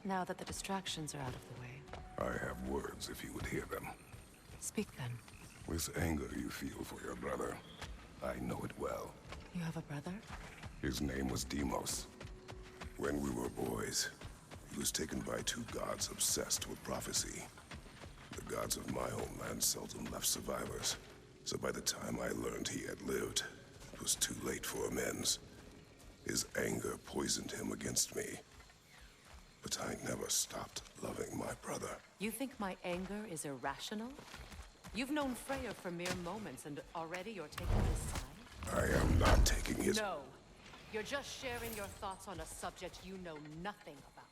Now that the distractions are out of the way. I have words if you would hear them. Speak then. This anger you feel for your brother, I know it well. You have a brother? His name was Deimos. When we were boys, he was taken by two gods obsessed with prophecy. The gods of my homeland seldom left survivors, so by the time I learned he had lived, it was too late for amends. His anger poisoned him against me. But I never stopped loving my brother. You think my anger is irrational? You've known Freya for mere moments, and already you're taking his side? I am not taking his... No. You're just sharing your thoughts on a subject you know nothing about.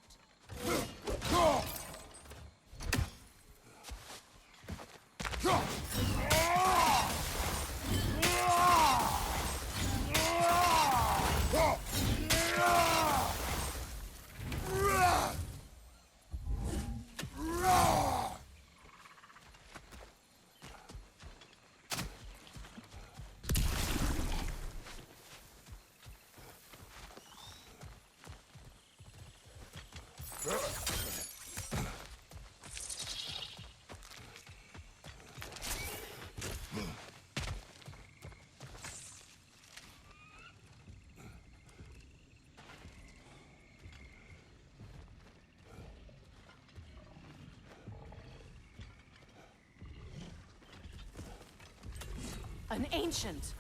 An ancient!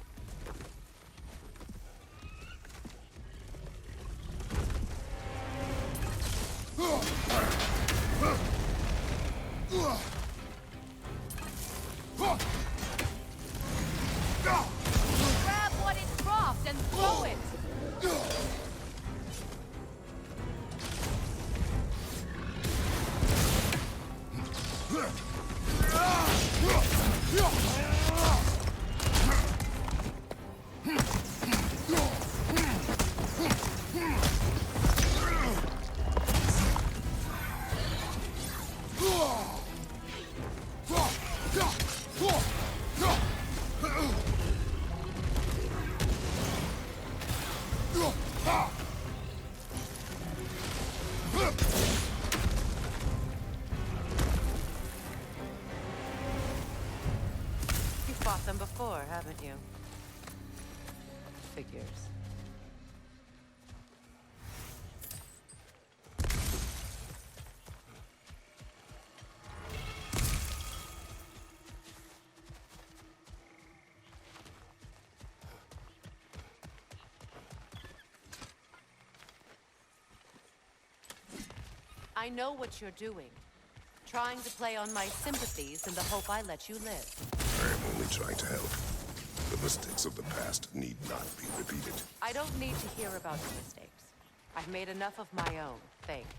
Grab what it dropped and throw it! You've fought them before, haven't you? Figures. I know what you're doing. Trying to play on my sympathies in the hope I let you live. I am only trying to help. The mistakes of the past need not be repeated. I don't need to hear about your mistakes. I've made enough of my own, thanks.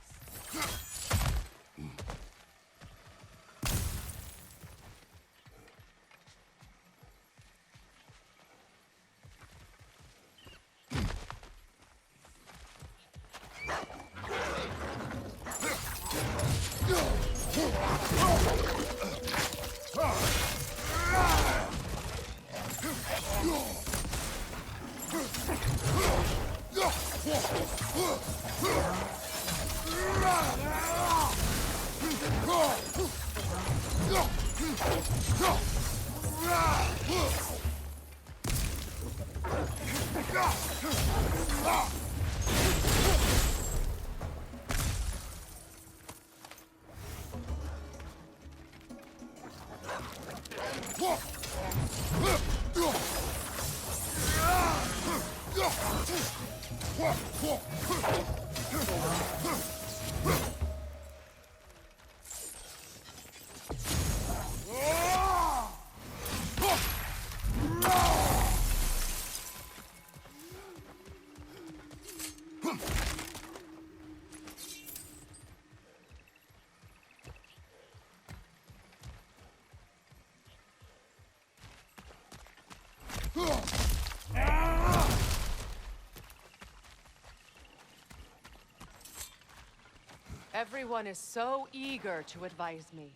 Everyone is so eager to advise me,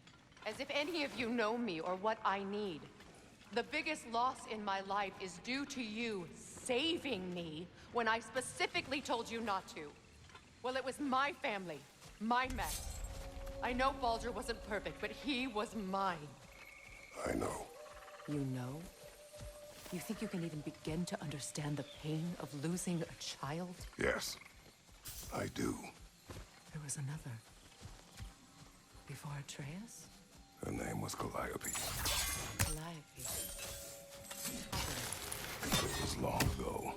as if any of you know me or what I need. The biggest loss in my life is due to you saving me when I specifically told you not to. Well, it was my family, My mess. I know Baldur wasn't perfect, but he was mine. I know. You know? You think you can even begin to understand the pain of losing a child? Yes, I do. There was another. Before Atreus? Her name was Calliope. Calliope. It was long ago.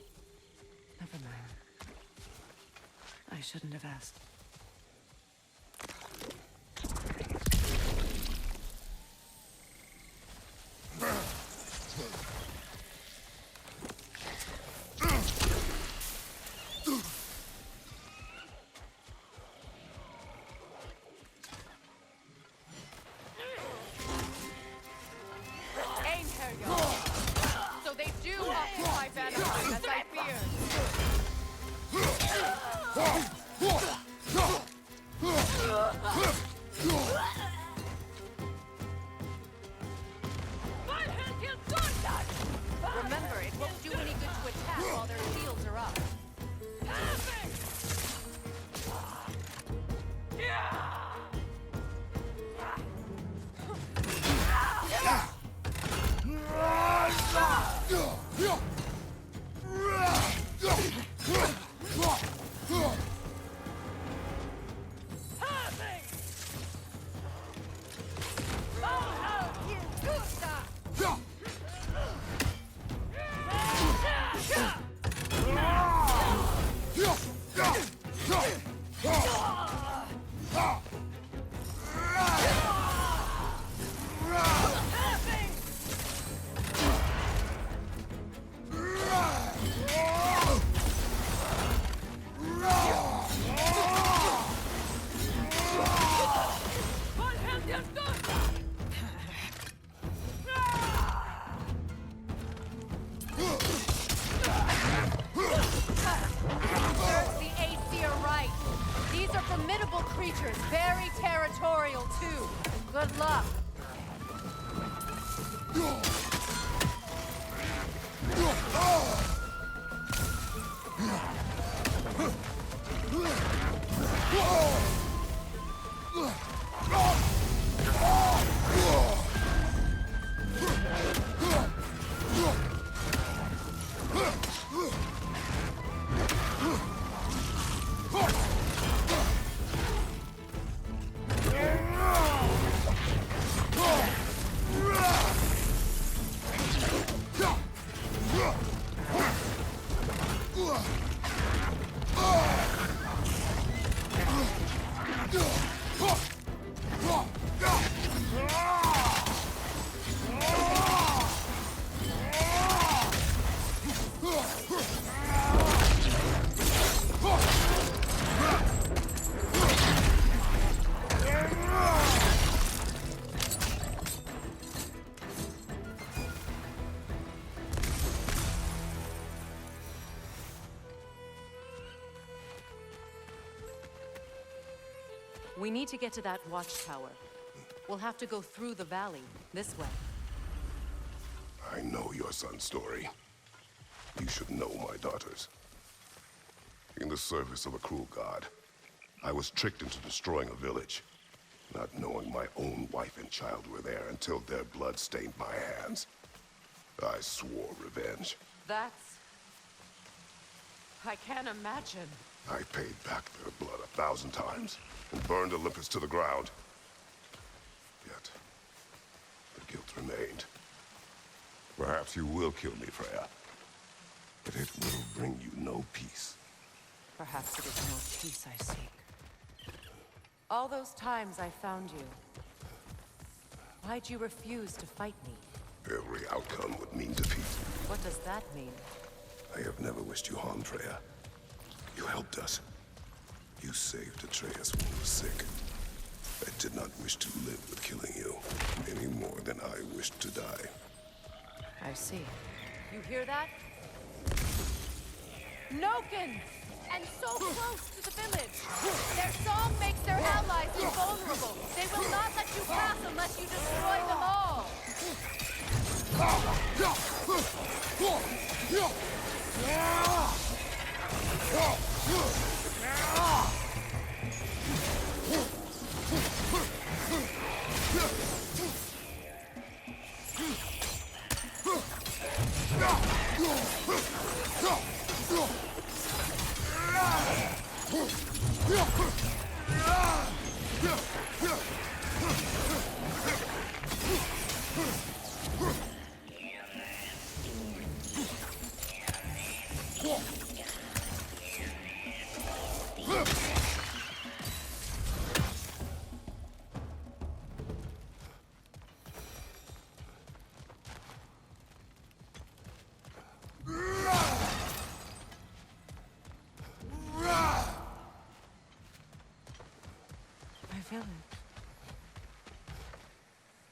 Never mind. I shouldn't have asked. So they do occupy Valheim, as I feared. Remember, it won't do any good to attack while their shields are up. Creatures, very territorial too. Good luck. We need to get to that watchtower. We'll have to go through the valley, this way. I know your son's story. You should know my daughter's. In the service of a cruel god, I was tricked into destroying a village, not knowing my own wife and child were there until their blood stained my hands. I swore revenge. That's... I can't imagine. I paid back their blood 1,000 times and burned Olympus to the ground. Yet, the guilt remained. Perhaps you will kill me, Freya, but it will bring you no peace. Perhaps it is no peace I seek. All those times I found you, why'd you refuse to fight me? Every outcome would mean defeat. What does that mean? I have never wished you harm, Freya. You helped us. You saved Atreus when he was sick. I did not wish to live with killing you, any more than I wished to die. I see. You hear that? Noken! And so close to the village! Their song makes their allies invulnerable! They will not let you pass unless you destroy them all! Village.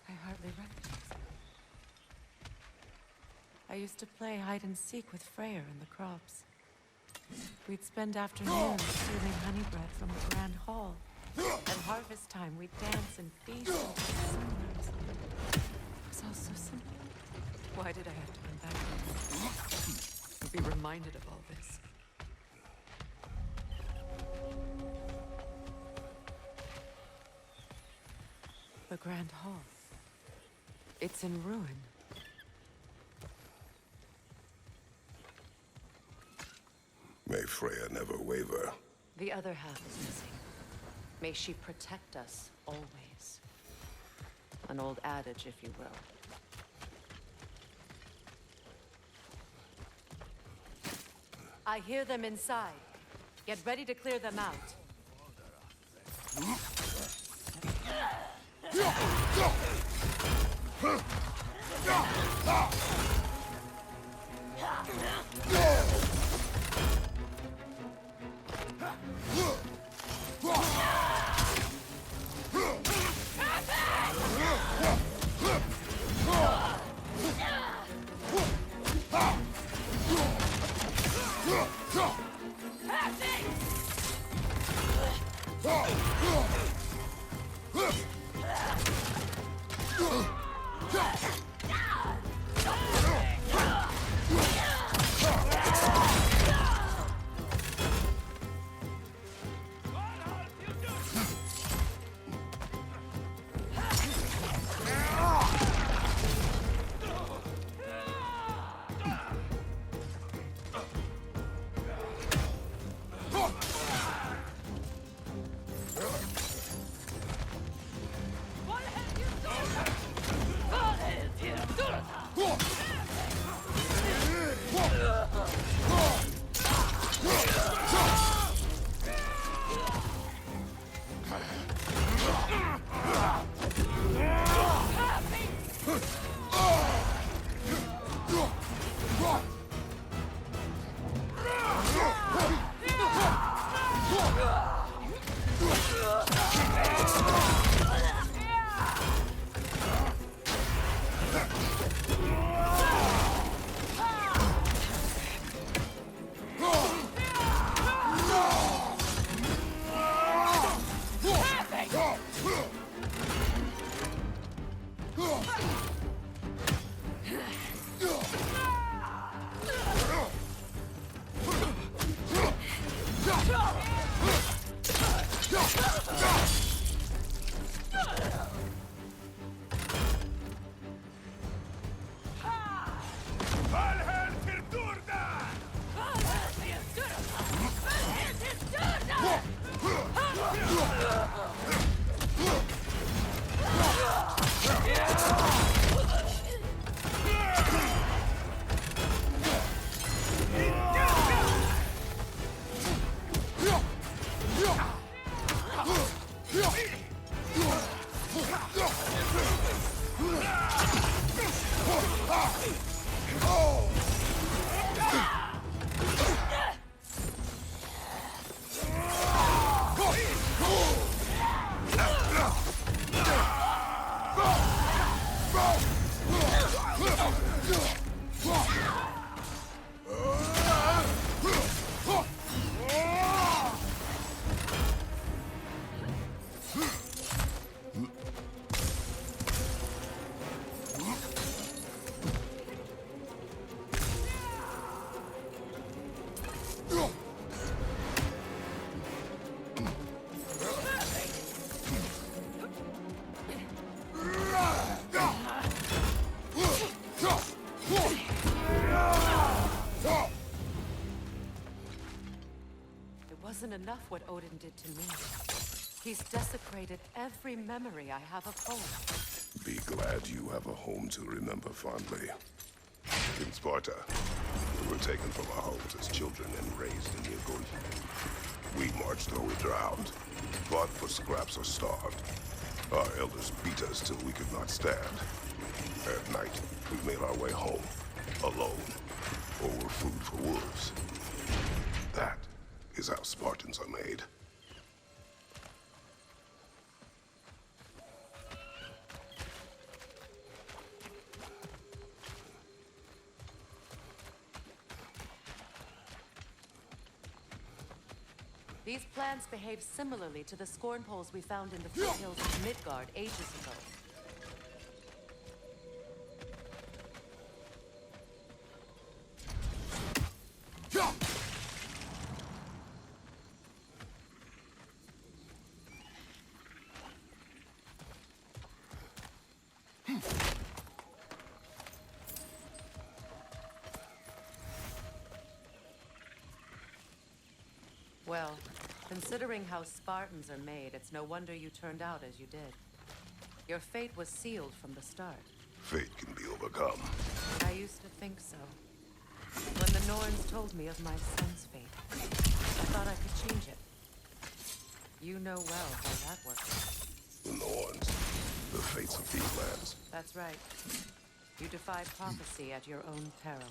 I hardly recognize it. I used to play hide and seek with Freyr in the crops. We'd spend afternoons stealing honey bread from the grand hall. At harvest time, we'd dance and feast until sunrise. It was all so simple. Why did I have to come back here? To be reminded of all this. The Grand Hall. It's in ruin. May Freya never waver. The other half is missing. May she protect us always. An old adage, if you will. I hear them inside. Get ready to clear them out. enough what Odin did to me. He's desecrated every memory I have of home. Be glad you have a home to remember fondly. In Sparta, we were taken from our homes as children and raised in the Agonian. We marched or we drowned, fought for scraps or starved. Our elders beat us till we could not stand. At night, we made our way home, alone, or were food for wolves. That is how Spartans are made. These plants behave similarly to the scorn poles we found in the foothills of Midgard ages ago. Well, considering how Spartans are made, it's no wonder you turned out as you did. Your fate was sealed from the start. Fate can be overcome. I used to think so. When the Norns told me of my son's fate, I thought I could change it. You know well how that works. The Norns, the fates of these lands. That's right. You defy prophecy at your own peril.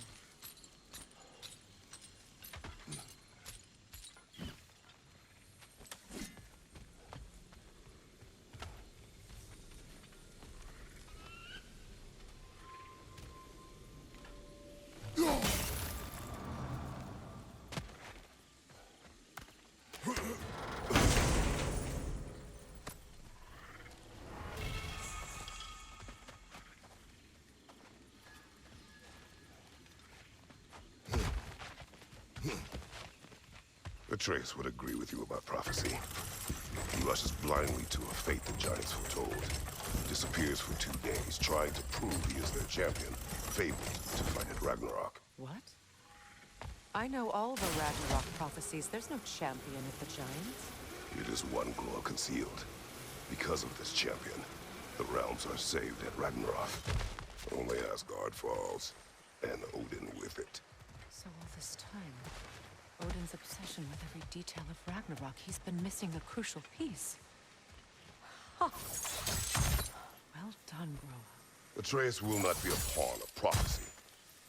Atreus would agree with you about prophecy. He rushes blindly to a fate the giants foretold. Disappears for 2 days, trying to prove he is their champion, fabled to fight at Ragnarok. What? I know all the Ragnarok prophecies. There's no champion of the giants. It is one glow concealed. Because of this champion, the realms are saved at Ragnarok. Only Asgard falls, and Odin with it. So all this time, Odin's obsession with every detail of Ragnarok, he's been missing a crucial piece. Huh. Well done, Groa. Atreus will not be a pawn of prophecy.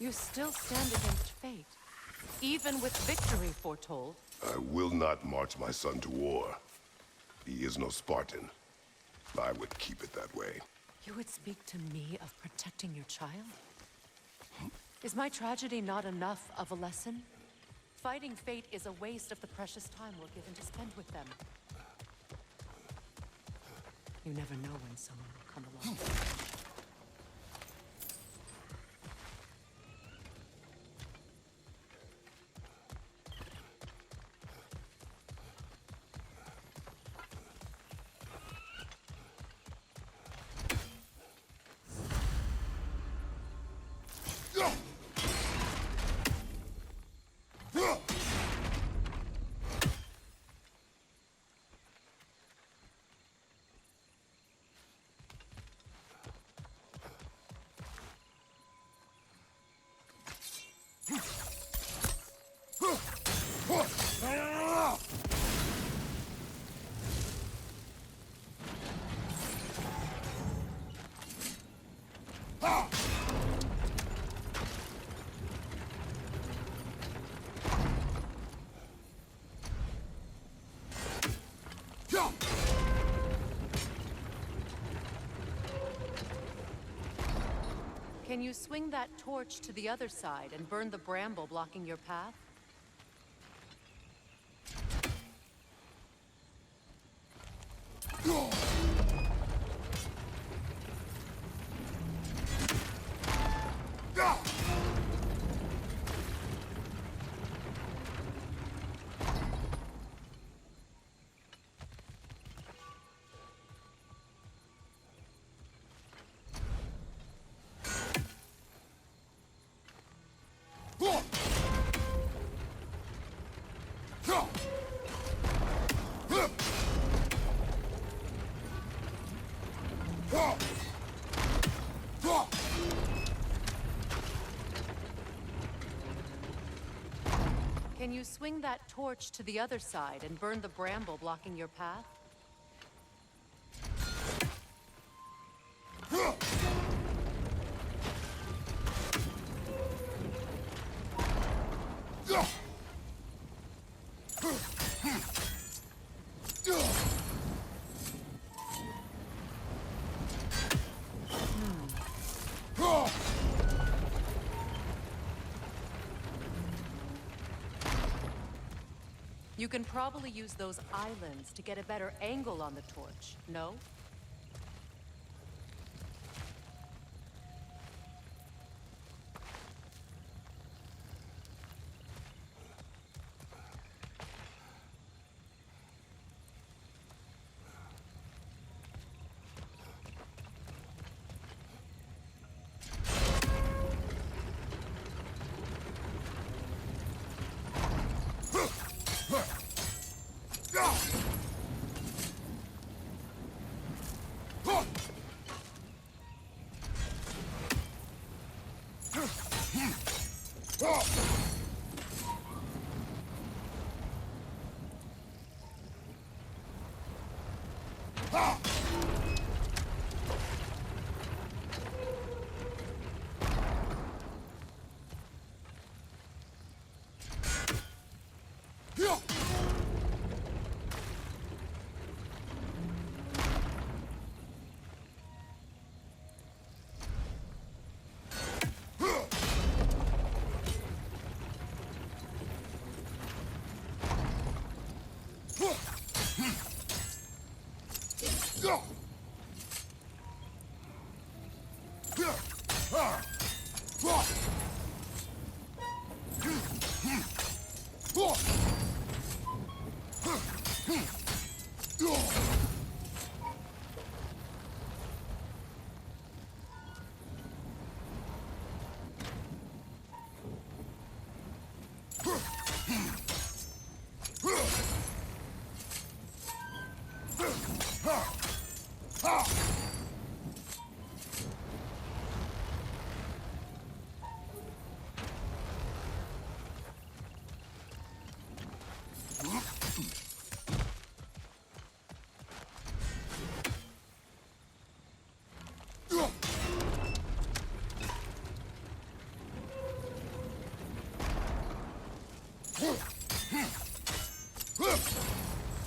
You still stand against fate, even with victory foretold. I will not march my son to war. He is no Spartan. I would keep it that way. You would speak to me of protecting your child? Is my tragedy not enough of a lesson? Fighting fate is a waste of the precious time we're given to spend with them. You never know when someone will come along. Can you swing that torch to the other side and burn the bramble blocking your path? Can you swing that torch to the other side and burn the bramble blocking your path? You can probably use those islands to get a better angle on the torch, no?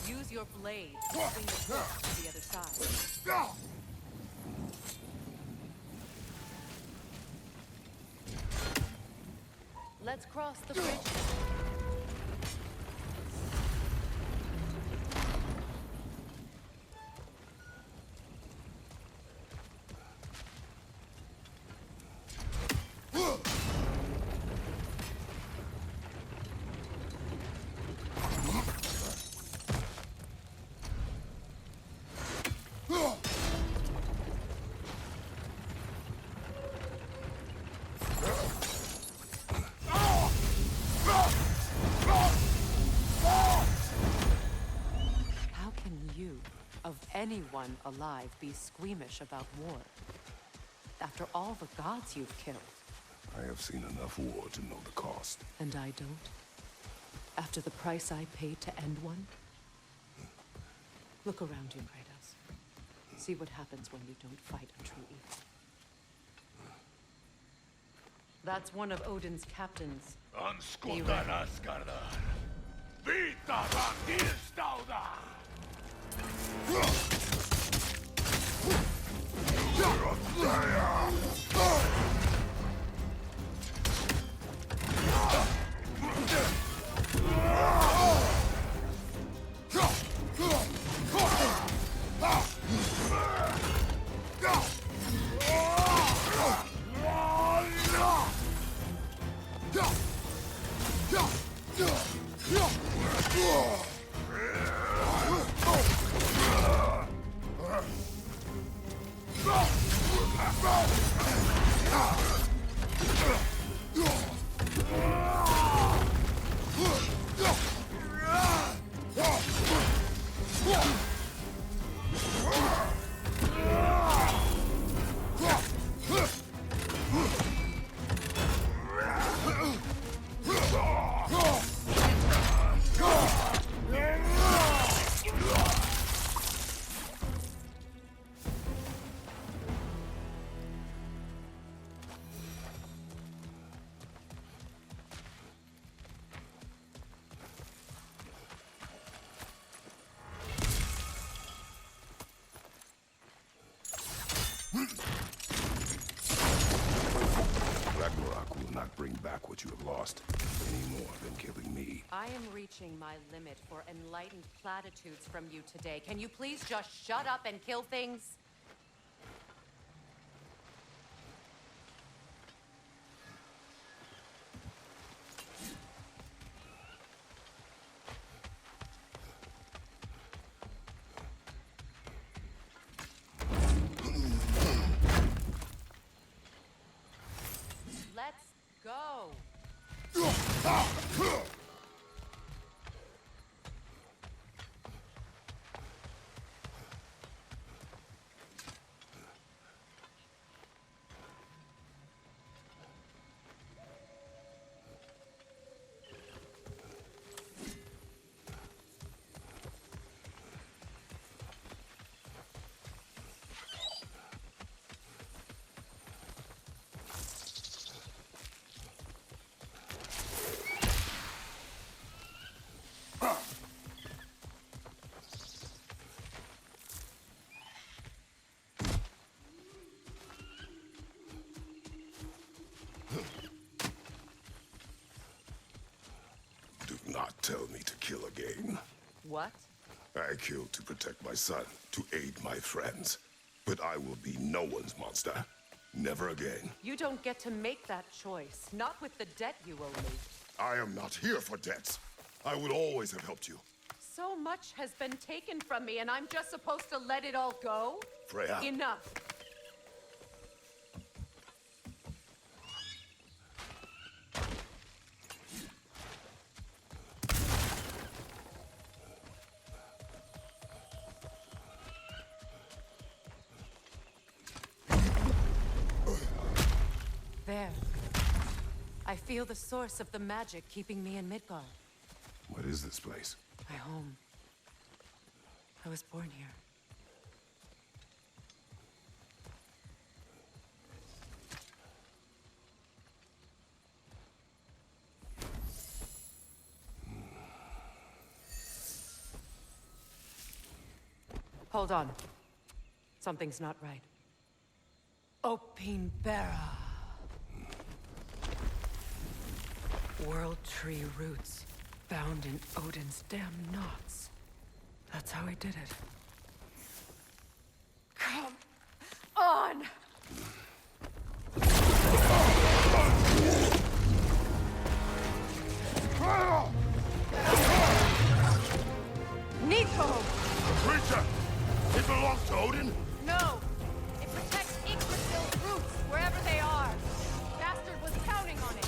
Use your blade to swing the torch to the other side. Let's cross the bridge. Of anyone alive be squeamish about war? After all the gods you've killed. I have seen enough war to know the cost. And I don't? After the price I paid to end one? Look around you, Kratos. See what happens when you don't fight a true evil. That's one of Odin's captains. Anskutan Asgardar. Vita Rangilstauda! Ragnarök will not bring back what you have lost, any more than killing me. I am reaching my limit for enlightened platitudes from you today. Can you please just shut up and kill things? Let's go. Do not tell me to kill again. What? I killed to protect my son, to aid my friends. But I will be no one's monster. Never again. You don't get to make that choice. Not with the debt you owe me. I am not here for debts. I would always have helped you. So much has been taken from me, and I'm just supposed to let it all go? Freya. Enough. There. I feel the source of the magic keeping me in Midgard. What is this place? My home. I was born here. Hold on. Something's not right. Opinbera. World tree roots, bound in Odin's damn knots. That's how he did it. Come on! Nico! The creature! It belongs to Odin? No! It protects Yggdrasil's roots, wherever they are. Bastard was counting on it.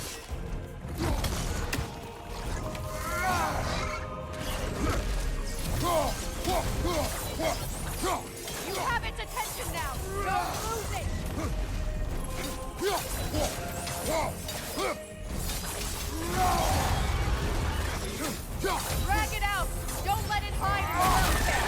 You have its attention now! Don't lose it! Drag it out! Don't let it hide around there!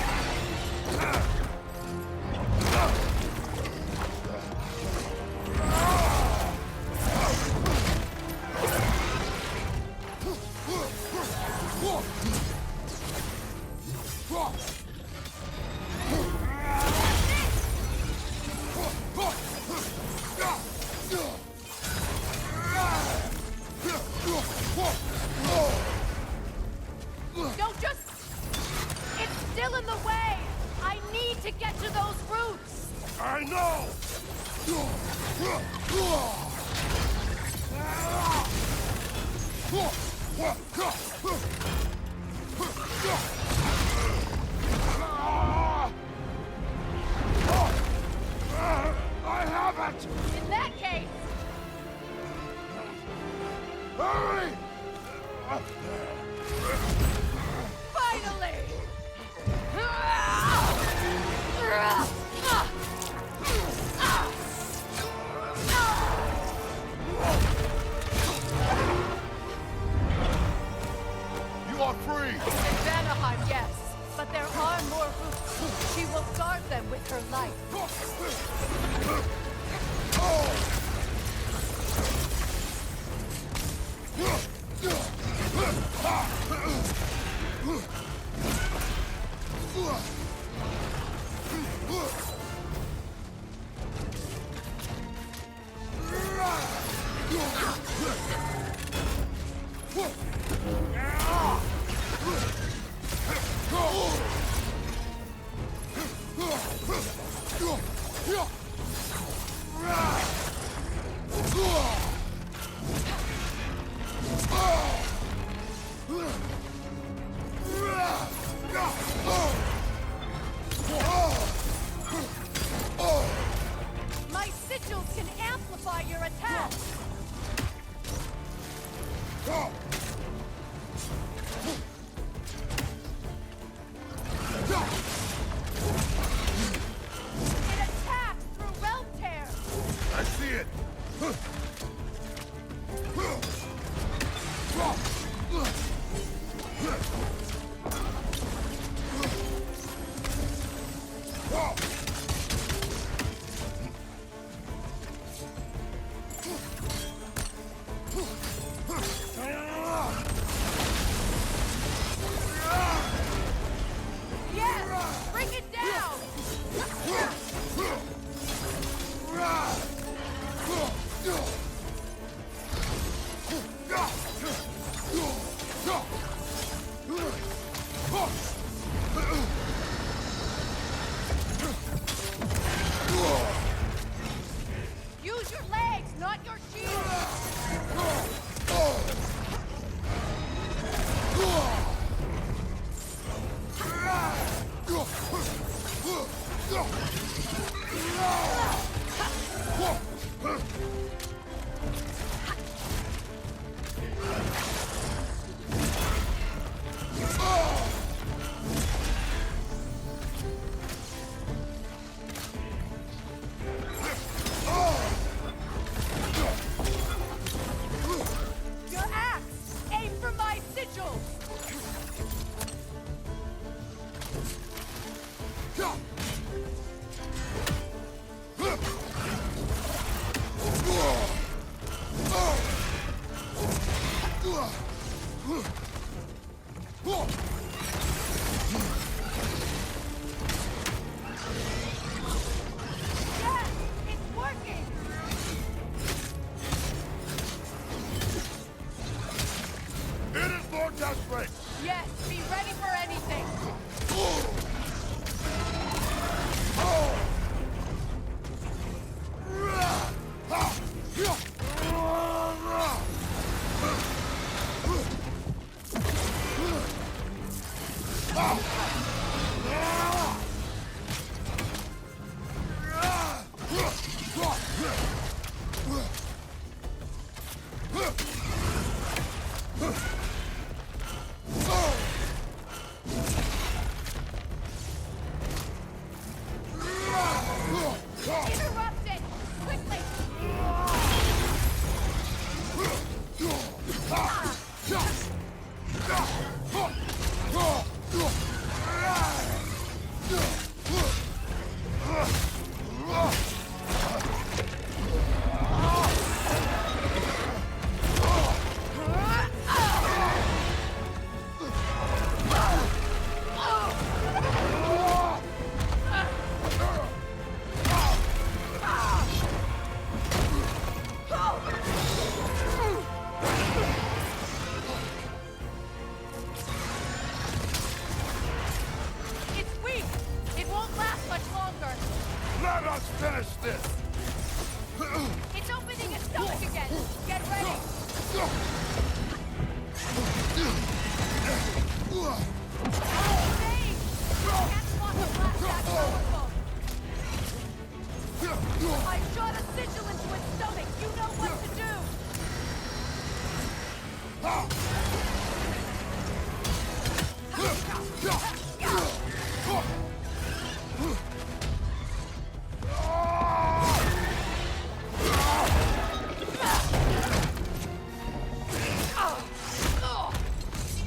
Don't just... It's still in the way! I need to get to those roots! I know! I have it! In that case... Hurry! Finally! her life. My sigils can amplify your attack. It attacks through realm tears. I see it! Yes! Bring it down! Use your legs, not your shield! Your axe! Aim for my sigils! Yes! It's working! It is more desperate! Yes, be ready for anything! Interrupt it! Quickly! It's weak! It won't last much longer! Let us finish this! It's opening its stomach again! Get ready! Save! Can't block a blast that powerful! I shot a sigil into its stomach! You know what to do!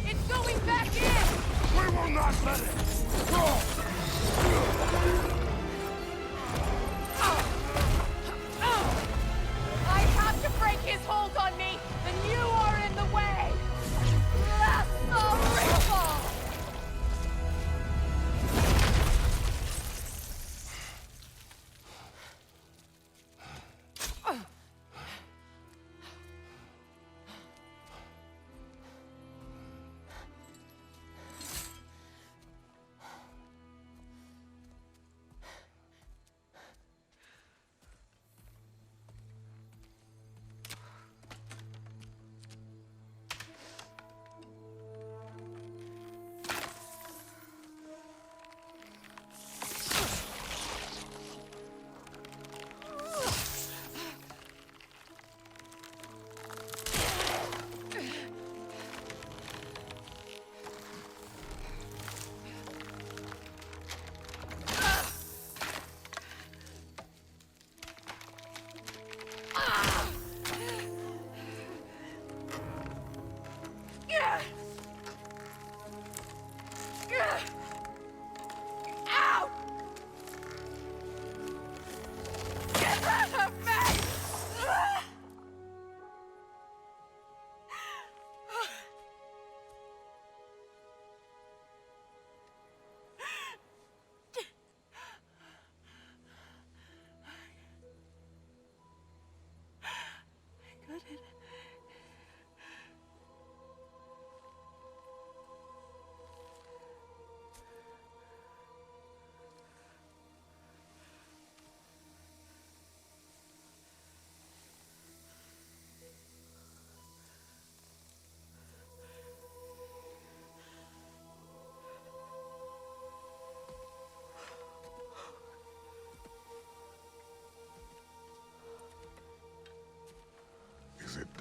It's going back in! We will not let it!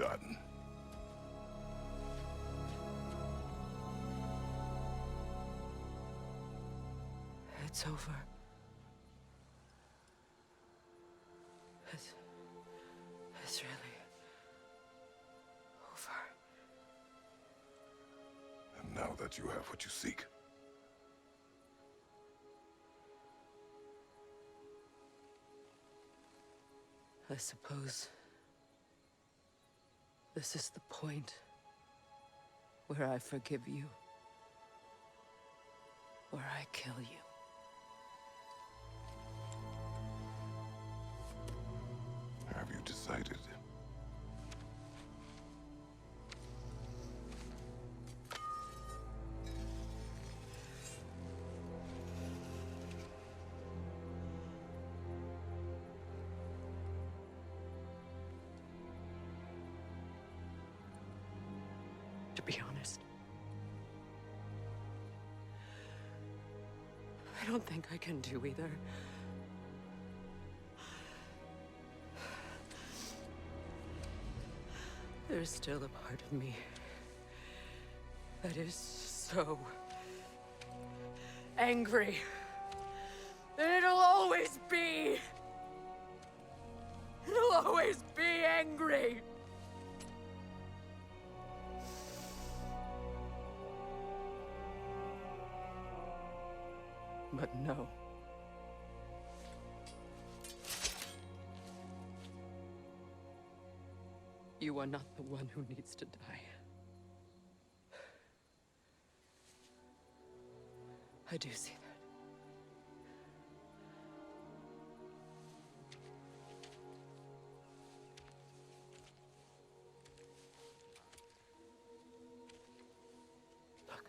done. It's over. It's really over. And now that you have what you seek, I suppose this is the point where I forgive you, where I kill you. have you decided? To be honest, I don't think I can do either. There's still a part of me that is so angry that it'll always be. It'll always be angry. But no. You are not the one who needs to die. I do see that. Look.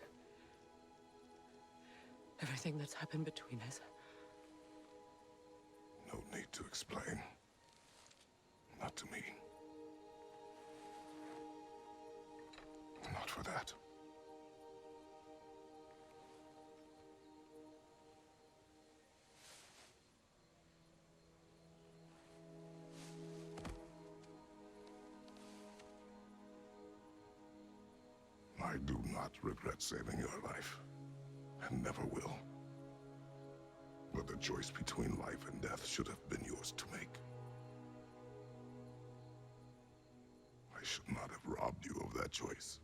Everything that's happened between us. No need to explain. Not to me. Not for that. I do not regret saving your life, and never will. But the choice between life and death should have been yours to make. I should not have robbed you of that choice.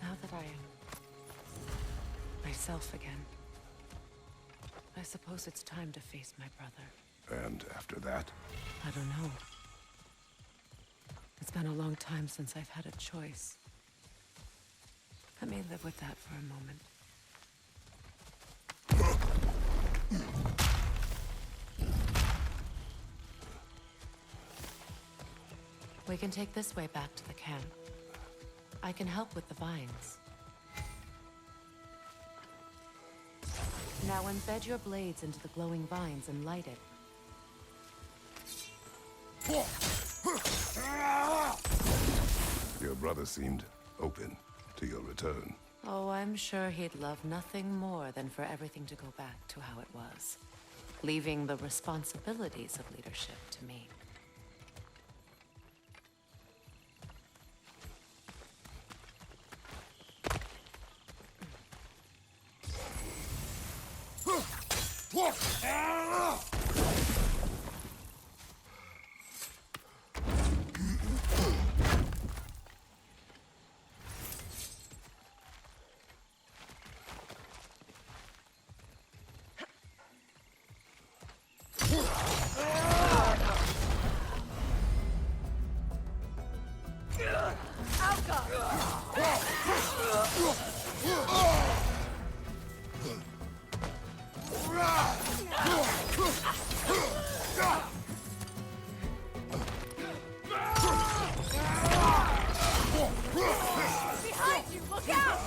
Now that I am myself again, I suppose it's time to face my brother. And after that? I don't know. It's been a long time since I've had a choice. Let me live with that for a moment. We can take this way back to the camp. I can help with the vines. Now embed your blades into the glowing vines and light it. Your brother seemed open to your return. Oh, I'm sure he'd love nothing more than for everything to go back to how it was, leaving the responsibilities of leadership to me. Behind you! Look out!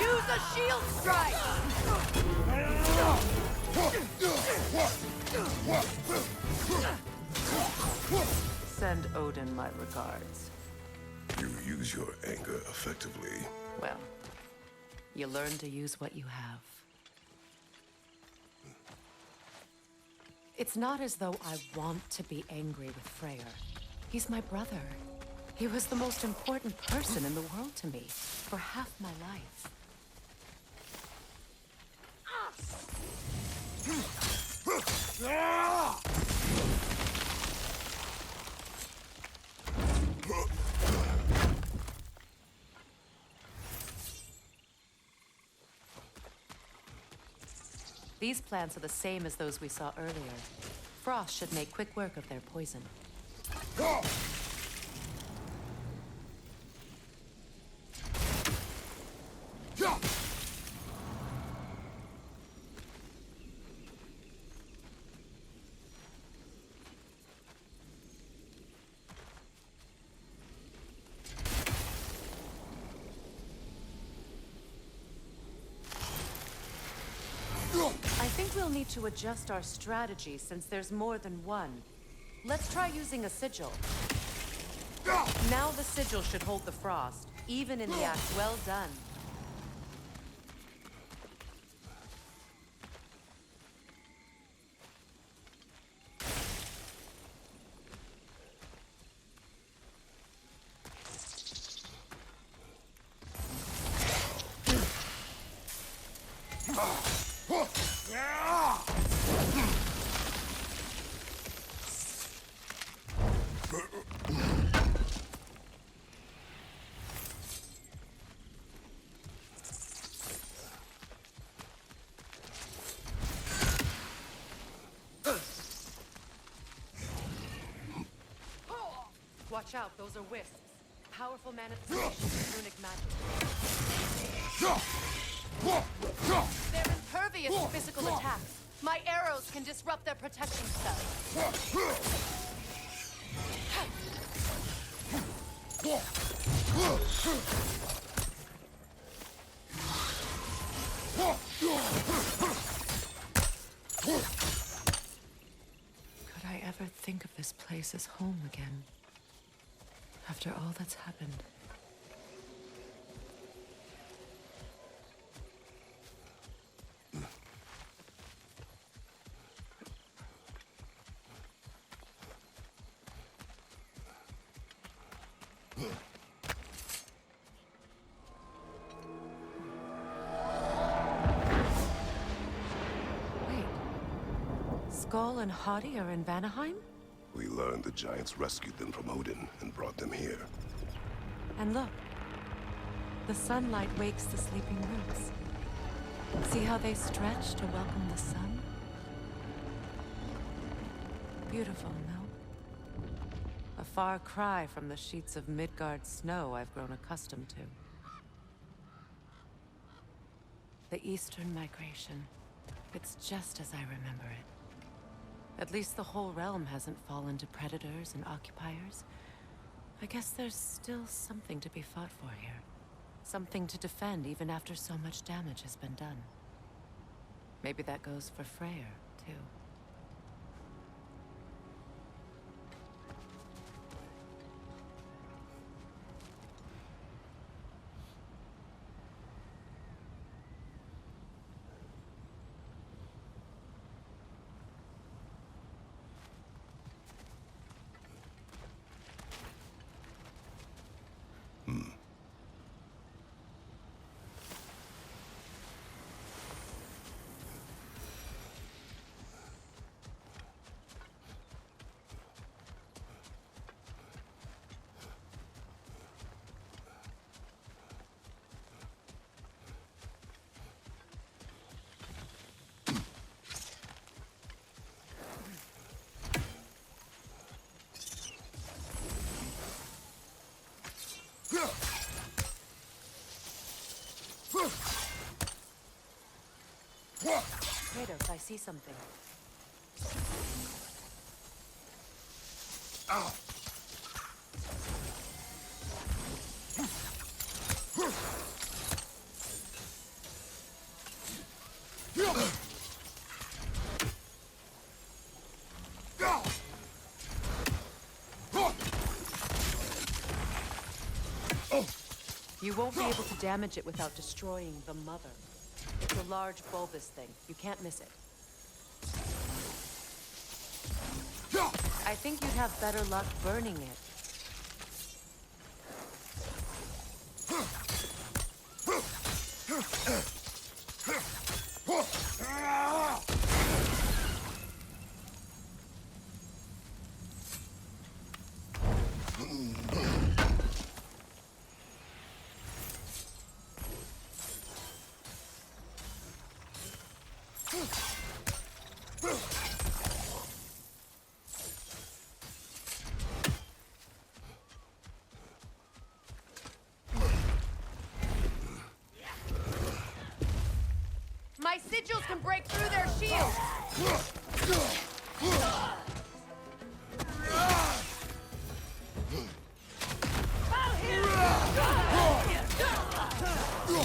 Use a shield strike! Send Odin my regards. You use your anger effectively. Well, you learn to use what you have. It's not as though I want to be angry with Freyr. He's my brother. He was the most important person in the world to me for half my life. These plants are the same as those we saw earlier. Frost should make quick work of their poison. I think we'll need to adjust our strategy since there's more than one. Let's try using a sigil. Now the sigil should hold the frost, even in the axe. Well done. Watch out, those are wisps. Powerful manifestations of runic magic. They're impervious to physical attacks. My arrows can disrupt their protection spell. Could I ever think of this place as home again? After all that's happened. Wait. Skull and Hati are in Vanaheim? We learned the giants rescued them from Odin and brought them here. And look. The sunlight wakes the sleeping roots. See how they stretch to welcome the sun? Beautiful, no? A far cry from the sheets of Midgard snow I've grown accustomed to. The Eastern Migration. It's just as I remember it. At least the whole realm hasn't fallen to predators and occupiers. I guess there's still something to be fought for here. Something to defend even after so much damage has been done. Maybe that goes for Freyr, too. Kratos, I see something. You won't be able to damage it without destroying the mother. It's a large bulbous thing. You can't miss it. I think you'd have better luck burning it. My sigils can break through their shields!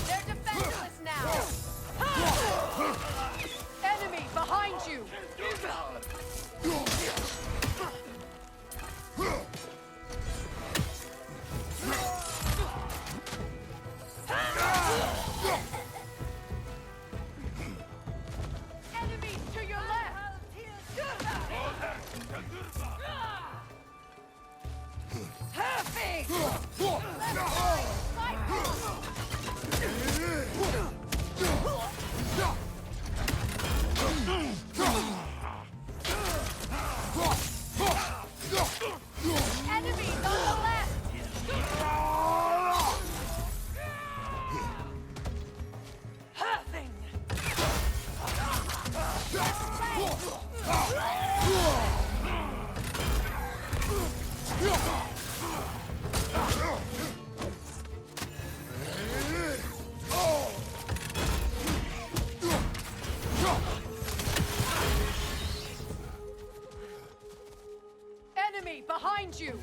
They're defenseless now! Enemy behind you! Enemies to your left! Perfect! Enemies on the left! Enemy behind you!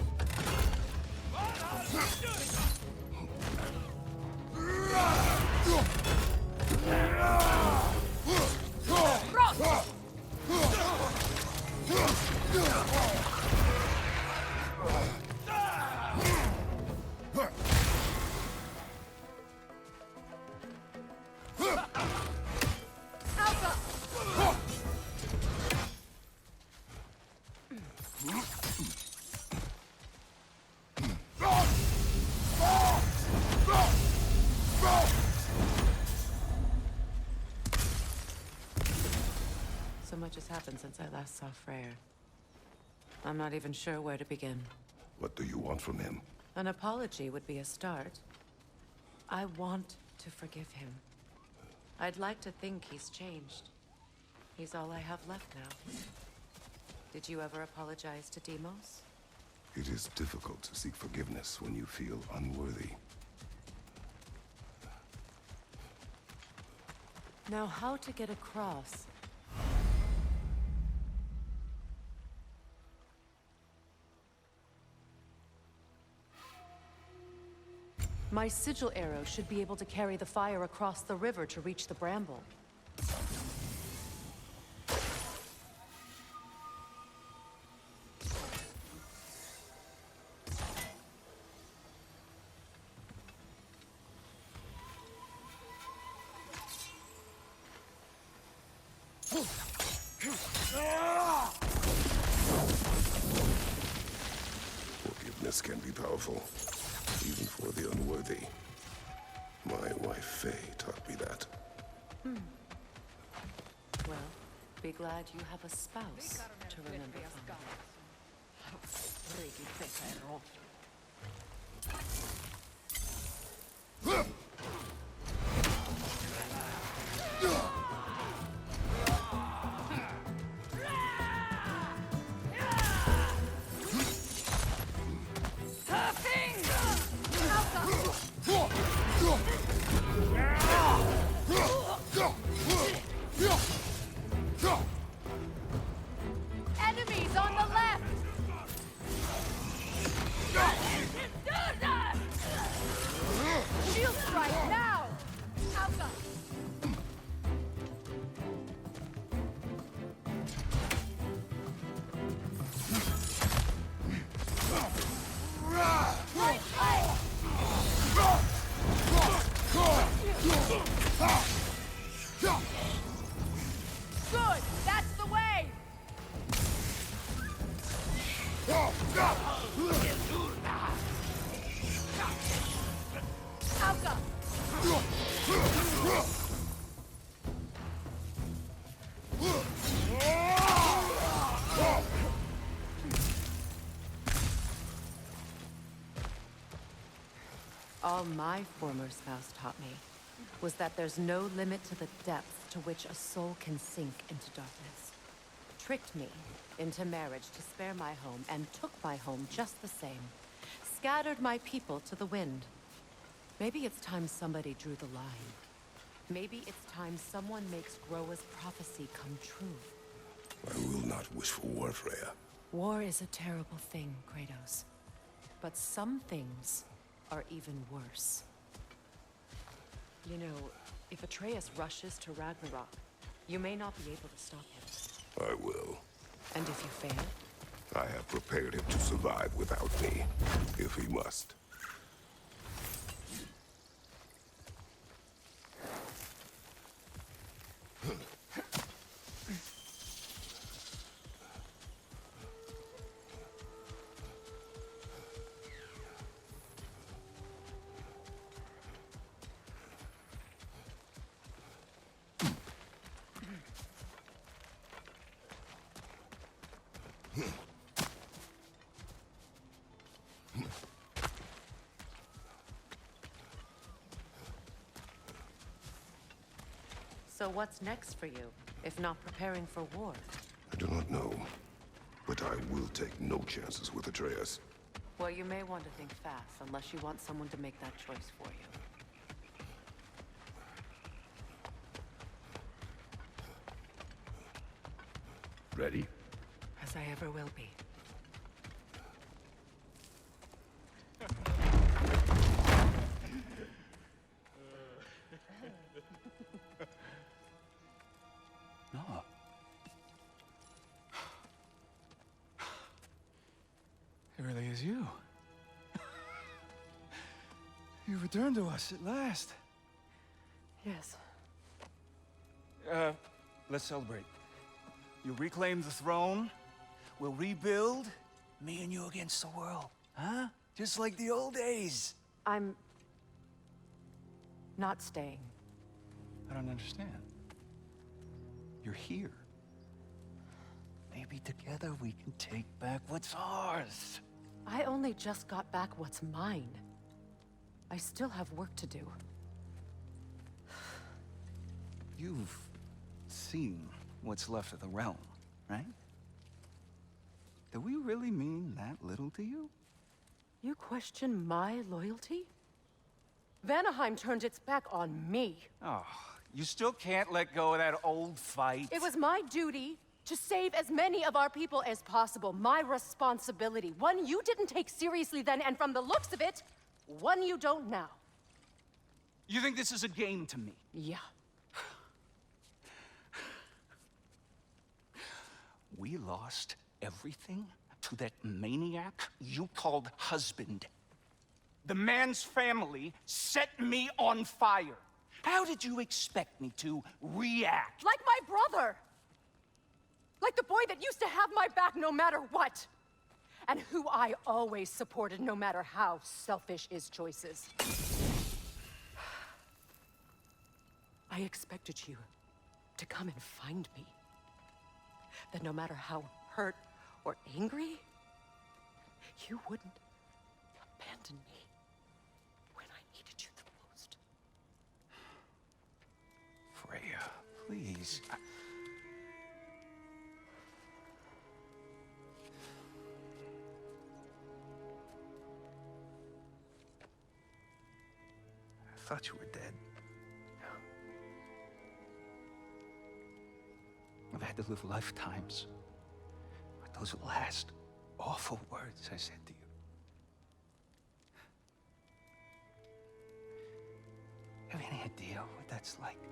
So much has happened since I last saw Freyr. I'm not even sure where to begin. What do you want from him? An apology would be a start. I want to forgive him. I'd like to think he's changed. He's all I have left now. Did you ever apologize to Deimos? It is difficult to seek forgiveness when you feel unworthy. Now, how to get across? My sigil arrow should be able to carry the fire across the river to reach the bramble. Forgiveness can be powerful, even for the unworthy. My wife Faye taught me that. Well, be glad you have a spouse to remember from. All my former spouse taught me was that there's no limit to the depths to which a soul can sink into darkness. Tricked me into marriage to spare my home, and took my home just the same. Scattered my people to the wind. Maybe it's time somebody drew the line. Maybe it's time someone makes Groa's prophecy come true. I will not wish for war, Freya. War is a terrible thing, Kratos. But some things are even worse. You know, if Atreus rushes to Ragnarok, you may not be able to stop him. I will. And if you fail? I have prepared him to survive without me, if he must. So what's next for you, if not preparing for war? I do not know, but I will take no chances with Atreus. Well, you may want to think fast, unless you want someone to make that choice for you. Ready? As I ever will be. No. It really is you. You returned to us at last. Yes. Let's celebrate. You reclaim the throne. We'll rebuild. Me and you against the world. Huh? Just like the old days. I'm... not staying. I don't understand. You're here. Maybe together we can take back what's ours. I only just got back what's mine. I still have work to do. You've seen what's left of the realm, right? Do we really mean that little to you? You question my loyalty? Vanaheim turned its back on me. Oh, you still can't let go of that old fight? It was my duty to save as many of our people as possible. My responsibility. One you didn't take seriously then, and from the looks of it, one you don't now. You think this is a game to me? Yeah. We lost everything to that maniac you called husband. The man's family set me on fire. How did you expect me to react? Like my brother! Like the boy that used to have my back no matter what! And who I always supported no matter how selfish his choices. I expected you to come and find me. That no matter how hurt or angry, you wouldn't abandon me when I needed you the most. Freya, please. I thought you were dead. I've had to live lifetimes with those last awful words I said to you. Have any idea what that's like?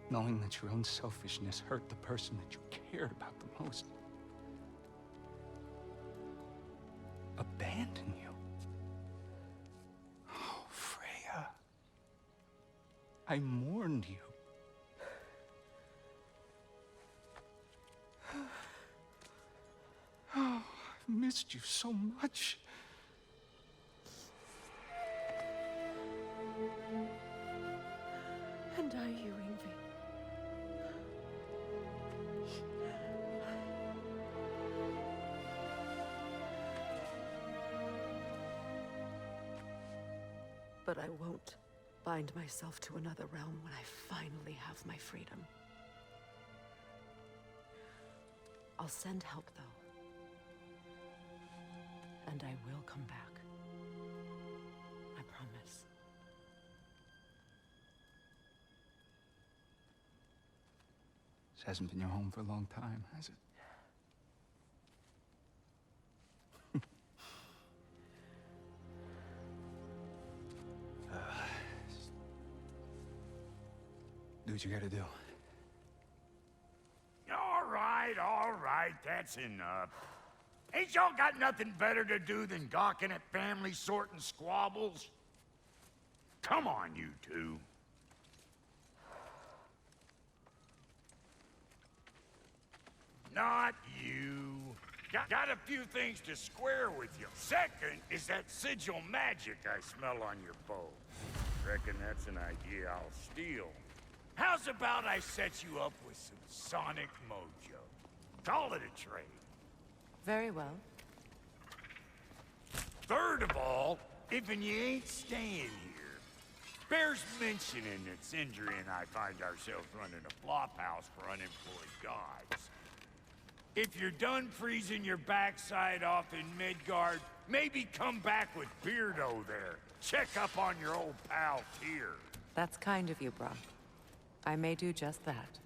Knowing that your own selfishness hurt the person that you cared about the most. Abandon you. Oh, Freya. I mourned you. Oh, I've missed you so much. And I, you, Yngvi. But I won't bind myself to another realm when I finally have my freedom. I'll send help, though. And I will come back. I promise. This hasn't been your home for a long time, has it? Do what you gotta do. All right, that's enough. Ain't y'all got nothing better to do than gawking at family sorting squabbles? Come on, you two. Not you. Got a few things to square with you. Second is that sigil magic I smell on your bow. Reckon that's an idea I'll steal. How's about I set you up with some sonic mojo? Call it a trade. Very well. Third of all, if you ain't staying here, bears mentioning that Sindri and I find ourselves running a flop house for unemployed gods. If you're done freezing your backside off in Midgard, maybe come back with Beardo there. Check up on your old pal Tyr. That's kind of you, Brock. I may do just that.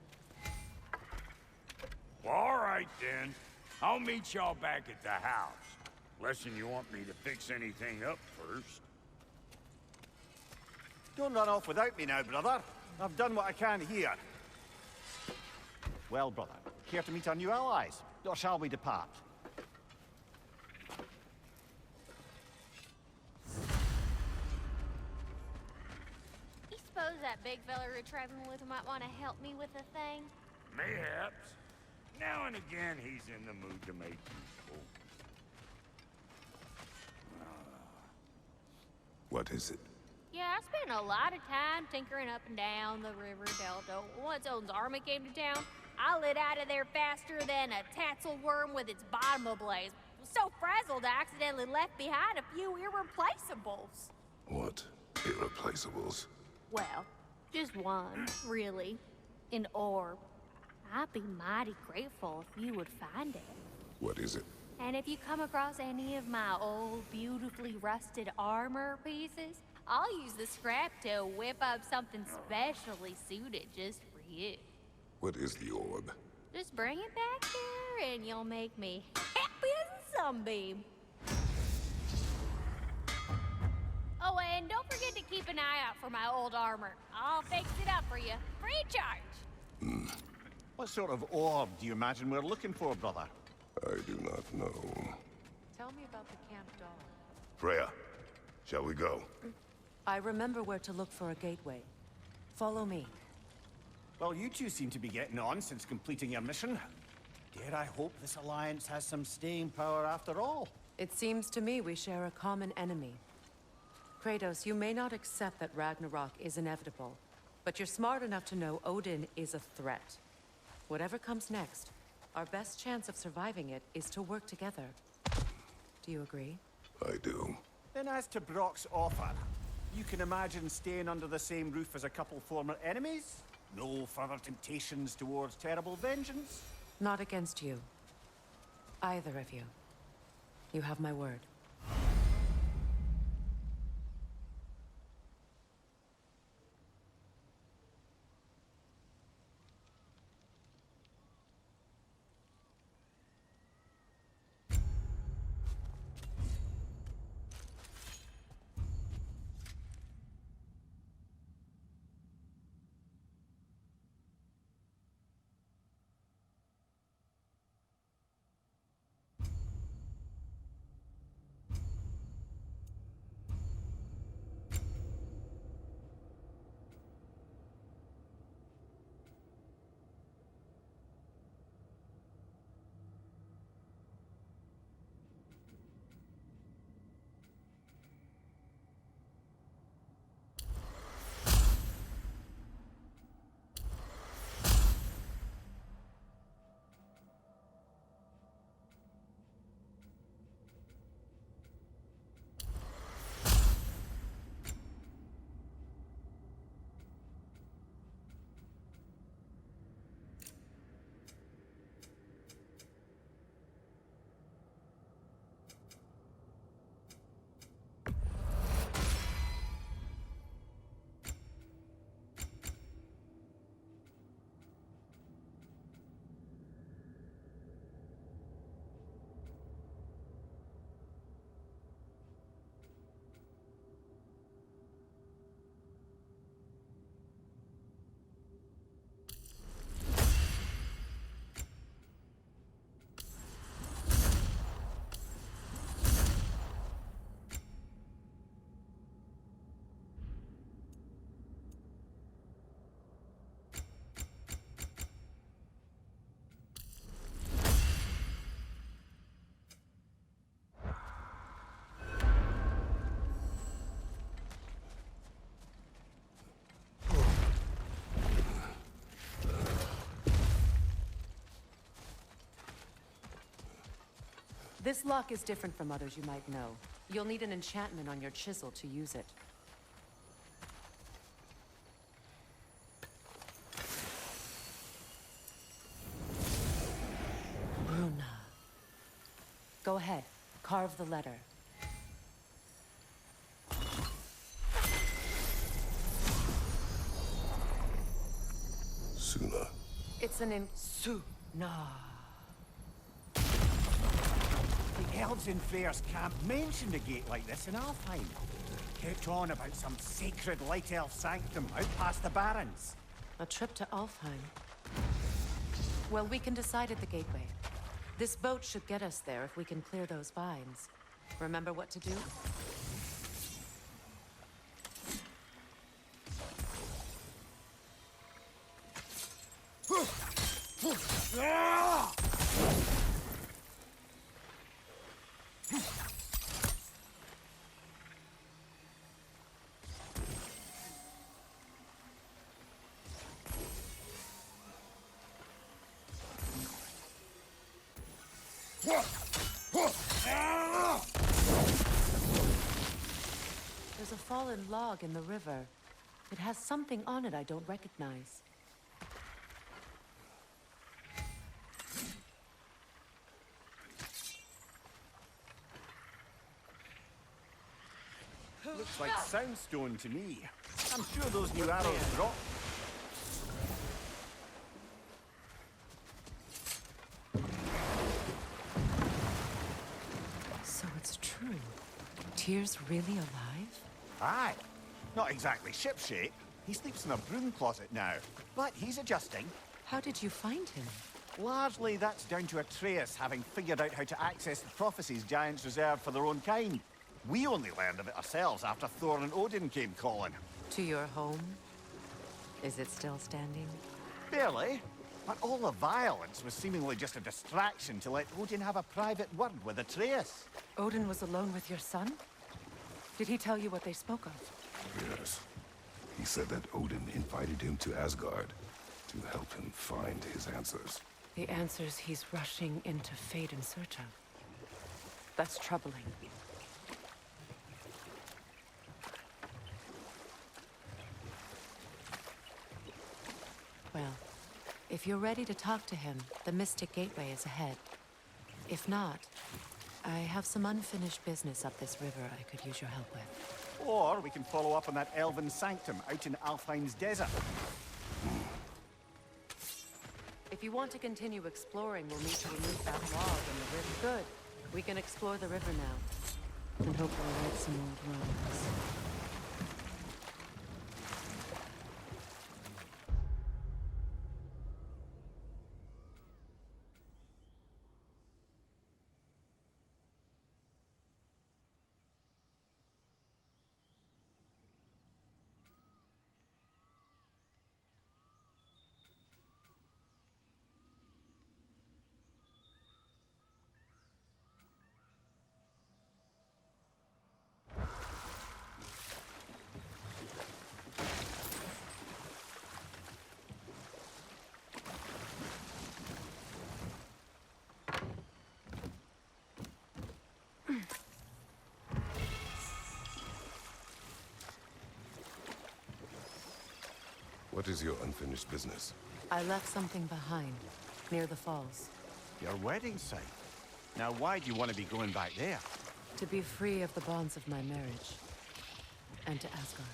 Well, all right then. I'll meet y'all back at the house. Lesson you want me to fix anything up first. Don't run off without me now, brother. I've done what I can here. Well, brother, care to meet our new allies? Or shall we depart? You suppose that big fella we're traveling with might want to help me with a thing? Mayhaps. Now and again, he's in the mood to make useful. What is it? Yeah, I spent a lot of time tinkering up and down the river delta. Once Odin's army came to town, I lit out of there faster than a tassel worm with its bottom ablaze. So frazzled, I accidentally left behind a few irreplaceables. What? Irreplaceables? Well, just one, really. An orb. I'd be mighty grateful if you would find it. What is it? And if you come across any of my old, beautifully rusted armor pieces, I'll use the scrap to whip up something specially suited just for you. What is the orb? Just bring it back here and you'll make me happy as a sunbeam. Oh, and don't forget to keep an eye out for my old armor. I'll fix it up for you, free of charge. What sort of orb do you imagine we're looking for, brother? I do not know. Tell me about the camp doll. Freya, shall we go? I remember where to look for a gateway. Follow me. Well, you two seem to be getting on since completing your mission. Dare I hope this alliance has some staying power after all? It seems to me we share a common enemy. Kratos, you may not accept that Ragnarok is inevitable, but you're smart enough to know Odin is a threat. Whatever comes next, our best chance of surviving it is to work together. Do you agree? I do. Then as to Brock's offer, you can imagine staying under the same roof as a couple former enemies? No further temptations towards terrible vengeance? Not against you. Either of you. You have my word. This lock is different from others you might know. You'll need an enchantment on your chisel to use it. Bruna. Go ahead. Carve the letter. Suna. It's an Suna. The elves in Freyr's camp mentioned a gate like this in Alfheim. Kept on about some sacred light elf sanctum out past the Barrens. A trip to Alfheim. Well, we can decide at the gateway. This boat should get us there if we can clear those vines. Remember what to do? There's a fallen log in the river. It has something on it I don't recognize. Looks like soundstone to me. I'm sure those new arrows drop. So it's true. Tyr's really alive? Aye. Not exactly shipshape. He sleeps in a broom closet now. But he's adjusting. How did you find him? Largely, that's down to Atreus having figured out how to access the prophecies giants reserved for their own kind. We only learned of it ourselves after Thor and Odin came calling. To your home? Is it still standing? Barely. But all the violence was seemingly just a distraction to let Odin have a private word with Atreus. Odin was alone with your son? Did he tell you what they spoke of? Yes. He said that Odin invited him to Asgard to help him find his answers. The answers he's rushing into fate in search of. That's troubling. Well, if you're ready to talk to him, the Mystic Gateway is ahead. If not, I have some unfinished business up this river I could use your help with. Or we can follow up on that elven sanctum out in Alfheim's desert. If you want to continue exploring, we'll need to remove that log in the river. Good. We can explore the river now. And hope we'll right some old wrongs. What is your unfinished business? I left something behind, near the falls. Your wedding site. Now why do you want to be going back there? To be free of the bonds of my marriage. And to Asgard.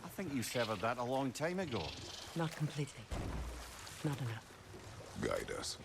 I think you severed that a long time ago. Not completely. Not enough. Guide us.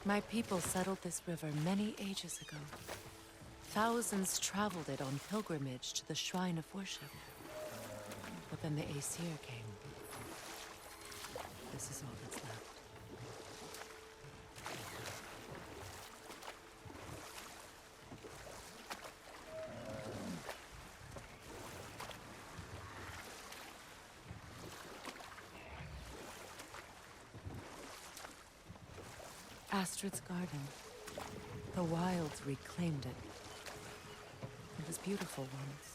My people settled this river many ages ago. Thousands traveled it on pilgrimage to the shrine of worship. But then the Aesir came. This is all that's left. Astrid's garden. The wilds reclaimed it. It was beautiful once.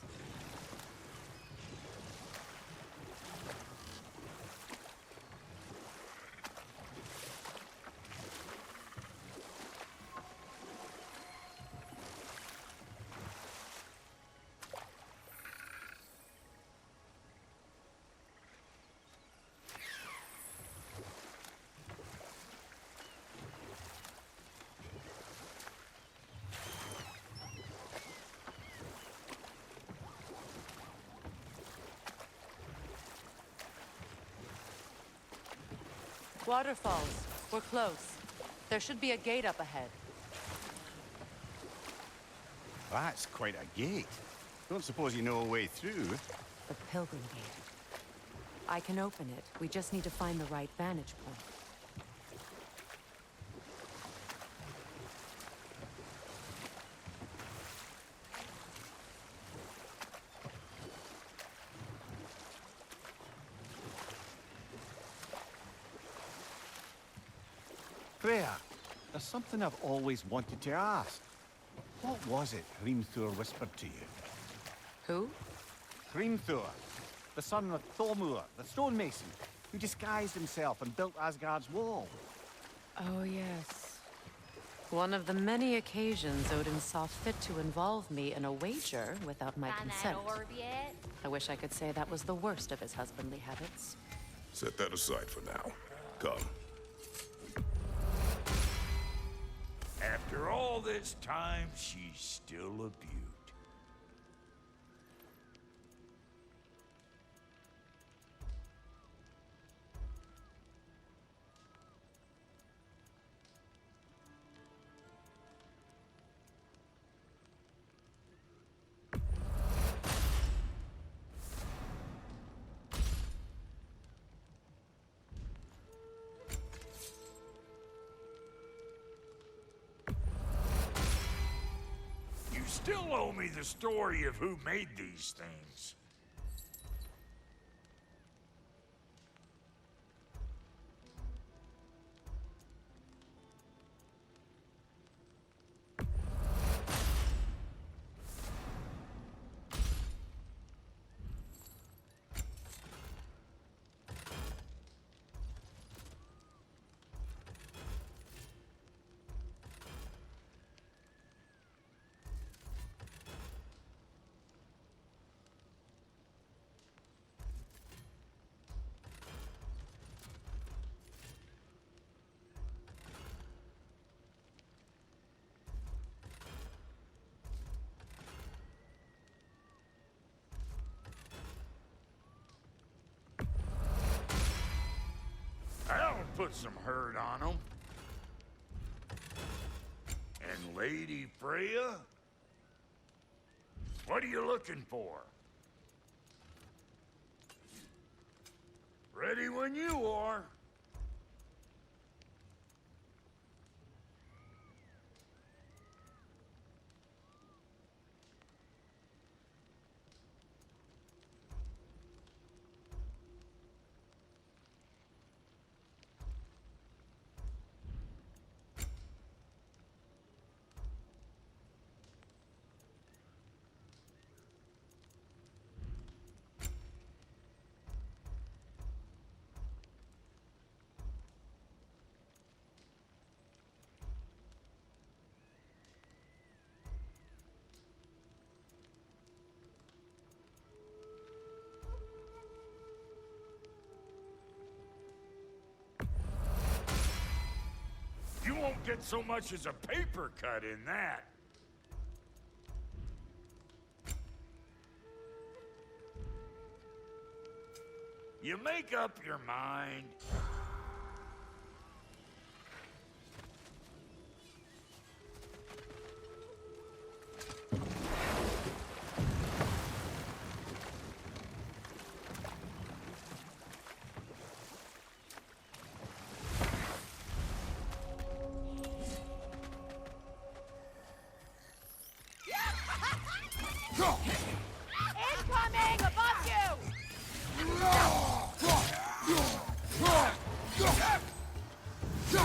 Waterfalls. We're close. There should be a gate up ahead. That's quite a gate. Don't suppose you know a way through? The Pilgrim Gate. I can open it. We just need to find the right vantage point. Freya, there's something I've always wanted to ask. What was it Hrimthur whispered to you? Who? Hrimthur, the son of Thormur, the stonemason, who disguised himself and built Asgard's wall. Oh, yes. One of the many occasions Odin saw fit to involve me in a wager without my Find consent. that orb yet? I wish I could say that was the worst of his husbandly habits. Set that aside for now. Come. After all this time, she's still a beaut. Still owe me the story of who made these things. That'll put some hurt on them. And Lady Freya? What are you looking for? Ready when you are. You won't get so much as a paper cut in that. You make up your mind. Enemy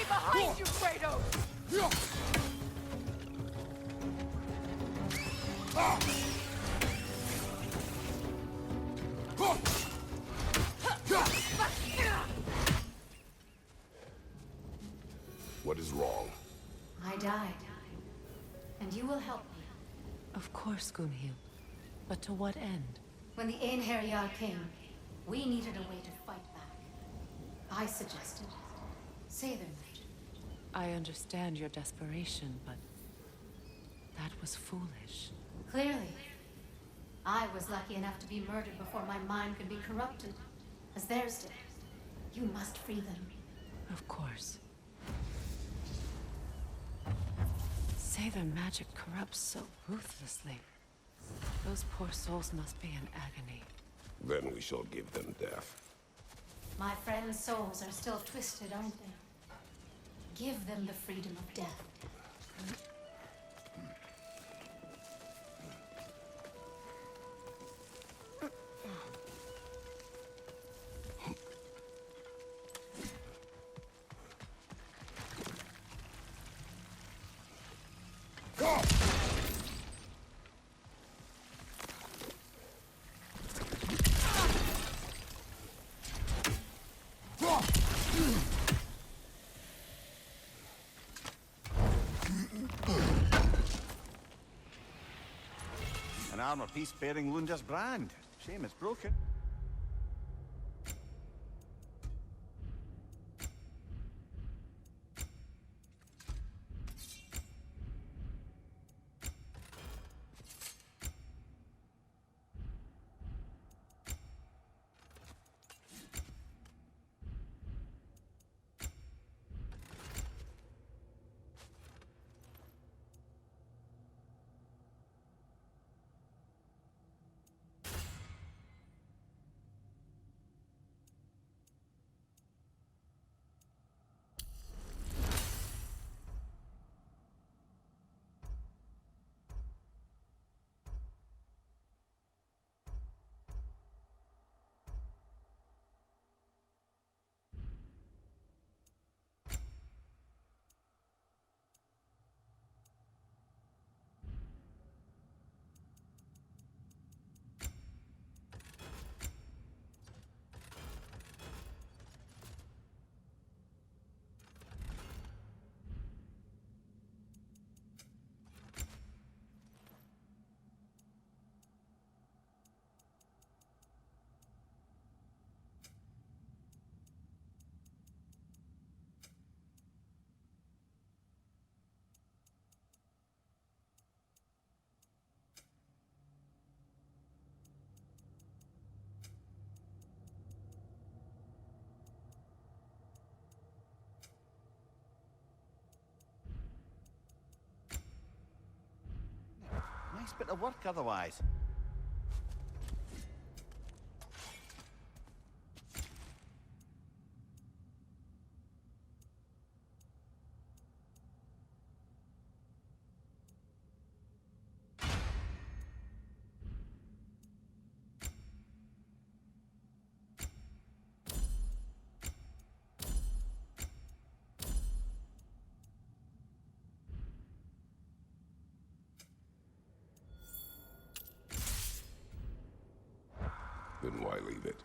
behind you, Kratos! What is wrong? I died. And you will help me. Of course, Gunhild. But to what end? When the Einherjar came, we needed a way to fight back. I suggested Sather magic. I understand your desperation, but that was foolish. Clearly. I was lucky enough to be murdered before my mind could be corrupted, as theirs did. You must free them. Of course. Sather magic corrupts so ruthlessly. Those poor souls must be in agony. Then we shall give them death. My friends' souls are still twisted, aren't they? Give them the freedom of death. An armor piece bearing Lunda's brand. Shame it's broken. Nice bit of work otherwise. Then why leave it?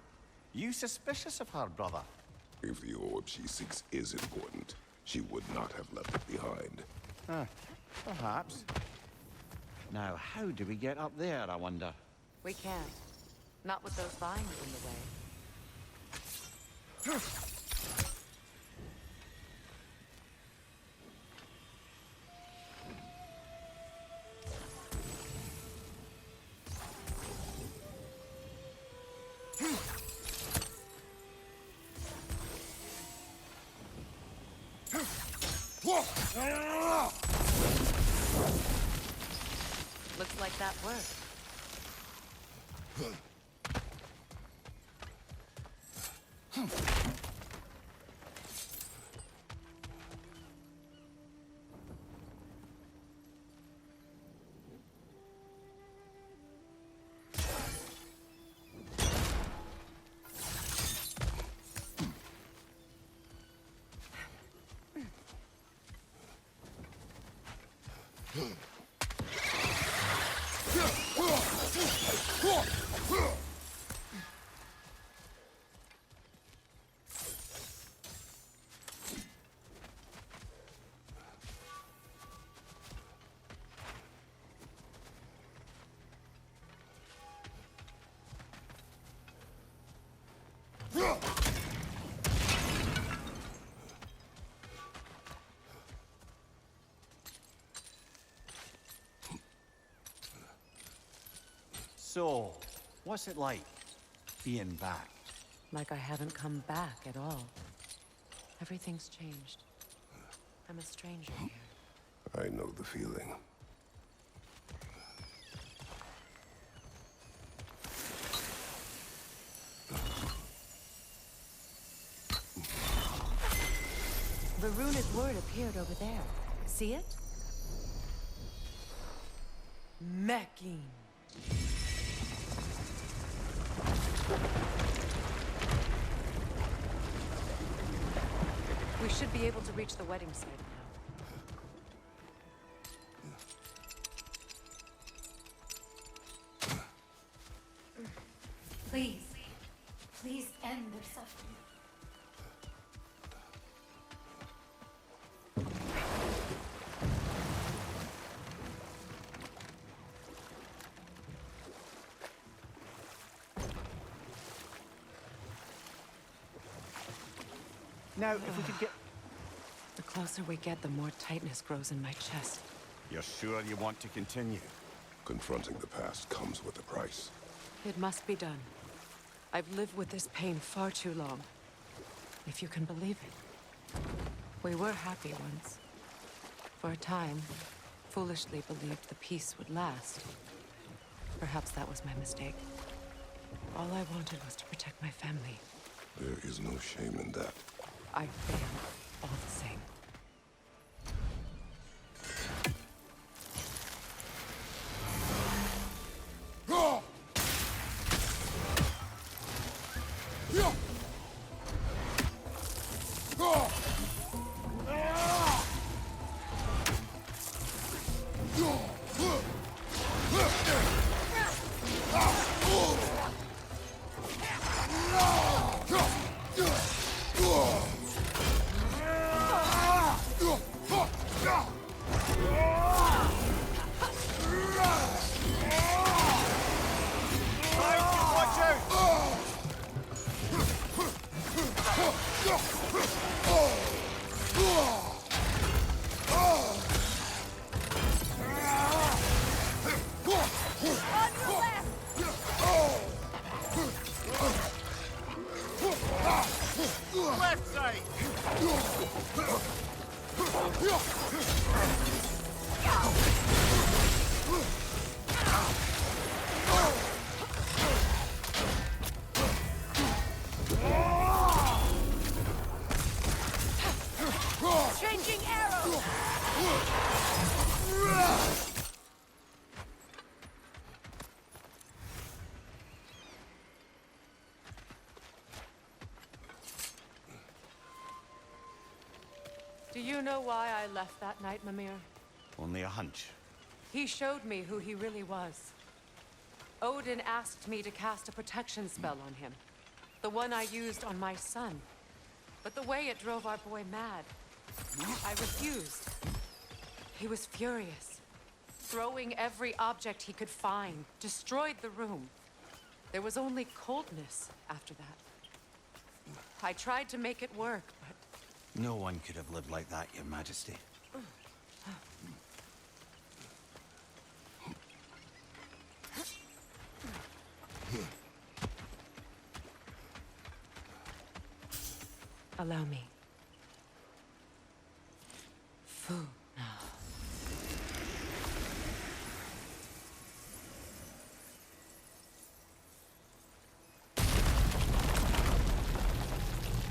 You suspicious of her, brother? If the orb she seeks is important, she would not have left it behind. Perhaps. Now, how do we get up there, I wonder? We can't. Not with those vines in the way. Looks like that worked. So, what's it like, being back? Like I haven't come back at all. Everything's changed. I'm a stranger here. I know the feeling. The runic word appeared over there. See it? Mecking. We should be able to reach the wedding site now. Please. Please end their suffering. Now, if we could get... The closer we get, the more tightness grows in my chest. You're sure you want to continue? Confronting the past comes with a price. It must be done. I've lived with this pain far too long. If you can believe it. We were happy once. For a time, foolishly believed the peace would last. Perhaps that was my mistake. All I wanted was to protect my family. There is no shame in that. I failed all the same. Left side! Changing arrows! Do you know why I left that night, Mimir? Only a hunch. He showed me who he really was. Odin asked me to cast a protection spell on him. The one I used on my son. But the way it drove our boy mad, I refused. He was furious, throwing every object he could find, destroyed the room. There was only coldness after that. I tried to make it work, but... No one could have lived like that, Your Majesty. Allow me. Fu.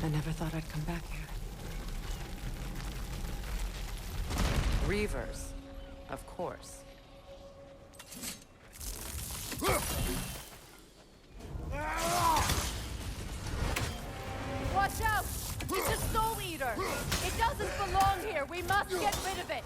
I never thought I'd come back here. Reavers, of course. Watch out! It's a soul eater! It doesn't belong here! We must get rid of it!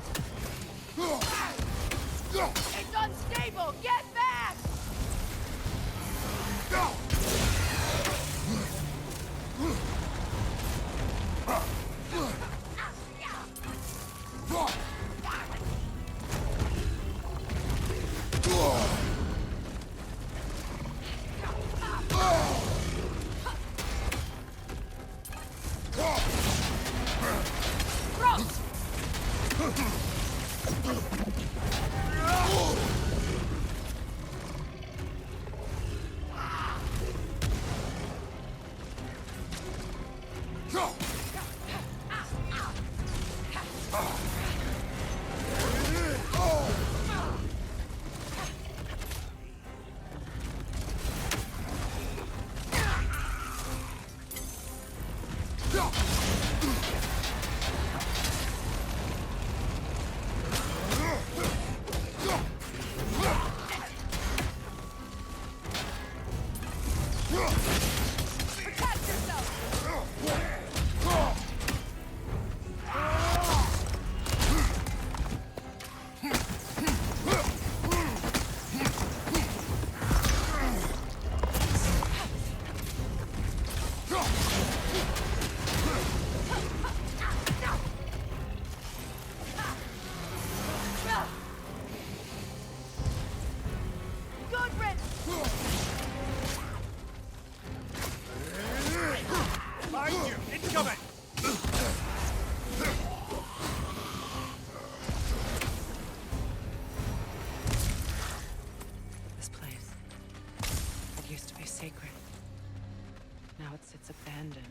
abandoned,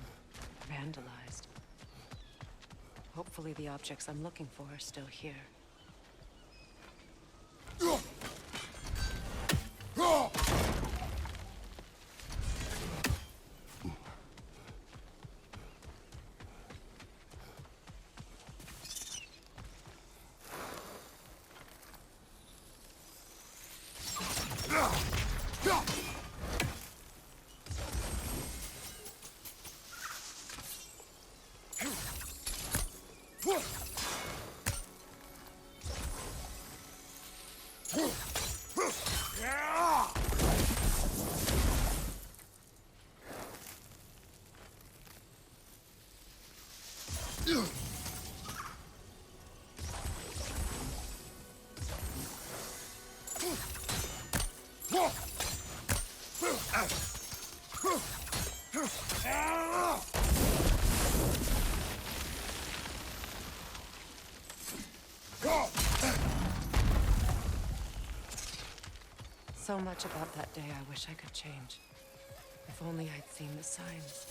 vandalized. Hopefully the objects I'm looking for are still here. So much about that day I wish I could change. If only I'd seen the signs.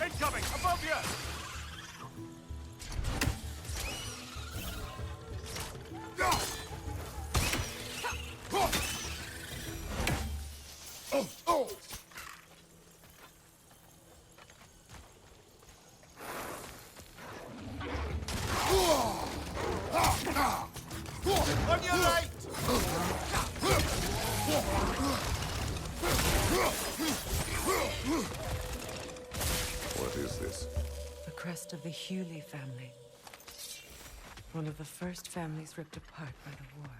Incoming! Above you! On your right! What is this? The crest of the Hewley family. One of the first families ripped apart by the war.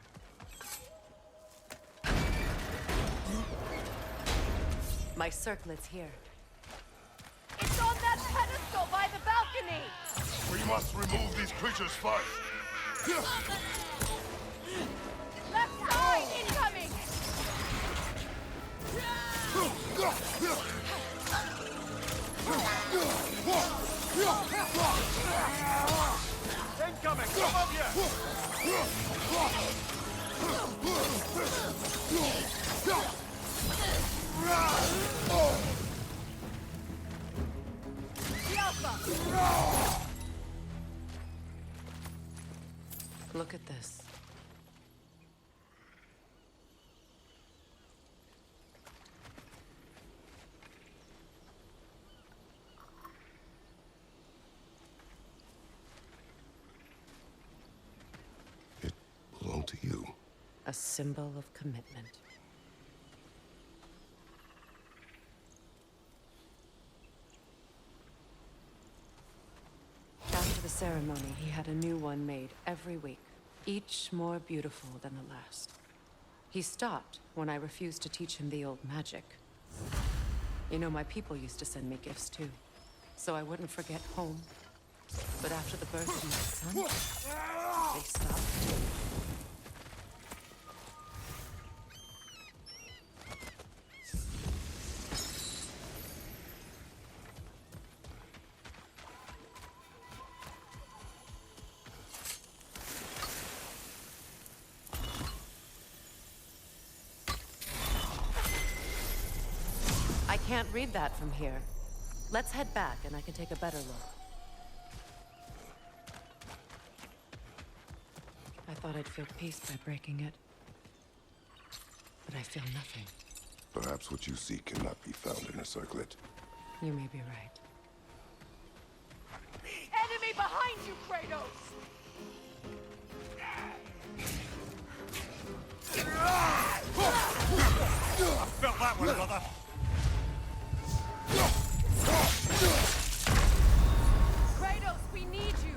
My circlet's here. It's on that pedestal by the balcony! We must remove these creatures first. Left side, incoming! Incoming! Above you! The Alpha! Look at this. It belonged to you. A symbol of commitment. After the ceremony, he had a new one made every week, each more beautiful than the last. He stopped when I refused to teach him the old magic. You know, my people used to send me gifts too, so I wouldn't forget home. But after the birth of my son, they stopped too. I can't read that from here. Let's head back and I can take a better look. I thought I'd feel peace by breaking it. But I feel nothing. Perhaps what you seek cannot be found in a circlet. You may be right. Enemy behind you, Kratos! Felt that one, brother! Kratos, we need you!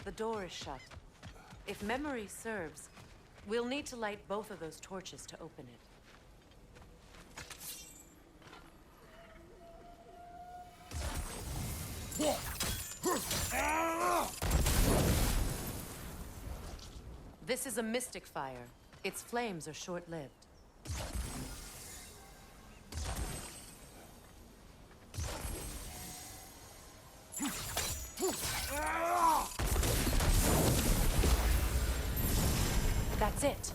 The door is shut. If memory serves, we'll need to light both of those torches to open it. This is a mystic fire. Its flames are short-lived. That's it.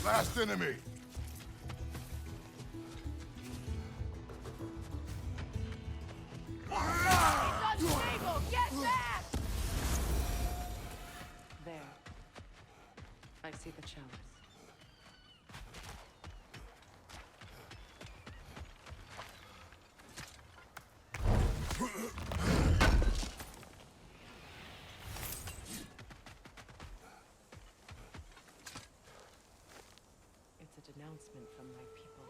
Last enemy. Unstable! Get back! There. I see the chalice. It's a denouncement from my people,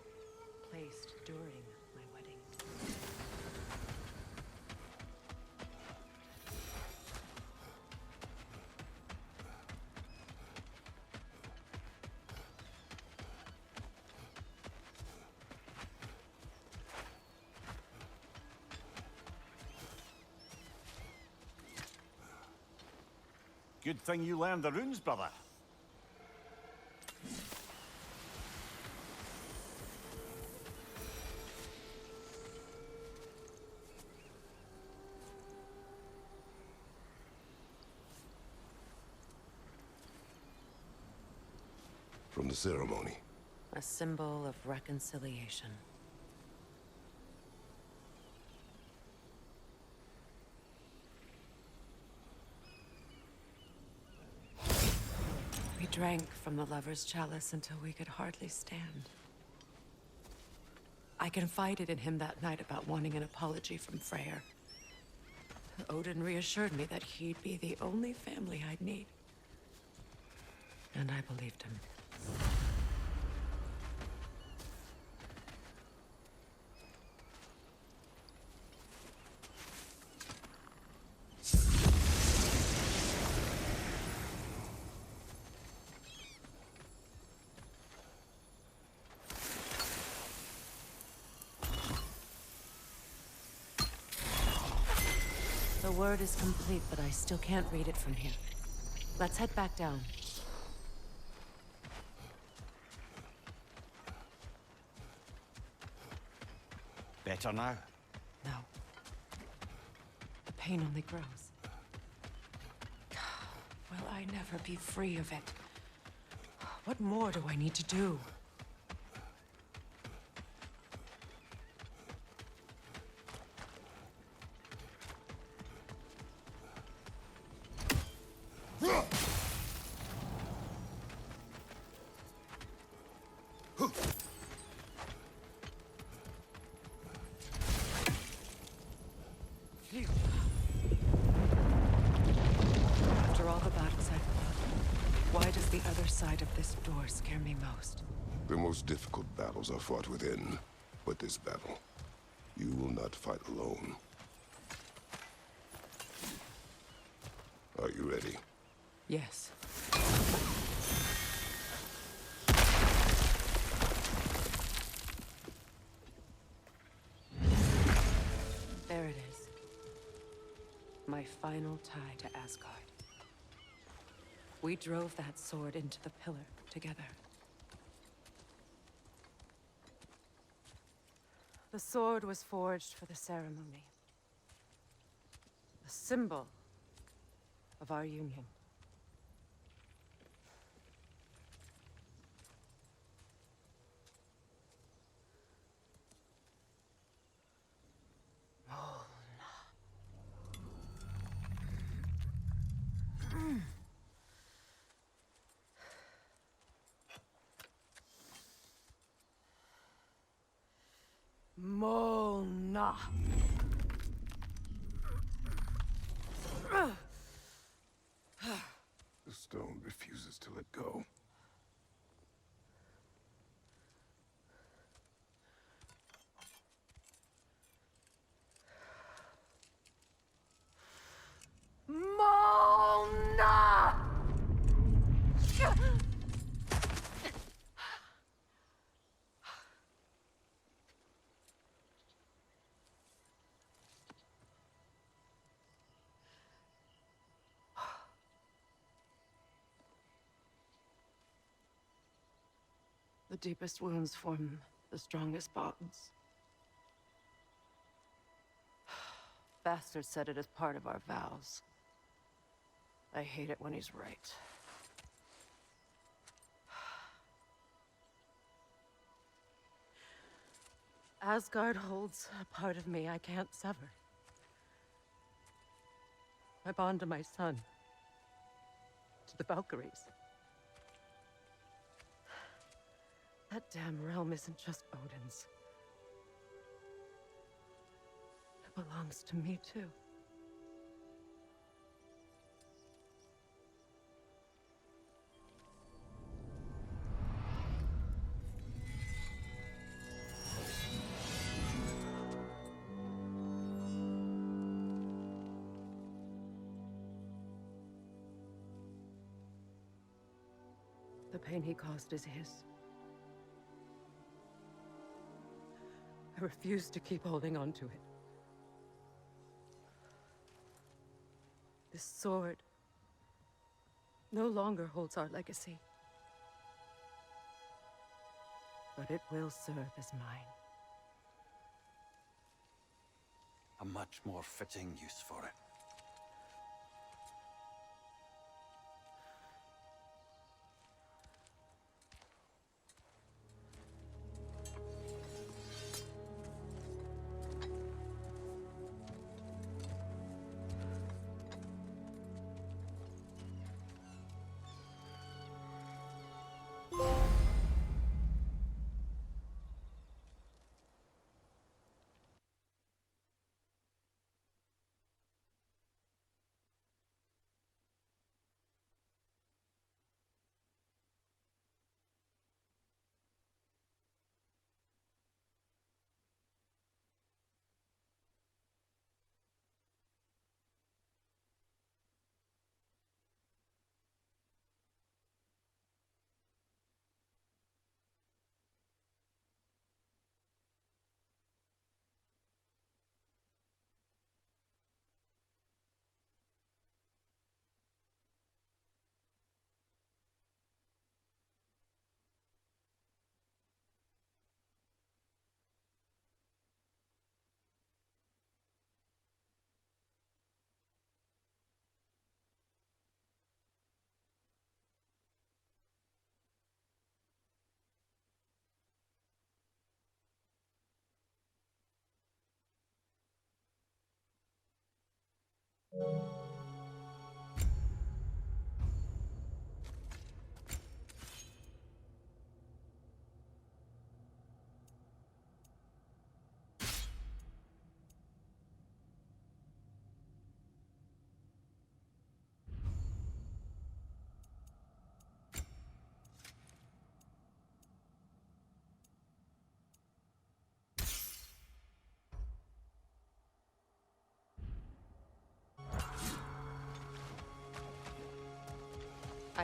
placed during my wedding. Good thing you learned the runes, brother. From the ceremony. A symbol of reconciliation. drank from the lover's chalice until we could hardly stand. I confided in him that night about wanting an apology from Freyr. Odin reassured me that he'd be the only family I'd need. And I believed him. The word is complete, but I still can't read it from here. Let's head back down. Better now? No. The pain only grows. Will I never be free of it? What more do I need to do? After all the battles I've fought, why does the other side of this door scare me most? The most difficult battles are fought within. But this battle, you will not fight alone. Are you ready? Yes. There it is. My final tie to Asgard. We drove that sword into the pillar together. The sword was forged for the ceremony. A symbol of our union. Mona. The stone refuses to let go. Mona! The deepest wounds form the strongest bonds. Bastard said it as part of our vows. I hate it when he's right. Asgard holds a part of me I can't sever. My bond to my son. To the Valkyries. That damn realm isn't just Odin's. It belongs to me, too. The pain he caused is his. I refuse to keep holding on to it. This sword no longer holds our legacy. But it will serve as mine. A much more fitting use for it.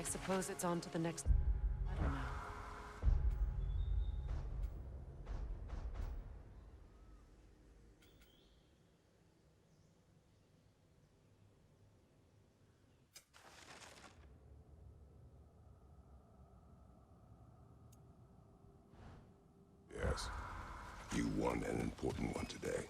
I suppose it's on to the next... I don't know. Yes. You won an important one today.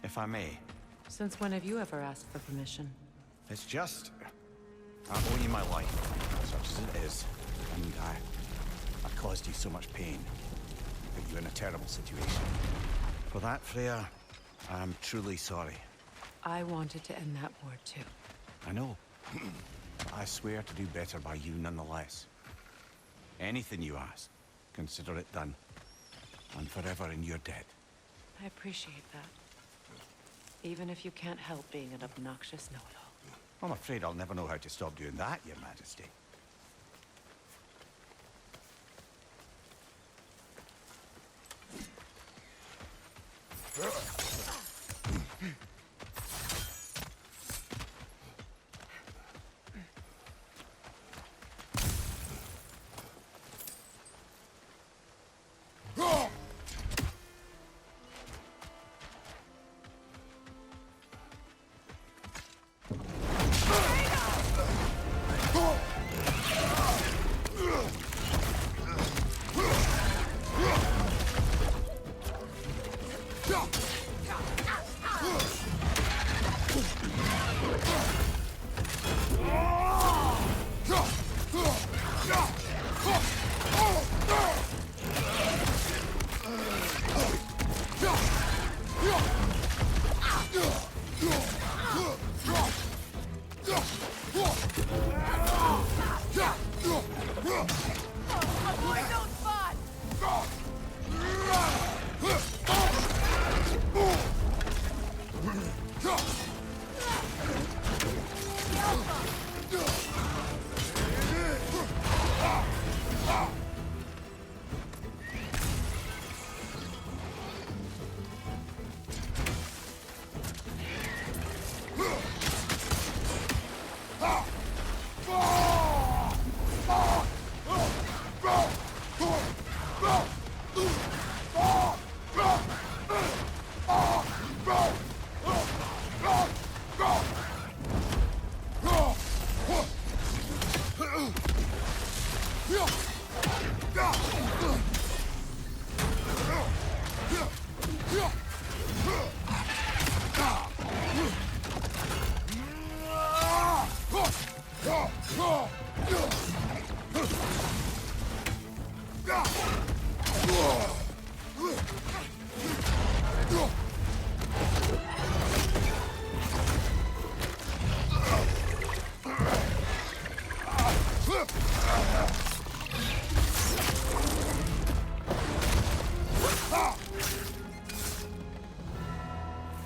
If I may. Since when have you ever asked for permission? It's just... I owe you my life, such as it is. And I caused you so much pain. Put you in a terrible situation. For that, Freya, I'm truly sorry. I wanted to end that war too. I know. I swear to do better by you nonetheless. Anything you ask, consider it done. And forever in your debt. I appreciate that. Even if you can't help being an obnoxious know-it-all. I'm afraid I'll never know how to stop doing that, Your Majesty.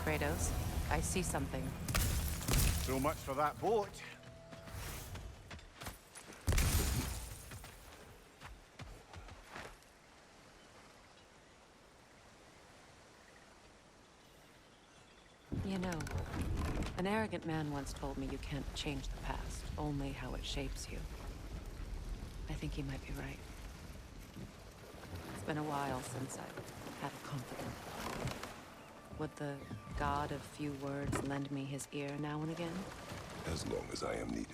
Kratos, I see something. So much for that boat. know. An arrogant man once told me you can't change the past, only how it shapes you. I think he might be right. It's been a while since I've had a confidant. Would the god of few words lend me his ear now and again? As long as I am needed.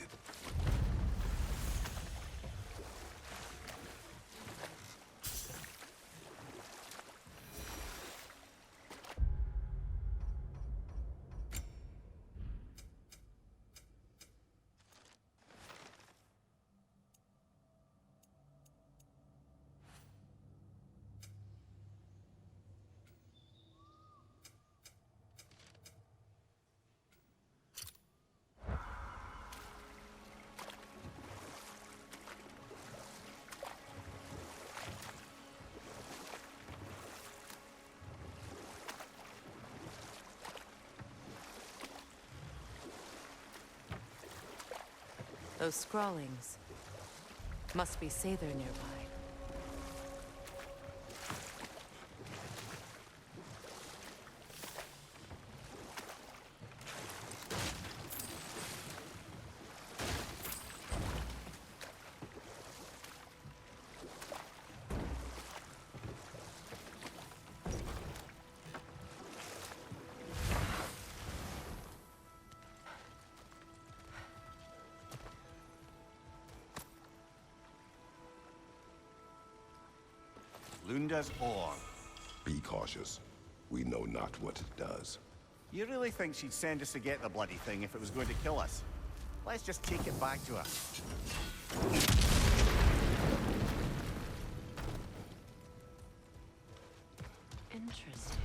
Those scrawlings must be Sather nearby. Lunda's ore. Be cautious. We know not what it does. You really think she'd send us to get the bloody thing if it was going to kill us? Let's just take it back to her. Interesting.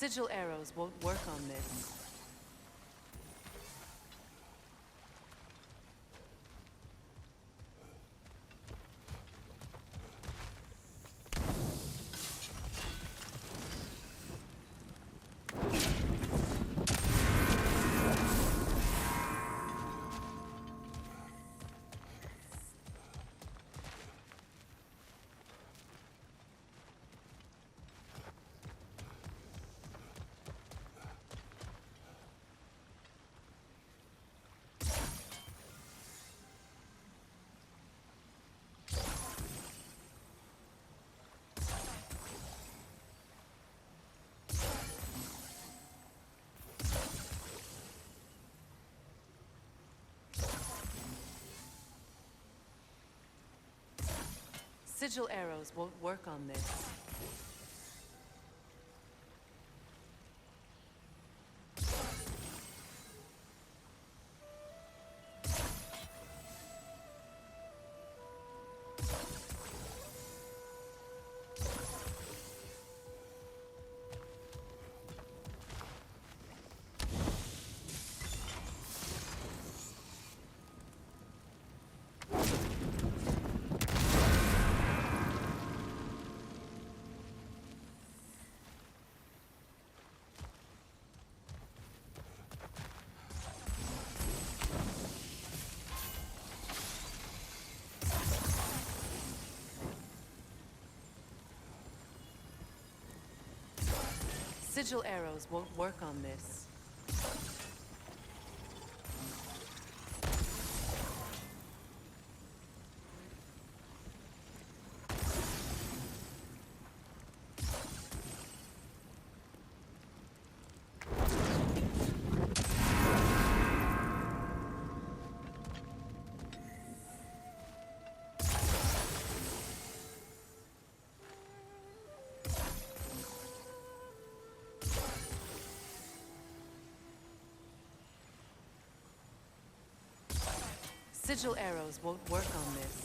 Sigil arrows won't work on this. Sigil arrows won't work on this. Sigil arrows won't work on this. sigil arrows won't work on this.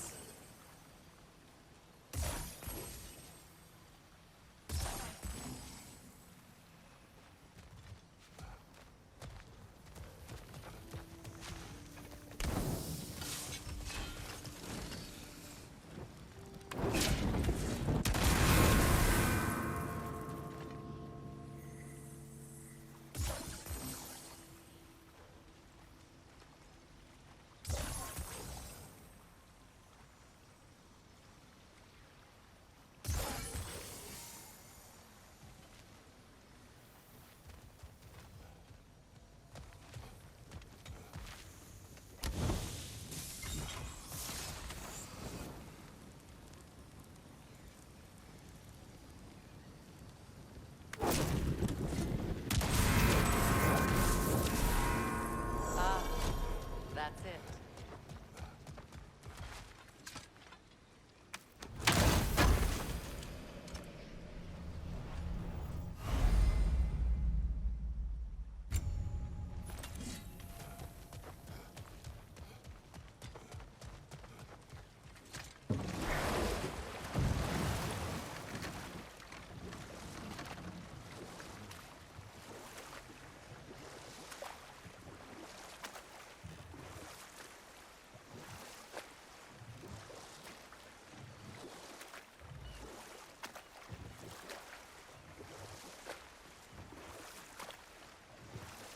That's it.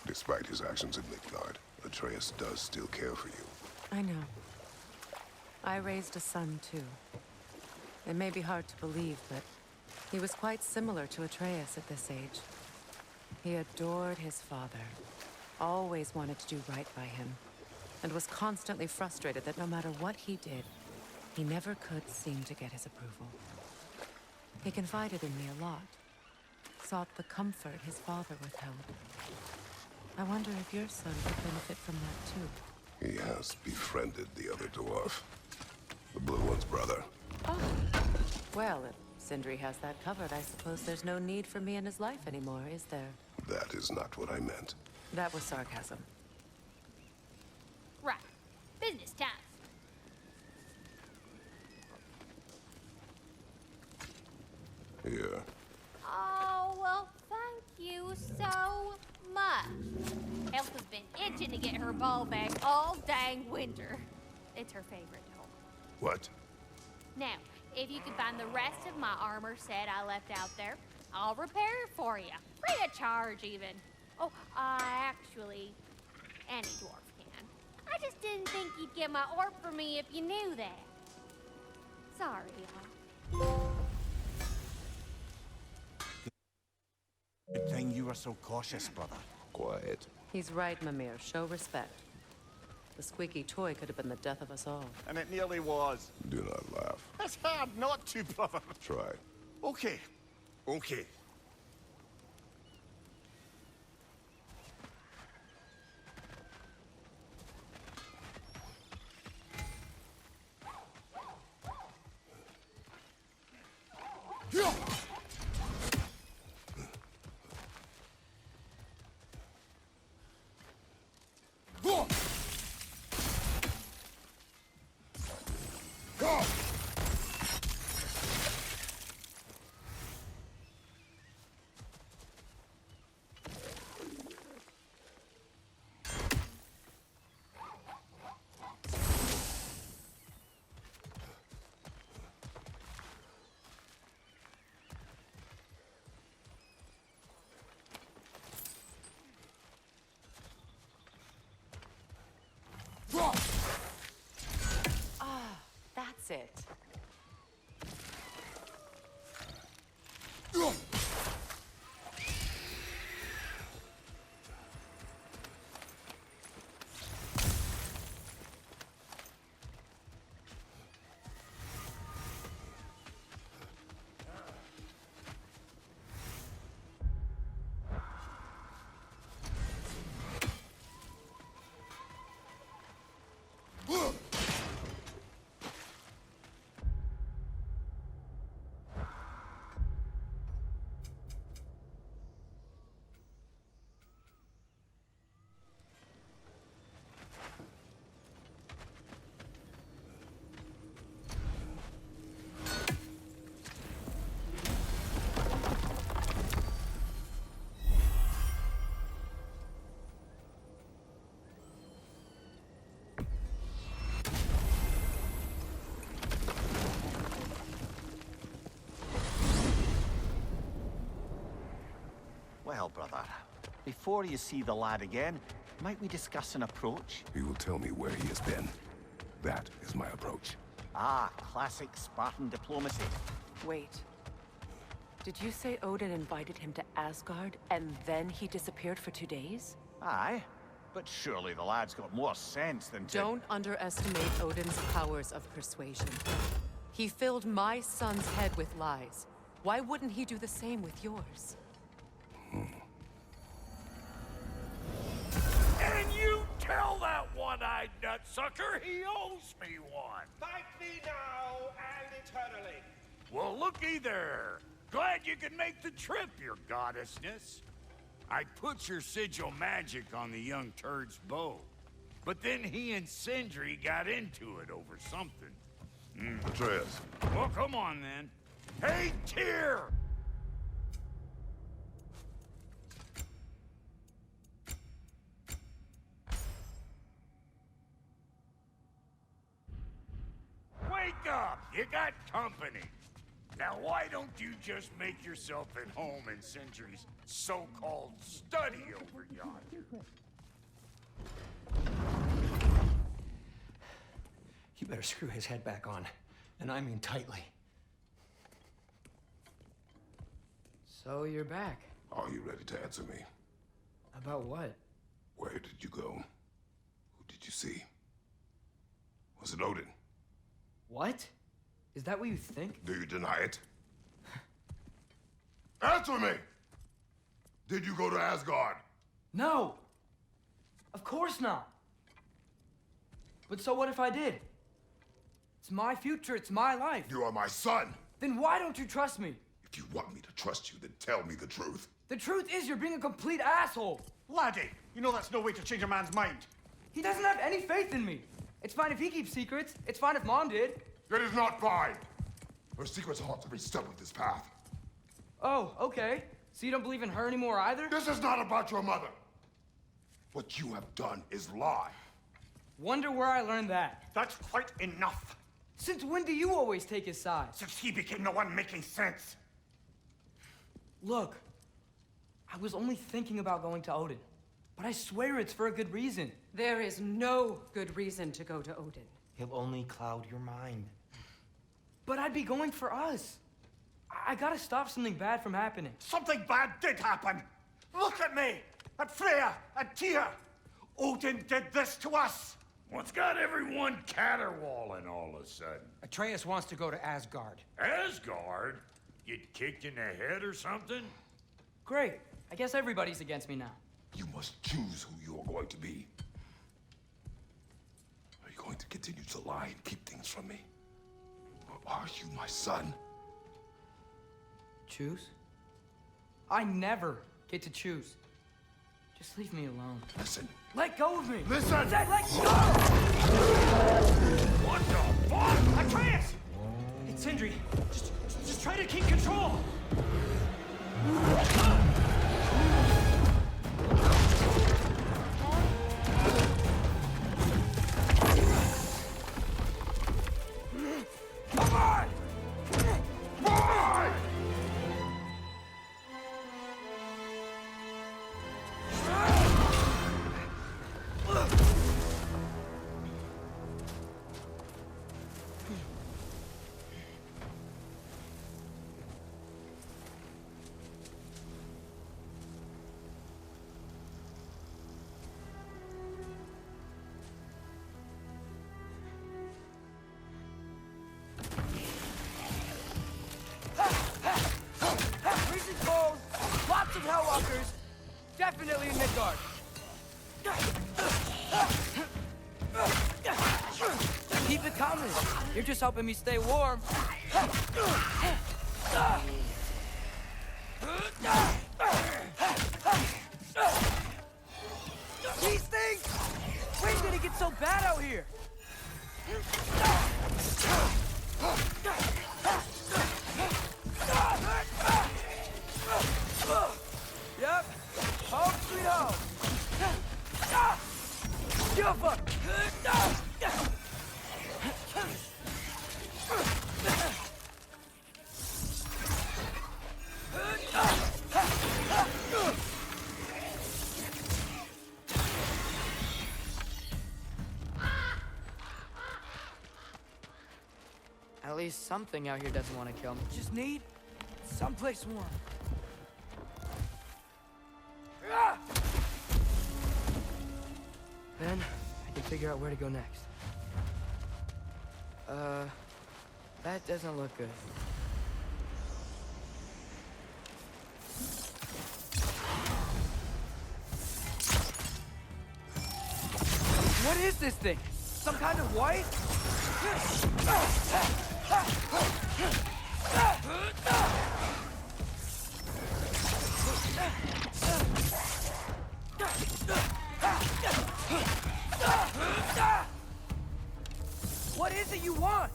Despite his actions in Midgard, Atreus does still care for you. I know. I raised a son, too. It may be hard to believe, but he was quite similar to Atreus at this age. He adored his father, always wanted to do right by him, and was constantly frustrated that no matter what he did, he never could seem to get his approval. He confided in me a lot, sought the comfort his father withheld. I wonder if your son could benefit from that, too. He has befriended the other dwarf. The blue one's brother. Oh. Well, if Sindri has that covered, I suppose there's no need for me in his life anymore, is there? That is not what I meant. That was sarcasm. Right. Business time. Here. Oh, well, thank you so much. Elf has been itching to get her ball back all dang winter. It's her favorite doll. What? Now, if you can find the rest of my armor set I left out there, I'll repair it for you. Free of charge, even. Oh, actually, any dwarf can. I just didn't think you'd get my orb for me if you knew that. Sorry, y'all. Good thing you were so cautious, brother. Quiet. He's right, Mimir. Show respect. The squeaky toy could have been the death of us all. And it nearly was. Do not laugh. It's hard not to, brother. Try. Okay. Okay. That's it. Well, brother, before you see the lad again, might we discuss an approach? He will tell me where he has been. That is my approach. Ah, classic Spartan diplomacy. Wait. Did you say Odin invited him to Asgard, and then he disappeared for 2 days? Aye, but surely the lad's got more sense than to... Don't underestimate Odin's powers of persuasion. He filled my son's head with lies. Why wouldn't he do the same with yours? And you tell that one-eyed nutsucker he owes me one. Thank thee now and eternally. Well, looky there. Glad you could make the trip, your goddessness. I put your sigil magic on the young turd's bow. But then he and Sindri got into it over something. Atreus. Well, come on then. Hey, Tyr! Wake up! You got company. Now why don't you just make yourself at home in Sindri's so-called study over yonder? You better screw his head back on, and I mean tightly. So you're back. Are you ready to answer me? About what? Where did you go? Who did you see? Was it Odin? What? Is that what you think? Do you deny it? Answer me! Did you go to Asgard? No! Of course not! But so what if I did? It's my future, it's my life. You are my son! Then why don't you trust me? If you want me to trust you, then tell me the truth. The truth is you're being a complete asshole. Laddie, you know that's no way to change a man's mind. He doesn't have any faith in me. It's fine if he keeps secrets. It's fine if Mom did. It is not fine! Her secrets haunt every step of this path. Oh, okay. So you don't believe in her anymore either? This is not about your mother. What you have done is lie. Wonder where I learned that. That's quite enough. Since when do you always take his side? Since he became the one making sense. Look, I was only thinking about going to Odin, but I swear it's for a good reason. There is no good reason to go to Odin. He'll only cloud your mind. But I'd be going for us. I gotta stop something bad from happening. Something bad did happen. Look at me, at Freya, at Tyr. Odin did this to us. What's got everyone caterwauling all of a sudden? Atreus wants to go to Asgard. Asgard? Get kicked in the head or something? Great. I guess everybody's against me now. You must choose who you are going to be. Are you going to continue to lie and keep things from me? Or are you my son? Choose? I never get to choose. Just leave me alone. Listen. Let go of me! Listen! I said let go! What the fuck? Atreus! It's Sindri. Just try to keep control! Come on! Come on! Freezing cold, lots of Hellwalkers, definitely in Midgard. Keep it coming. You're just helping me stay warm. These things! When did it get so bad out here? Yep. Home sweet home. Give a fuck. least something out here doesn't want to kill me. Just need someplace warm. Then I can figure out where to go next. That doesn't look good. What is this thing? Some kind of white? What is it you want?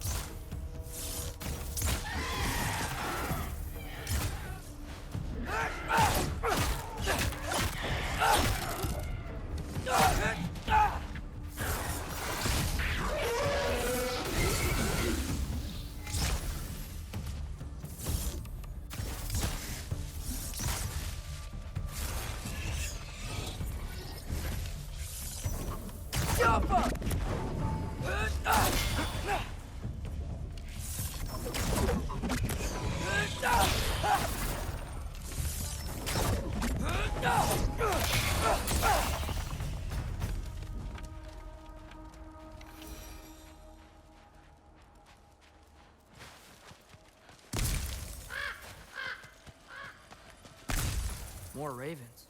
More ravens.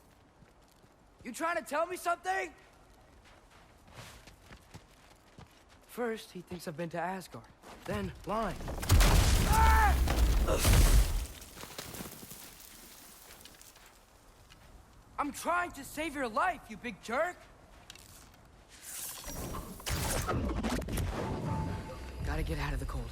You trying to tell me something? First, he thinks I've been to Asgard. Then, lying. Ah! I'm trying to save your life, you big jerk! Gotta get out of the cold.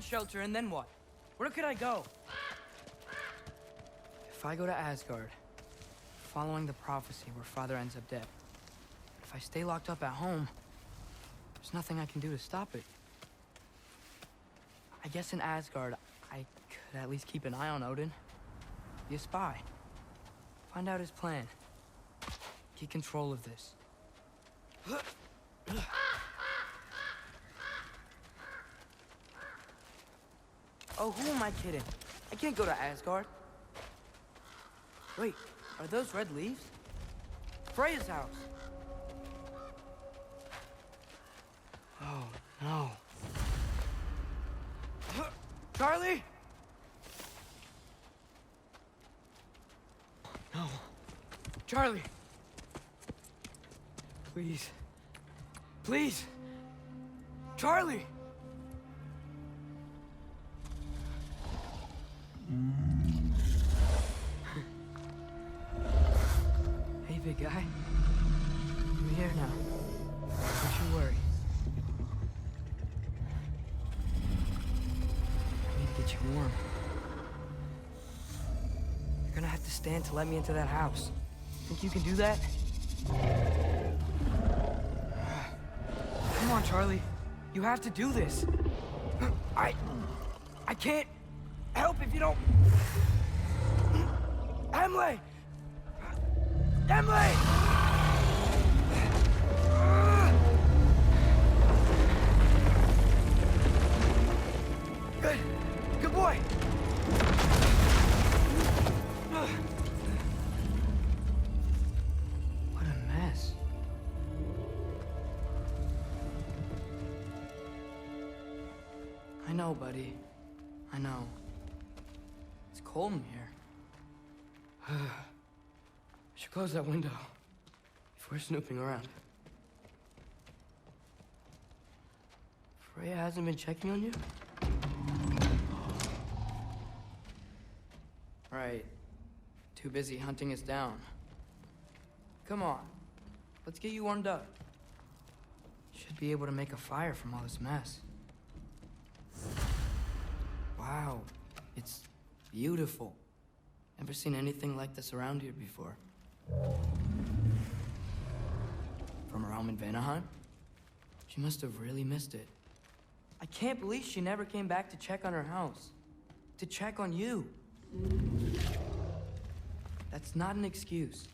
Shelter, and then what? Where could I go? If I go to Asgard, following the prophecy where Father ends up dead. If I stay locked up at home, there's nothing I can do to stop it. I guess in Asgard, I could at least keep an eye on Odin. Be a spy. Find out his plan. Get control of this. Oh, who am I kidding? I can't go to Asgard. Wait, are those red leaves? Freya's house. Oh, no. Charlie? No. Charlie. Please. Please. Charlie! Hey, big guy. I'm here now. Don't you worry. I need to get you warm. stand to let me into that house. Think you can do that? Come on, Charlie. You have to do this. I can't help if you don't... Emily! Emily! Good. Good boy. What a mess. I know, buddy. I know. It's cold in here. I should close that window if we're snooping around. Freya hasn't been checking on you? Right. Too busy hunting us down. Come on. Let's get you warmed up. Should be able to make a fire from all this mess. Wow. It's beautiful. Never seen anything like this around here before. From her home in Vanaheim? She must have really missed it. I can't believe she never came back to check on her house. To check on you. That's not an excuse.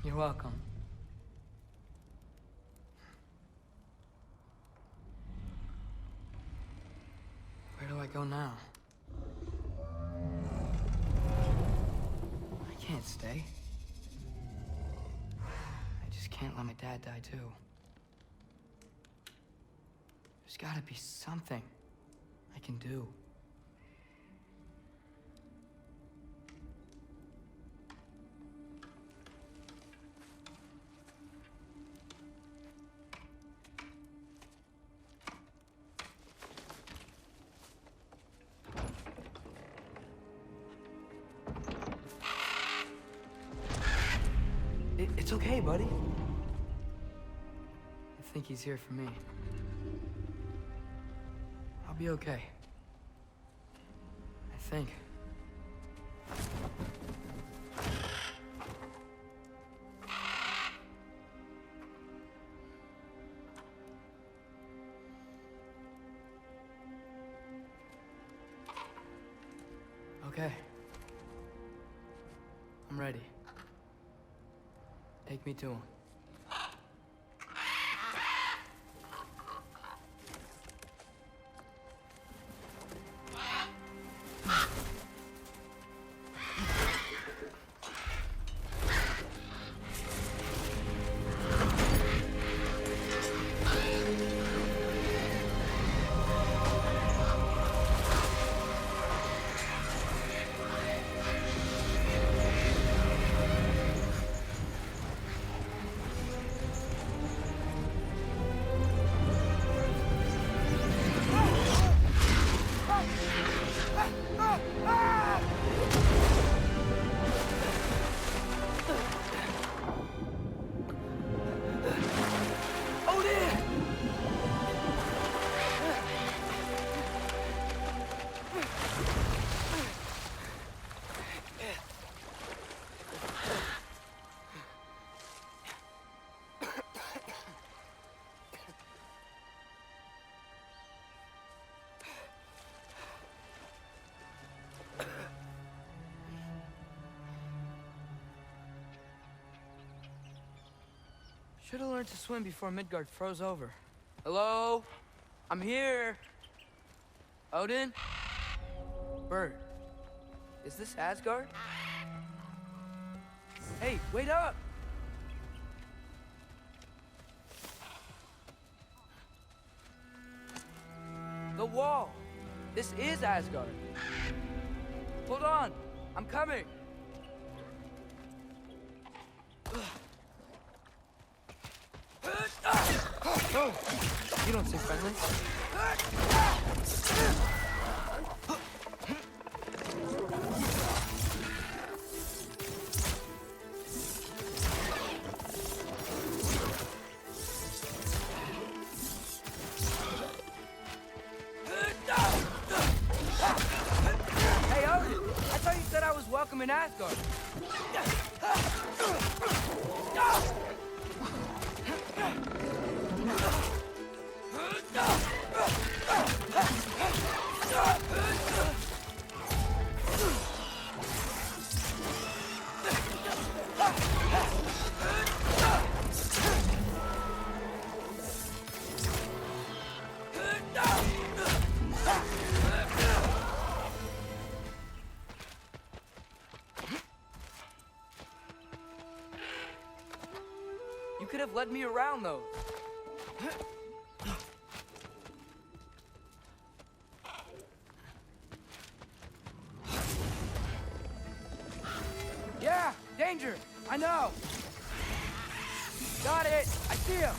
You're welcome. Where do I go now? I can't stay. I just can't let my dad die too. There's gotta be something I can do. It's okay, buddy. I think he's here for me. I'll be okay. I think. Okay. I'm ready. Take me to him. Should have learned to swim before Midgard froze over. Hello? I'm here. Odin? Bird. Is this Asgard? Hey, wait up! The wall! This is Asgard. Hold on! I'm coming! Oh, you don't seem friendly. Hey, Odin! I thought you said I was welcome in Asgard. You could have led me around, though. Yeah, danger! I know! Got it! I see him!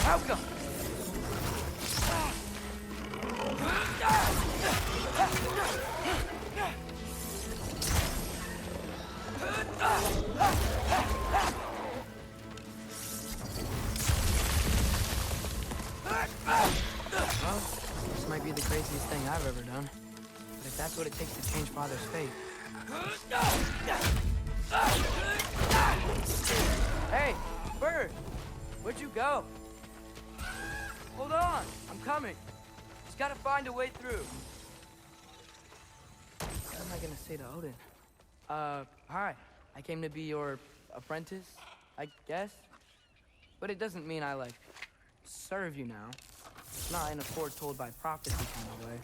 Outcome! Well, this might be the craziest thing I've ever done. But if that's what it takes to change Father's fate... Hey, Bird! Where'd you go? Hold on, I'm coming. Just gotta find a way through. What am I gonna say to Odin? Hi. I came to be your apprentice, I guess. But it doesn't mean I, like, serve you now. Not in a foretold by prophecy kind of way.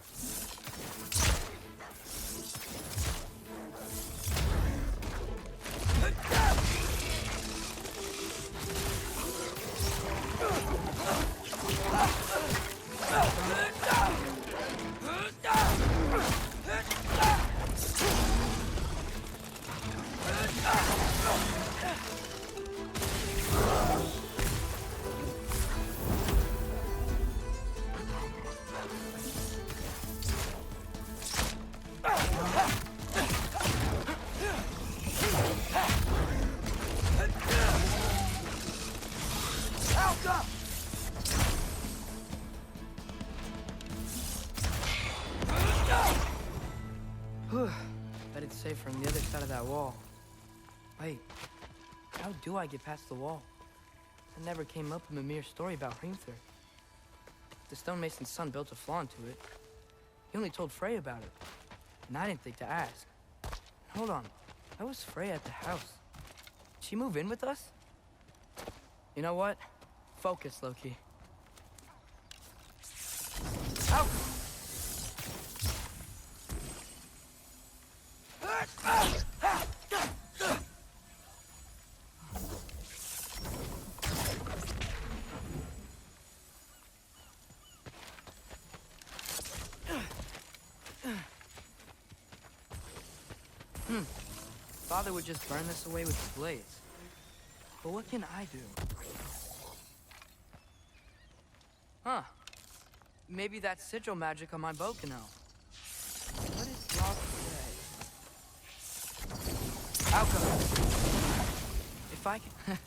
Bet it's safer on the other side of that wall. Wait, how do I get past the wall? That never came up in Mimir's story about Hrimthur. The stonemason's son built a flaw into it. He only told Frey about it, and I didn't think to ask. Hold on, how was Frey at the house? Did she move in with us? You know what? Focus, Loki. Out! Father would just burn this away with his blades. But what can I do? Huh. Maybe that sigil magic on my bow can help. What is lost today? Outcome! If I can...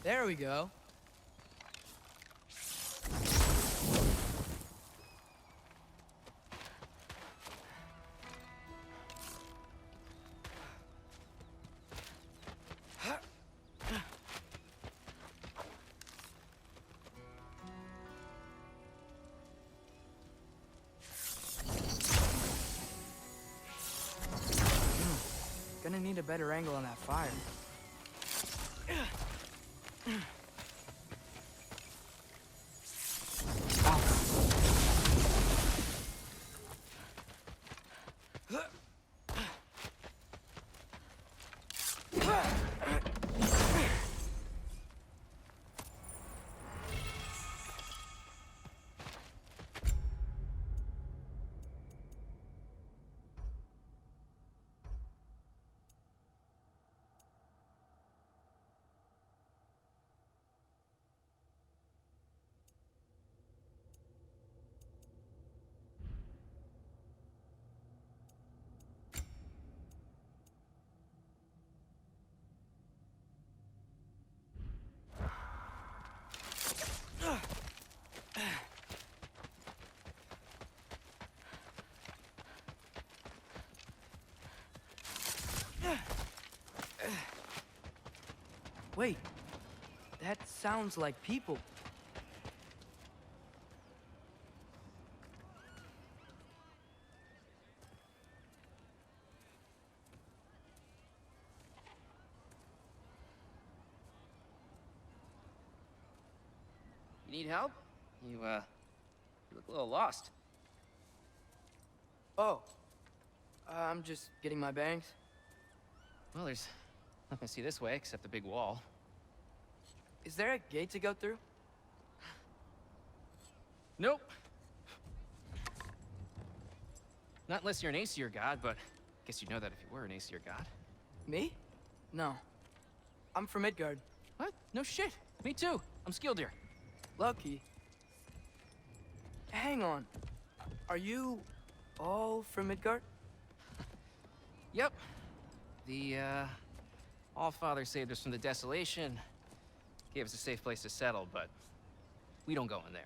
There we go. Gonna need a better angle on that fire. That sounds like people. You need help? You look a little lost. Oh. I'm just getting my bearings. Well, there's nothing to see this way except the big wall. Is there a gate to go through? Nope. Not unless you're an Aesir god, but I guess you'd know that if you were an Aesir god. Me? No. I'm from Midgard. What? No shit. Me too. I'm Skildir. Lucky. Hang on. Are you all from Midgard? Yep. The, Allfather saved us from the desolation. Gave us a safe place to settle, but we don't go in there.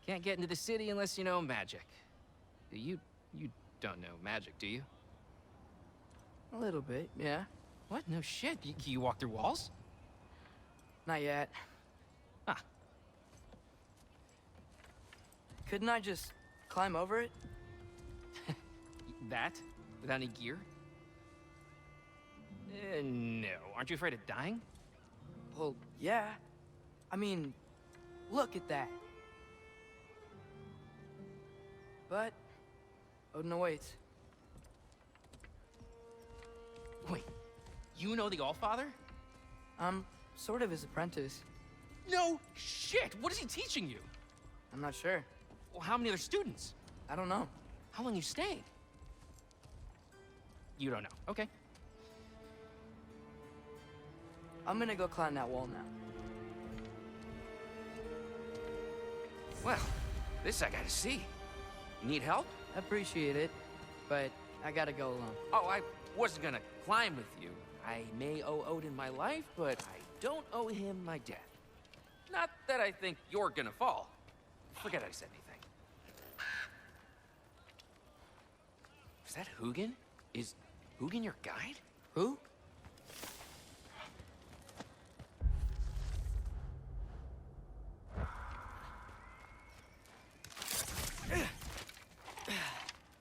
Can't get into the city unless you know magic. You don't know magic, do you? A little bit, yeah. What? No shit. You walk through walls? Not yet. Huh. Couldn't I just climb over it? That? Without any gear? No. Aren't you afraid of dying? Well, yeah. I mean, look at that. But Odin awaits. Wait, you know the Allfather? I'm sort of his apprentice. No shit! What is he teaching you? I'm not sure. Well, how many other students? I don't know. How long you stayed? You don't know. Okay. I'm gonna go climb that wall now. Well, this I gotta see. You need help? Appreciate it, but I gotta go alone. Oh, I wasn't gonna climb with you. I may owe Odin my life, but I don't owe him my death. Not that I think you're gonna fall. Forget I said anything. Is that Hugin? Is Hugin your guide? Who?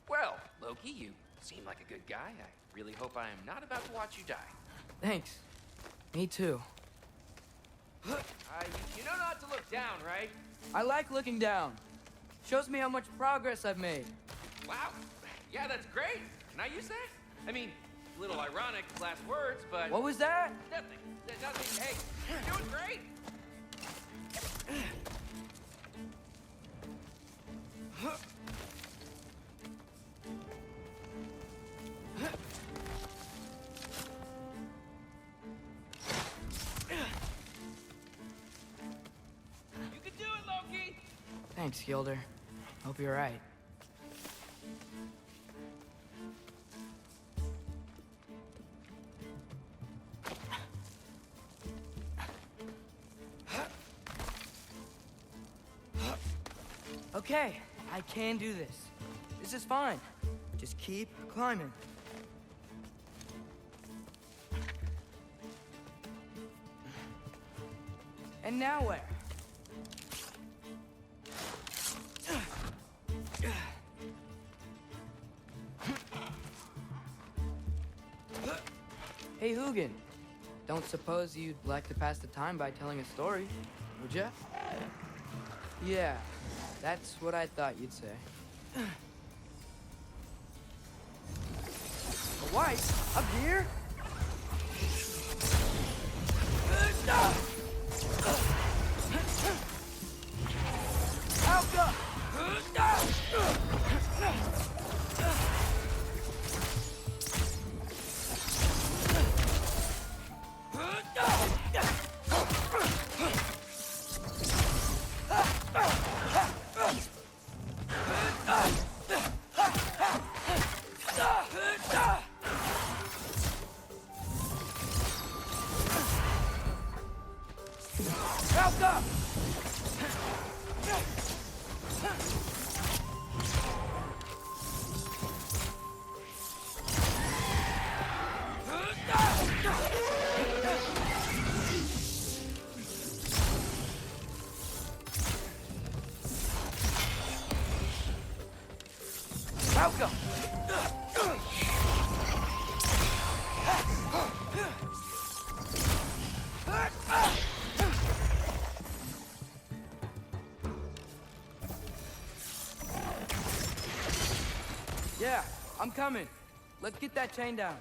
Well, Loki, you seem like a good guy. I really hope I am not about to watch you die. Thanks. Me too. You know not to look down, right? I like looking down. Shows me how much progress I've made. Wow. Yeah, that's great. Can I use that? I mean, a little ironic, last words, but... What was that? Nothing. Nothing. Hey, you're doing great. You can do it, Loki. Thanks, Gilder. Hope you're right. Okay, I can do this. This is fine. Just keep climbing. And now where? Hey, Hugin. Don't suppose you'd like to pass the time by telling a story, would ya? Yeah, that's what I thought you'd say. A wife? Up here? Alka! Falco! Yeah, I'm coming. Let's get that chain down.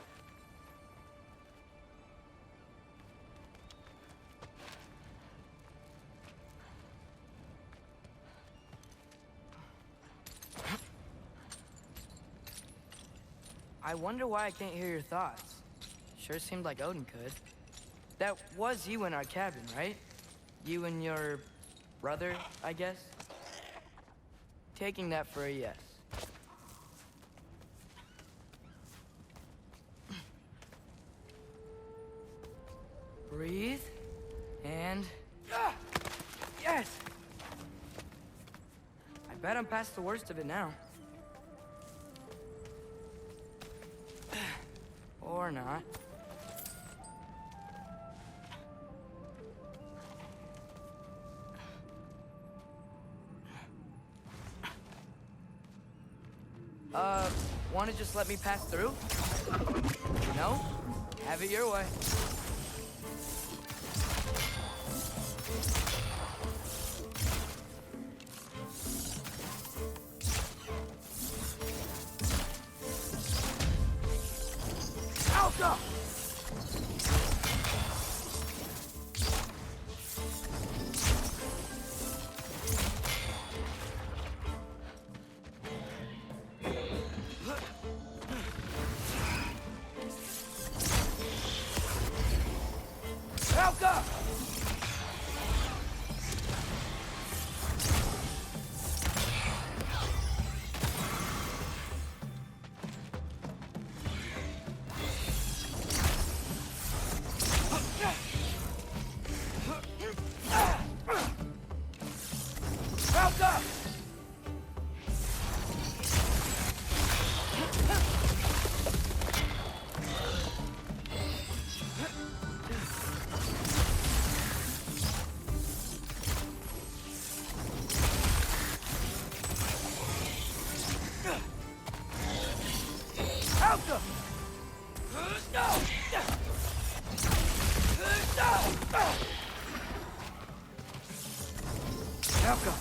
I wonder why I can't hear your thoughts. Sure seemed like Odin could. That was you in our cabin, right? You and your brother, I guess? Taking that for a yes. Breathe. And... Yes! I bet I'm past the worst of it now. Or not. Wanna just let me pass through? No? Have it your way. Alka! Alka! Alka! Alka! Alka!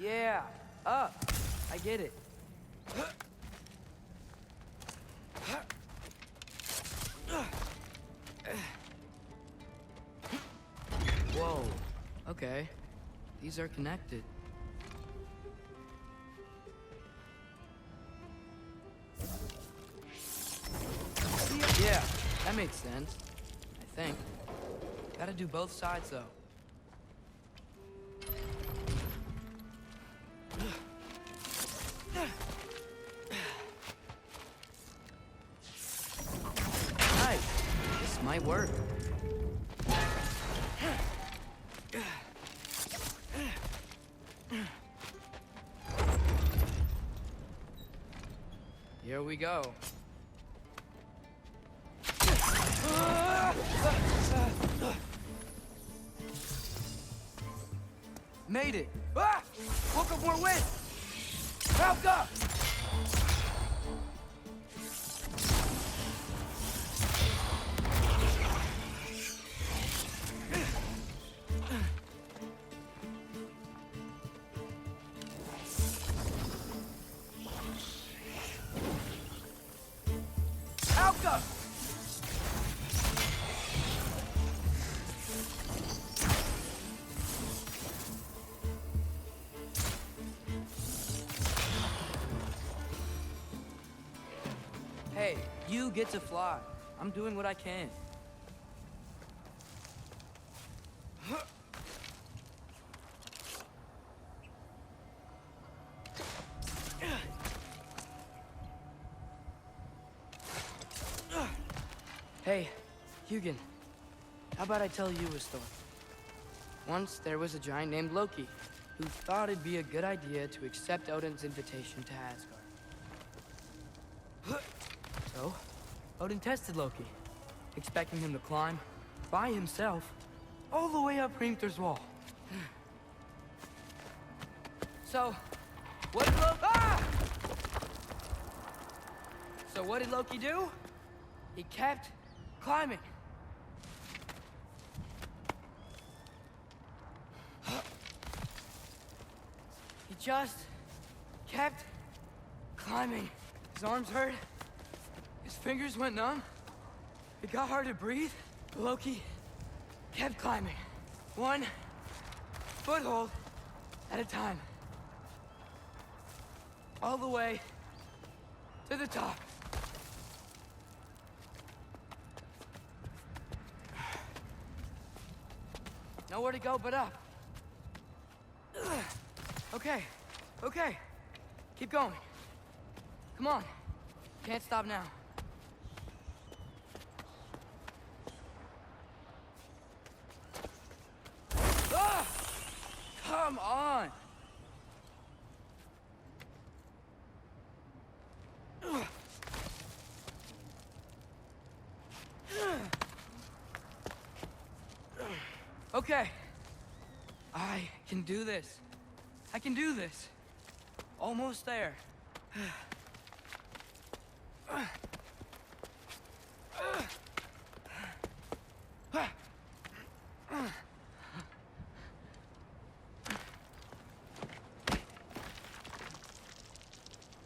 Yeah, up. I get it. Whoa. Okay. These are connected. Yeah, that makes sense. I think. Gotta do both sides, though. Nice. This might work. Here we go. Made it! Ah! Woke up more wind! Help up! Alka! Hey, you get to fly. I'm doing what I can. Hey, Hugin, how about I tell you a story? Once there was a giant named Loki, who thought it'd be a good idea to accept Odin's invitation to Asgard. So, Odin tested Loki, expecting him to climb, by himself, all the way up Hrimthur's wall. So, what did Loki... Ah! So what did Loki do? He kept climbing. He just kept climbing. His arms hurt. His fingers went numb. It got hard to breathe. But Loki kept climbing. One foothold at a time. All the way to the top. Nowhere to go but up. Okay, okay. Keep going. Come on. Can't stop now. Ah! Come on! Okay. I can do this. I can do this. Almost there.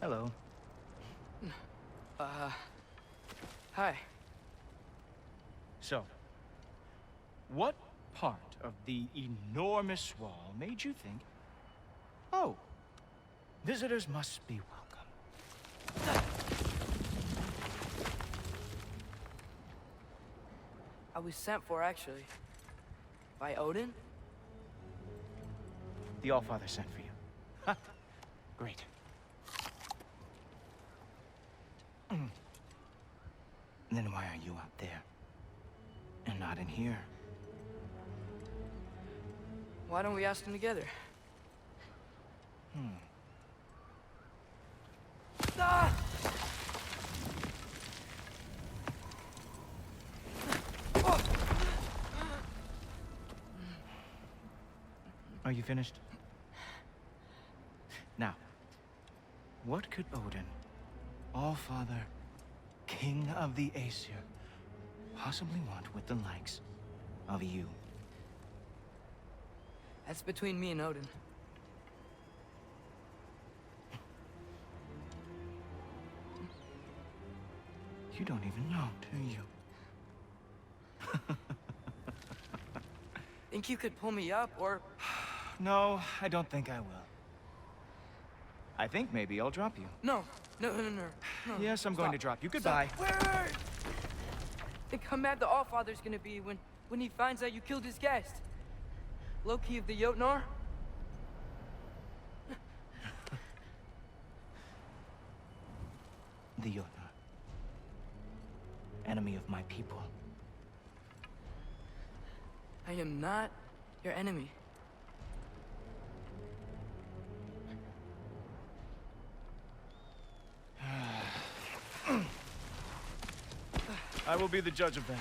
Hello. Hi. So, what part of the enormous wall made you think, oh, visitors must be welcome? I was sent for, actually. By Odin? The Allfather sent for you. Ha! Great. Then why are you out there? And not in here? Why don't we ask them together? Ah! Oh! Are you finished? Now, what could Odin, Allfather, King of the Aesir, possibly want with the likes of you? That's between me and Odin. You don't even know, do you? Think you could pull me up, or... No, I don't think I will. I think maybe I'll drop you. No. No. Yes, I'm going to drop you. Goodbye. Stop. Wait! Think how mad the Allfather's gonna be when he finds out you killed his guest. Loki of the Jotnar? The Jotnar. Enemy of my people. I am not your enemy. I will be the judge of that.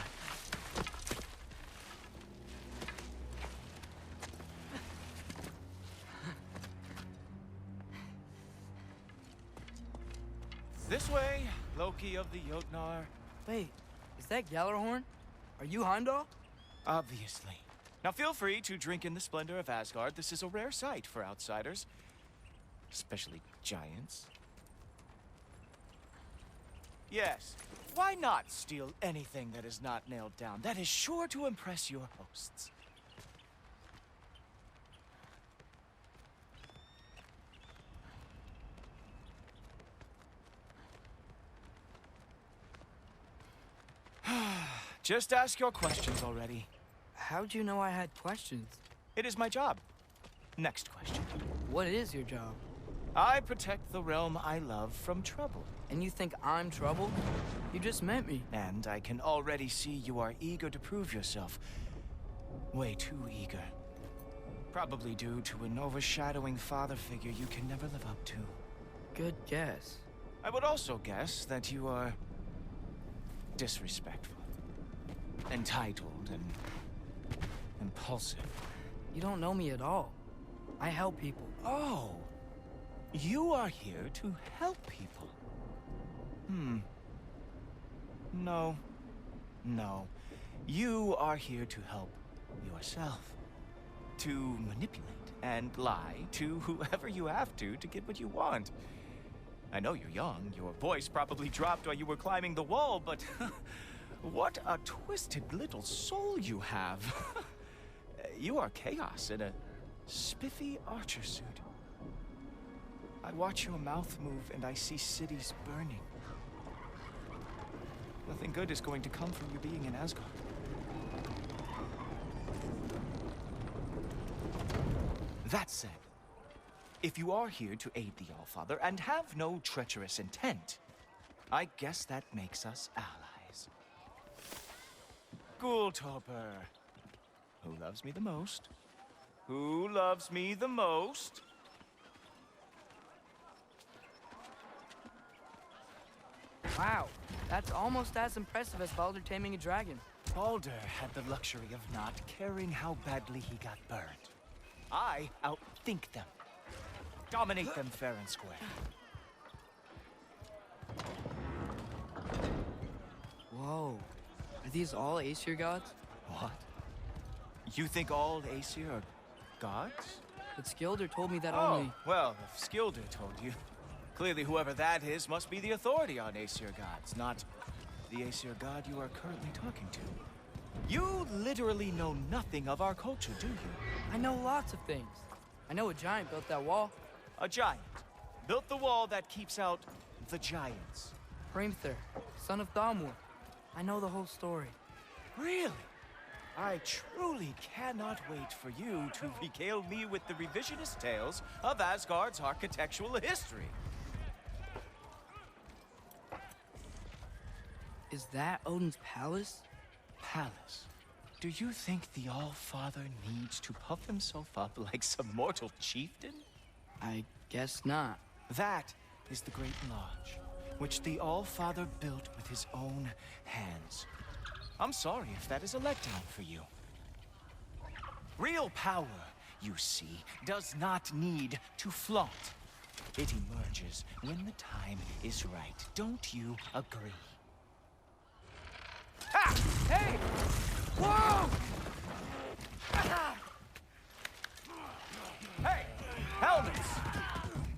This way, Loki of the Jotnar. Wait, is that Gjallarhorn? Are you Heimdall? Obviously. Now feel free to drink in the splendor of Asgard. This is a rare sight for outsiders. Especially giants. Yes, why not steal anything that is not nailed down? That is sure to impress your hosts. Just ask your questions already. How'd you know I had questions? It is my job. Next question. What is your job? I protect the realm I love from trouble. And you think I'm trouble? You just met me. And I can already see you are eager to prove yourself. Way too eager. Probably due to an overshadowing father figure you can never live up to. Good guess. I would also guess that you are disrespectful, entitled, and impulsive. You don't know me at all. I help people. Oh, you are here to help people. No. You are here to help yourself. To manipulate and lie to whoever you have to get what you want. I know you're young. Your voice probably dropped while you were climbing the wall, but what a twisted little soul you have. You are chaos in a spiffy archer suit. I watch your mouth move and I see cities burning. Nothing good is going to come from you being in Asgard. That said, if you are here to aid the Allfather and have no treacherous intent, I guess that makes us allies. Ghoultoper. Who loves me the most? Who loves me the most? Wow, that's almost as impressive as Baldur taming a dragon. Baldur had the luxury of not caring how badly he got burned. I outthink them. Dominate them fair and square. Whoa. Are these all Aesir gods? What? You think all Aesir are gods? But Skilder told me that Oh, only... well, if Skilder told you, clearly whoever that is must be the authority on Aesir gods, not the Aesir god you are currently talking to. You literally know nothing of our culture, do you? I know lots of things. I know a giant built that wall. A giant built the wall that keeps out the giants. Hrimthur, son of Thamur. I know the whole story. Really? I truly cannot wait for you to regale me with the revisionist tales of Asgard's architectural history. Is that Odin's palace? Palace? Do you think the All-Father needs to puff himself up like some mortal chieftain? I guess not. That is the Great Lodge, which the All-Father built with his own hands. I'm sorry if that is a letdown for you. Real power, you see, does not need to flaunt. It emerges when the time is right. Don't you agree? Ha! Hey! Whoa! Hey! Helmets!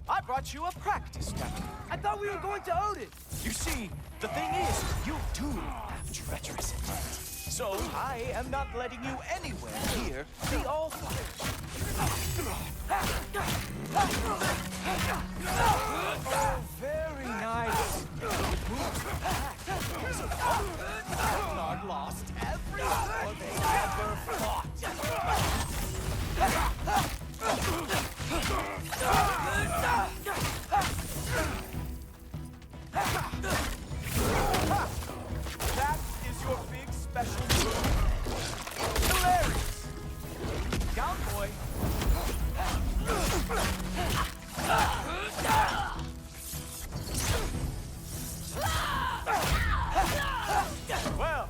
I brought you a practice weapon. I thought we were going to Odin! You see, the thing is, you do have treacherous intent. So I am not letting you anywhere near the All-Father. Oh, very nice. Ragnar lost every war they ever fought. That is your big special move. Hilarious. Down, boy. Well,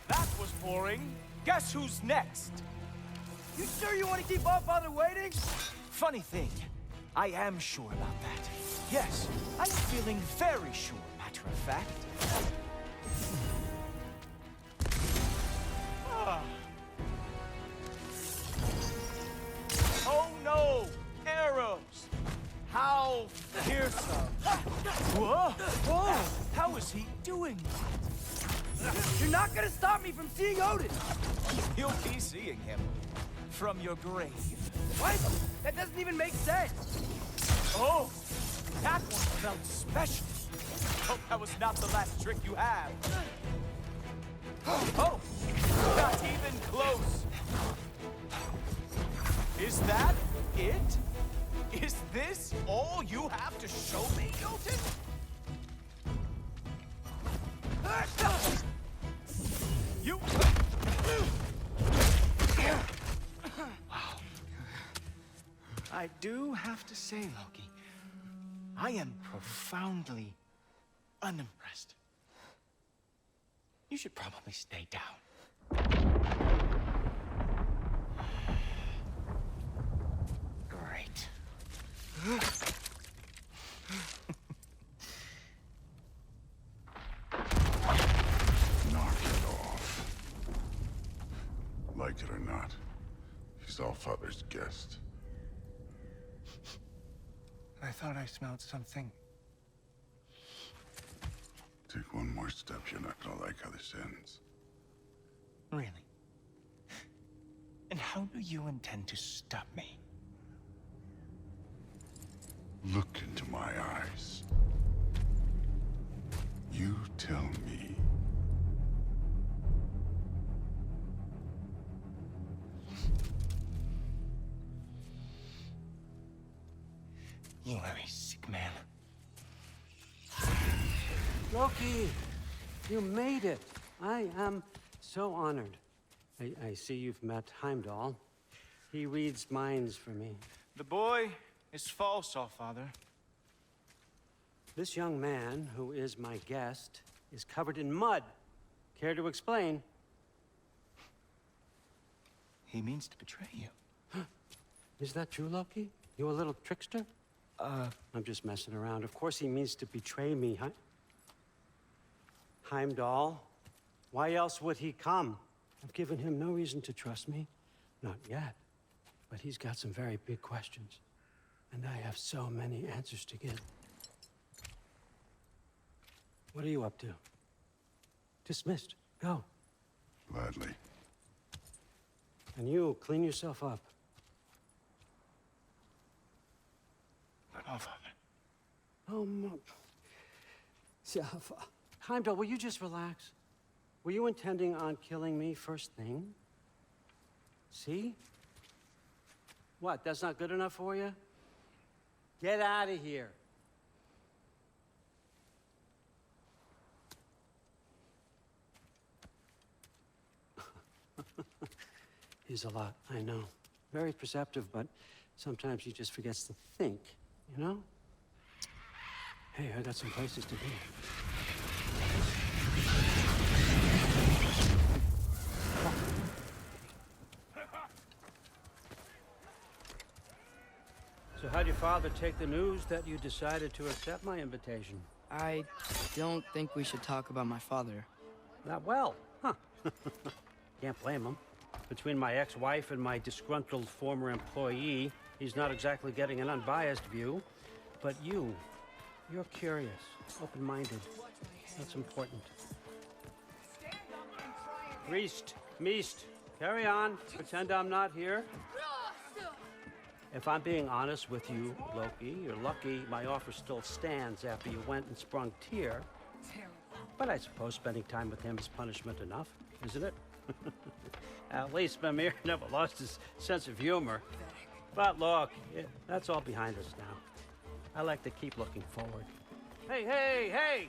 that was boring. Guess who's next? You sure you want to keep All-Father waiting? Funny thing, I am sure about that. Yes, I'm feeling very sure, matter of fact. Oh no! Arrows! How fearsome! Whoa! Whoa! How is he doing that? You're not gonna stop me from seeing Odin! You'll be seeing him from your grave. What? That doesn't even make sense! Oh! That one felt special. Hope that was not the last trick you have. Oh! Not even close! Is that it? Is this all you have to show me, Jotun? You... Wow. I do have to say, Loki, I am profoundly unimpressed. You should probably stay down. Great. Knock it off. Like it or not, he's Allfather's guest. I thought I smelled something. Take one more step, you're not gonna like how this ends. Really? And how do you intend to stop me? Look into my eyes. You tell me. You are a sick man. Loki, you made it. I am so honored. I see you've met Heimdall. He reads minds for me. The boy is false, Allfather. This young man, who is my guest, is covered in mud. Care to explain? He means to betray you. Is that true, Loki? You a little trickster? I'm just messing around. Of course he means to betray me, huh? Heimdall? Why else would he come? I've given him no reason to trust me. Not yet. But he's got some very big questions. And I have so many answers to give. What are you up to? Dismissed. Go. Gladly. And you, clean yourself up. But Allfather. Oh, Heimdall, will you just relax? Were you intending on killing me first thing? See? What, that's not good enough for you? Get out of here. He's a lot, I know. Very perceptive, but sometimes he just forgets to think, you know? Hey, I got some places to be. So how'd your father take the news that you decided to accept my invitation? I don't think we should talk about my father. Not well, huh? Can't blame him. Between my ex-wife and my disgruntled former employee, he's not exactly getting an unbiased view. But you're curious, open-minded. That's important. Priest, Meest, carry on. Pretend I'm not here. If I'm being honest with you, Loki, you're lucky my offer still stands after you went and sprung Tyr. But I suppose spending time with him is punishment enough, isn't it? At least Mimir never lost his sense of humor. But look, that's all behind us now. I like to keep looking forward. Hey!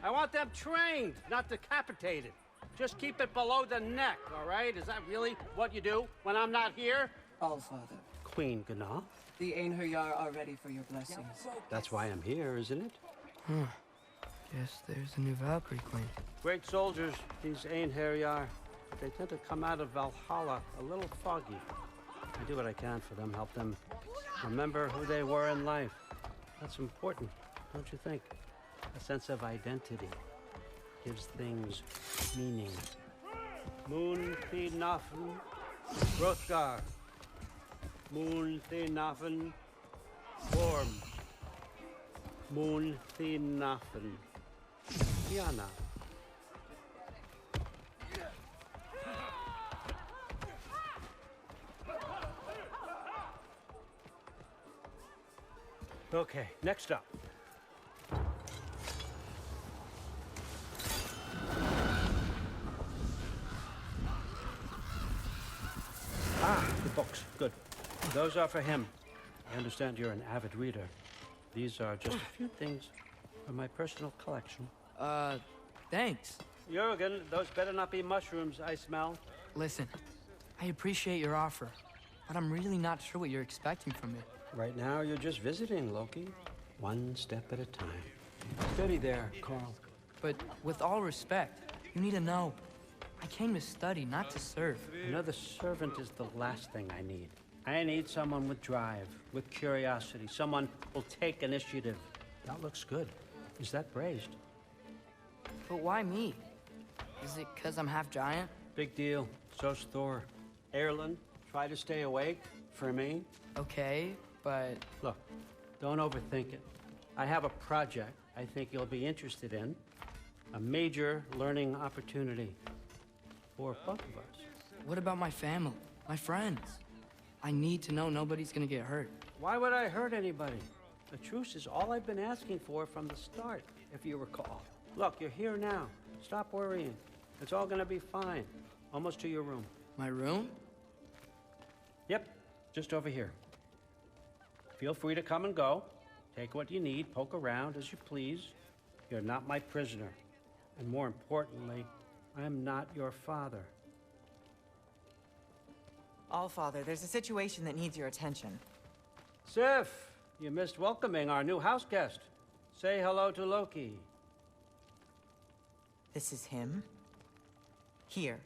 I want them trained, not decapitated. Just keep it below the neck, all right? Is that really what you do when I'm not here? Allfather, Queen Gná. the Einherjar are ready for your blessings. That's why I'm here, isn't it? Guess there's a new Valkyrie Queen. Great soldiers, these Einherjar. They tend to come out of Valhalla a little foggy. I do what I can for them, help them remember who they were in life. That's important, don't you think? A sense of identity gives things meaning. Moon Thinafen, Hrothgar. Moon Thinafen, Orm. Moon Thinafen, Tiana. Okay, next up. The books. Good. Those are for him. I understand you're an avid reader. These are just a few things from my personal collection. Thanks. Jurgen, those better not be mushrooms I smell. Listen, I appreciate your offer, but I'm really not sure what you're expecting from me. Right now, you're just visiting, Loki. One step at a time. Steady there, Carl. But with all respect, you need to know. I came to study, not to serve. Another servant is the last thing I need. I need someone with drive, with curiosity, someone who'll take initiative. That looks good. Is that braised? But why me? Is it because I'm half giant? Big deal. So's Thor. Erlen, try to stay awake for me. Okay, but... Look, don't overthink it. I have a project I think you'll be interested in. A major learning opportunity for both of us. What about my family? My friends? I need to know nobody's gonna get hurt. Why would I hurt anybody? A truce is all I've been asking for from the start, if you recall. Look, you're here now. Stop worrying. It's all gonna be fine. Almost to your room. My room? Yep, just over here. Feel free to come and go. Take what you need, poke around as you please. You're not my prisoner. And more importantly, I'm not your father. Allfather, there's a situation that needs your attention. Sif, you missed welcoming our new house guest. Say hello to Loki. This is him. Here.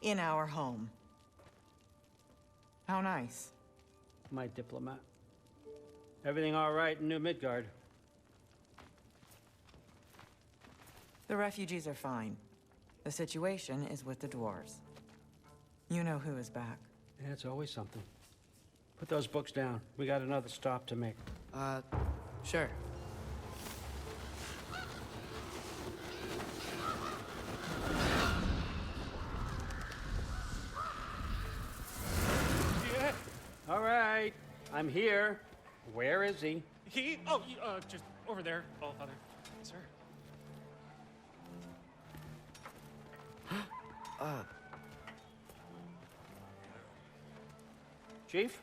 In our home. How nice. My diplomat. Everything all right in New Midgard? The refugees are fine. The situation is with the dwarves. You know who is back. Yeah, it's always something. Put those books down. We got another stop to make. Sure. Yeah. All right. I'm here. Where is he? Just over there, Allfather. Sir. Chief,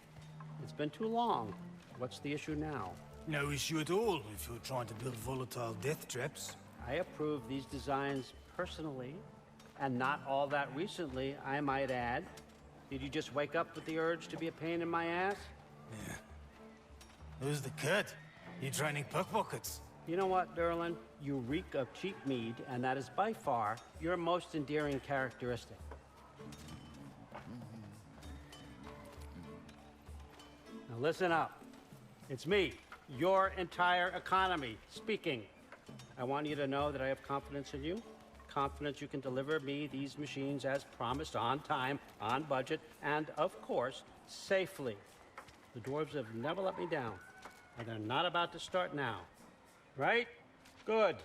it's been too long. What's the issue now? No issue at all if you're trying to build volatile death traps. I approve these designs personally, and not all that recently, I might add. Did you just wake up with the urge to be a pain in my ass? Yeah. Who's the cut? You training pickpockets? You know what, Derlin? You reek of cheap mead, and that is by far your most endearing characteristic. Now listen up. It's me, your entire economy, speaking. I want you to know that I have confidence in you. Confidence you can deliver me these machines as promised, on time, on budget, and of course, safely. The dwarves have never let me down, and they're not about to start now. Right? Good.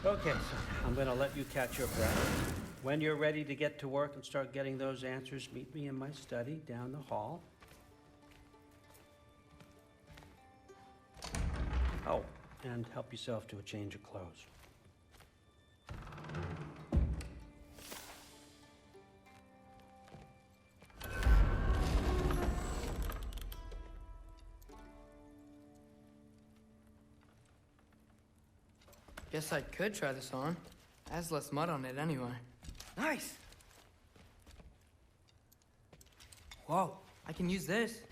Okay, so I'm gonna let you catch your breath. When you're ready to get to work and start getting those answers, meet me in my study down the hall. Oh, and help yourself to a change of clothes. Guess I could try this on. Has less mud on it anyway. Nice! Whoa, I can use this.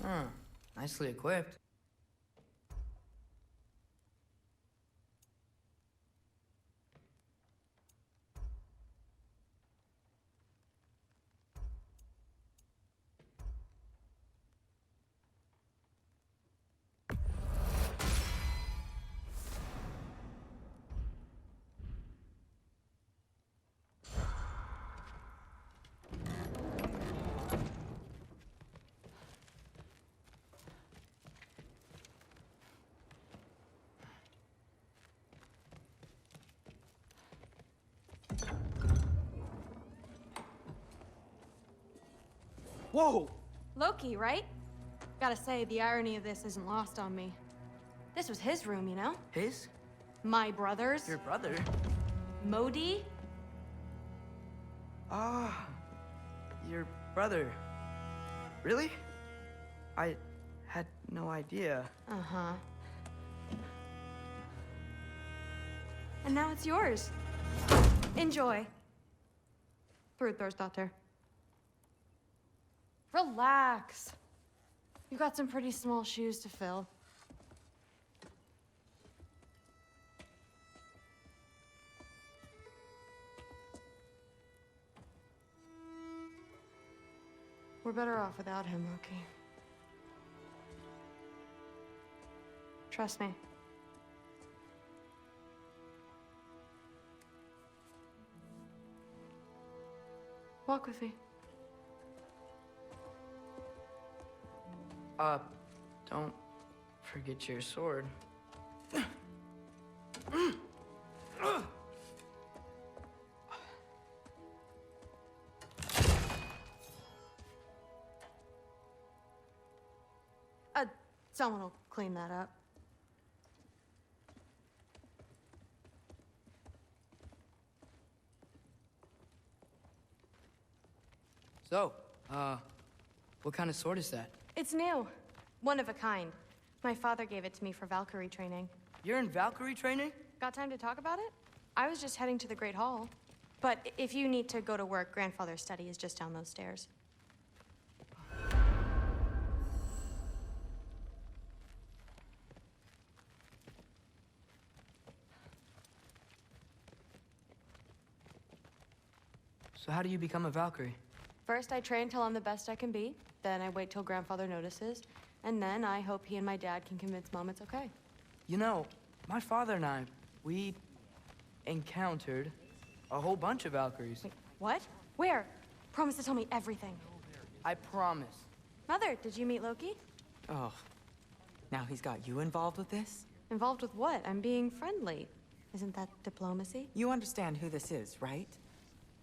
Huh, nicely equipped. Whoa! Loki, right? Gotta say, the irony of this isn't lost on me. This was his room, you know? His? My brother's. Your brother? Modi? Ah, your brother. Really? I had no idea. Uh-huh. And now it's yours. Enjoy. Frukostdotter. Relax. You've got some pretty small shoes to fill. We're better off without him, Loki. Trust me. Walk with me. Don't forget your sword. Someone will clean that up. So, what kind of sword is that? It's new. One of a kind. My father gave it to me for Valkyrie training. You're in Valkyrie training? Got time to talk about it? I was just heading to the Great Hall. But if you need to go to work, Grandfather's study is just down those stairs. So how do you become a Valkyrie? First, I train till I'm the best I can be. Then I wait till Grandfather notices. And then I hope he and my dad can convince Mom it's okay. You know, my father and I, we encountered a whole bunch of Valkyries. Wait, what? Where? Promise to tell me everything. I promise. Mother, did you meet Loki? Oh, now he's got you involved with this? Involved with what? I'm being friendly. Isn't that diplomacy? You understand who this is, right?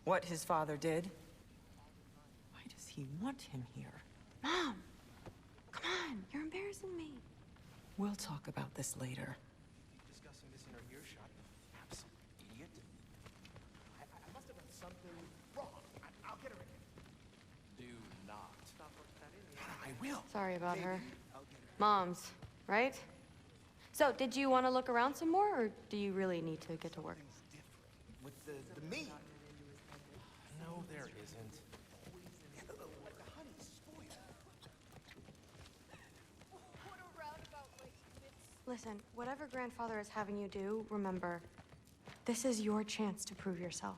What his father did? Why does he want him here? Mom! Come on, you're embarrassing me. We'll talk about this later. Discussing this in our earshot. Absolute idiot. I must have done something wrong. I'll get her again. Do not. I will. Sorry about her. Mom's, right? So, did you want to look around some more, or do you really need to get to work? With the meat. No, there isn't. Like the honey's spoiled. Listen, whatever Grandfather is having you do, remember, this is your chance to prove yourself.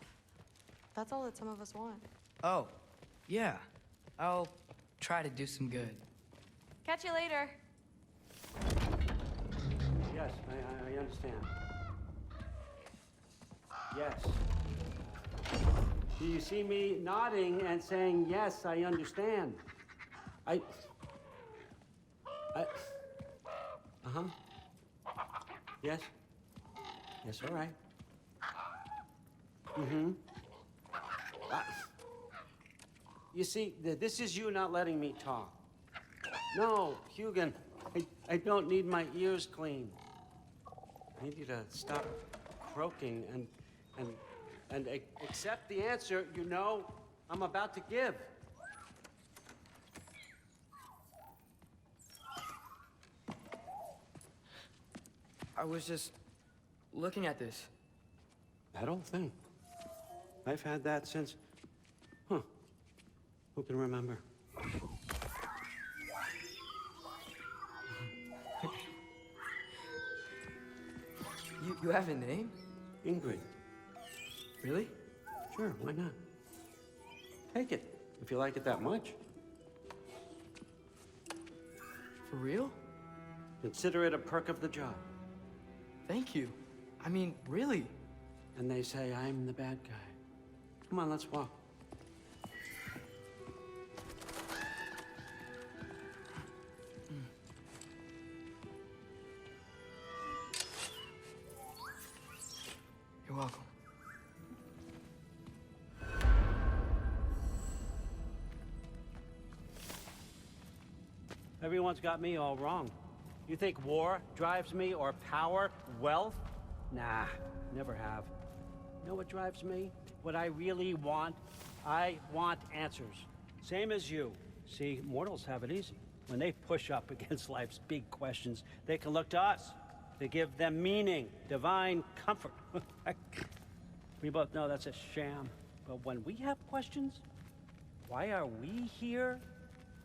That's all that some of us want. Oh, yeah. I'll try to do some good. Catch you later. Yes, I understand. Yes. Do you see me nodding and saying, yes, I understand? Uh-huh. Yes? Yes, all right. Mm-hmm. You see, this is you not letting me talk. No, Hugin, I don't need my ears cleaned. I need you to stop croaking and accept the answer you know I'm about to give. I was just looking at this. That old thing. I've had that since... Huh. Who can remember? You have a name? Ingrid. Really? Sure, why not? Take it, if you like it that much. For real? Consider it a perk of the job. Thank you. I mean, really. And they say I'm the bad guy. Come on, let's walk. You're welcome. Everyone's got me all wrong. You think war drives me, or power, wealth? Nah, never have. You know what drives me? What I really want? I want answers. Same as you. See, mortals have it easy. When they push up against life's big questions, they can look to us to give them meaning, divine comfort. We both know that's a sham. But when we have questions, why are we here?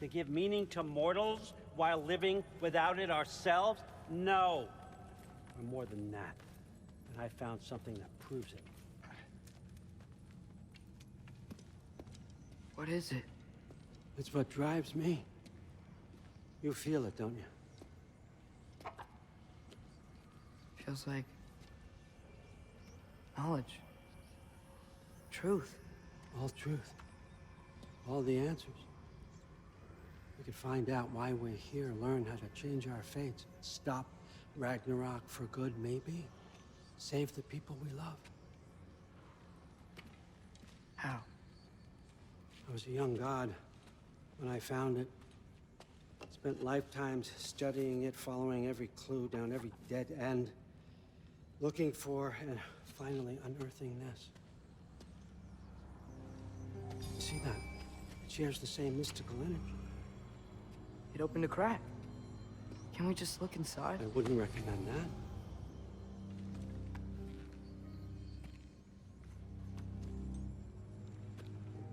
To give meaning to mortals while living without it ourselves? No. We're more than that. And I found something that proves it. What is it? It's what drives me. You feel it, don't you? Feels like knowledge. Truth. All truth. All the answers. We could find out why we're here, learn how to change our fates, stop Ragnarok for good, maybe. Save the people we love. How? I was a young god when I found it. Spent lifetimes studying it, following every clue down every dead end, looking for and finally unearthing this. You see that? It shares the same mystical energy. It opened a crack. Can we just look inside? I wouldn't recommend that.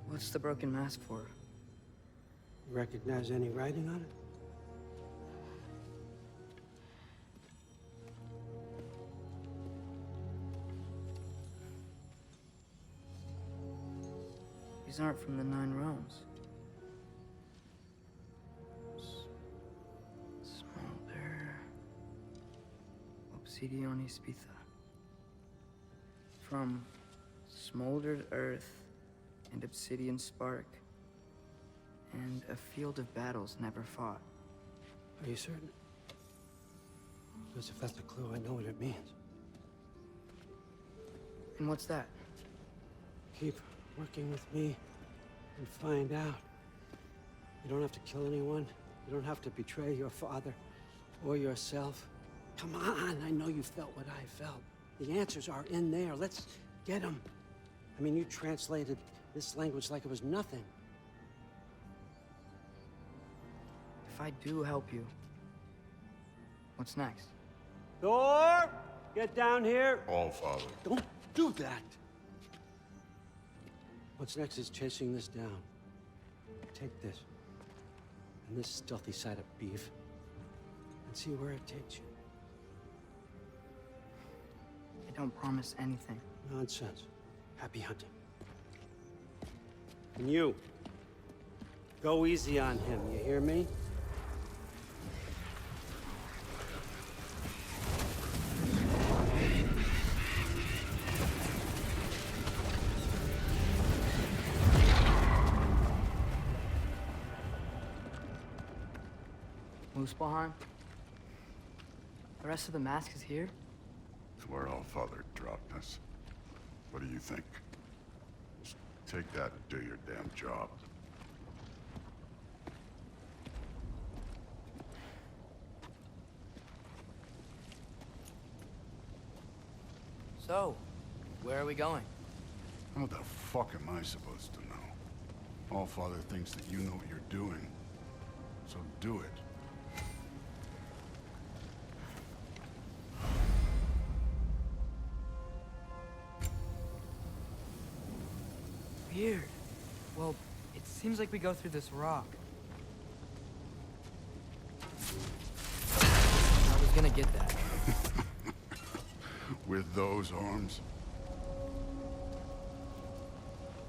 What's the broken mask for? You recognize any writing on it? These aren't from the 9 realms. Smolder. Obsidione Spitha. From smoldered earth and obsidian spark, and a field of battles never fought. Are you certain? Because if that's a clue, I know what it means. And what's that? Keep working with me and find out. You don't have to kill anyone. You don't have to betray your father or yourself. Come on, I know you felt what I felt. The answers are in there. Let's get them. I mean, you translated this language like it was nothing. If I do help you, what's next? Thor, get down here. All, Father. Don't do that. What's next is chasing this down. Take this, and this stealthy side of beef, and see where it takes you. I don't promise anything. Nonsense. Happy hunting. And you, go easy on him, you hear me? Muspelheim? The rest of the mask is here? It's where Allfather dropped us. What do you think? Just take that and do your damn job. So, where are we going? What the fuck am I supposed to know? Allfather thinks that you know what you're doing. So do it. Weird. Well, it seems like we go through this rock. I was gonna get that. With those arms?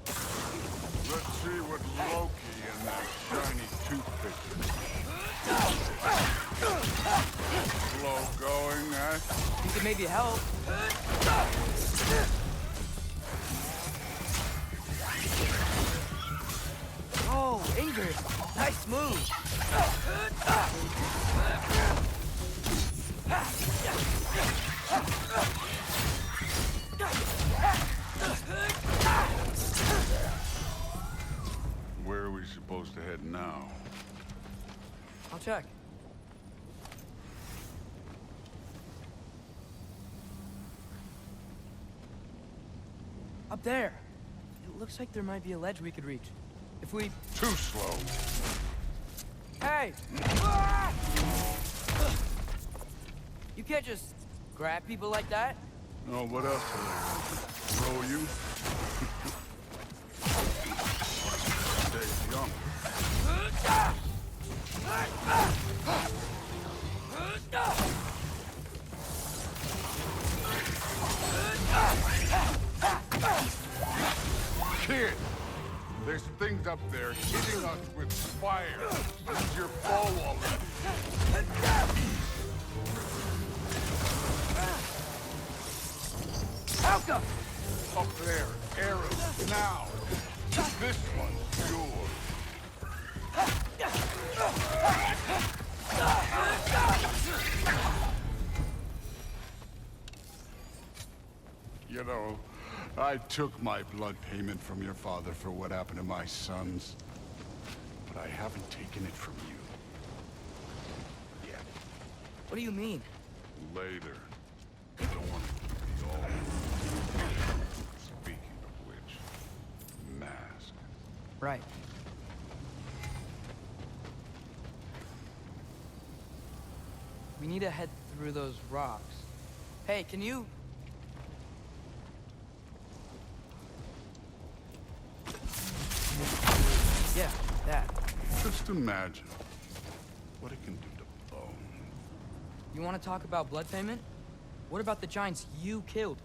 Let's see what Loki and that shiny toothpick is. Slow going, eh? You could maybe help. Oh, Ingrid! Nice move! Where are we supposed to head now? I'll check. Up there. It looks like there might be a ledge we could reach. If we... Too slow. Hey! You can't just grab people like that. Oh, what else? Throw you? Stay young. Kid, there's things up there hitting us with fire. Use your bow already. Alka! Up there, arrows, now. This one's yours. You know, I took my blood payment from your father for what happened to my sons. But I haven't taken it from you. Yet. What do you mean? Later. I don't want it to be all. Speaking of which, mask. Right. We need to head through those rocks. Hey, can you... Yeah, that. Just imagine what it can do to bone. You want to talk about blood payment? What about the giants you killed?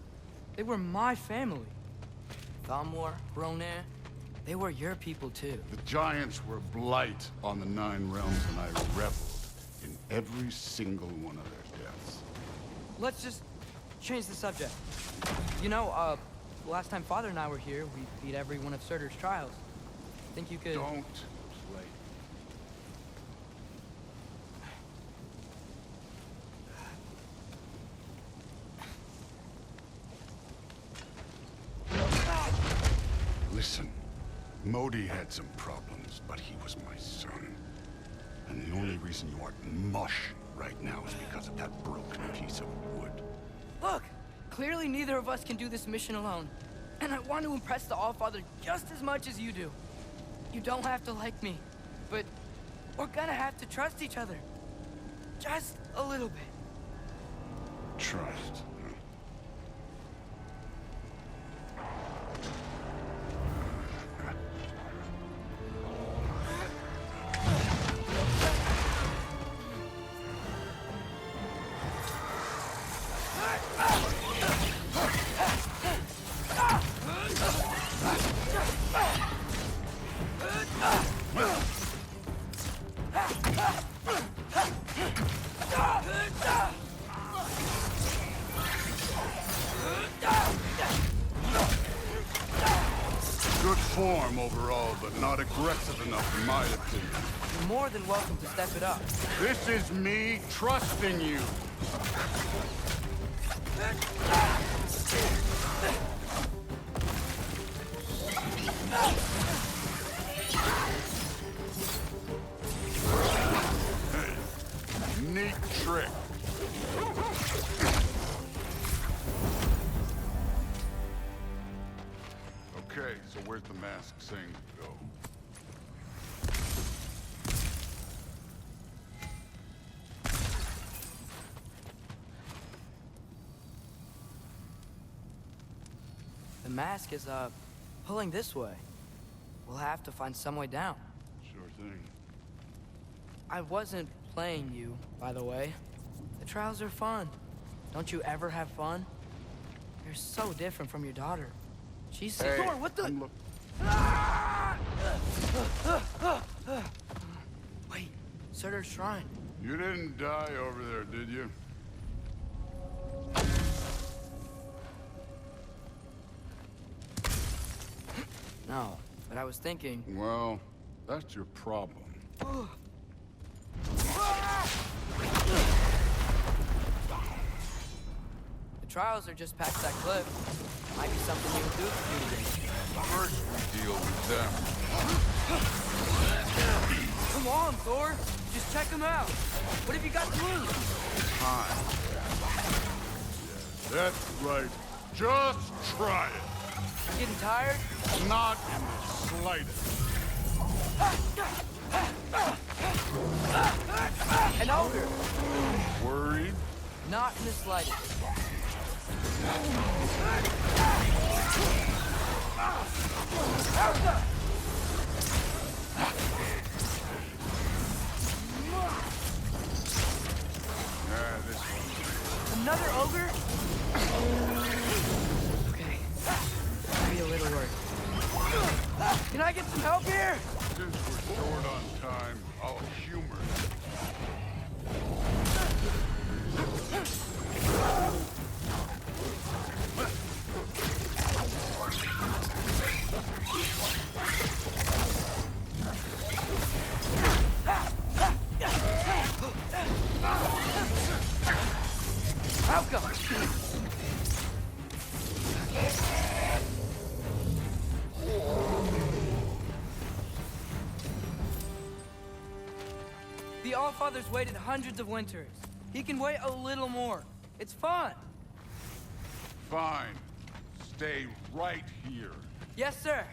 They were my family. Thamor, Hrungnir, they were your people too. The giants were blight on the Nine Realms, and I reveled in every single one of their deaths. Let's just change the subject. You know, last time Father and I were here, we beat every one of Surtur's trials. Think you could... Don't play. Listen, Modi had some problems, but he was my son. And the only reason you aren't mush right now is because of that broken piece of wood. Look! Clearly neither of us can do this mission alone. And I want to impress the Allfather just as much as you do. You don't have to like me, but we're gonna have to trust each other. Just a little bit. Trust. Good form overall, but not aggressive enough in my opinion. You're more than welcome to step it up. This is me trusting you. Neat trick. Okay, so where's the mask saying to go? The mask is, pulling this way. We'll have to find some way down. Sure thing. I wasn't playing you, by the way. The trials are fun. Don't you ever have fun? You're so different from your daughter. She's... Hey, Thor, what the... Wait, Surtur's shrine. You didn't die over there, did you? No, but I was thinking... Well, that's your problem. The trials are just past that cliff. Might be something you would do if you did. First we deal with them. Come on, Thor! Just check them out. What have you got to lose? Time. That's right. Just try it. Getting tired? Not in the slightest. An ogre. Worried? Not in the slightest. This one. Another ogre? Okay. Maybe a little work. Can I get some help here? Since we're short on time, I'll humor you. Malcolm! The Allfather's waited hundreds of winters. He can wait a little more. It's fun. Fine. Stay right here. Yes, sir.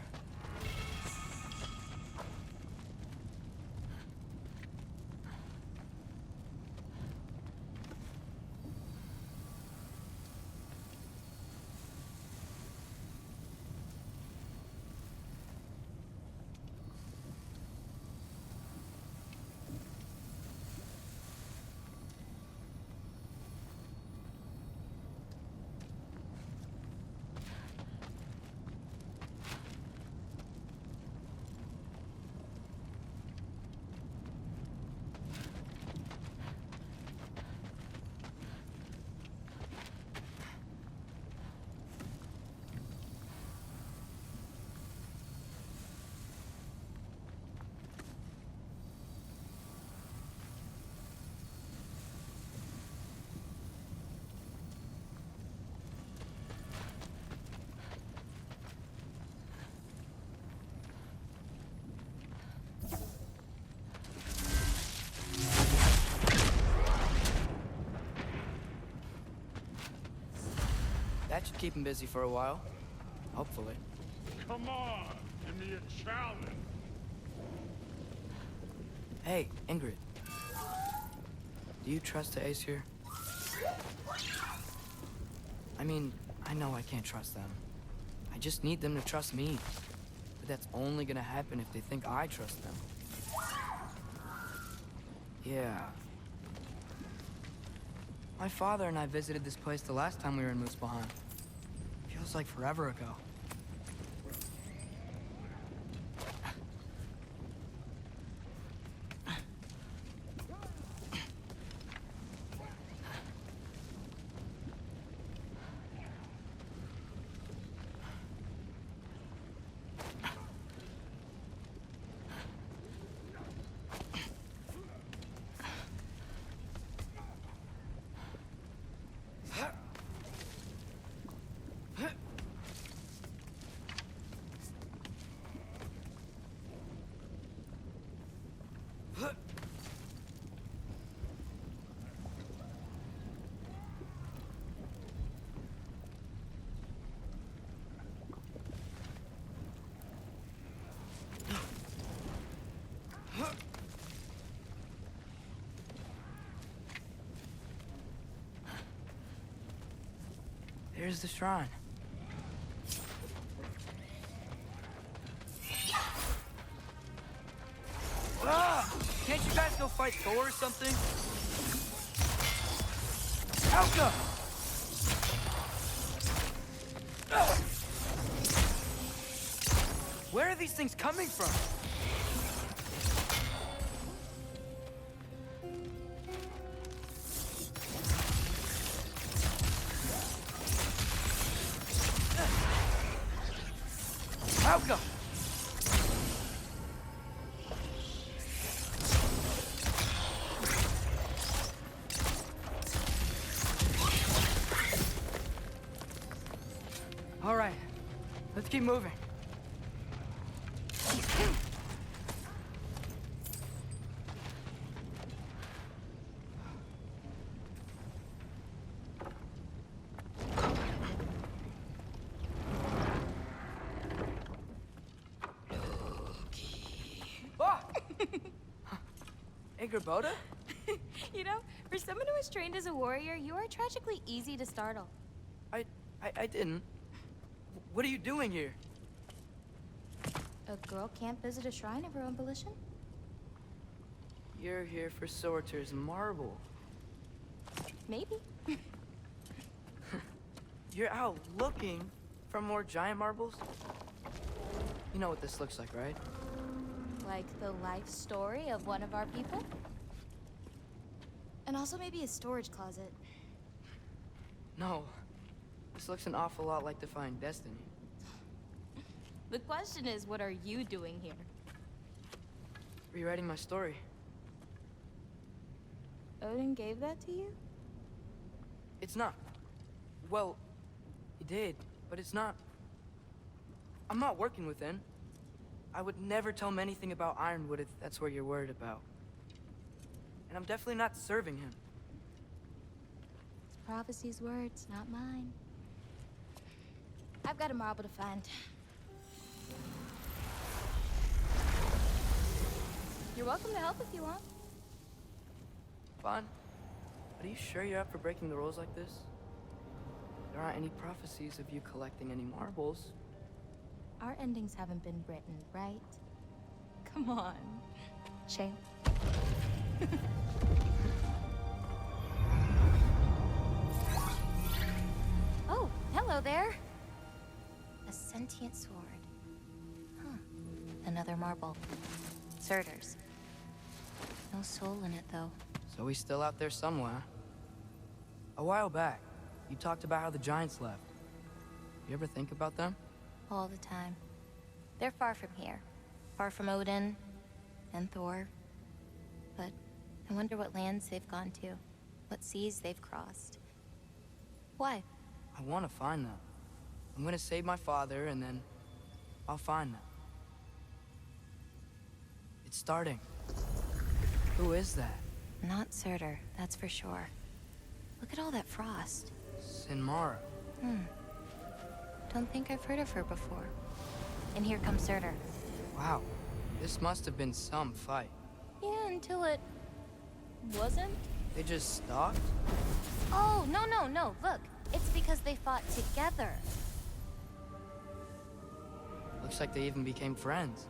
That should keep him busy for a while. Hopefully. Come on, give me a challenge. Hey, Ingrid. Do you trust the Aesir? I mean, I know I can't trust them. I just need them to trust me. But that's only gonna happen if they think I trust them. Yeah. My father and I visited this place the last time we were in Muspelheim. Feels like forever ago. There's the shrine. Ah! Can't you guys go fight Thor or something? Helga! Where are these things coming from? Helga! All right, let's keep moving. Angrboda? You know, for someone who was trained as a warrior, you are tragically easy to startle. I didn't. What are you doing here? A girl can't visit a shrine of her own volition? You're here for Sorter's marble. Maybe. You're out looking for more giant marbles? You know what this looks like, right? Like the life story of one of our people? And also maybe a storage closet. No. This looks an awful lot like Defying Destiny. The question is, what are you doing here? Rewriting my story. Odin gave that to you? It's not. Well, he did, but it's not. I'm not working with him. I would never tell him anything about Ironwood if that's what you're worried about. And I'm definitely not serving him. It's prophecy's words, not mine. I've got a marble to find. You're welcome to help if you want. Fine. But are you sure you're up for breaking the rules like this? There aren't any prophecies of you collecting any marbles. Our endings haven't been written, right? Come on. Shame. Oh, hello there. A sentient sword. Huh. Another marble. Surtur's. No soul in it, though. So he's still out there somewhere. A while back, you talked about how the giants left. You ever think about them? All the time. They're far from here. Far from Odin and Thor. But I wonder what lands they've gone to. What seas they've crossed. Why? I want to find them. I'm gonna save my father, and then I'll find them. It's starting. Who is that? Not Surtur, that's for sure. Look at all that frost. Sinmara. Don't think I've heard of her before. And here comes Surtur. Wow. This must have been some fight. Yeah, until it... wasn't? They just stalked? Oh, no. Look, it's because they fought together. Looks like they even became friends.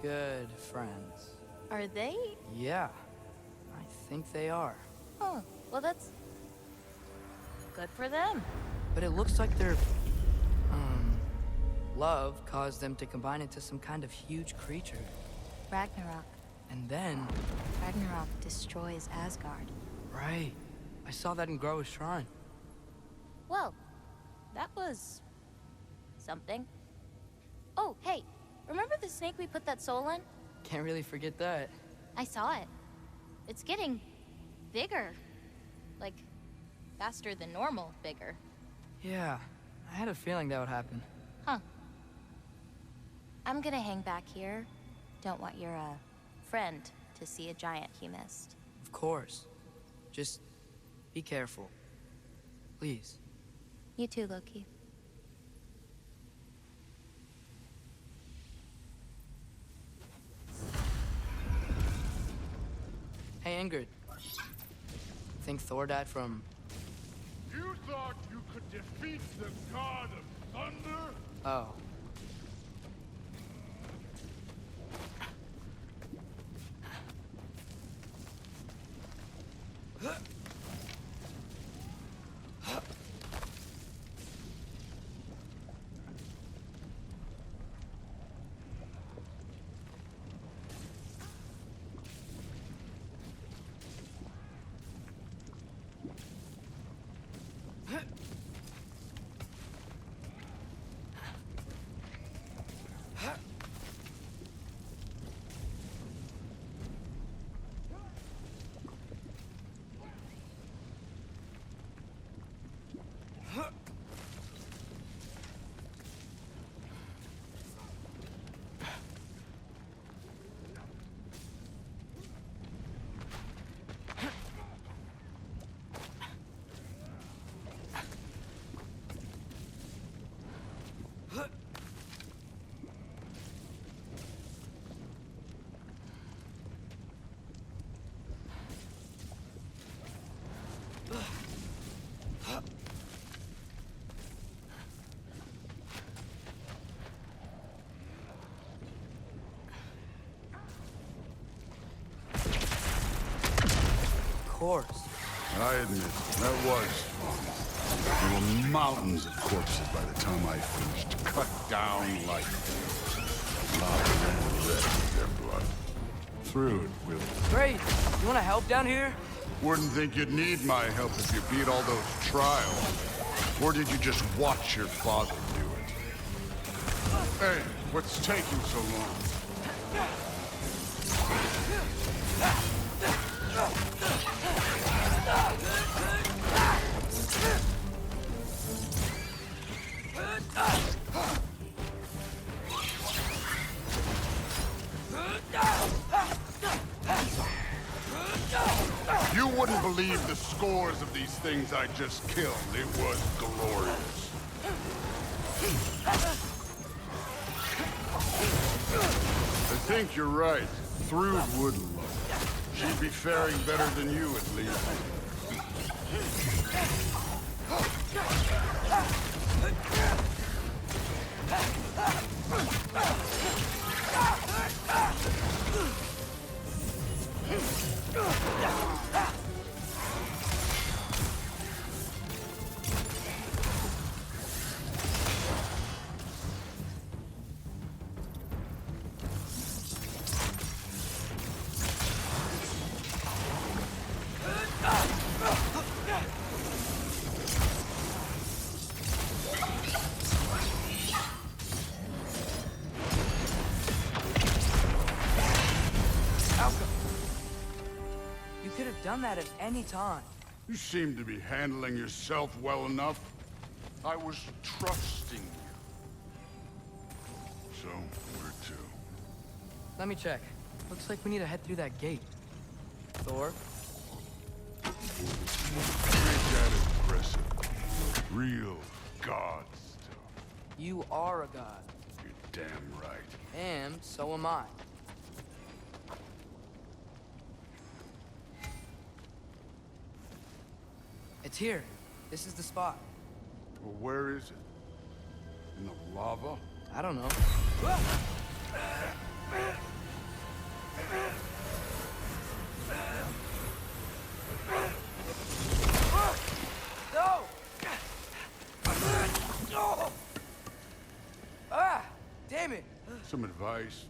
Good friends. Are they? Yeah, I think they are. Oh, well that's... good for them. But it looks like their, love caused them to combine into some kind of huge creature. Ragnarok. And then... Ragnarok destroys Asgard. Right. I saw that in Groa's shrine. Well, that was... something. Oh, hey, remember the snake we put that soul in? Can't really forget that. I saw it. It's getting... bigger. Like, faster than normal bigger. Yeah, I had a feeling that would happen. Huh. I'm gonna hang back here. Don't want your, friend to see a giant he missed. Of course. Just be careful. Please. You too, Loki. Hey, Ingrid. Think Thor died from... You thought you could defeat the god of thunder? Oh. yours. I admit, that was fun. There were mountains of corpses by the time I finished. Cut down like lava ran red with their blood. Through it, Will. Great. You want to help down here? Wouldn't think you'd need my help if you beat all those trials. Or did you just watch your father do it? Hey, what's taking so long? You wouldn't believe the scores of these things I just killed. It was glorious. I think you're right. Thrude would love it. She'd be faring better than you, at least. You could have done that at any time. You seem to be handling yourself well enough. I was trusting you. So, where to? Let me check. Looks like we need to head through that gate. Thor? Ain't that impressive? Real god stuff. You are a god. You're damn right. And so am I. It's here. This is the spot. Well, where is it? In the lava? I don't know. No! Ah! Damn it! Some advice.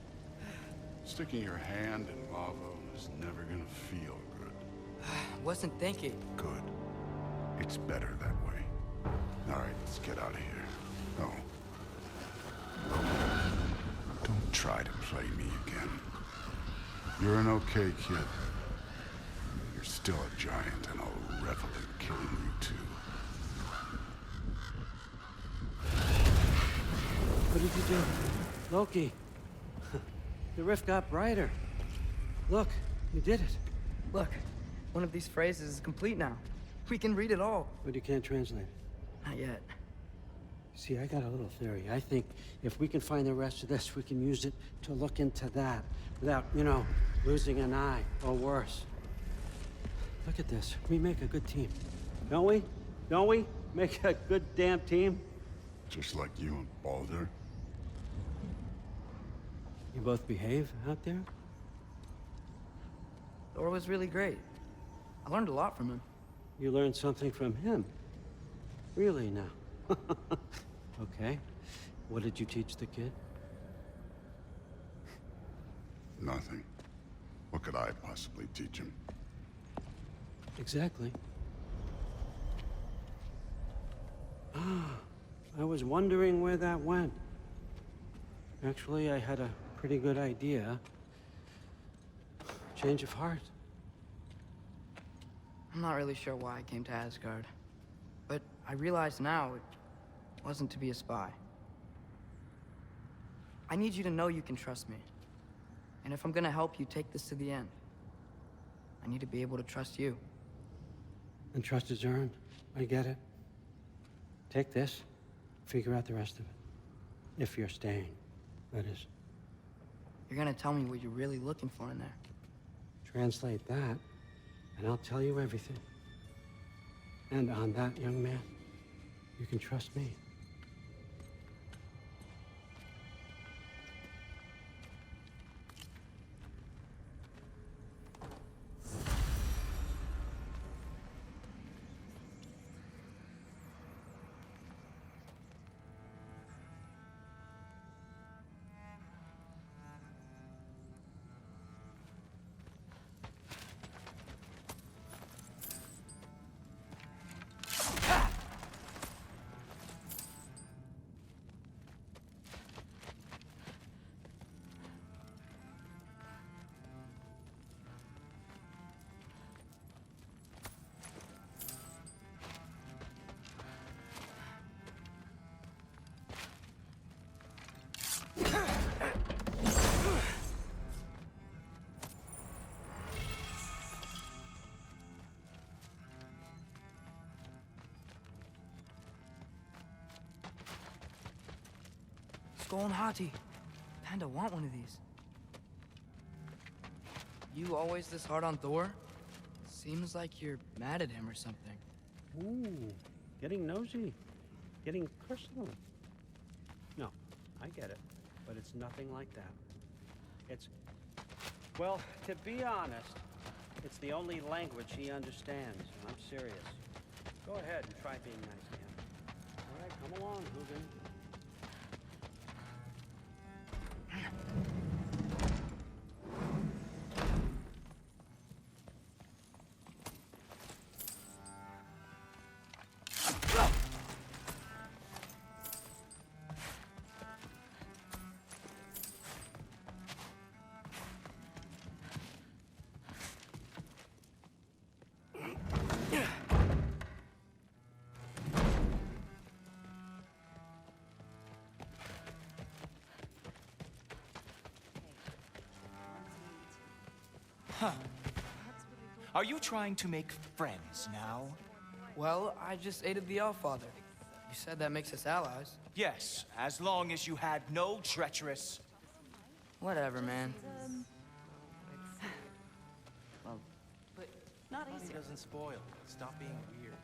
Sticking your hand in lava is never gonna feel good. Wasn't thinking. Good. It's better that way. All right, let's get out of here. No. Don't try to play me again. You're an okay kid. You're still a giant, and I'll revel in killing you too. What did you do? Loki. The rift got brighter. Look, you did it. Look, one of these phrases is complete now. We can read it all. But you can't translate it. Not yet. See, I got a little theory. I think if we can find the rest of this, we can use it to look into that without, you know, losing an eye or worse. Look at this. We make a good team. Don't we? Don't we? Make a good damn team? Just like you and Baldur. You both behave out there? Thor was really great. I learned a lot from him. You learned something from him? Really now? Okay. What did you teach the kid? Nothing. What could I possibly teach him? Exactly. Ah, I was wondering where that went. Actually, I had a pretty good idea. Change of heart. I'm not really sure why I came to Asgard. But I realize now it wasn't to be a spy. I need you to know you can trust me. And if I'm gonna help you take this to the end, I need to be able to trust you. And trust is earned. I get it. Take this, figure out the rest of it. If you're staying, that is. You're gonna tell me what you're really looking for in there. Translate that, and I'll tell you everything. And on that, young man, you can trust me. Skull and Hati. Kinda want one of these. You always this hard on Thor? Seems like you're mad at him or something. Ooh, getting nosy. Getting personal. No, I get it. But it's nothing like that. It's... Well, to be honest, it's the only language he understands. I'm serious. Go ahead and try being nice to him. All right, come along, Hugin. Huh. Are you trying to make friends now? Well, I just aided the Allfather. You said that makes us allies. Yes, as long as you had no treacherous... Whatever, man. Well, but not easy. doesn't spoil. Stop being weird.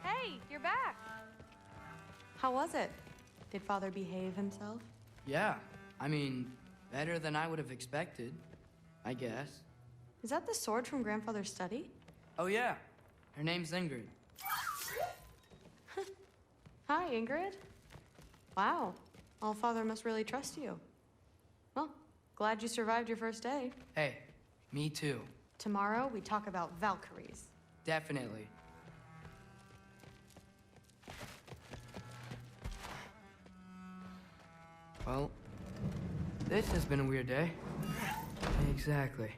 Hey, you're back. How was it? Did Father behave himself? Yeah, I mean, better than I would have expected, I guess. Is that the sword from Grandfather's study? Oh yeah, her name's Ingrid. Hi, Ingrid. Wow, Allfather must really trust you. Well, glad you survived your first day. Hey, me too. Tomorrow, we talk about Valkyries. Definitely. Well, this has been a weird day. Exactly.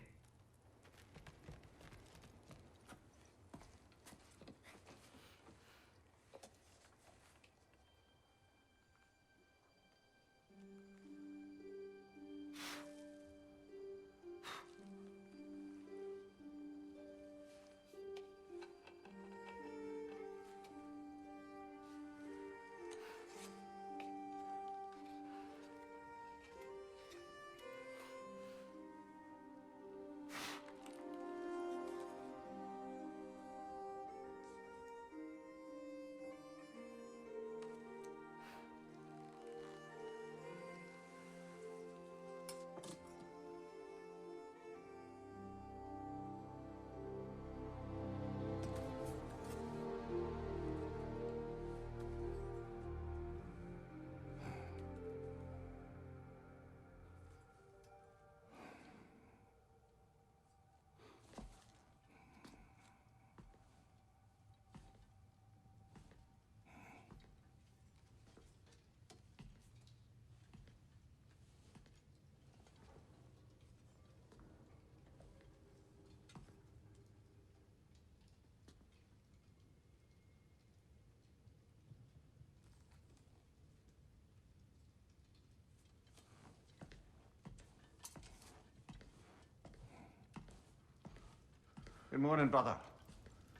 Good morning, brother.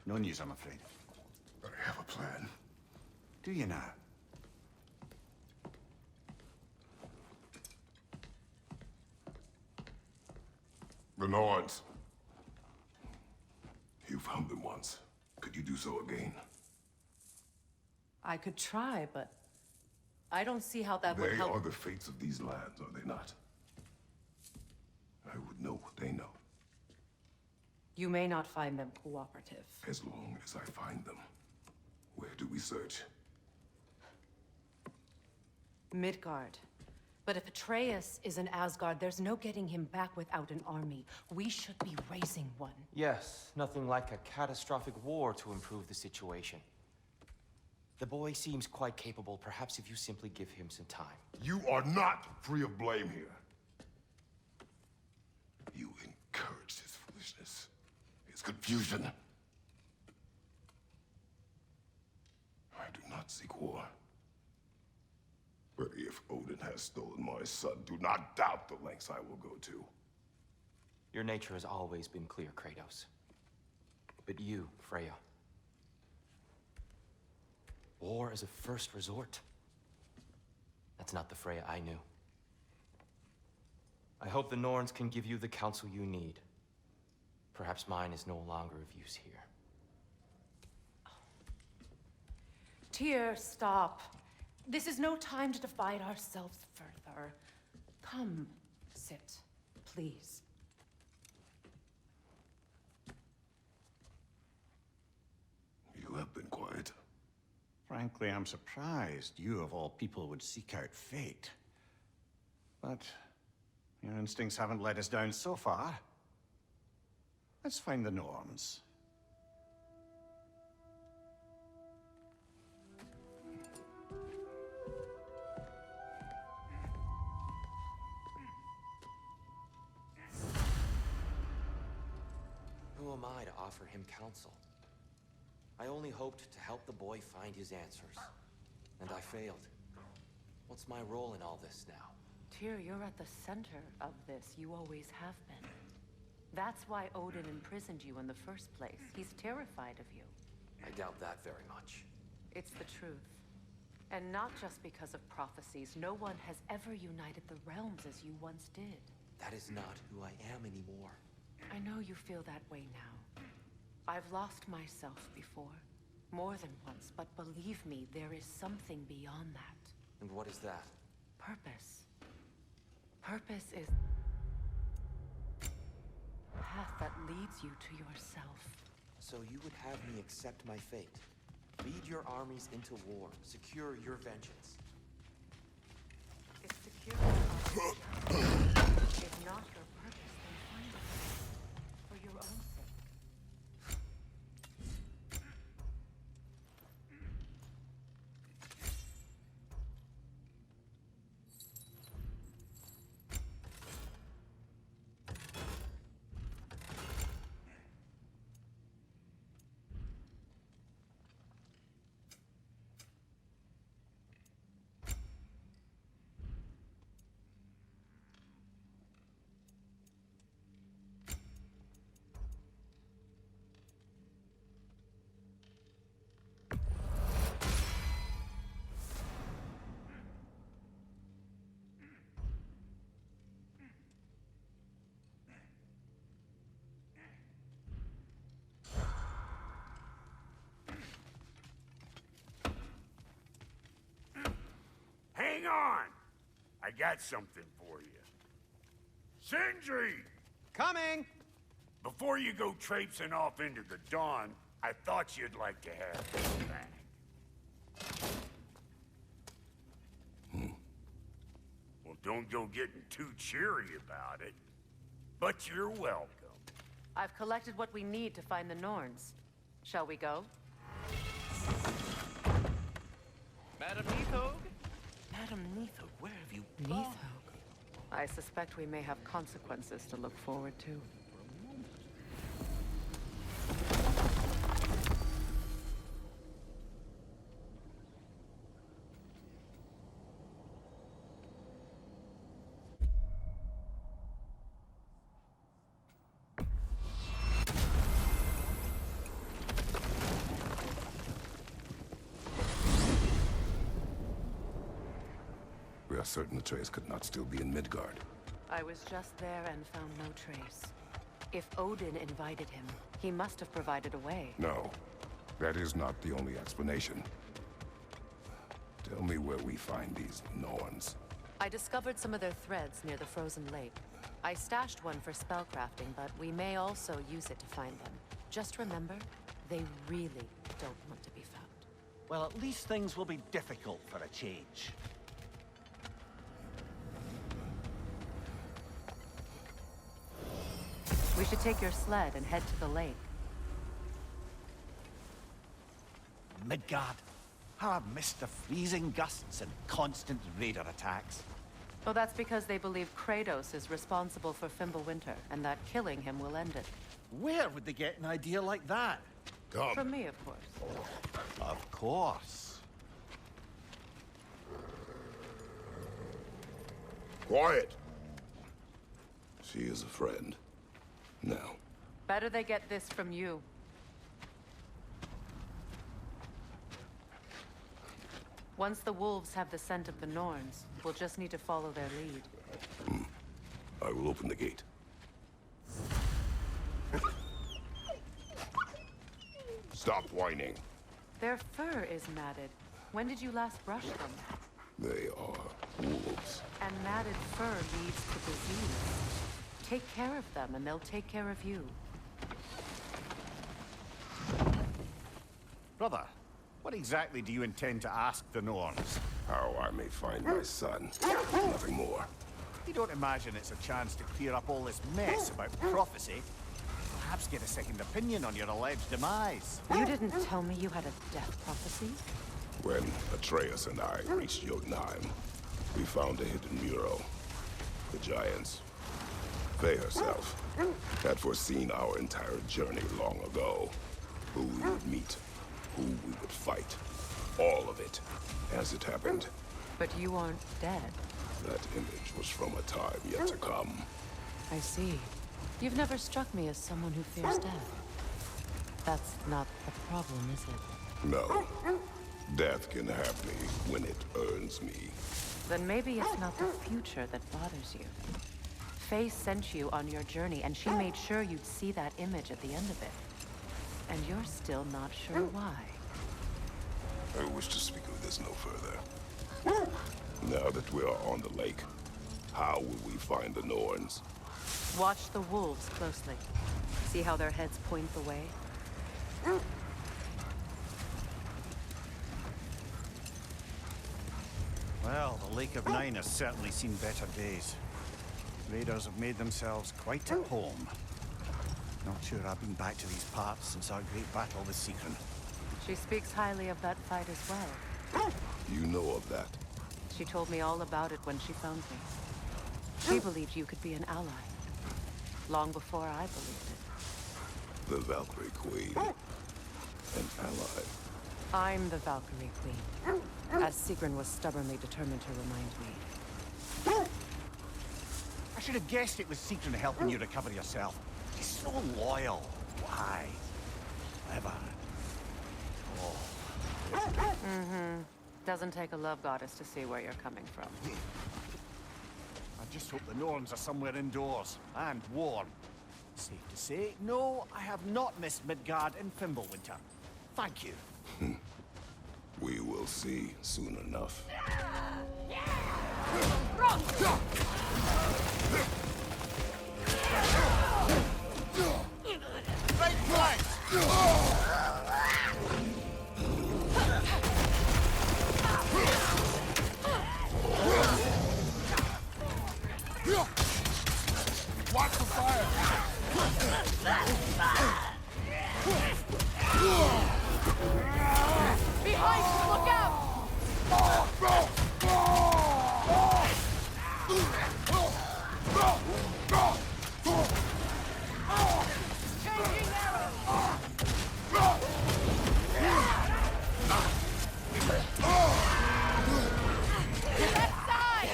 No news, I'm afraid. I have a plan. Do you now? The Norns. You found them once. Could you do so again? I could try, but I don't see how that would They help. are the fates of these lands, are they not? I would know what they know. You may not find them cooperative. As long as I find them. Where do we search? Midgard. But if Atreus is in Asgard, there's no getting him back without an army. We should be raising one. Yes, nothing like a catastrophic war to improve the situation. The boy seems quite capable. Perhaps if you simply give him some time. You are not free of blame here. You encouraged his foolishness, his confusion. I do not seek war. But if Odin has stolen my son, do not doubt the lengths I will go to. Your nature has always been clear, Kratos. But you, Freya. War as a first resort. That's not the Freya I knew. I hope the Norns can give you the counsel you need. Perhaps mine is no longer of use here. Tyr, stop. This is no time to divide ourselves further. Come, sit, please. You have been quiet. Frankly, I'm surprised you, of all people, would seek out fate. But your instincts haven't let us down so far. Let's find the Norns. Who am I to offer him counsel? I only hoped to help the boy find his answers. And I failed. What's my role in all this now? Tyr, you're at the center of this. You always have been. That's why Odin imprisoned you in the first place. He's terrified of you. I doubt that very much. It's the truth. And not just because of prophecies. No one has ever united the realms as you once did. That is not who I am anymore. I know you feel that way now. I've lost myself before. More than once, but believe me, there is something beyond that. And what is that? Purpose. Purpose is the path that leads you to yourself. So you would have me accept my fate? Lead your armies into war, secure your vengeance. If securing others is not your purpose, then find it for your own sake. Hang on! I got something for you. Sindri! Coming! Before you go traipsing off into the dawn, I thought you'd like to have this back. Well, don't go getting too cheery about it. But you're welcome. I've collected what we need to find the Norns. Shall we go? Madam Neathog? Madam Neathog, where have you gone? Neathog. I suspect we may have consequences to look forward to. We are certain Atreus could not still be in Midgard. I was just there and found no trace. If Odin invited him, he must have provided a way. No, that is not the only explanation. Tell me where we find these Norns. I discovered some of their threads near the frozen lake. I stashed one for spellcrafting, but we may also use it to find them. Just remember, they really don't want to be found. Well, at least things will be difficult for a change. We should take your sled and head to the lake. Midgard. How I've missed the freezing gusts and constant raider attacks. Well, that's because they believe Kratos is responsible for Fimbulwinter, and that killing him will end it. Where would they get an idea like that? From me, of course. Of course. Quiet! She is a friend. now. Better they get this from you. Once the wolves have the scent of the Norns, we'll just need to follow their lead. I will open the gate. Stop whining. Their fur is matted. When did you last brush them? They are wolves. And matted fur leads to disease. Take care of them, and they'll take care of you. Brother, what exactly do you intend to ask the Norns? How I may find my son. Nothing more. You don't imagine it's a chance to clear up all this mess about prophecy? Perhaps get a second opinion on your alleged demise. You didn't tell me you had a death prophecy? When Atreus and I reached Jotunheim, we found a hidden mural. The Giants, Faye herself, had foreseen our entire journey long ago. Who we would meet, who we would fight. All of it, as it happened. But you aren't dead. That image was from a time yet to come. I see. You've never struck me as someone who fears death. That's not the problem, is it? No. Death can have me when it earns me. Then maybe it's not the future that bothers you. Faye sent you on your journey, and she made sure you'd see that image at the end of it. And you're still not sure why. I wish to speak of this no further. Now that we are on the lake, how will we find the Norns? Watch the wolves closely. See how their heads point the way? Well, the Lake of Nine has certainly seen better days. Raiders have made themselves quite at home. Not sure I've been back to these parts since our great battle with Sigrun. She speaks highly of that fight as well. You know of that? She told me all about it when she found me. She believed you could be an ally. Long before I believed it. The Valkyrie Queen. An ally. I'm the Valkyrie Queen. As Sigrun was stubbornly determined to remind me. I should have guessed it was Sigrun helping you recover yourself. He's so loyal. Why? Clever. Oh. Mm-hmm. Doesn't take a love goddess to see where you're coming from. I just hope the Norns are somewhere indoors and warm. Safe to say, no, I have not missed Midgard and Fimbulwinter. Thank you. We will see soon enough. Right flank! Watch the fire! Behind you! Look out! Changing arrow! Left side!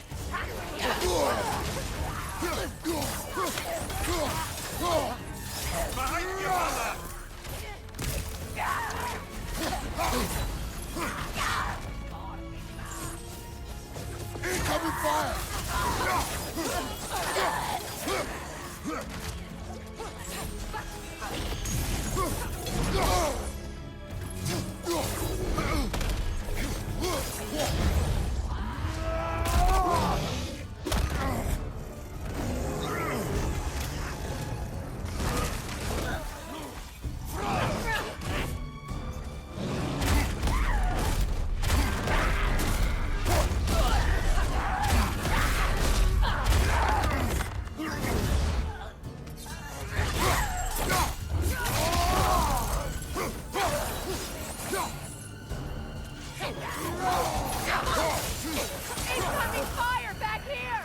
Behind you, mother! Incoming fire! Incoming fire back here!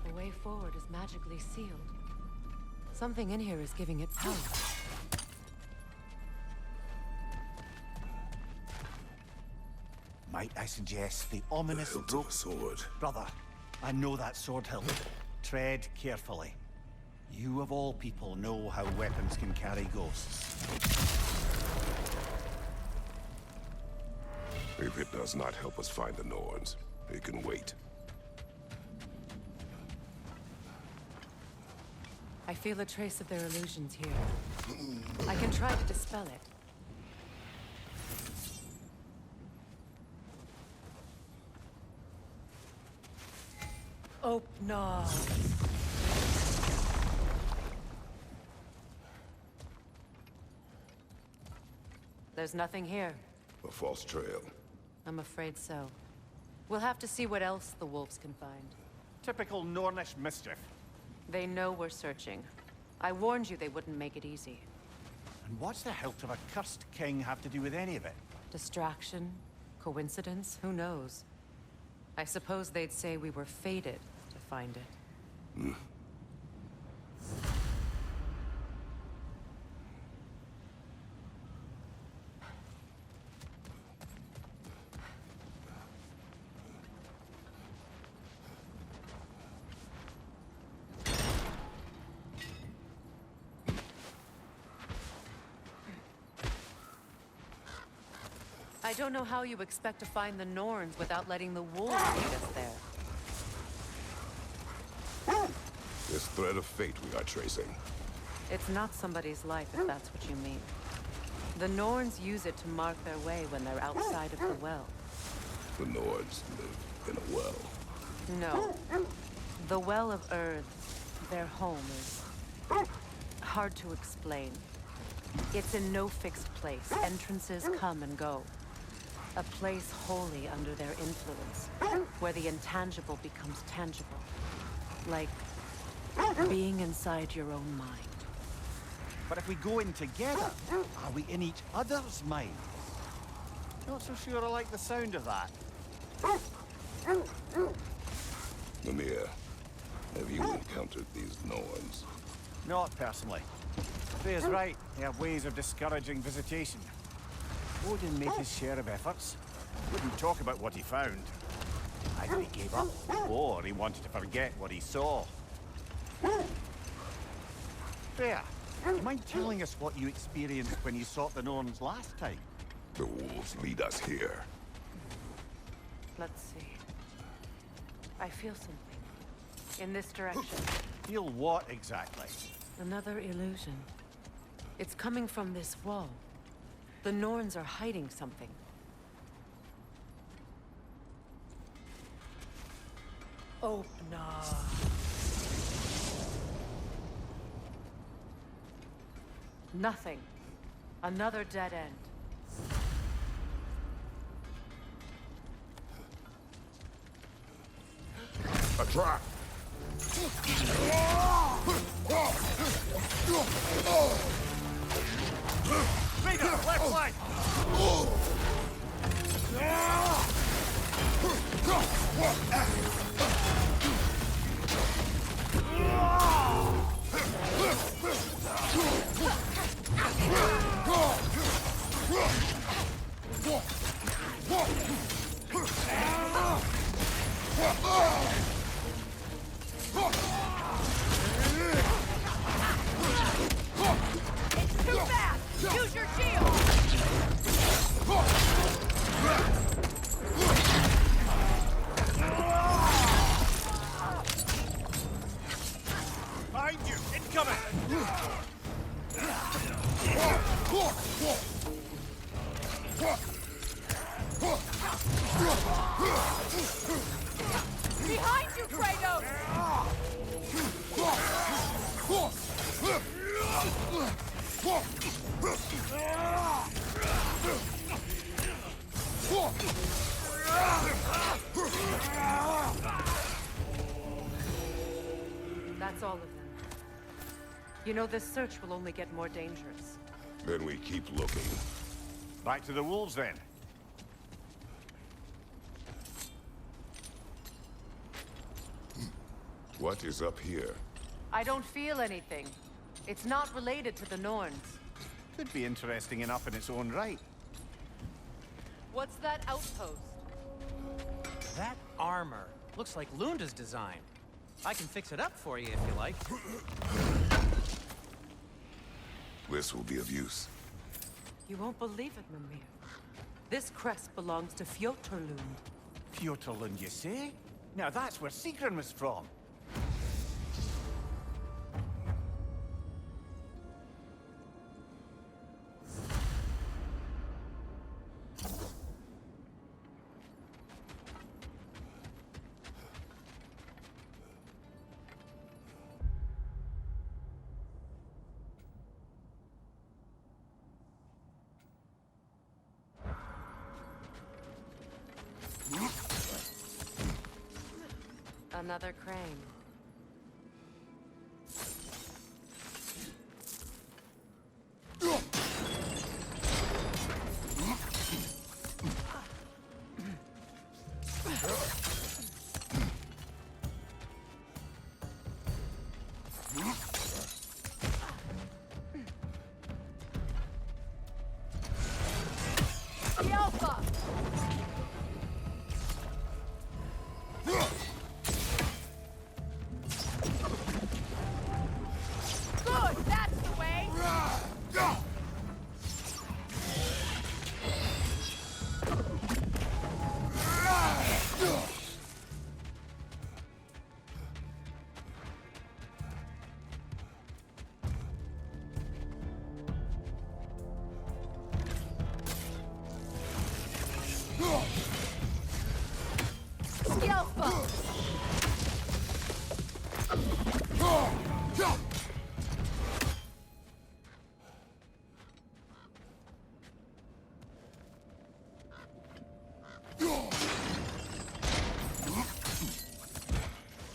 The way way forward is magically sealed. Something in here is giving it power. Might I suggest the ominous The hilt of a sword. Brother, I know that sword hilt. Tread carefully. You of all people know how weapons can carry ghosts. If it does not help us find the Norns, it can wait. I feel a trace of their illusions here. I can try to dispel it. Oh, no. There's nothing here. A false trail. I'm afraid so. We'll have to see what else the wolves can find. Typical Nornish mischief. They know we're searching. I warned you they wouldn't make it easy. And what's the hilt of a cursed king have to do with any of it? Distraction? Coincidence? Who knows? I suppose they'd say we were fated to find it. I don't know how you expect to find the Norns without letting the wolves lead us there. This thread of fate we are tracing. It's not somebody's life, if that's what you mean. The Norns use it to mark their way when they're outside of the well. The Nords live in a well. No. The Well of Earth, their home, is hard to explain. It's in no fixed place. Entrances come and go. A place wholly under their influence, where the intangible becomes tangible. Like being inside your own mind. But if we go in together, are we in each other's minds? Not so sure I like the sound of that. Mimir, have you encountered these Norns? Not personally. Freya's right. They have ways of discouraging visitation. Odin made his share of efforts. Wouldn't talk about what he found. Either he gave up, or he wanted to forget what he saw. Freya, do you mind telling us what you experienced when you sought the Norns last time? The wolves lead us here. Let's see. I feel something. In this direction. Feel what exactly? Another illusion. It's coming from this wall. The Norns are hiding something. Oh, no. Nothing. Another dead end. A trap! Rita, left flank! It's too fast! Use your shield! Behind you! Incoming! Behind you, Kratos! That's all of them. You know, this search will only get more dangerous. Then we keep looking. Back to the wolves, then. What is up here? I don't feel anything. It's not related to the Norns. Could be interesting enough in its own right. What's that outpost? That armor looks like Lunda's design. I can fix it up for you if you like. This will be of use. You won't believe it, Mimir. This crest belongs to Fjotorlund. Fjotorlund, you say? Now that's where Sigrun was from. Another crane.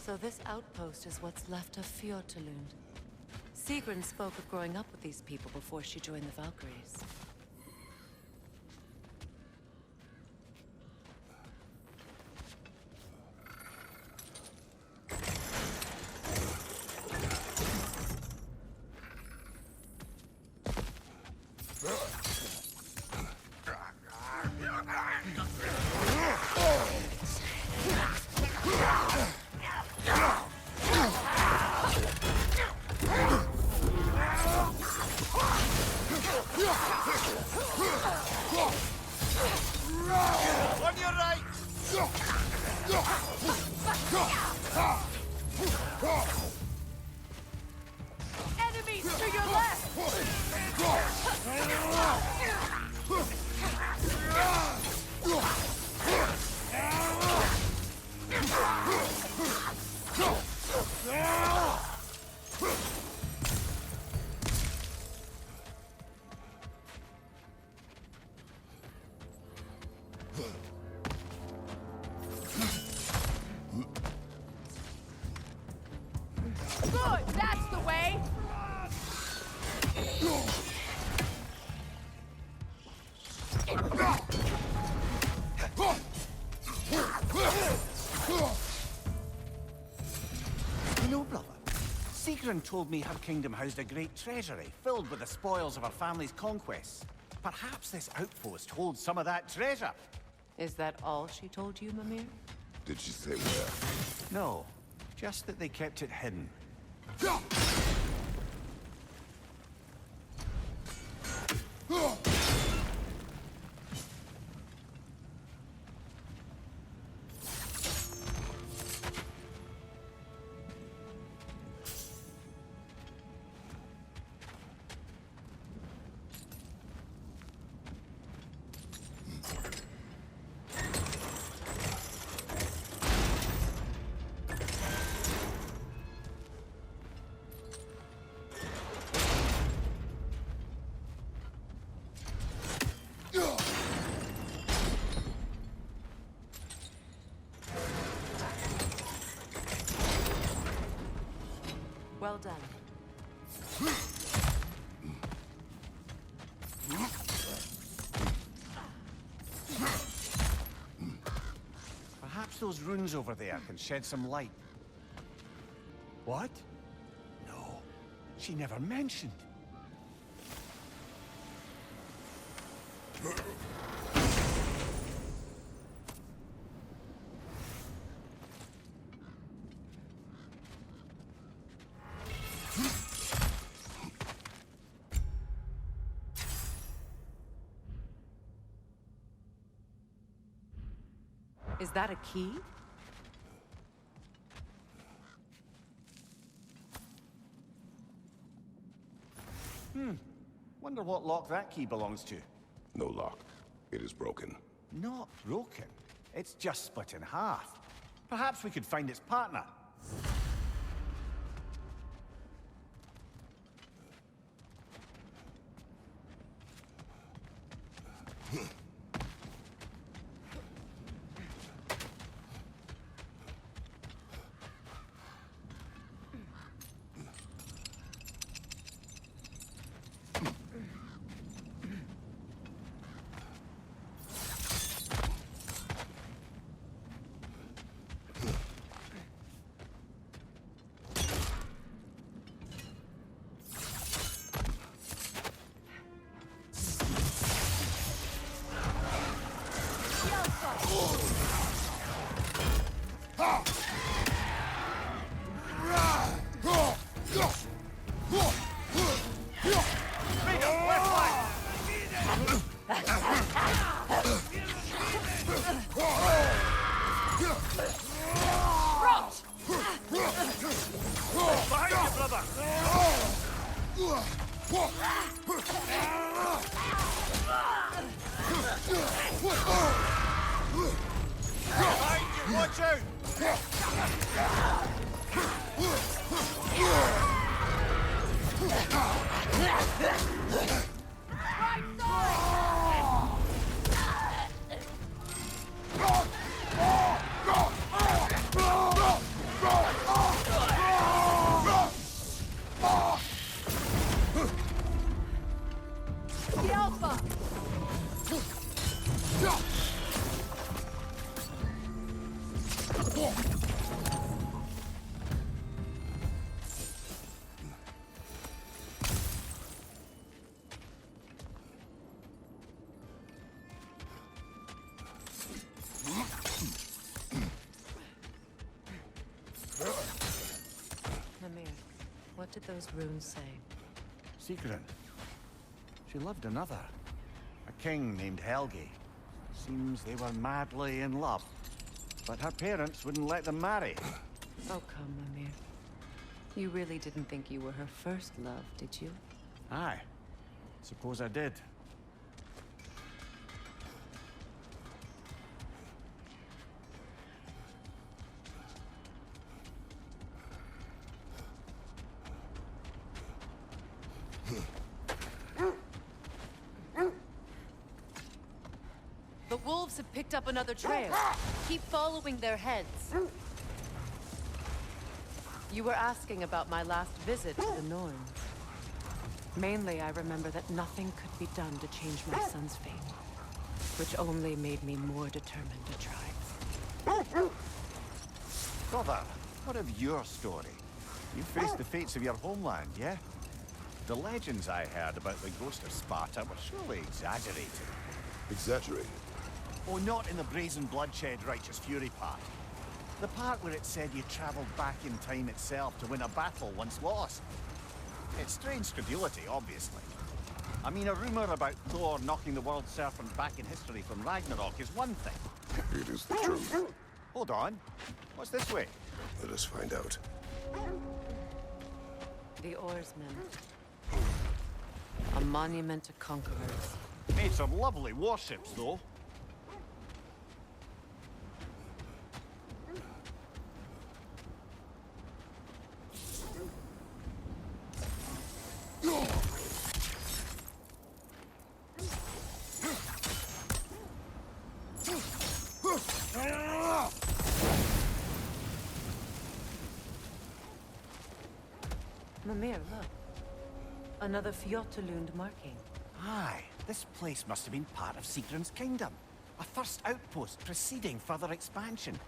So this outpost is what's left of Fjotorlund. Sigrun spoke of growing up with these people before she joined the Valkyries. On your right! Enemies to your left! Good, that's the way! You know, brother, Sigrun told me her kingdom housed a great treasury filled with the spoils of her family's conquests. Perhaps this outpost holds some of that treasure. Is that all she told you, Mimir? Did she say where? No, just that they kept it hidden. Well done. Perhaps those runes over there can shed some light. What? No, she never mentioned. Is that a key? Wonder what lock that key belongs to. No lock. It is broken. Not broken. It's just split in half. Perhaps we could find its partner. Watch out! The Alpha! Mimir, what did those runes say? Sigrun. She loved another. A king named Helgi. Seems they were madly in love. But her parents wouldn't let them marry. Oh, come, Mimir. You really didn't think you were her first love, did you? Aye. Suppose I did. The wolves have picked up another trail. Keep following their heads. You were asking about my last visit to the Norns. Mainly, I remember that nothing could be done to change my son's fate, which only made me more determined to try. Brother, what of your story? You faced the fates of your homeland, yeah? The legends I heard about the ghost of Sparta were surely exaggerated. Exaggerated? Oh, not in the brazen bloodshed righteous fury part. The part where it said you traveled back in time itself to win a battle once lost. It's strange credulity, obviously. I mean, a rumor about Thor knocking the world serpent back in history from Ragnarok is one thing. It is the truth. Hold on. What's this way? Let us find out. The Oarsmen. A monument to conquerors. Made some lovely warships, though. Mimir, look. Another Fjotalund marking. Aye, this place must have been part of Sigrun's kingdom. A first outpost preceding further expansion.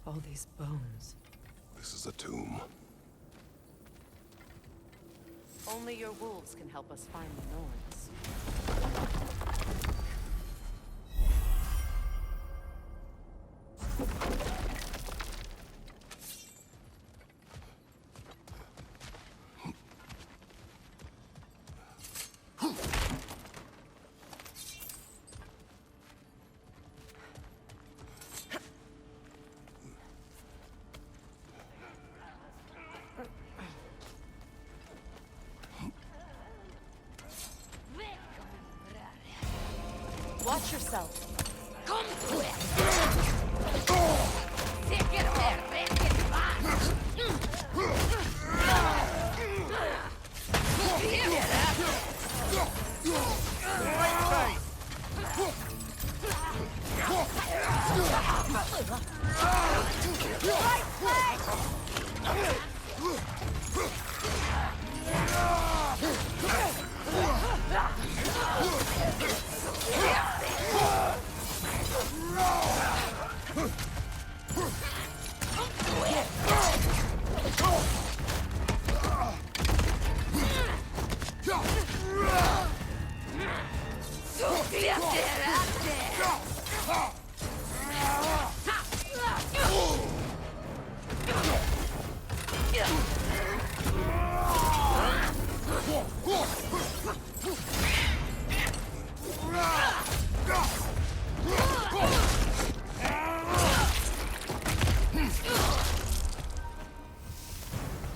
All these bones. This is a tomb. Only your wolves can help us find the Norns. Watch yourself.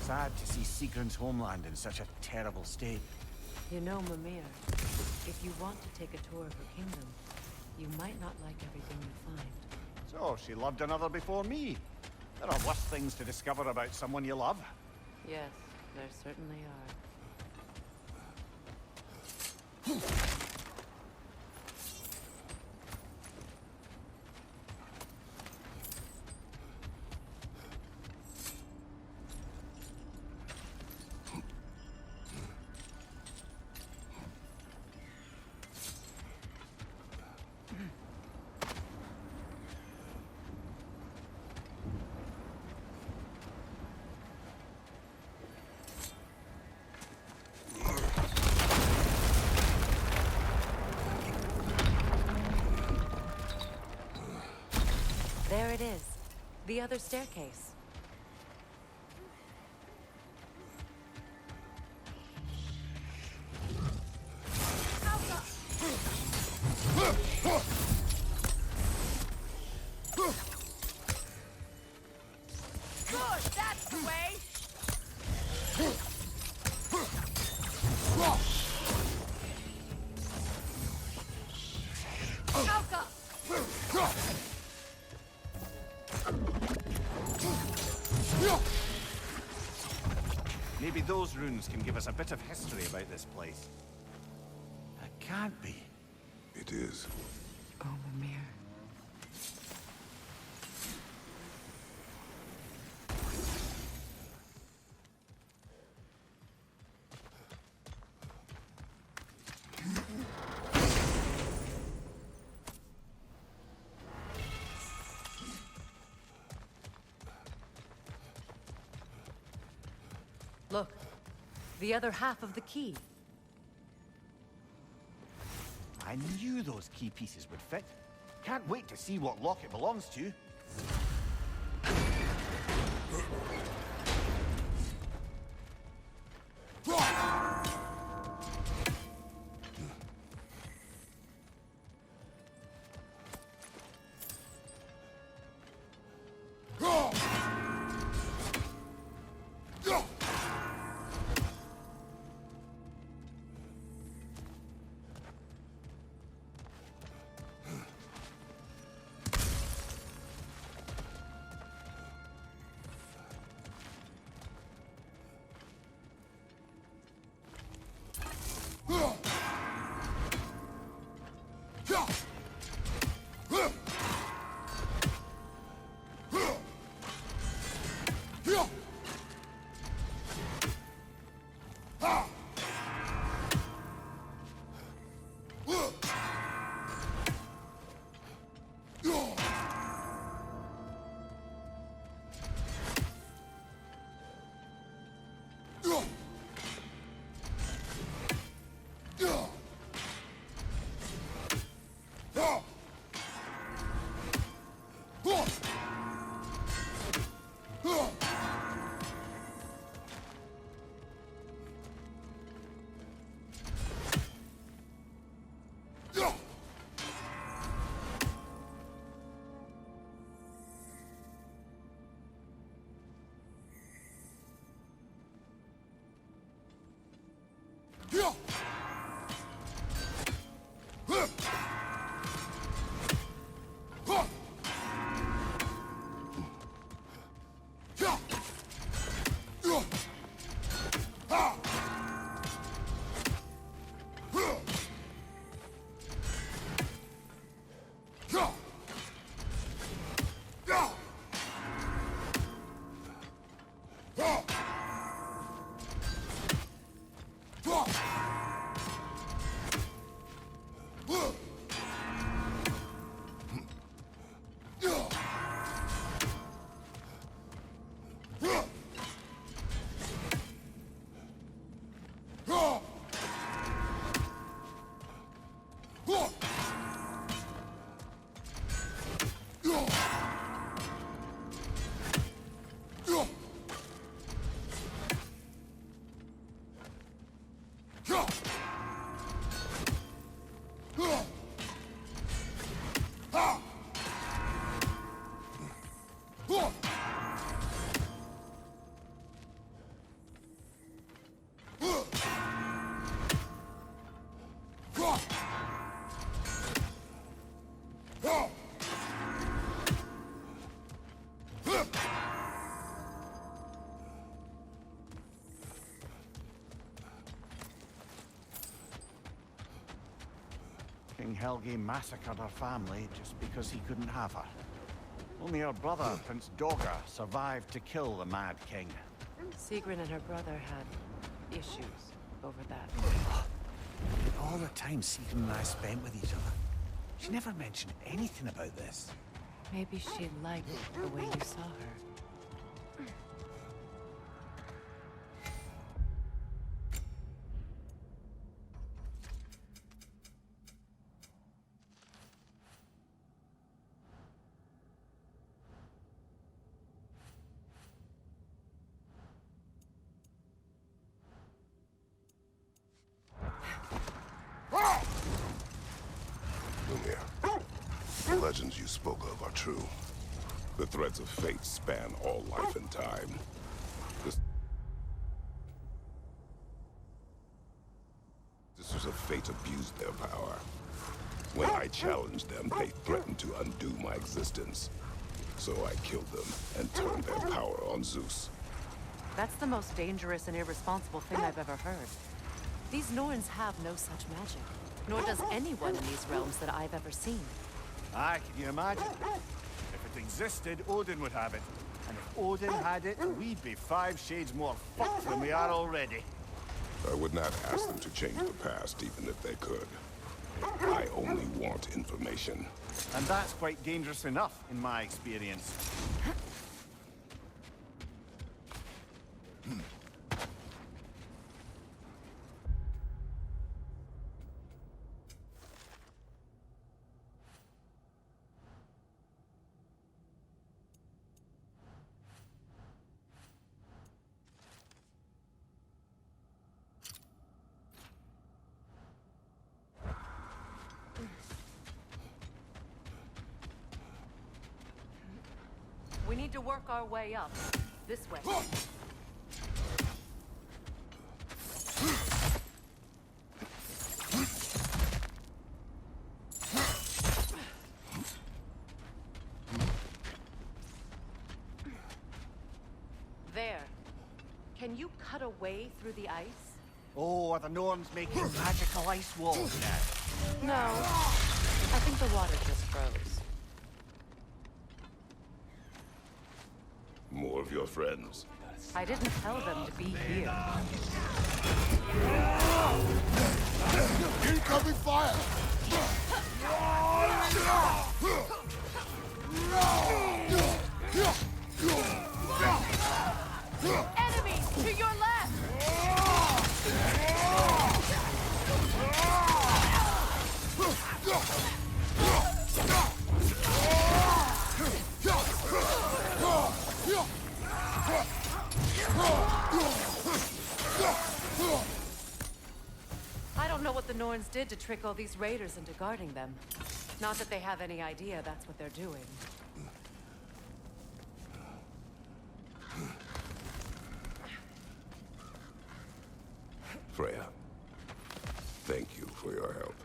Sad to see Sigrun's homeland in such a terrible state. You know, Mimir, if you want to take a tour of her kingdom, you might not like everything you find. So, she loved another before me. There are worse things to discover about someone you love. Yes, there certainly are. There it is. The other staircase. Good, that's the way. Maybe those runes can give us a bit of history about this place. It can't be. It is. Oh, Mimir. Look, the other half of the key. I knew those key pieces would fit. Can't wait to see what lock it belongs to. King Helge massacred her family just because he couldn't have her. Only her brother, Prince Dogger, survived to kill the Mad King. Sigrun and her brother had issues over that. All the time Sigrun and I spent with each other, she never mentioned anything about this. Maybe she liked the way you saw her. The legends you spoke of are true. The threads of fate span all life and time. The Sisters of Fate abused their power. When I challenged them, they threatened to undo my existence. So I killed them and turned their power on Zeus. That's the most dangerous and irresponsible thing I've ever heard. These Norns have no such magic, nor does anyone in these realms that I've ever seen. Aye, can you imagine? If it existed, Odin would have it. And if Odin had it, we'd be 5 shades more fucked than we are already. I would not ask them to change the past, even if they could. I only want information. And that's quite dangerous enough, in my experience. We need to work our way up. This way. There. Can you cut a way through the ice? Oh, are the Norns making magical ice walls now? No. I think the water just froze. More of your friends. I didn't tell them to be here. the Norns did to trick all these raiders into guarding them. Not that they have any idea that's what they're doing. Freya, thank you for your help.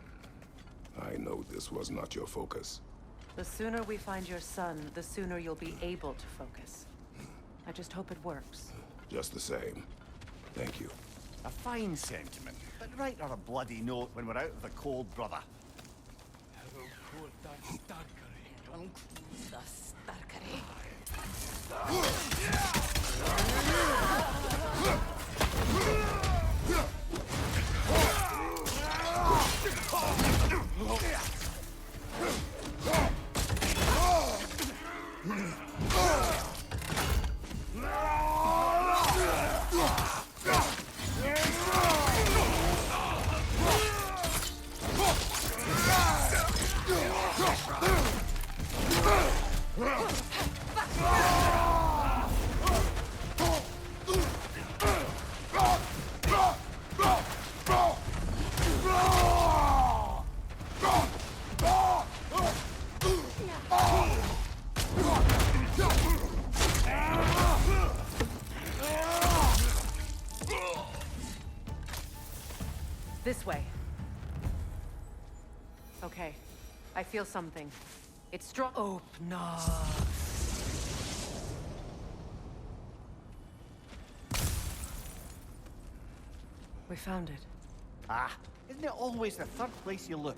I know this was not your focus. The sooner we find your son, the sooner you'll be able to focus. I just hope it works. Just the same. Thank you. A fine sentiment, but write her a bloody note when we're out of the cold, brother. This way. Okay. I feel something. It's strong. Oh, no. We found it. Ah, isn't it always the third place you look?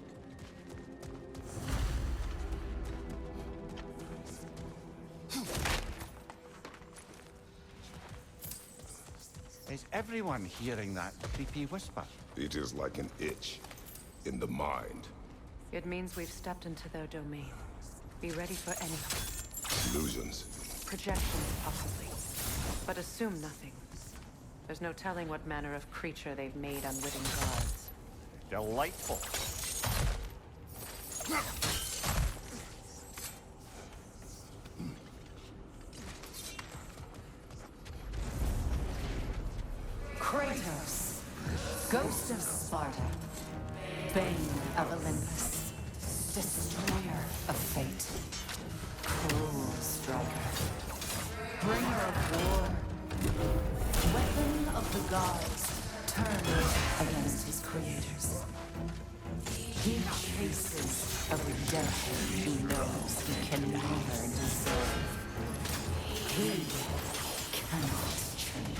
Is everyone hearing that creepy whisper? It is like an itch in the mind. It means we've stepped into their domain. Be ready for anything. Illusions. Projections, possibly. But assume nothing. There's no telling what manner of creature they've made unwitting gods. Delightful. Kratos, Ghost of Sparta, Bane of Olympus, Destroyer of Fate, Cruel Striker, Bringer of War, Weapon of the Gods, turned against his creators. He chases a redemption he knows he can never deserve. He cannot change.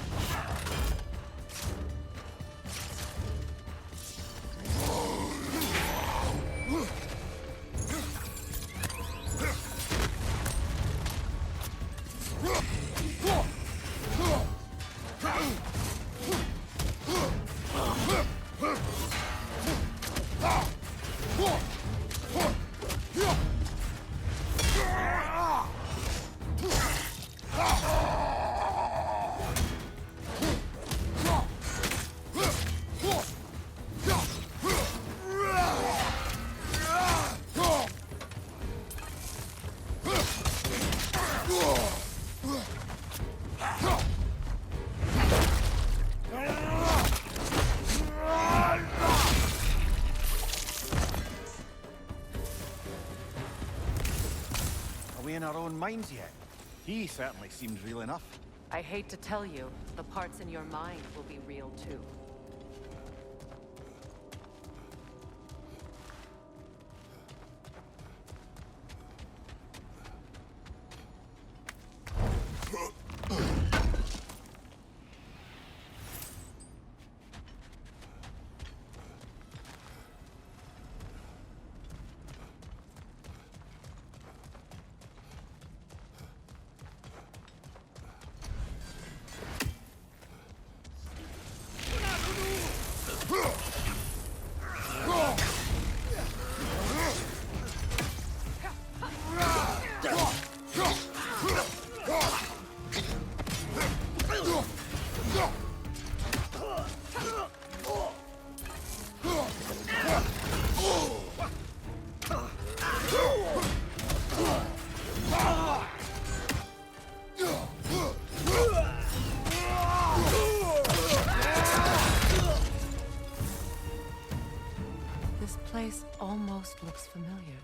In our own minds yet? He certainly seems real enough. I hate to tell you, the parts in your mind will be real too. almost looks familiar,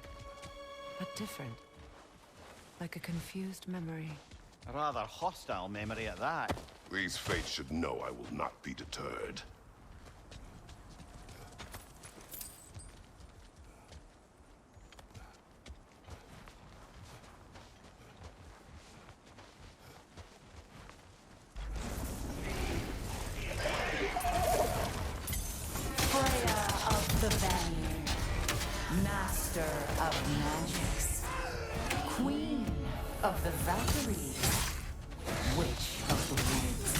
but different. Like a confused memory. A rather hostile memory at that. These fates should know I will not be deterred. Freya of the Vanir, master of magics, queen of the Valkyries, witch of the woods,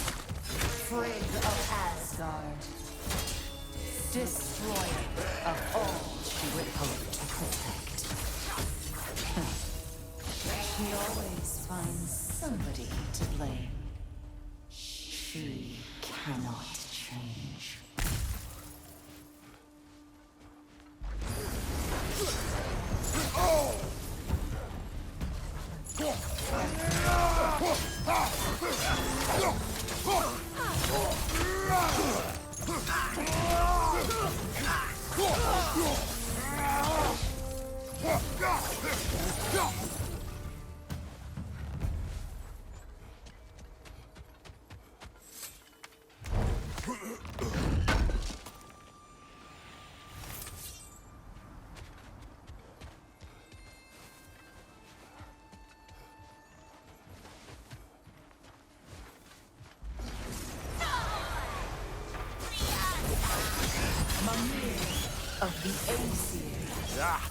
Frigg of Asgard, destroyer of all she would hope to protect. She always finds somebody to blame. She cannot change. Of the Aesir. Ah,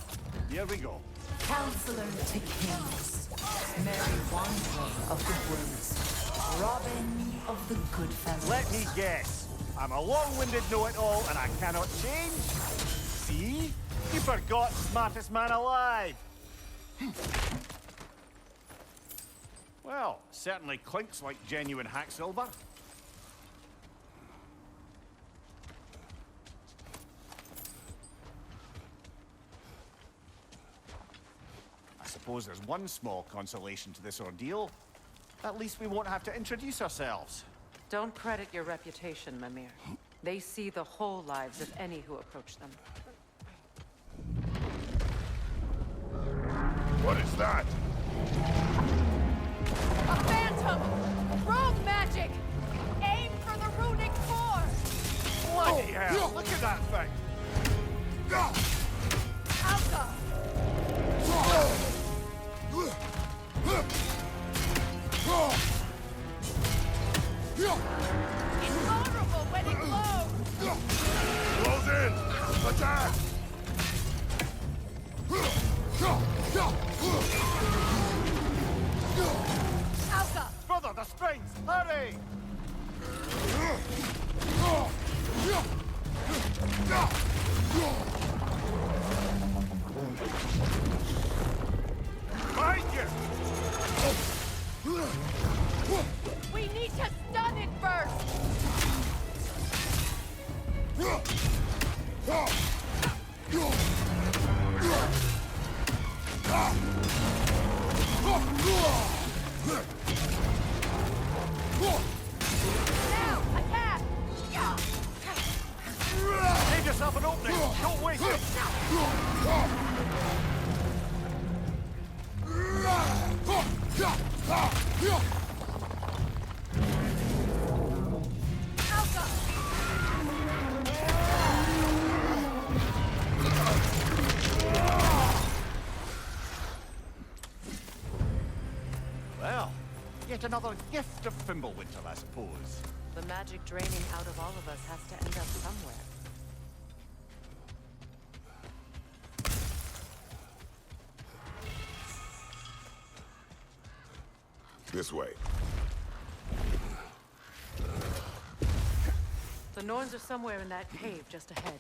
here we go. Counselor to Kings. Mary Wanderer of the Woods. Robin of the Goodfellas. Let me guess. I'm a long-winded know-it-all and I cannot change? See? You forgot smartest man alive. Well, certainly clinks like genuine hack silver. I suppose there's one small consolation to this ordeal. At least we won't have to introduce ourselves. Don't credit your reputation, Mimir. They see the whole lives of any who approach them. What is that? A phantom! Rogue magic! Aim for the runic core! Bloody hell! Look at that thing! Alka! Invulnerable when it glows! Close in! Attack! Alka! Brother, the strings! Hurry! Behind you! We need to stun it first! Now, attack! Leave yourself an opening! Don't waste it! Well, yet another gift of Fimbulwinter, I suppose. The magic draining out of all of us has to end up somewhere. This way. The Norns are somewhere in that cave just ahead.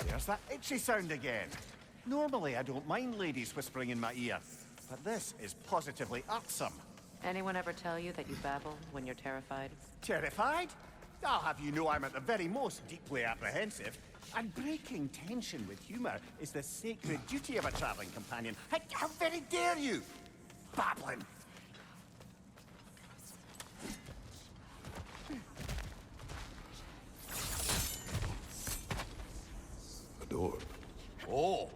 There's that itchy sound again. Normally, I don't mind ladies whispering in my ear, but this is positively irksome. Anyone ever tell you that you babble when you're terrified? Terrified? I'll have you know I'm at the very most deeply apprehensive. And breaking tension with humor is the sacred duty of a traveling companion. How very dare you? Babbling. A door. Oh,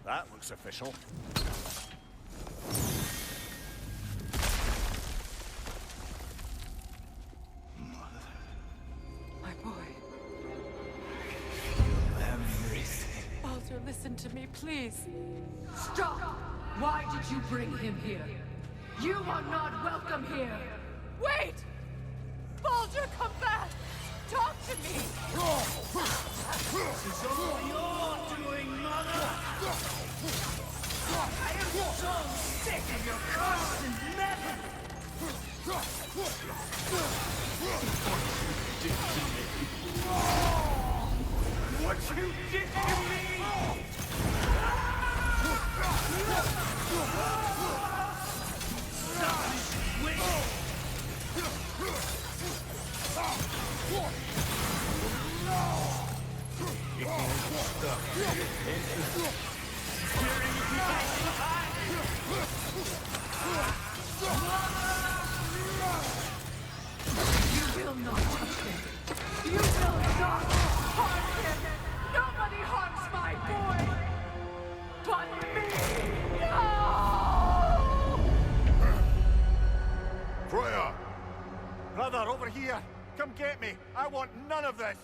that looks official. My boy. Everything. Baldur, listen to me, please. Stop! Why did you bring him here? You are not welcome here! Wait! Baldur, come back! Talk to me! This is all your doing, Mother! I am so sick of your constant meddling! What you did to me! Stop this witch! You will not touch him! You will not harm him! Nobody harms my boy! But me! No! Freya! Brother, over here! Come get me! I want none of this!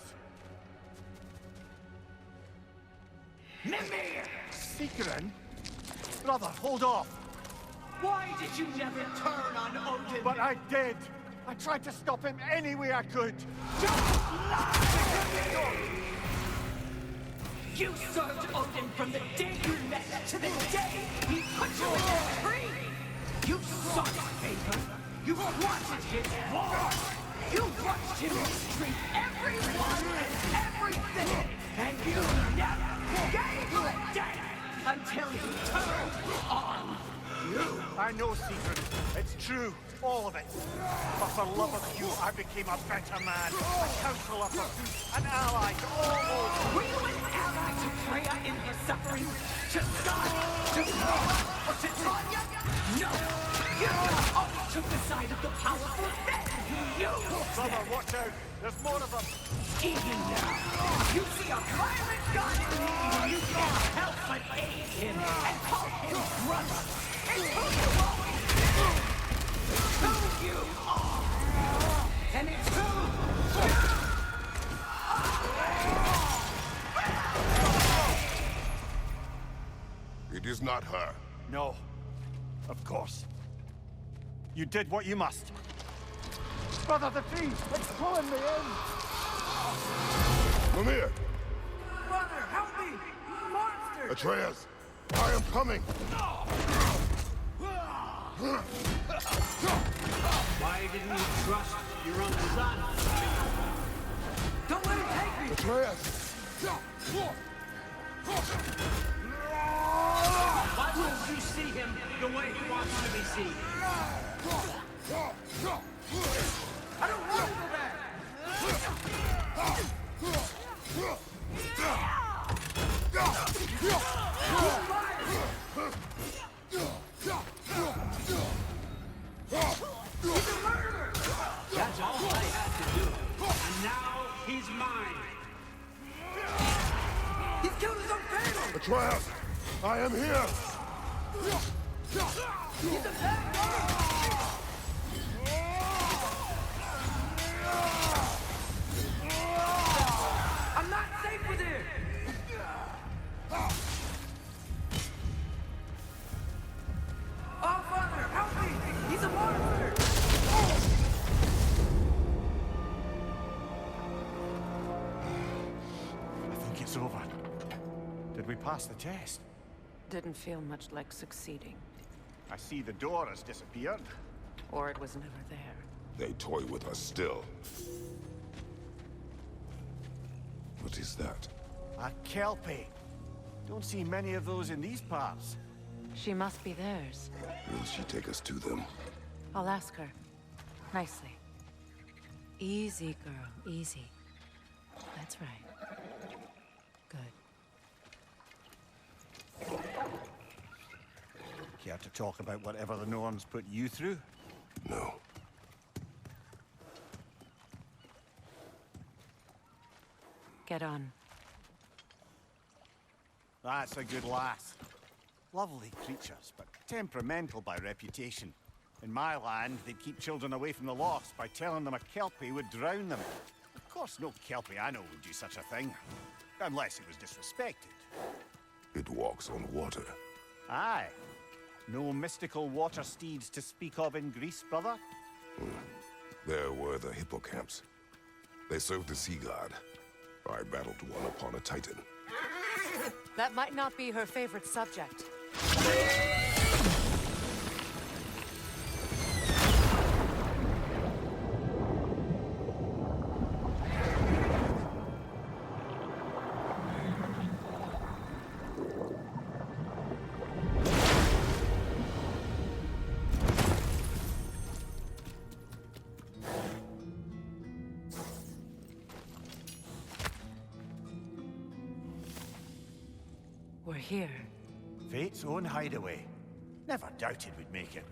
Mimir! Seekerin? Brother, hold off! Why did you never turn on Odin? But I did! I tried to stop him any way I could! You served Odin from the day you met to the day he put you in that tree! You sought his favor! You wanted his war! You watched him mistreat everyone and everything! And you never gave a damn until he turned on you! I know, Seeker. It's true. All of it. But for love of you, I became a better man. A counselor for peace. An ally to all those. Were you an ally to Freya in her suffering? To Scott? To Thor? Or to Tanya? No! You always took the side of the powerful men who used Brother, watch out. There's more of them. Even now, you see a violent god in me, you can't help but aid him and call him brother. It's who you always been. It's who you are. And it's who you... It is not her. No. Of course. You did what you must. Brother, the tree! It's pulling me in! Mimir! Brother, help me! Monster! Atreus! I am coming! Why didn't you trust your own son? Don't let him take me! Atreus! Why won't you see him the way he wants to be seen? I don't want to go back! That's all I had to do. And now he's mine. He's killed his own family! Atreus! I am here! He's a bad guy! I'm not safe with him! Oh, Father, help me! He's a monster! I think it's over. Did we pass the test? Didn't feel much like succeeding. I see the door has disappeared. Or it was never there. They toy with us still. What is that? A Kelpie. Don't see many of those in these parts. She must be theirs. Will she take us to them? I'll ask her. Nicely. Easy, girl, easy. That's right. Good. Care to talk about whatever the Norns put you through? No. Get on. That's a good lass. Lovely creatures, but temperamental by reputation. In my land, they'd keep children away from the lost by telling them a Kelpie would drown them. Of course, no Kelpie I know would do such a thing. Unless it was disrespected. It walks on water. Aye. No mystical water steeds to speak of in Greece, brother? There were the hippocamps. They served the sea god. I battled one upon a titan. That might not be her favorite subject. We're here. Fate's own hideaway. Never doubted we'd make it.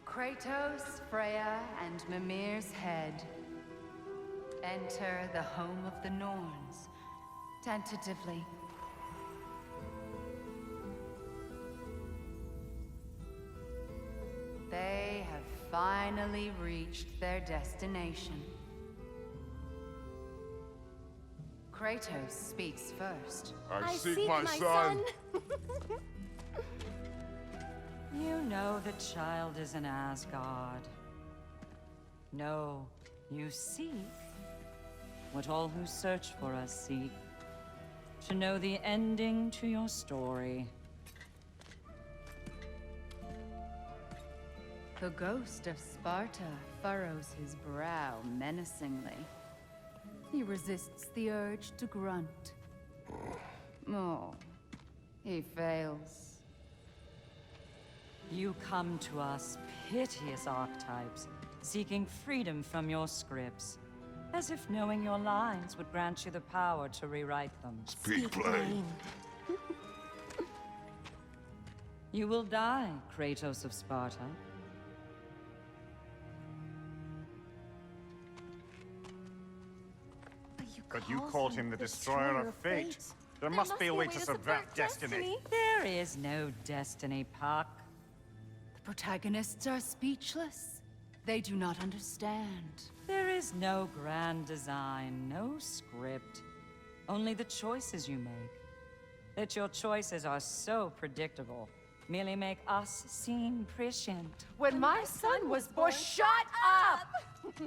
Kratos, Freya, and Mimir's head. Enter the home of the Norns, tentatively. They have finally reached their destination. Kratos speaks first. I seek my son. You know the child is an Asgard. No, you seek what all who search for us seek. To know the ending to your story. The ghost of Sparta furrows his brow menacingly. He resists the urge to grunt. Oh, he fails. You come to us, piteous archetypes, seeking freedom from your scripts. As if knowing your lines would grant you the power to rewrite them. Speak plain. You will die, Kratos of Sparta. But you called him the Destroyer of Fate. There must be a way to subvert destiny. There is no destiny, Puck. The protagonists are speechless. They do not understand. There is no grand design, no script. Only the choices you make. That your choices are so predictable, merely make us seem prescient. When my son was born, shut up!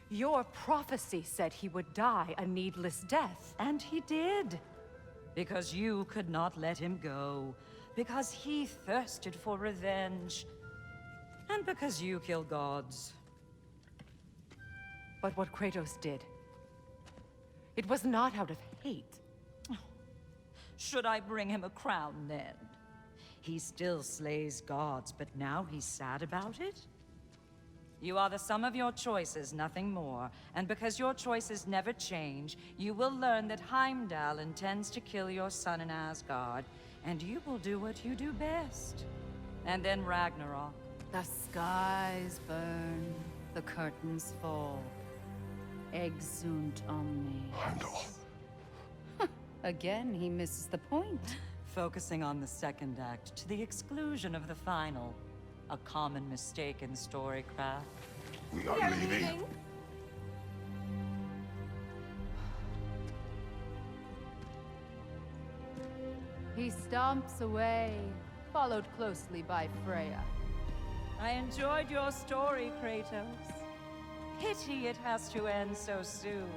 Your prophecy said he would die a needless death. And he did. Because you could not let him go. Because he thirsted for revenge. And because you kill gods. But what Kratos did, it was not out of hate. Should I bring him a crown then? He still slays gods, but now he's sad about it? You are the sum of your choices, nothing more. And because your choices never change, you will learn that Heimdall intends to kill your son in Asgard, and you will do what you do best. And then Ragnarok. The skies burn, the curtains fall. Exunt omnes. Heimdall. Again, he misses the point. Focusing on the second act to the exclusion of the final. A common mistake in storycraft. We are leaving. He stomps away, followed closely by Freya. I enjoyed your story, Kratos. Pity it has to end so soon.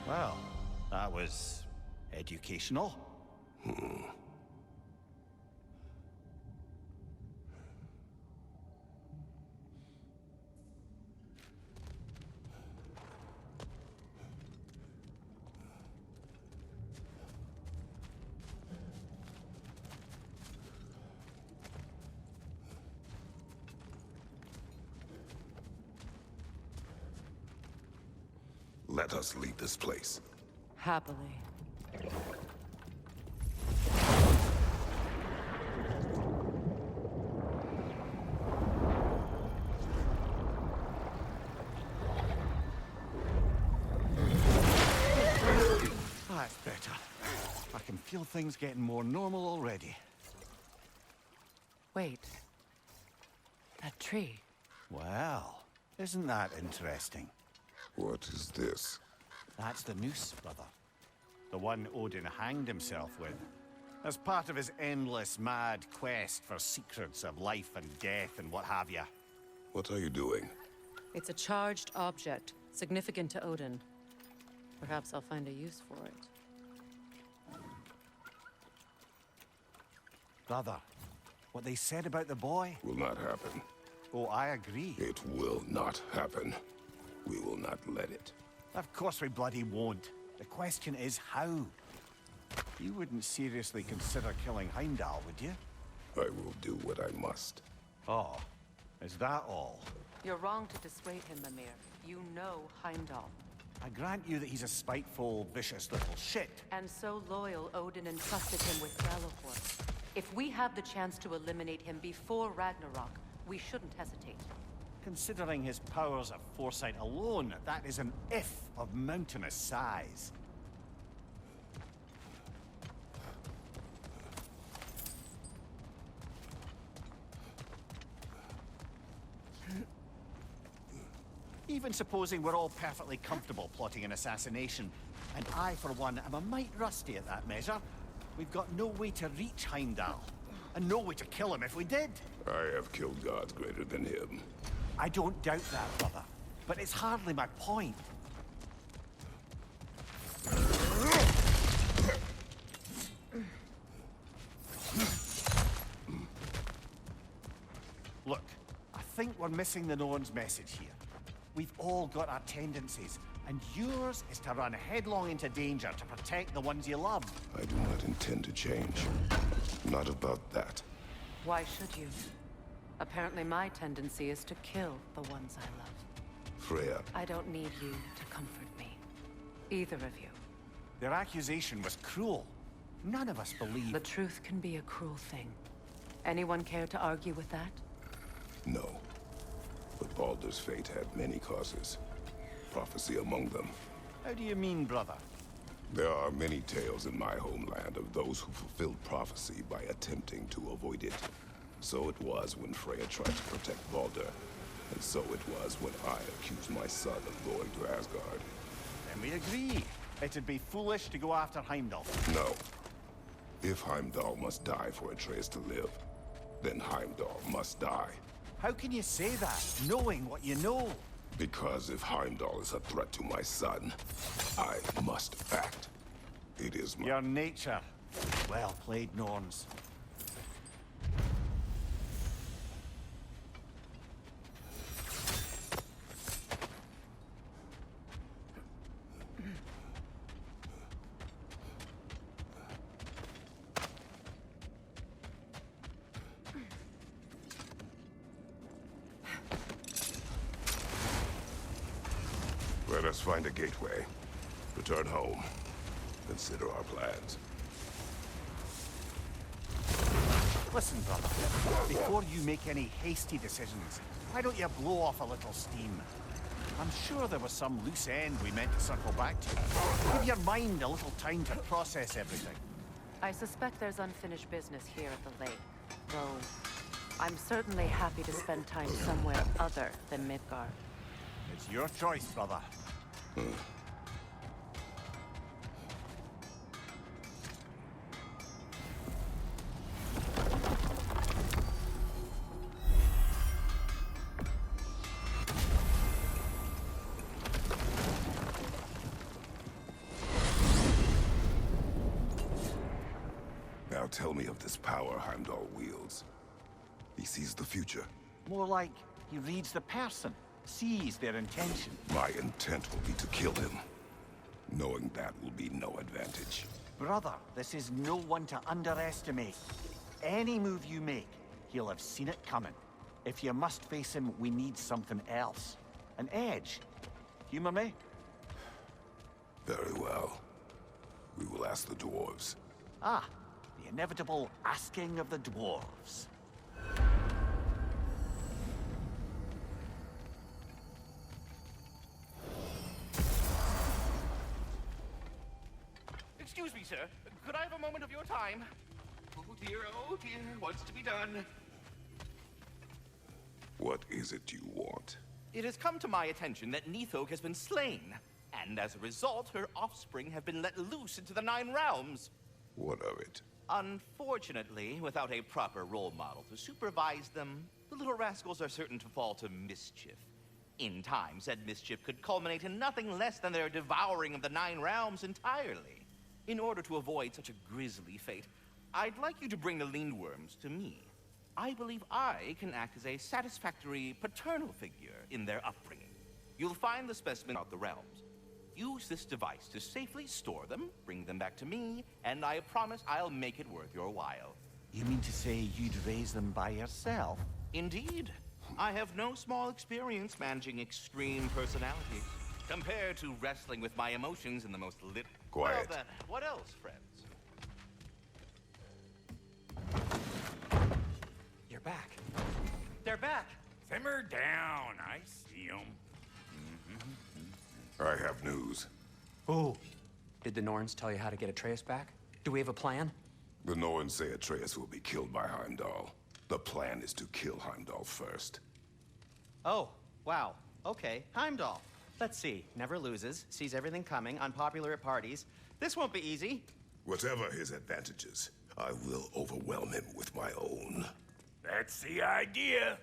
Well, that was educational. Let us leave this place. Happily. That's better. I can feel things getting more normal already. Wait. That tree. Well, isn't that interesting? What is this? That's the noose, brother. The one Odin hanged himself with. As part of his endless, mad quest for secrets of life and death and what have you. What are you doing? It's a charged object, significant to Odin. Perhaps I'll find a use for it. Brother, what they said about the boy? Will not happen. Oh, I agree. It will not happen. We will not let it. Of course we bloody won't. The question is how? You wouldn't seriously consider killing Heimdall, would you? I will do what I must. Oh, is that all? You're wrong to dissuade him, Mimir. You know Heimdall. I grant you that he's a spiteful, vicious little shit. And so loyal, Odin entrusted him with Valahor. If we have the chance to eliminate him before Ragnarok, we shouldn't hesitate. Considering his powers of foresight alone, that is an if of mountainous size. Even supposing we're all perfectly comfortable plotting an assassination, and I, for one, am a mite rusty at that measure, we've got no way to reach Heimdall, and no way to kill him if we did. I have killed gods greater than him. I don't doubt that, brother, but it's hardly my point. Look, I think we're missing the Norn's message here. We've all got our tendencies, and yours is to run headlong into danger to protect the ones you love. I do not intend to change. Not about that. Why should you? Apparently my tendency is to kill the ones I love. Freya. I don't need you to comfort me. Either of you. Their accusation was cruel. None of us believe... The truth can be a cruel thing. Anyone care to argue with that? No. But Baldur's fate had many causes. Prophecy among them. How do you mean, brother? There are many tales in my homeland of those who fulfilled prophecy by attempting to avoid it. So it was when Freya tried to protect Baldur. And so it was when I accused my son of going to Asgard. Then we agree. It'd be foolish to go after Heimdall. No. If Heimdall must die for Atreus to live, then Heimdall must die. How can you say that, knowing what you know? Because if Heimdall is a threat to my son, I must act. It is my... Your nature. Well played, Norns. Let us find a gateway. Return home. Consider our plans. Listen, brother. Before you make any hasty decisions, why don't you blow off a little steam? I'm sure there was some loose end we meant to circle back to. Give your mind a little time to process everything. I suspect there's unfinished business here at the lake. Though, I'm certainly happy to spend time somewhere other than Midgard. It's your choice, brother. Now tell me of this power Heimdall wields. He sees the future. More like he reads the person, sees their intention. My intent will be to kill him. Knowing that will be no advantage. Brother, this is no one to underestimate. Any move you make, he'll have seen it coming. If you must face him, we need something else. An edge. Humor me? Very well. We will ask the dwarves. Ah, the inevitable asking of the dwarves. Excuse me, sir. Could I have a moment of your time? Oh dear, what's to be done? What is it you want? It has come to my attention that Nithog has been slain, and as a result, her offspring have been let loose into the Nine Realms. What of it? Unfortunately, without a proper role model to supervise them, the little rascals are certain to fall to mischief. In time, said mischief could culminate in nothing less than their devouring of the Nine Realms entirely. In order to avoid such a grisly fate, I'd like you to bring the Lindworms to me. I believe I can act as a satisfactory paternal figure in their upbringing. You'll find the specimen out the realms. Use this device to safely store them, bring them back to me, and I promise I'll make it worth your while. You mean to say you'd raise them by yourself? Indeed. I have no small experience managing extreme personalities, compared to wrestling with my emotions in the most lit... Quiet. Well then, what else, friends? You're back. They're back. Simmer down. I see them. I have news. Oh. Did the Norns tell you how to get Atreus back? Do we have a plan? The Norns say Atreus will be killed by Heimdall. The plan is to kill Heimdall first. Oh, wow. Okay, Heimdall. Let's see. Never loses, sees everything coming, unpopular at parties. This won't be easy. Whatever his advantages, I will overwhelm him with my own. That's the idea.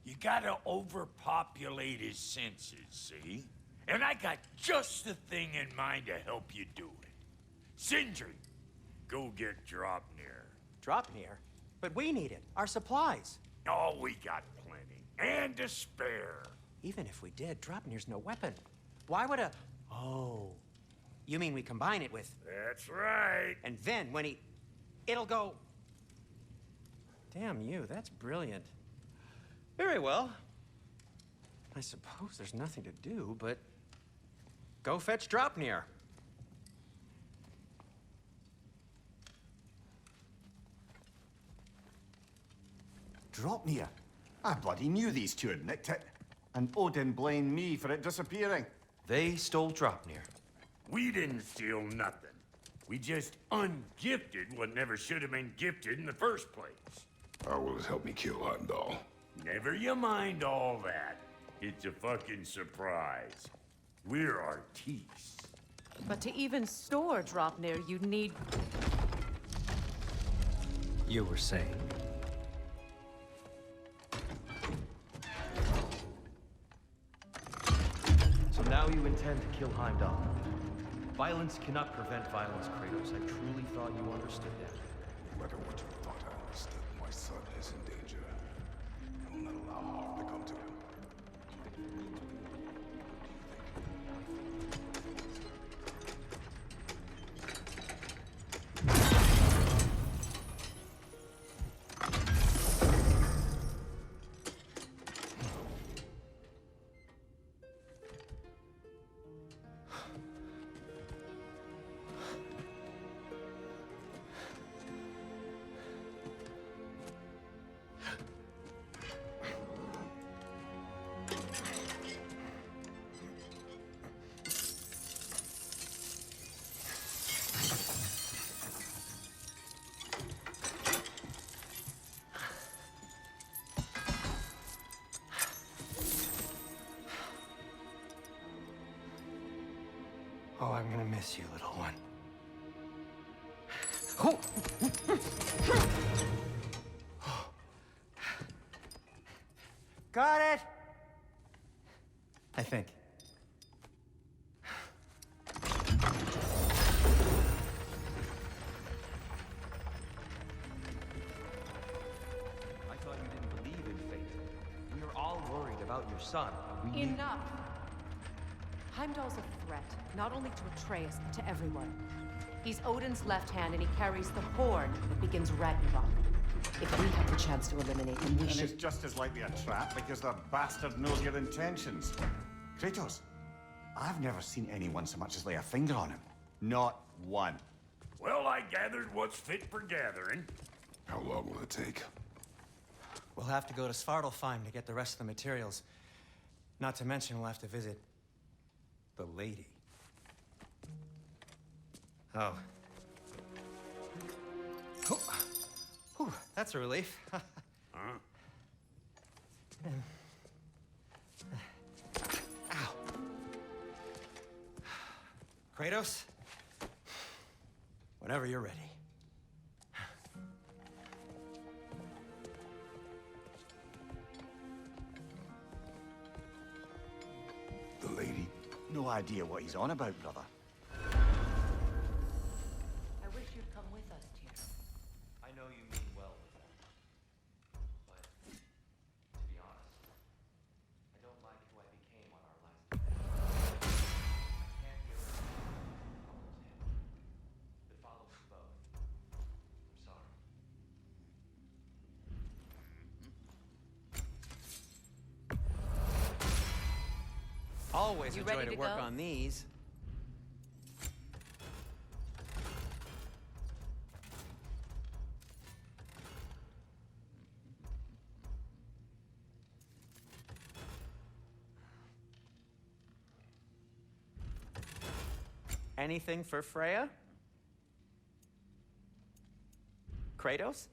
You gotta overpopulate his senses, see? And I got just the thing in mind to help you do it. Sindri, go get Dropnir. Dropnir? But we need it. Our supplies. Oh, we got plenty. And to spare. Even if we did, Dropnir's no weapon. Why would a... Oh. You mean we combine it with... That's right. And then when he... It'll go... Damn you, that's brilliant. Very well. I suppose there's nothing to do, but... Go fetch Dropnir. Dropnir? I bloody knew these two had nicked it. And Odin blamed me for it disappearing. They stole Dropnir. We didn't steal nothing. We just ungifted what never should have been gifted in the first place. How will it help me kill Heimdall? Never you mind all that. It's a fucking surprise. We're artistes. But to even store Dropnir, you'd need... You were saying? So now you intend to kill Heimdall. Violence cannot prevent violence, Kratos. I truly thought you understood that. No matter what you thought I understood, my son is in danger. I will not allow harm to come to him. Oh, I'm gonna miss you, little one. Got it! I think. I thought you didn't believe in fate. We are all worried about your son. We need... Enough! Heimdall's a threat, not only to Atreus, but to everyone. He's Odin's left hand, and he carries the horn that begins Ragnarok. If we have the chance to eliminate him, we And should... it's just as likely a trap because the bastard knows your intentions. Kratos, I've never seen anyone so much as lay a finger on him. Not one. Well, I gathered what's fit for gathering. How long will it take? We'll have to go to Svartalfheim to get the rest of the materials. Not to mention we'll have to visit the lady. Oh. Whew, that's a relief. Ow. Kratos? Whenever you're ready. The lady? No idea what he's on about, brother. I wish you'd come with us, Tyr. I know you mean well with them. But, to be honest, I don't like who I became on our last day. I can't give her follows him. It follows us both. I'm sorry. Always You a joy ready to to work go? on these. Anything for Freya? Kratos?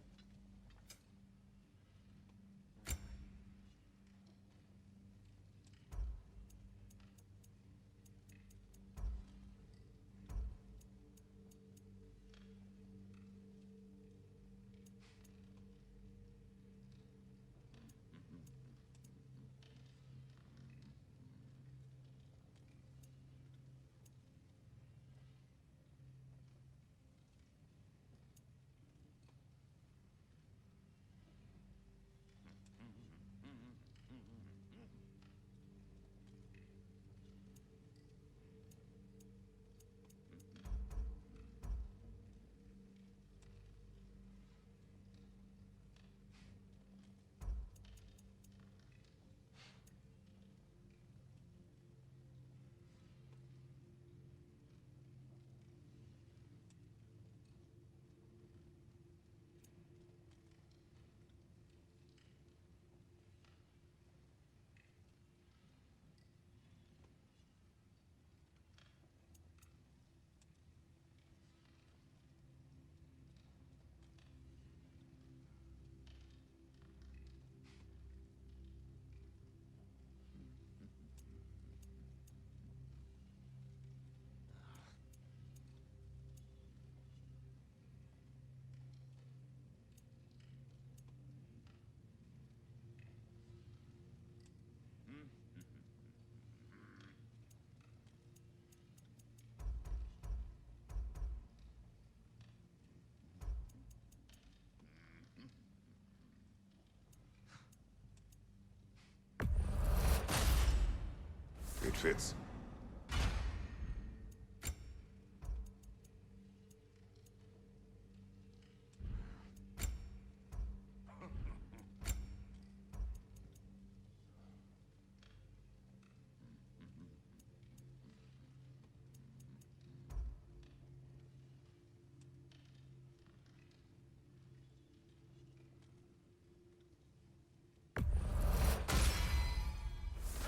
It fits.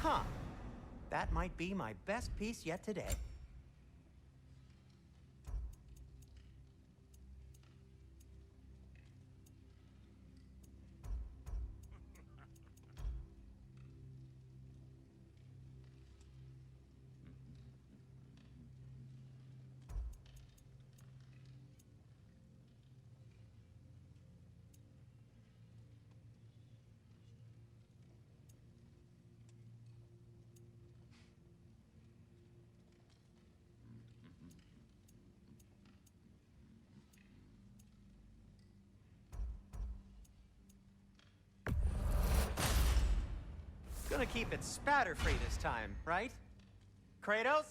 Huh. That might be my best piece yet today. Gonna keep it spatter-free this time, right? Kratos?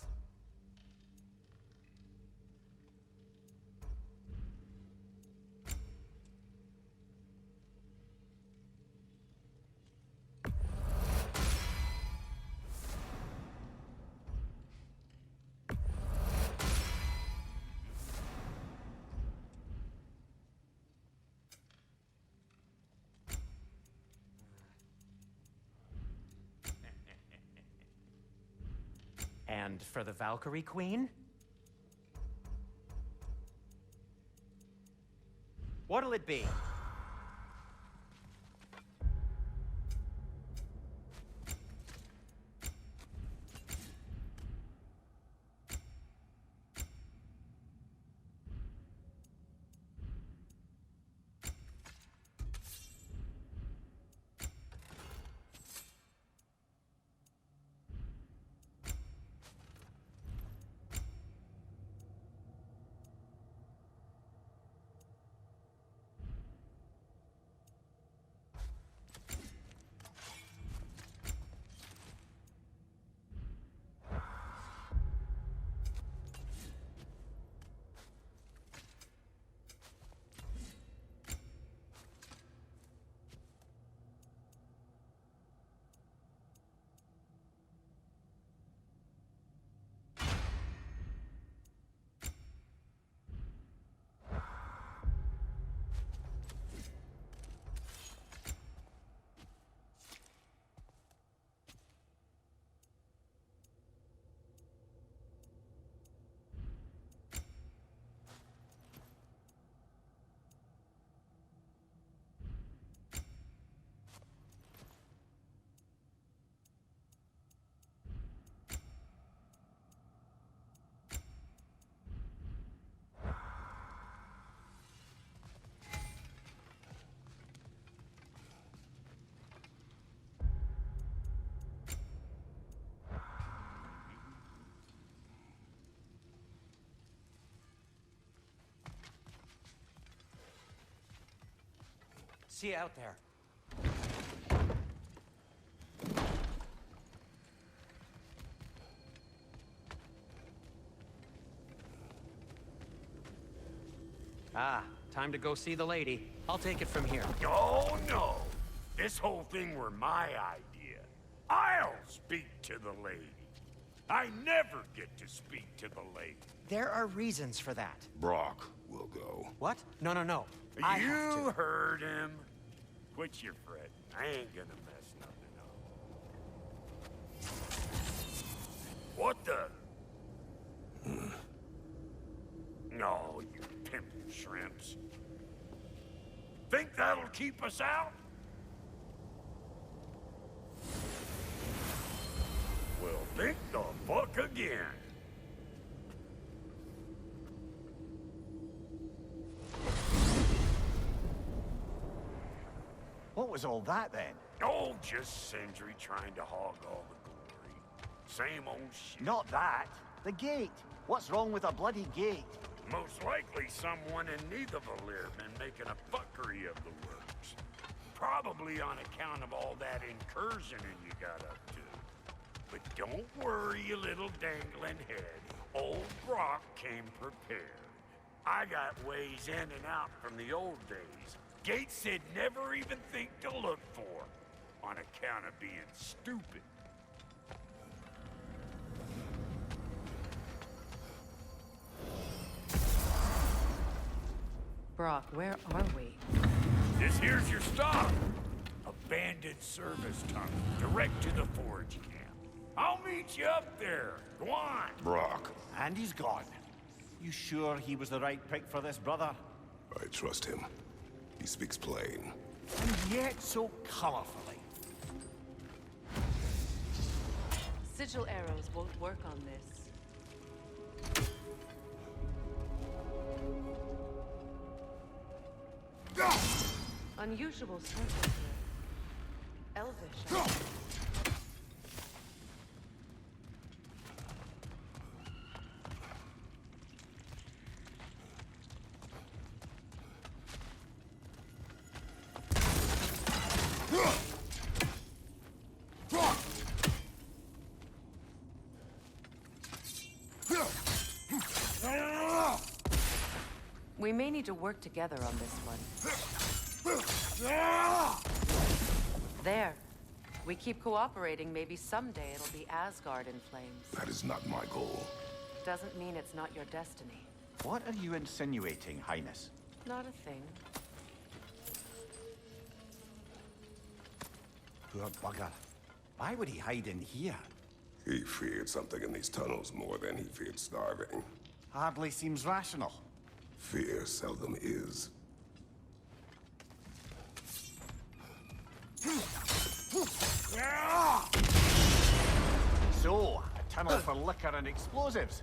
And for the Valkyrie Queen? What'll it be? See you out there. Ah, time to go see the lady. I'll take it from here. Oh, no. This whole thing were my idea. I'll speak to the lady. I never get to speak to the lady. There are reasons for that. Brock will go. What? No, no, no. I have You to. heard him. Quit your fretting. I ain't gonna mess nothing up. What the? No, you pimpin' shrimps. Think that'll keep us out? Well, think the fuck again. What was all that then? Oh, just Sindri trying to hog all the glory. Same old shit. Not that. The gate. What's wrong with a bloody gate? Most likely someone in Nidavellir been making a fuckery of the works. Probably on account of all that incursioning you got up to. But don't worry, you little dangling head. Old Brock came prepared. I got ways in and out from the old days. Gates said never even think to look for, on account of being stupid. Brock, where are we? This here's your stop. Abandoned service tunnel, direct to the forge camp. I'll meet you up there. Go on. Brock. And he's gone. You sure he was the right pick for this, brother? I trust him. He speaks plain. And yet so colorfully. Sigil arrows won't work on this. Unusual surface here. Elvish. We may need to work together on this one. There. We keep cooperating, maybe someday it'll be Asgard in flames. That is not my goal. Doesn't mean it's not your destiny. What are you insinuating, Highness? Not a thing. Poor bugger. Why would he hide in here? He feared something in these tunnels more than he feared starving. Hardly seems rational. Fear seldom is. So, a tunnel for liquor and explosives.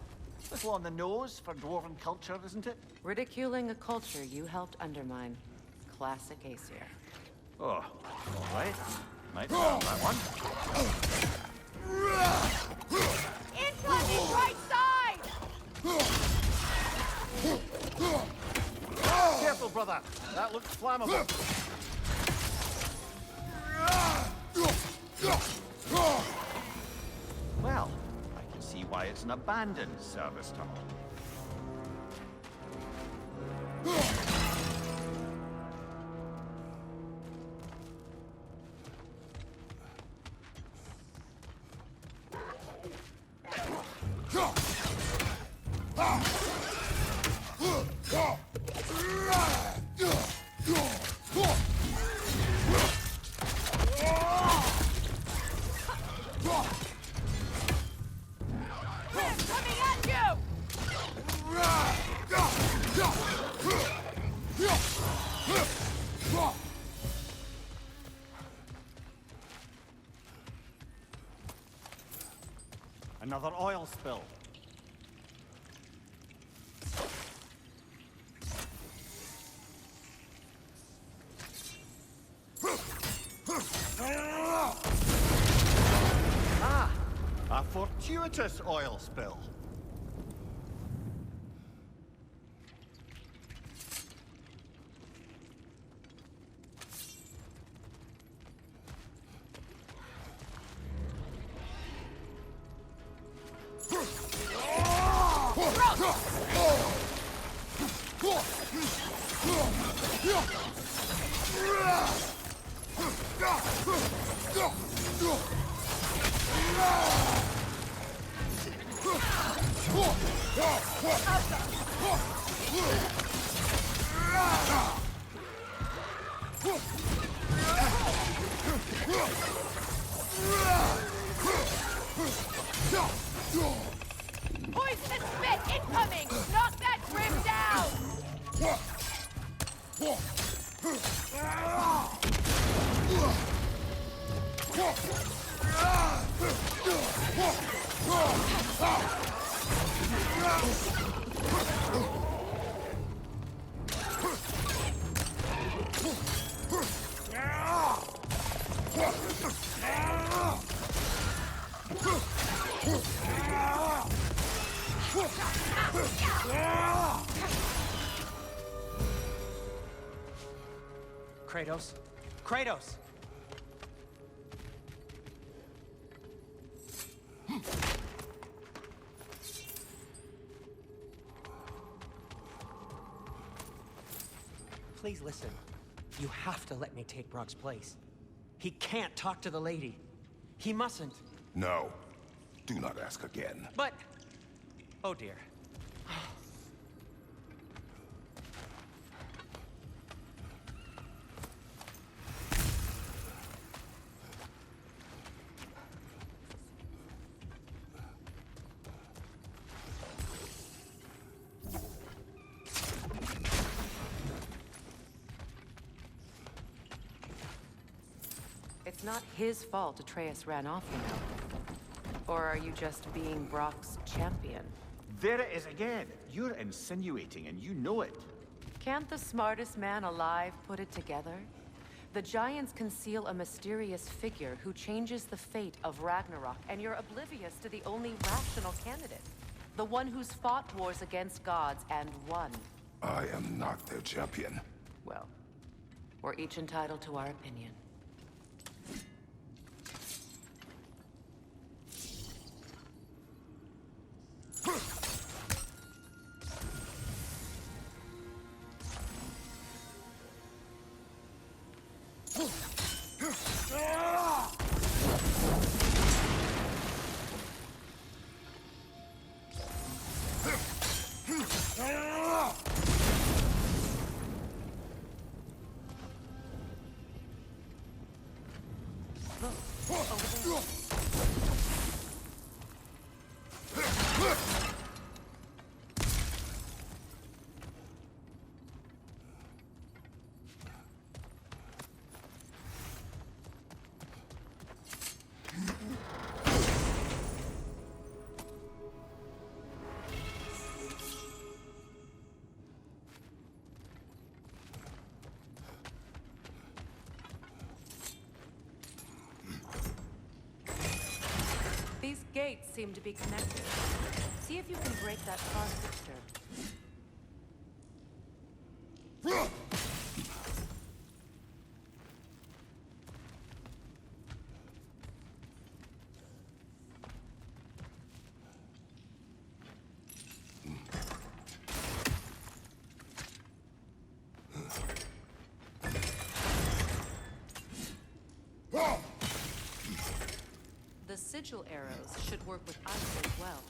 Little on the nose for dwarven culture, isn't it? Ridiculing a culture you helped undermine. Classic Aesir. Oh, all right. Might have that one. Incoming right side! Careful, brother. That looks flammable. Well, I can see why it's an abandoned service tunnel. Another oil spill. Ah! A fortuitous oil spill. Poisonous spit incoming! Knock that grim down! Kratos? Kratos! Please listen. You have to let me take Brock's place. He can't talk to the lady. He mustn't. No. Do not ask again. But... Oh dear. It's not his fault Atreus ran off, you know. Or are you just being Brock's champion? There it is again. You're insinuating and you know it. Can't the smartest man alive put it together? The Giants conceal a mysterious figure who changes the fate of Ragnarok, and you're oblivious to the only rational candidate. The one who's fought wars against gods and won. I am not their champion. Well, we're each entitled to our opinion. seem to be connected. See if you can break that car fixture. The sigil arrows should work with ice as well.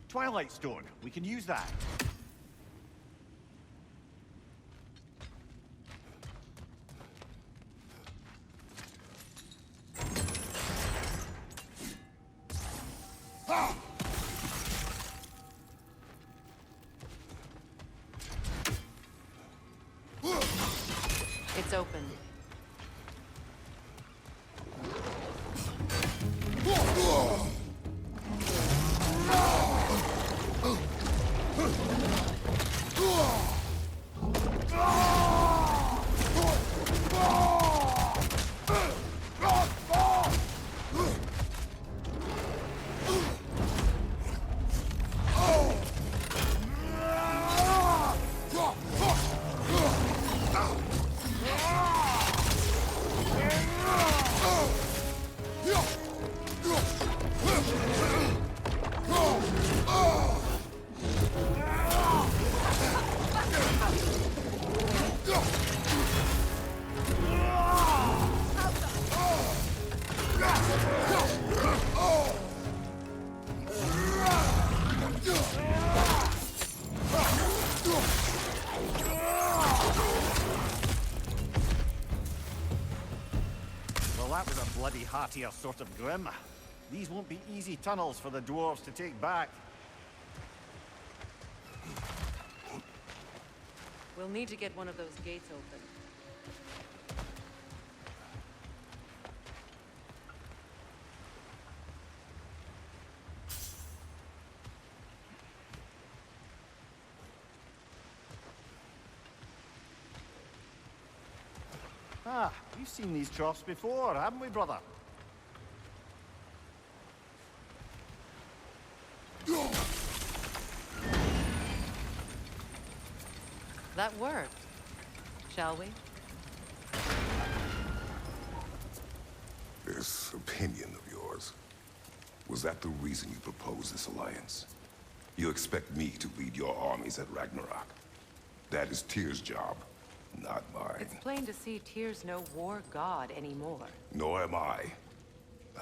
Twilight Stone. We can use that. It's open. Well, that was a bloody heartier sort of grim. These won't be easy tunnels for the dwarves to take back. We'll need to get one of those gates open. Ah, we've seen these troughs before, haven't we, brother? That worked. Shall we? This opinion of yours, was that the reason you proposed this alliance? You expect me to lead your armies at Ragnarok? That is Tyr's job, not mine. It's plain to see Tyr's no war god anymore. Nor am I.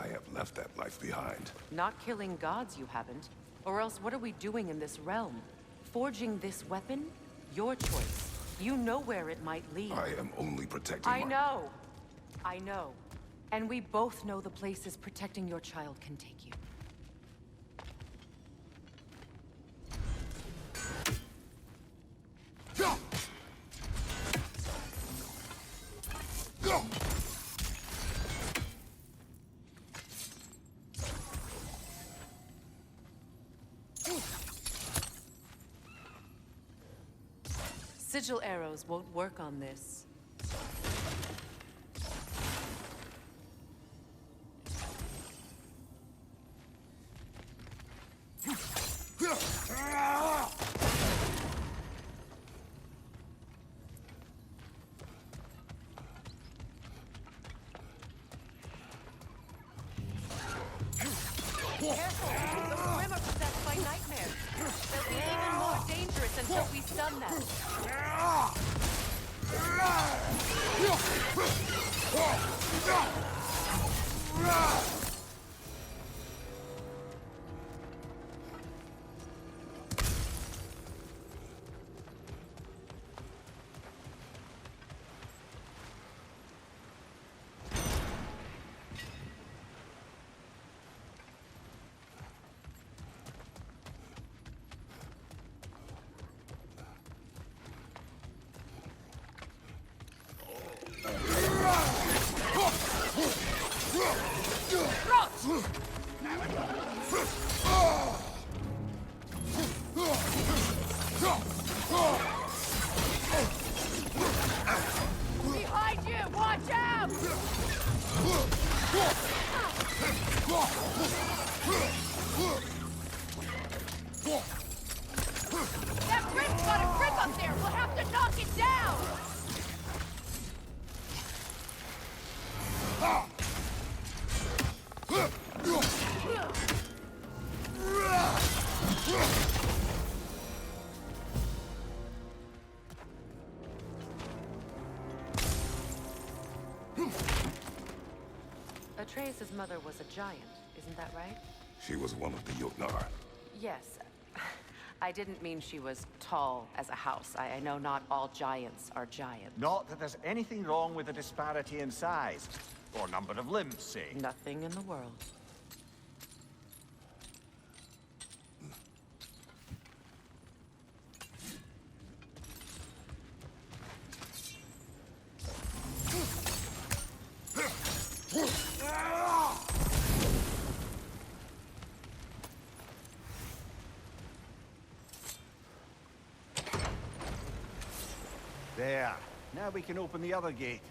I have left that life behind. Not killing gods, you haven't. Or else what are we doing in this realm? Forging this weapon? Your choice. You know where it might lead. I am only protecting I know. I know. And we both know the places protecting your child can take you. Sigil arrows won't work on this. Careful! Those Grim are possessed by nightmares. They'll be even more dangerous until we stun them. Behind you! Watch out! That grip's got a grip up there! We'll have to knock it down! Atreus' mother was a giant, isn't that right? She was one of the Jotnar. Yes. I didn't mean she was tall as a house. I know not all giants are giants. Not that there's anything wrong with the disparity in size, or number of limbs, say. Nothing in the world. There. Now we can open the other gate.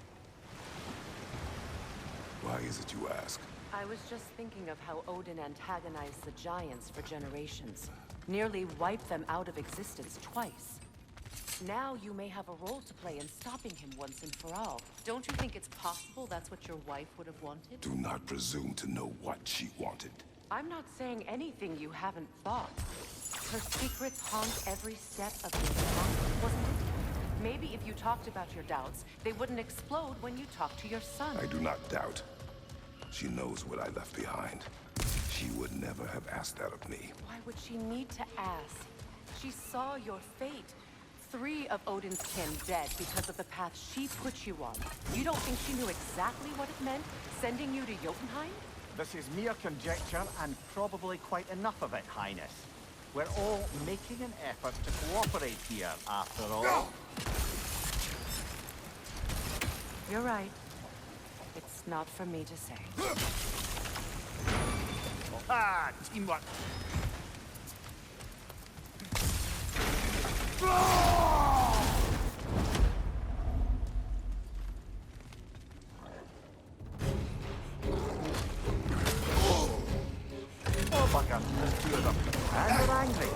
Why is it you ask? I was just thinking of how Odin antagonized the giants for generations. Nearly wiped them out of existence twice. Now you may have a role to play in stopping him once and for all. Don't you think it's possible that's what your wife would have wanted? Do not presume to know what she wanted. I'm not saying anything you haven't thought. Her secrets haunt every step of your life, wasn't it? Maybe if you talked about your doubts, they wouldn't explode when you talked to your son. I do not doubt. She knows what I left behind. She would never have asked that of me. Why would she need to ask? She saw your fate. 3 of Odin's kin dead because of the path she put you on. You don't think she knew exactly what it meant, sending you to Jotunheim? This is mere conjecture, and probably quite enough of it, Highness. We're all making an effort to cooperate here, after all. You're right. It's not for me to say. Ah, teamwork. Oh, bugger. There's 2 of them. And they're angry.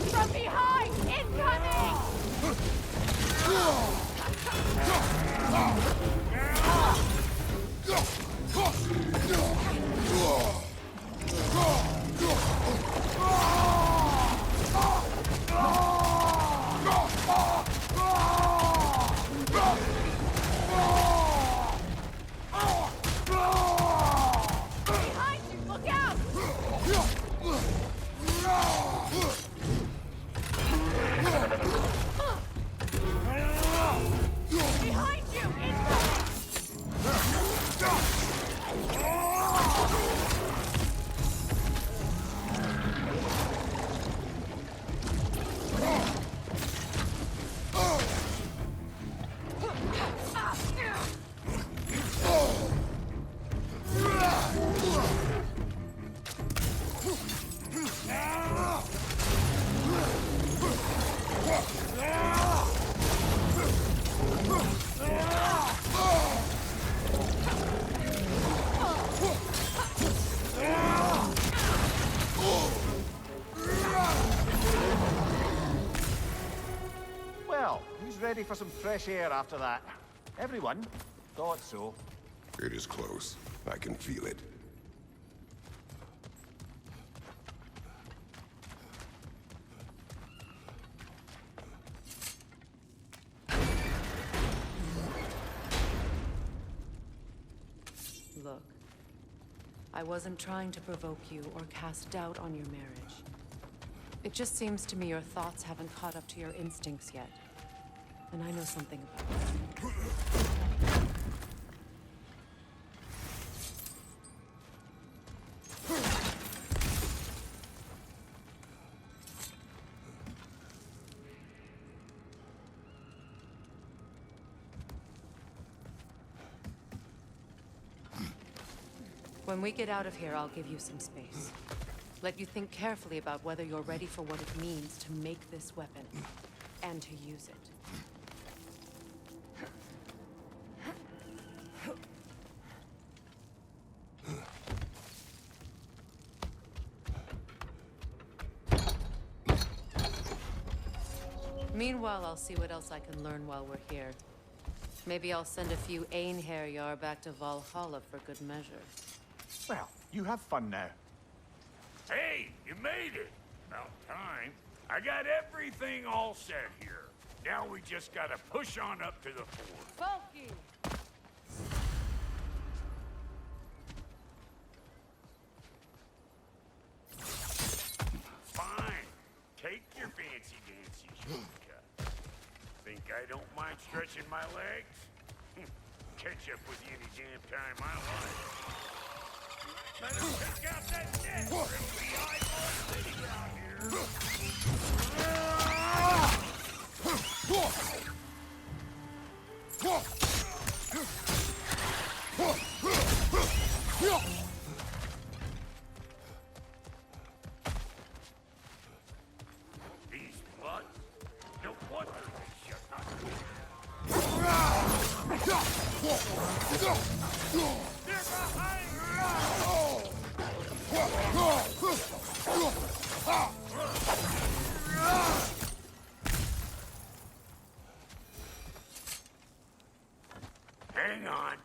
From behind! Incoming! Behind you! Look out! Behind you! Well, who's ready for some fresh air after that? Everyone? Thought so. It is close. I can feel it. Look, I wasn't trying to provoke you or cast doubt on your marriage. It just seems to me your thoughts haven't caught up to your instincts yet. And I know something about that. When we get out of here, I'll give you some space. Let you think carefully about whether you're ready for what it means to make this weapon, and to use it. Meanwhile, I'll see what else I can learn while we're here. Maybe I'll send a few Einherjar back to Valhalla for good measure. Well, you have fun now. Hey, you made it. About time. I got everything all set here. Now we just gotta push on up to the fort. Funky! Fine. Take your fancy-dancy shortcut. Think I don't mind stretching my legs? Catch up with you any damn time I like. Let us check out that net. It'll be eyeball city out here. These bloods? No wonder they shut my They're behind Hang on.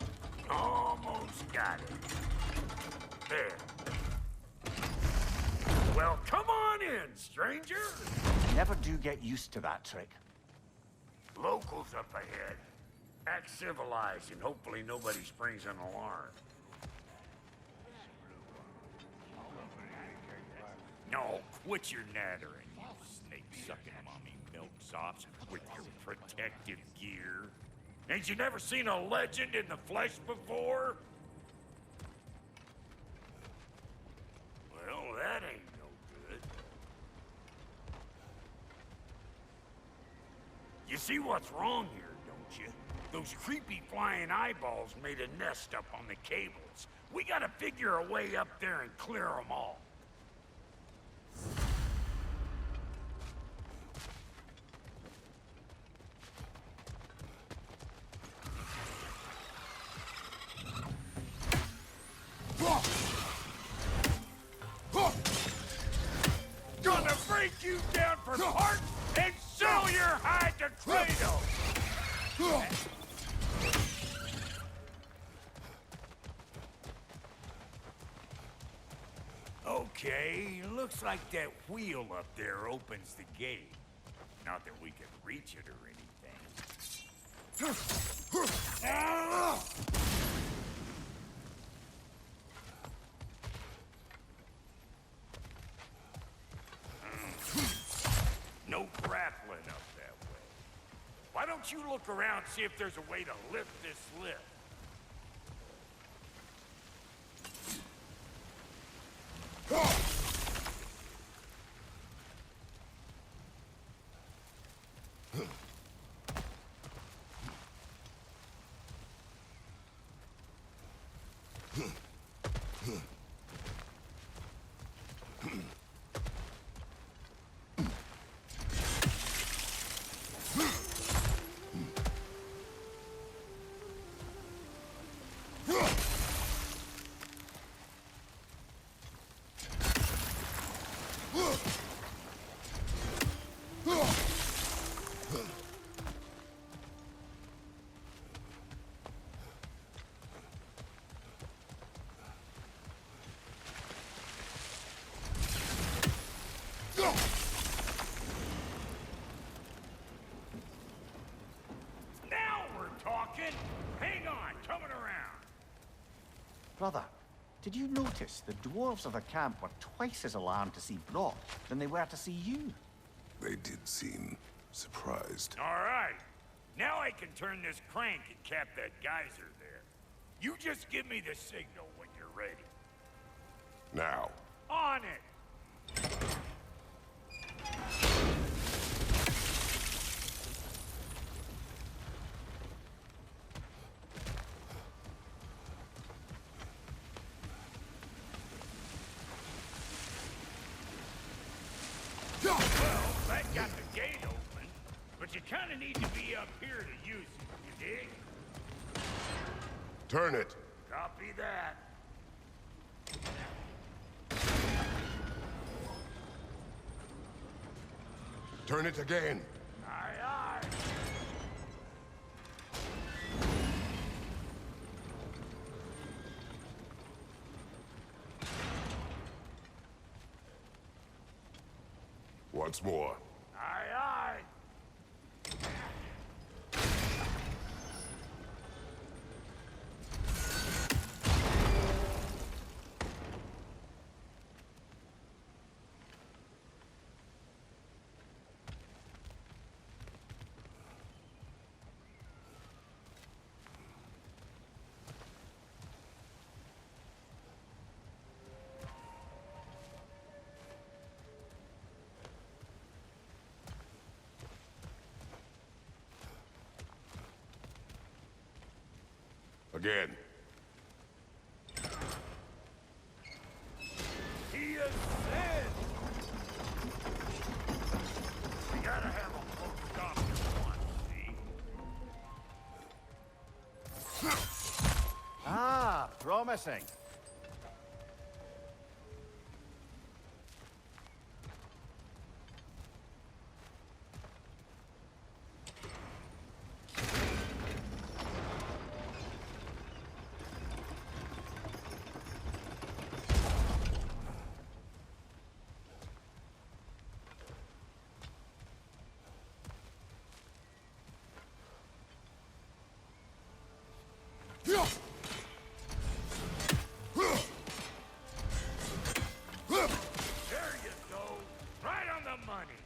Almost got it. There. Well, come on in, stranger. Never do get used to that trick. Locals up ahead. Act civilized and hopefully nobody springs an alarm. No, quit your nattering, you snake-sucking mommy milksops with your protective gear. Ain't you never seen a legend in the flesh before? Well, that ain't no good. You see what's wrong here, don't you? Those creepy flying eyeballs made a nest up on the cables. We gotta figure a way up there and clear them all. Gonna break you down for parts and sell your hide to Kratos! Okay, looks like that wheel up there opens the gate. Not that we can reach it or anything. No grappling up that way. Why don't you look around, see if there's a way to lift this lift? Now we're talking! Hang on, coming around. Brother, did you notice the dwarves of the camp were twice as alarmed to see Brock than they were to see you? They did seem surprised. All right. Now I can turn this crank and cap that geyser there. You just give me the signal when you're ready. Now. On it! kind of need to be up here to use it, you dig? Turn it. Copy that. Turn it again. Aye, aye. Once more. Aye, aye. Again. He is dead. We gotta have a full stop here once, see? Ah, promising. There you go. Right on the money.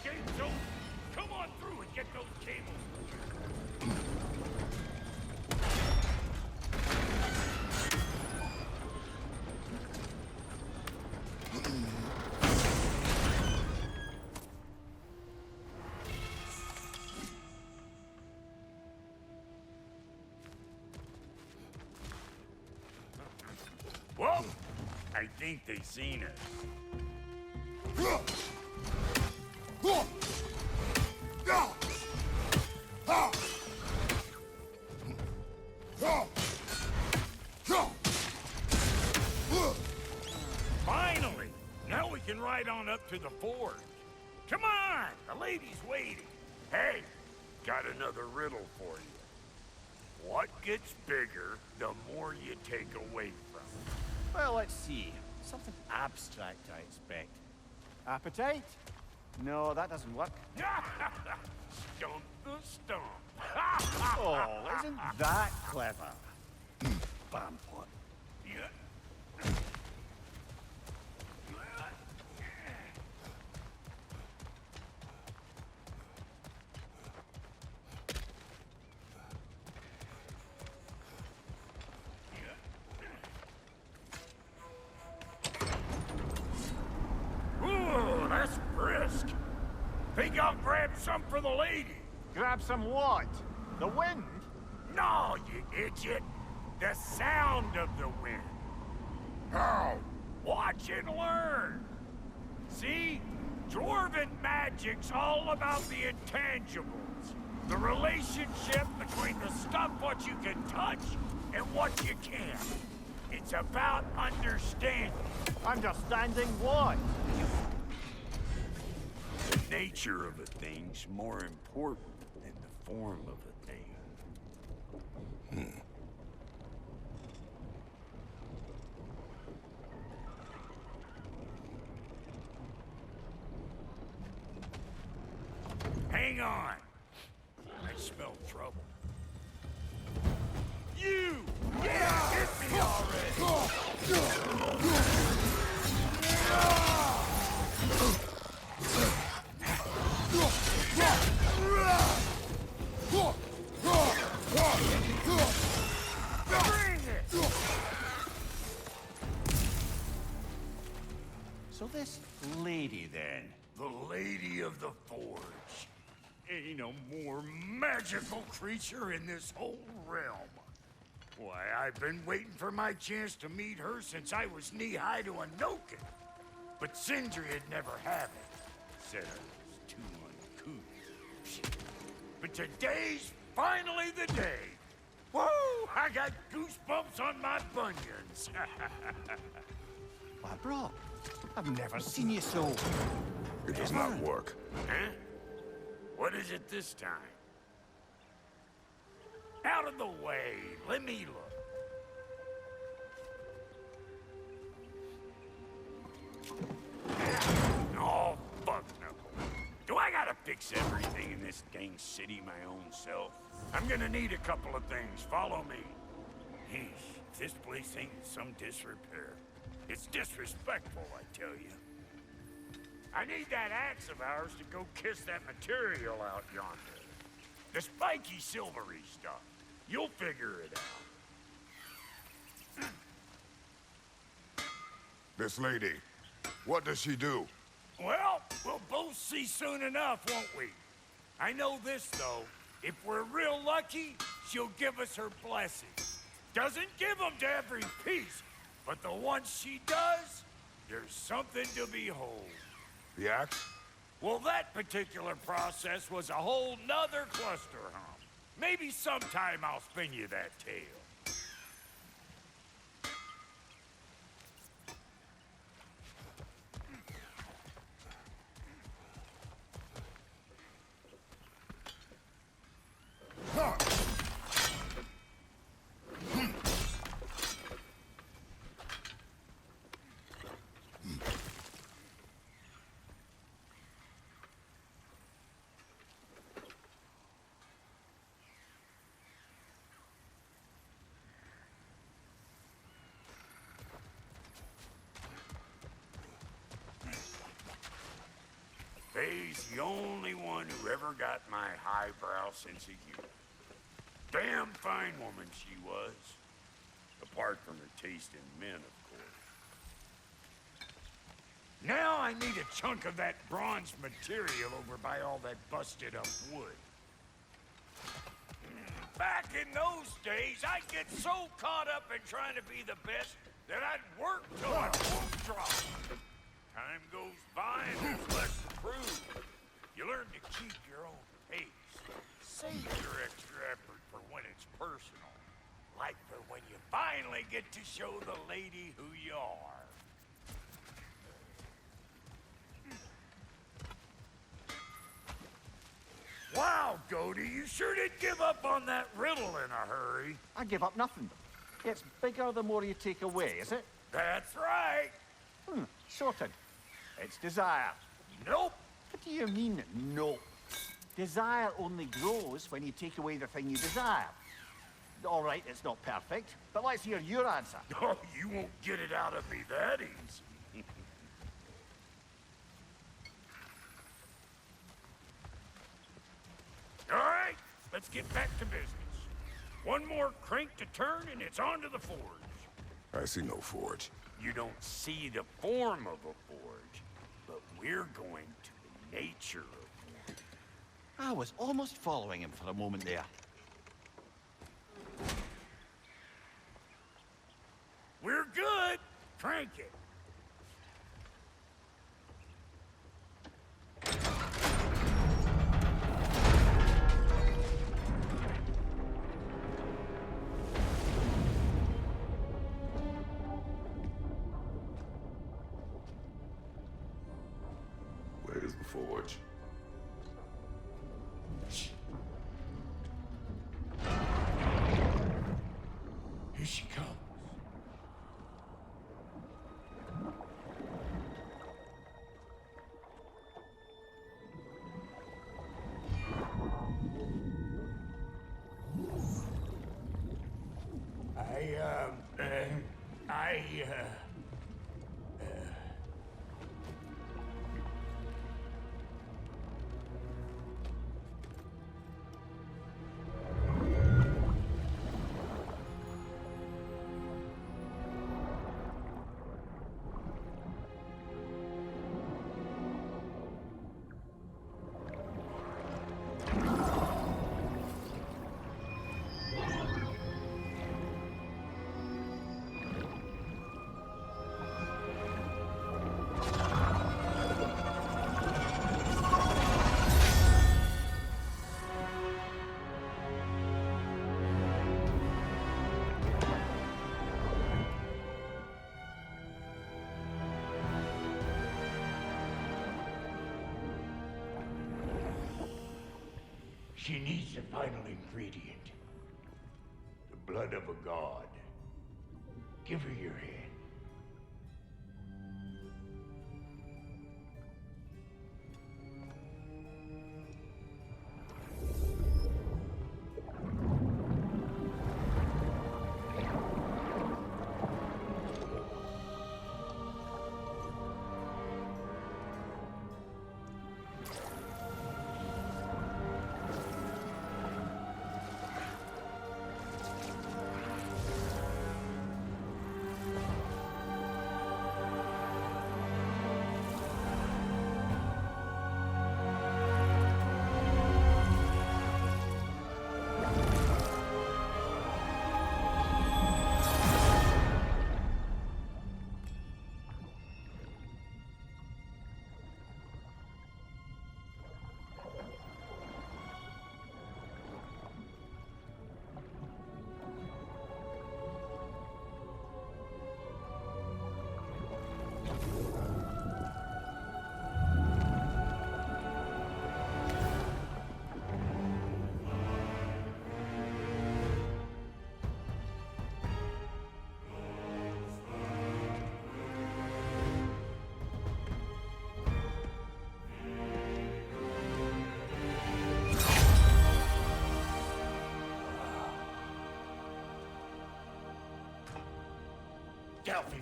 Gates open. Come on through and get those cables. Well, I think they seen us. Finally! Now we can ride on up to the forge. Come on! The lady's waiting. Hey, got another riddle for you. What gets bigger the more you take away from it? Well, let's see. Something abstract, I expect. Appetite? No, that doesn't work. Stump the stump. Oh, isn't that clever? Bampot. Ooh, that's brisk. Think I'll grab some for the lady. Grab some what? The wind? No, you idiot. The sound of the wind. How? Watch and learn. See? Dwarven magic's all about the intangibles. The relationship between the stuff what you can touch and what you can't. It's about understanding. Understanding what? The nature of a thing's more important than the form of a thing. Hang on. I smell trouble. You! Yeah! Hit me already! Bring it! So this lady, then? The Lady of the Forge. Ain't no more magical creature in this whole realm. Why, I've been waiting for my chance to meet her since I was knee-high to a Noken. But Sindri'd never have it. Said I was too uncouth. But today's finally the day. Whoa! I got goosebumps on my bunions. Why, bro, I've never seen you so... It does not work. Huh? What is it this time? Out of the way. Let me look. Oh, fuck no. Do I gotta fix everything in this dang city my own self? I'm gonna need a couple of things. Follow me. Yeesh, if this place ain't in some disrepair. It's disrespectful, I tell you. I need that axe of ours to go kiss that material out yonder. The spiky, silvery stuff. You'll figure it out. This lady, what does she do? Well, we'll both see soon enough, won't we? I know this, though. If we're real lucky, she'll give us her blessing. Doesn't give them to every piece, but the ones she does, there's something to behold. The axe? Well, that particular process was a whole nother cluster hump. Maybe sometime I'll spin you that tale. Faye's the only one who ever got my highbrow sense of humor. Damn fine woman she was. Apart from her taste in men, of course. Now I need a chunk of that bronze material over by all that busted up wood. Back in those days, I'd get so caught up in trying to be the best that I'd work till I won't drop. Time goes by and there's less to prove. You learn to keep your own pace. Save your extra effort for when it's personal. Like for when you finally get to show the lady who you are. Wow, Goaty, you sure did give up on that riddle in a hurry. I give up nothing. It's bigger the more you take away, is it? That's right. Sorted. It's desire. Nope. What do you mean, no? Desire only grows when you take away the thing you desire. All right, it's not perfect, but let's hear your answer. Oh, you won't get it out of me that easy. All right, let's get back to business. One more crank to turn and it's on to the forge. I see no forge. You don't see the form of a forge, but we're going to the nature of one. I was almost following him for a moment there. We're good. Crank it. Where's the forge? Here she comes. She needs the final ingredient. The blood of a god. Give her your hand.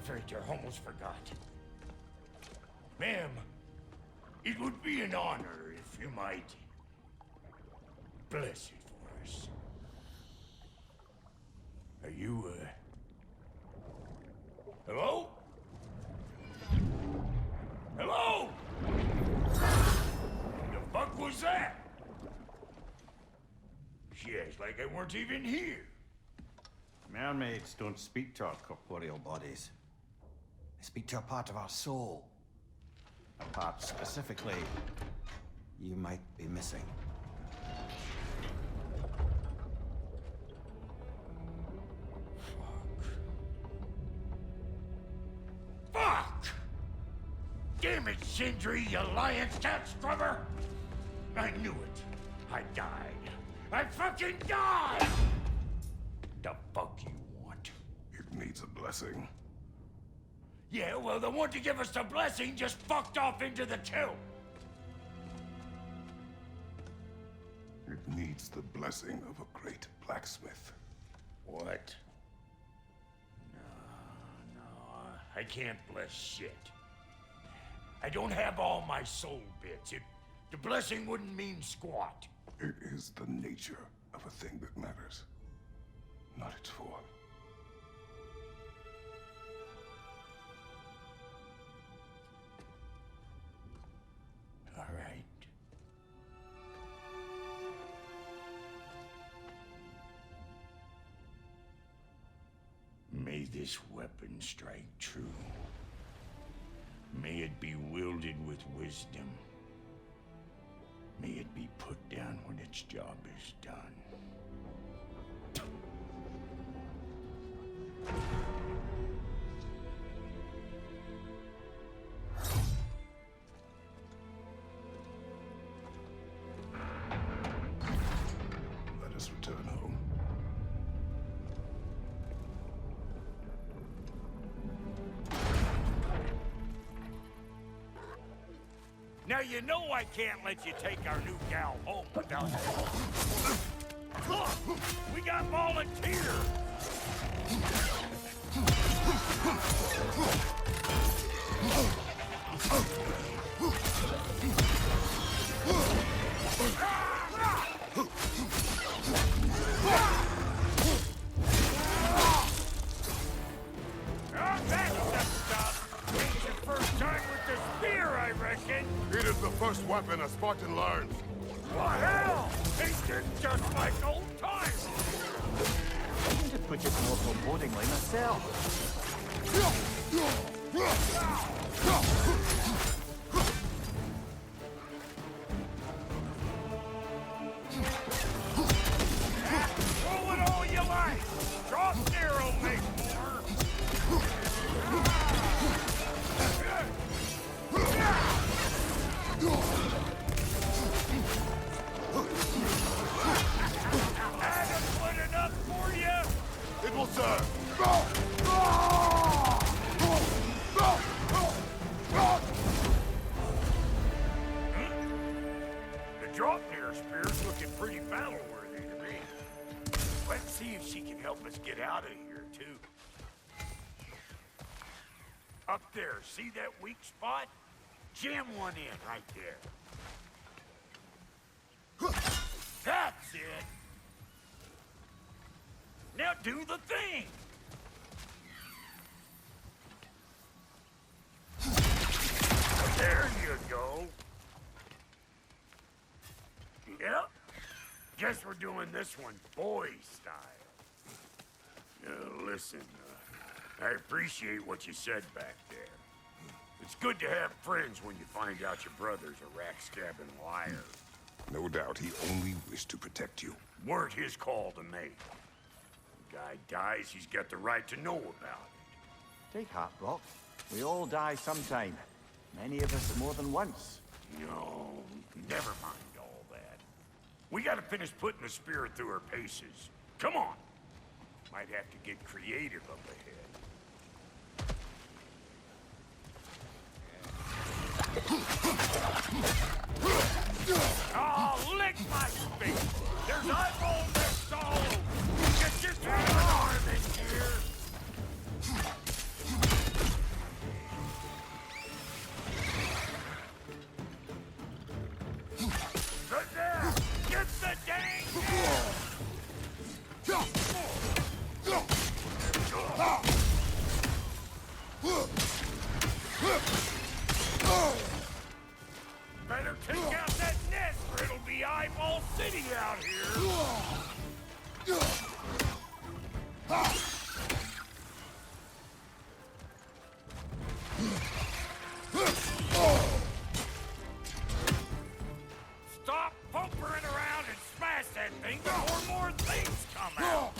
Freighter almost forgot. Ma'am, it would be an honor if you might bless it for us. Are you, hello? Hello? The fuck was that? She acts like I weren't even here. Mermaids don't speak to our corporeal bodies. They speak to a part of our soul. A part specifically you might be missing. Fuck! Damn it, Sindri, you lion cat scrubber! I knew it. I died. I fucking died! The fuck you want? It needs a blessing. Yeah, well, the one to give us the blessing just fucked off into the tomb. It needs the blessing of a great blacksmith. What? No, I can't bless shit. I don't have all my soul bits. The blessing wouldn't mean squat. It is the nature of a thing that matters, not its form. All right. May this weapon strike true. May it be wielded with wisdom. May it be put down when its job is done. Let us return home. Now you know I can't let you take our new gal home without Look! We got volunteers! It is the first weapon a Spartan learns. What hell? Ancient just like old times! I can just put you more forebodingly myself. Roll it all you like! Drop zero, make more! Draupnir spear's looking pretty battle-worthy to me. Let's see if she can help us get out of here, too. Up there, see that weak spot? Jam one in right there. That's it! Now do the thing! There you go. Yep. Guess we're doing this one boy style. Listen, I appreciate what you said back there. It's good to have friends when you find out your brother's a rack-stabbing liar. No doubt he only wished to protect you. Weren't his call to make. The guy dies, he's got the right to know about it. Take heart, Brock. We all die sometime. Many of us more than once. No, never mind all that. We gotta finish putting the spirit through her paces. Come on! Might have to get creative up ahead. Oh, lick my face! There's eyeball next all over! Get your damn arm in here! Good there! Get the dang Better take out that nest or it'll be Eyeball City out here! Stop pumpering around and smash that thing before more things come out!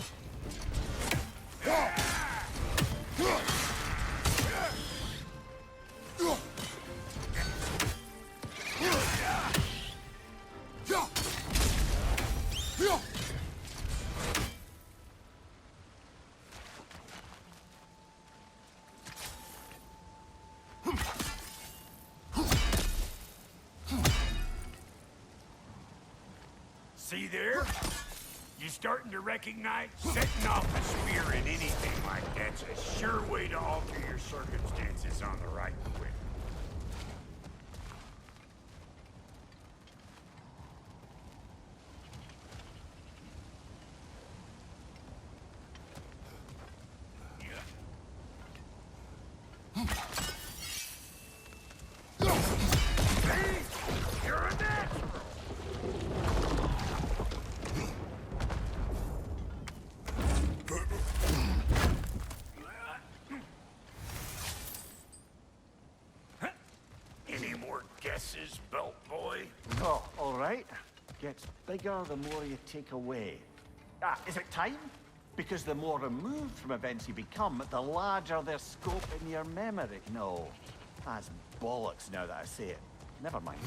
See there? You starting to recognize setting off a spear in anything like that's a sure way to alter your circumstances on the right quick. Belt boy? Oh, all right. Gets bigger the more you take away. Is it time? Because the more removed from events you become, the larger their scope in your memory. No, that's bollocks now that I say it. Never mind.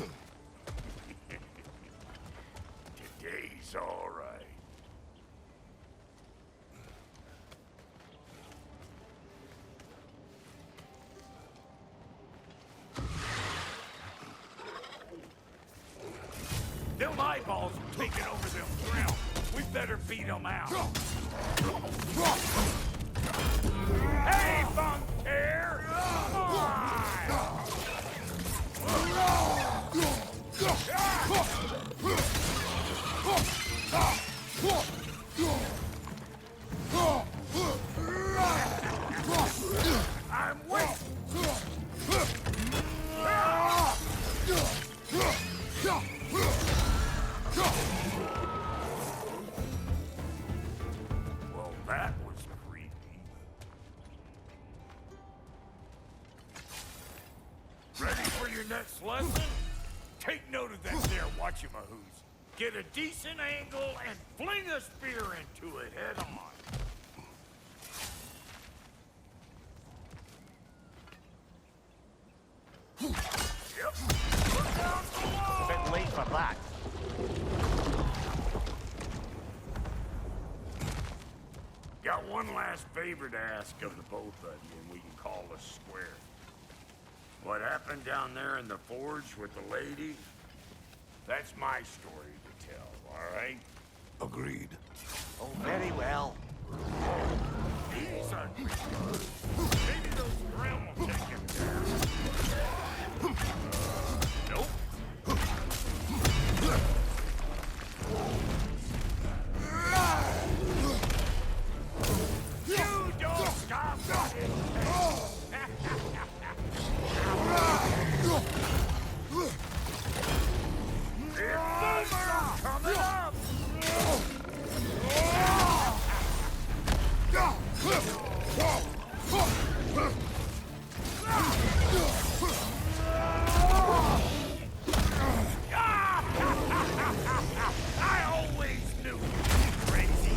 Today's all right. Them eyeballs are taking over them ground. We better beat them out. Hey, Funkair! Come I'm waiting! Well, that was creepy. Ready for your next lesson? Take note of that there whatchamahoos. Get a decent angle and fling a spear into it head on. Yep. Look down below! A bit late for that. Got one last favor to ask of the both of you, and we can call us square. What happened down there in the forge with the lady? That's my story to tell, all right? Agreed. Oh, very well. These are maybe those ground will take him down. Nope. You don't stop running. Coming up! I always knew you'd be crazy.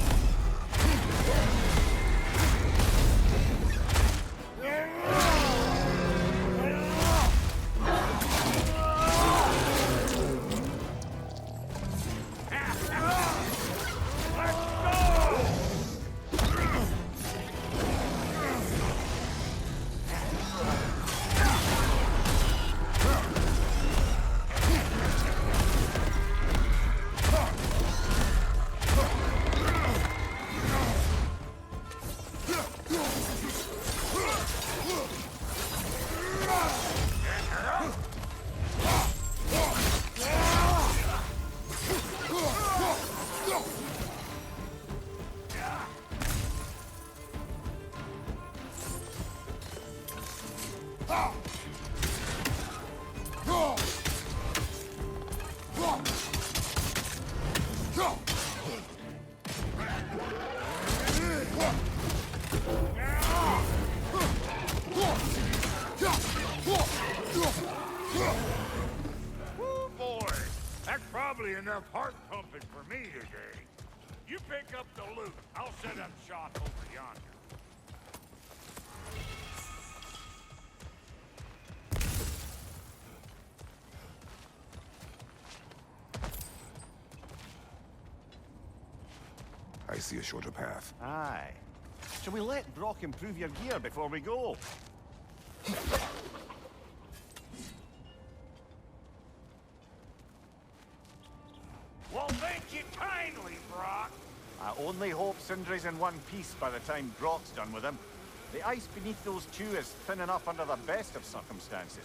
Woo, boy, that's probably enough heart pumping for me today. You pick up the loot. I'll set up shop over yonder. I see a shorter path. Aye. Shall we let Brock improve your gear before we go? Well, thank you kindly, Brock. I only hope Sindri's in one piece by the time Brock's done with him. The ice beneath those two is thin enough under the best of circumstances.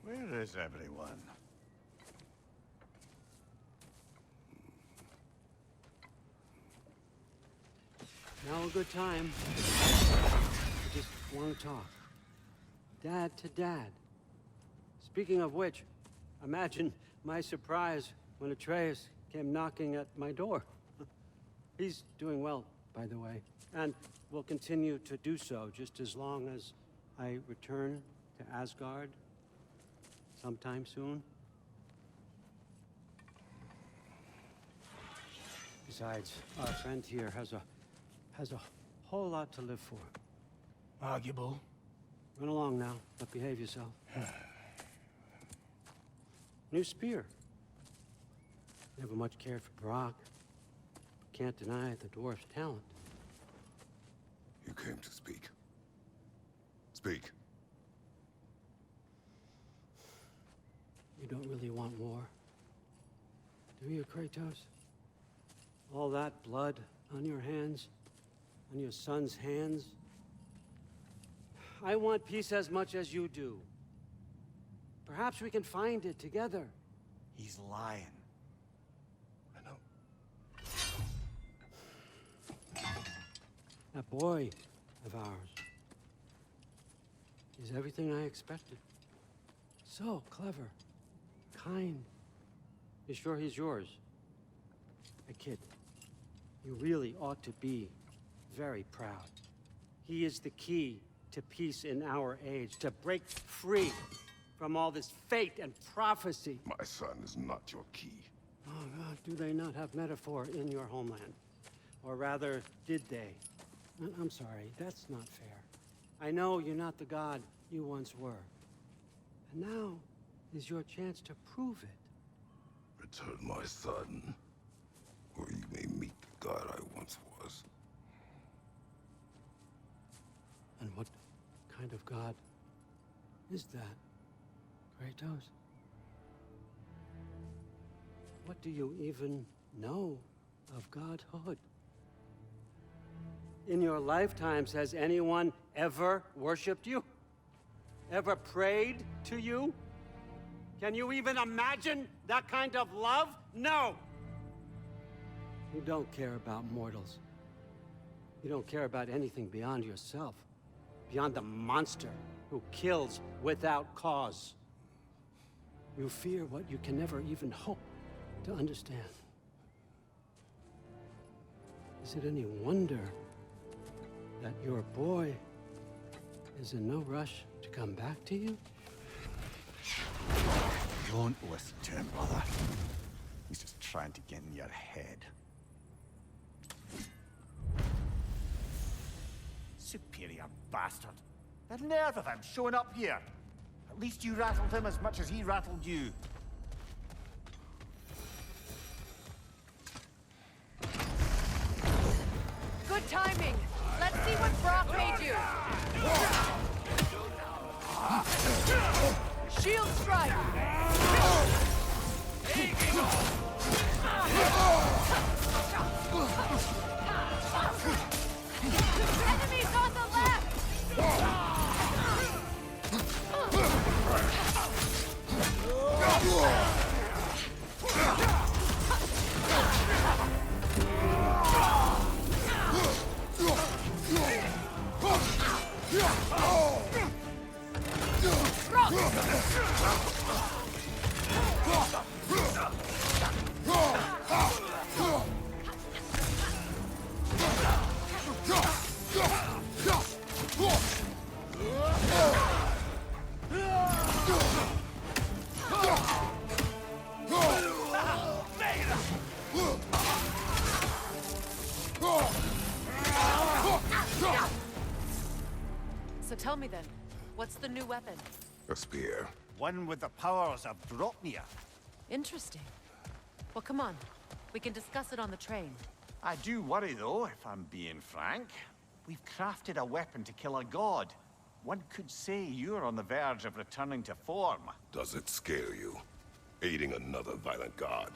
Where is everyone? Now a good time. I just want to talk. Dad to Dad. Speaking of which, imagine my surprise when Atreus came knocking at my door. He's doing well, by the way, and will continue to do so just as long as I return to Asgard sometime soon. Besides, our friend here has a whole lot to live for. Arguable. Run along now, but behave yourself. New spear. Never much cared for Brock. Can't deny the dwarf's talent. You came to speak. Speak. You don't really want war, do you, Kratos? All that blood on your hands, on your son's hands. I want peace as much as you do. Perhaps we can find it together. He's lying. I know. That boy of ours is everything I expected. So clever, kind. You sure he's yours? A kid. You really ought to be very proud. He is the key to peace in our age, to break free from all this fate and prophecy. My son is not your key. Oh, God, do they not have metaphor in your homeland? Or rather, did they? I'm sorry, that's not fair. I know you're not the god you once were. And now is your chance to prove it. Return my son, or you may meet the god I once was. And what kind of god is that, Kratos? What do you even know of godhood? In your lifetimes, has anyone ever worshipped you? Ever prayed to you? Can you even imagine that kind of love? No! You don't care about mortals. You don't care about anything beyond yourself, beyond the monster who kills without cause. You fear what you can never even hope to understand. Is it any wonder that your boy is in no rush to come back to you? Don't listen to him, brother. He's just trying to get in your head. Superior bastard. The nerve of him showing up here. At least you rattled him as much as he rattled you. Good timing. Let's see what Brock made you. Shield strike. Enemies on the left. So tell me then, what's the new weapon? A spear. One with the powers of Dropnir. Interesting. Well, come on. We can discuss it on the train. I do worry, though, if I'm being frank. We've crafted a weapon to kill a god. One could say you're on the verge of returning to form. Does it scare you? Aiding another violent god?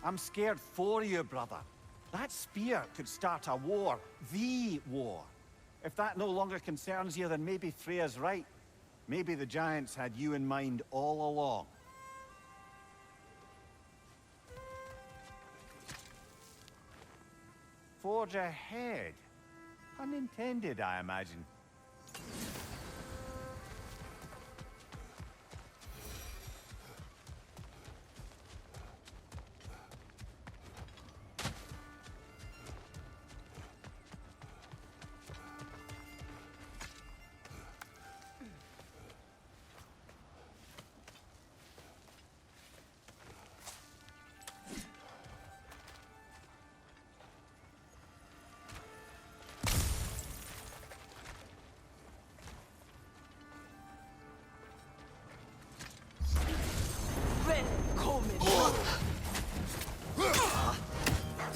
I'm scared for you, brother. That spear could start a war. The war. If that no longer concerns you, then maybe Freya's right. Maybe the Giants had you in mind all along. Forge ahead. Unintended, I imagine.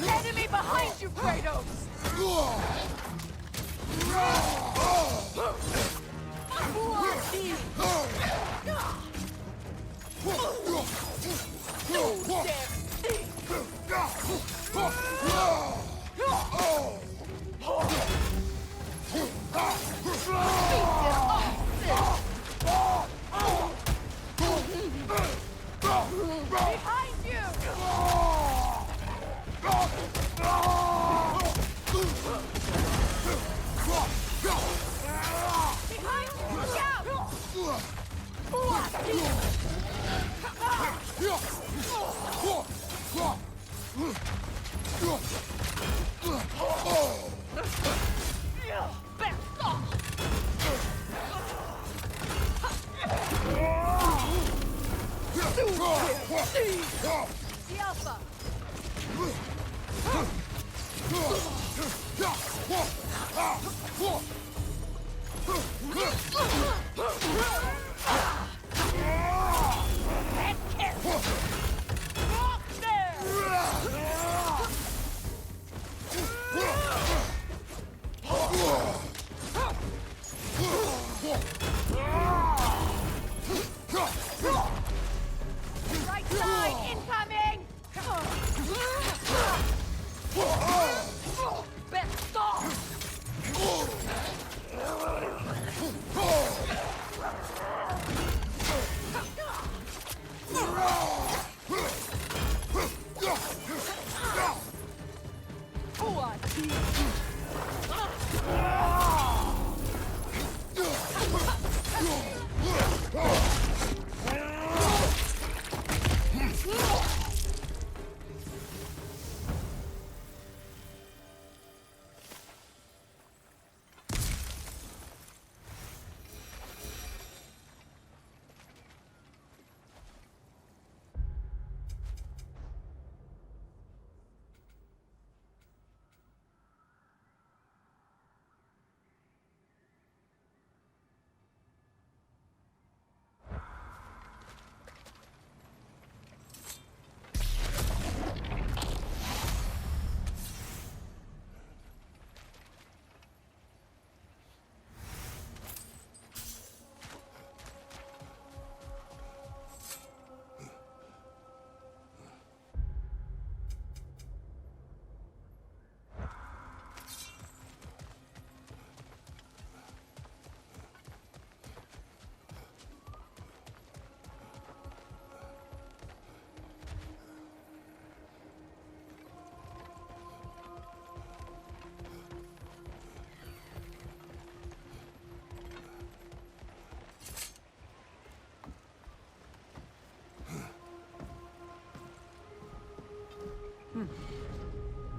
Enemy behind you, Kratos! Behind you!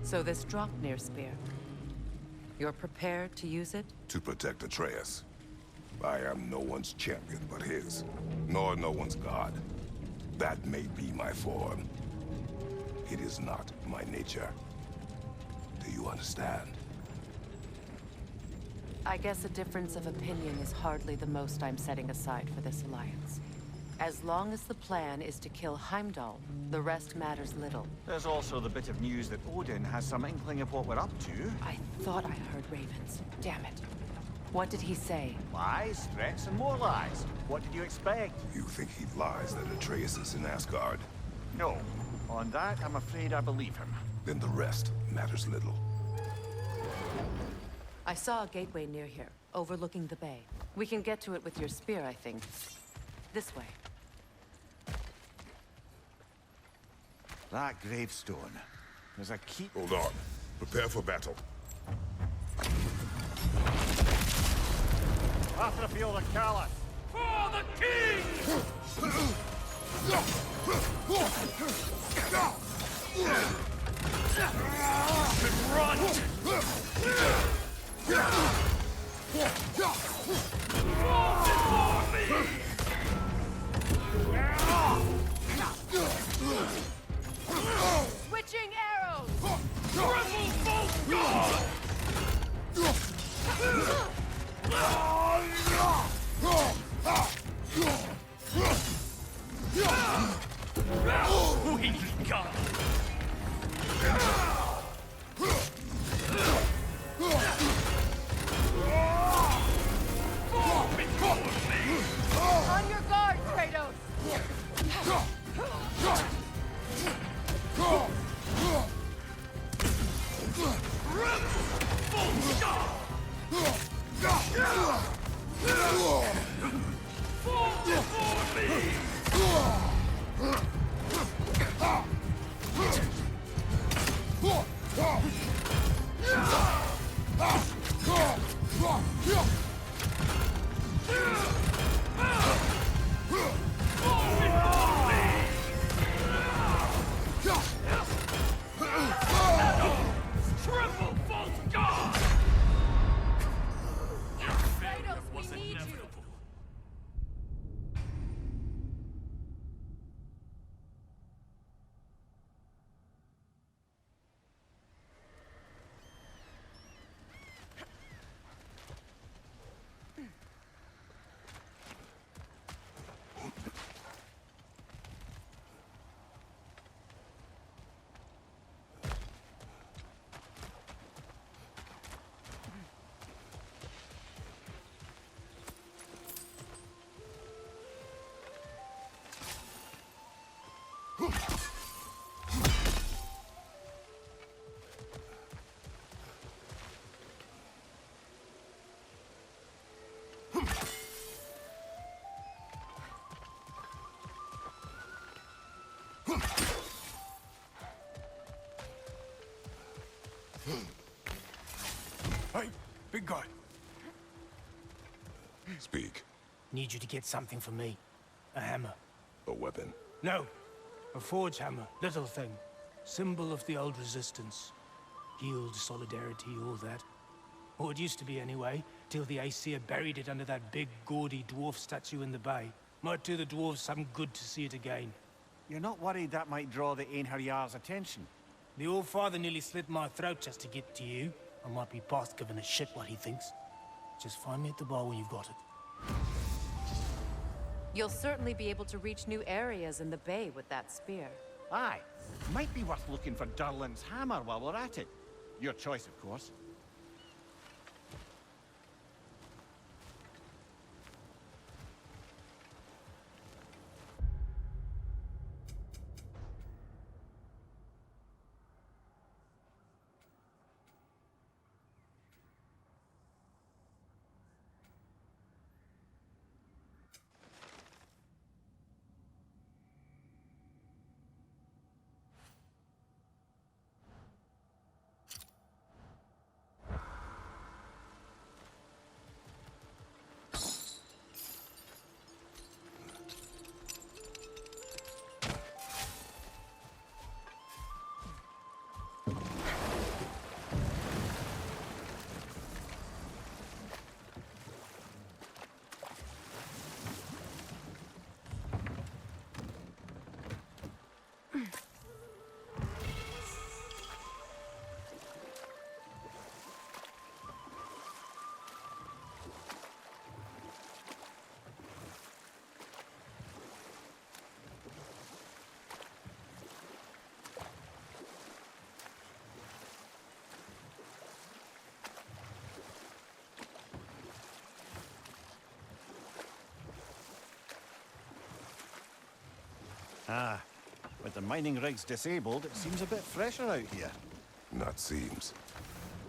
So this Draupnir spear. You're prepared to use it? To protect Atreus. I am no one's champion but his, nor no one's god. That may be my form. It is not my nature. Do you understand? I guess a difference of opinion is hardly the most I'm setting aside for this alliance. As long as the plan is to kill Heimdall, the rest matters little. There's also the bit of news that Odin has some inkling of what we're up to. I thought I heard ravens. Damn it. What did he say? Lies, threats, and more lies. What did you expect? You think he lies that Atreus is in Asgard? No. On that, I'm afraid I believe him. Then the rest matters little. I saw a gateway near here, overlooking the bay. We can get to it with your spear, I think. This way. That gravestone. There's a key. Hold on. Prepare for battle. After the field of Callus. For the king! Run! Switching arrows! Triple bolt god! Weak god! On your guard, Kratos! Triple bolt god! Kratos, we need you! Hey, big guy. Speak. Need you to get something for me. A hammer. A weapon. No. A forge hammer. Little thing. Symbol of the old resistance. Healed, solidarity, all that. Or it used to be anyway, till the Aesir buried it under that big, gaudy dwarf statue in the bay. Might do the dwarves some good to see it again. You're not worried that might draw the Einherjar's attention? The old father nearly slit my throat just to get to you. I might be past giving a shit what he thinks. Just find me at the bar when you've got it. You'll certainly be able to reach new areas in the bay with that spear. Aye. Might be worth looking for Durlin's hammer while we're at it. Your choice, of course. Ah, with the mining rigs disabled, it seems a bit fresher out here. Not seems.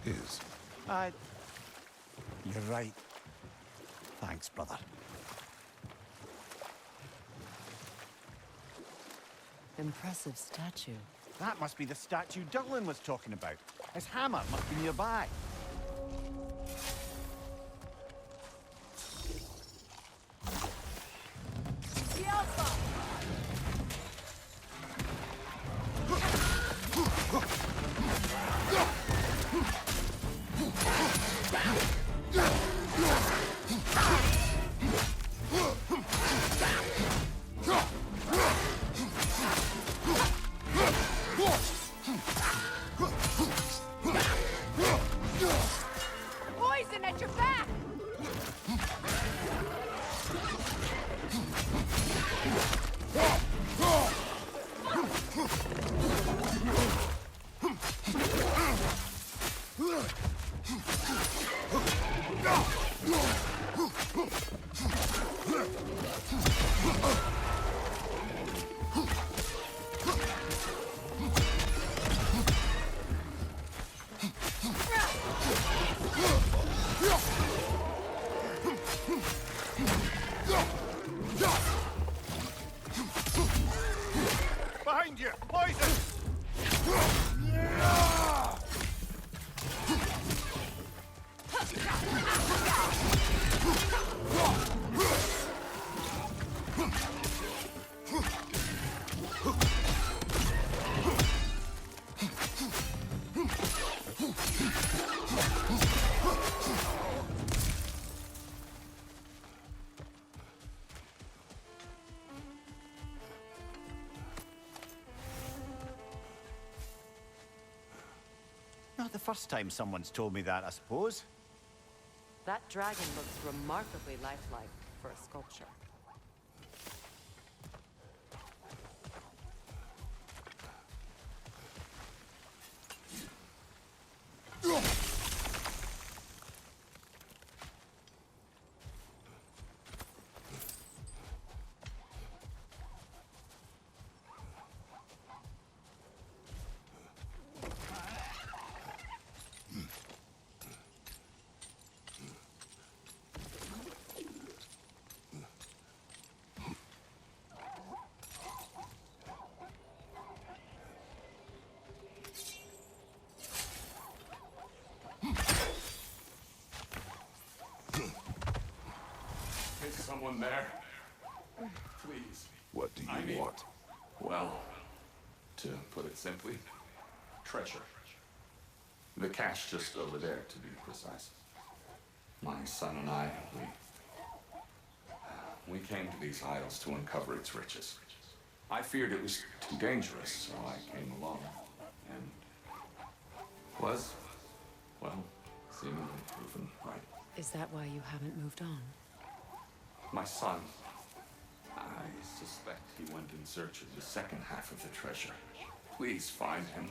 Is. You're right. Thanks, brother. Impressive statue. That must be the statue Dylan was talking about. His hammer must be nearby. Poison at your back! Behind you! Poison! Not the first time someone's told me that, I suppose. That dragon looks remarkably lifelike for a sculpture. Is someone there? Please. What do you want? Well, to put it simply, treasure. The cache just over there, to be precise. My son and I, we came to these isles to uncover its riches. I feared it was too dangerous, so I came along and was, well, seemingly proven right. Is that why you haven't moved on? My son, I suspect he went in search of the second half of the treasure. Please find him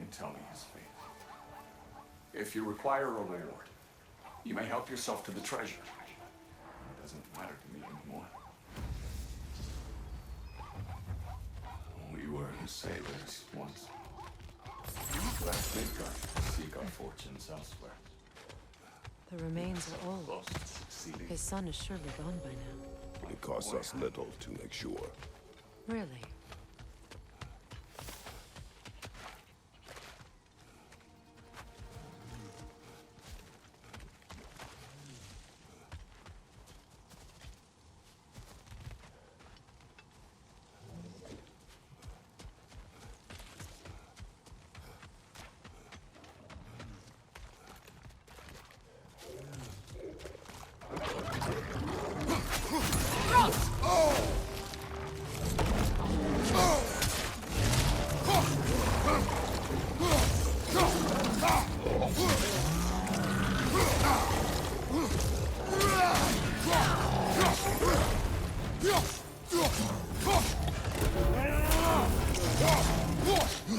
and tell me his fate. If you require a reward, you may help yourself to the treasure. It doesn't matter to me anymore. We were sailors once. We left Midgard to seek our fortunes elsewhere. The remains are old. Close to succeeding. His son is surely gone by now. It costs us little to make sure. Really?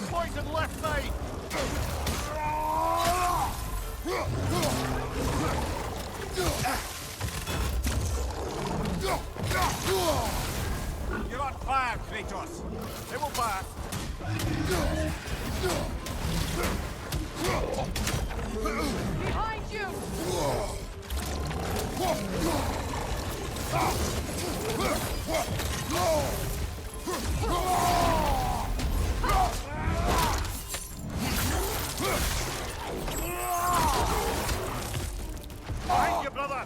Poison left side! You're on fire, Kratos! They will pass! Behind you! Behind you, brother!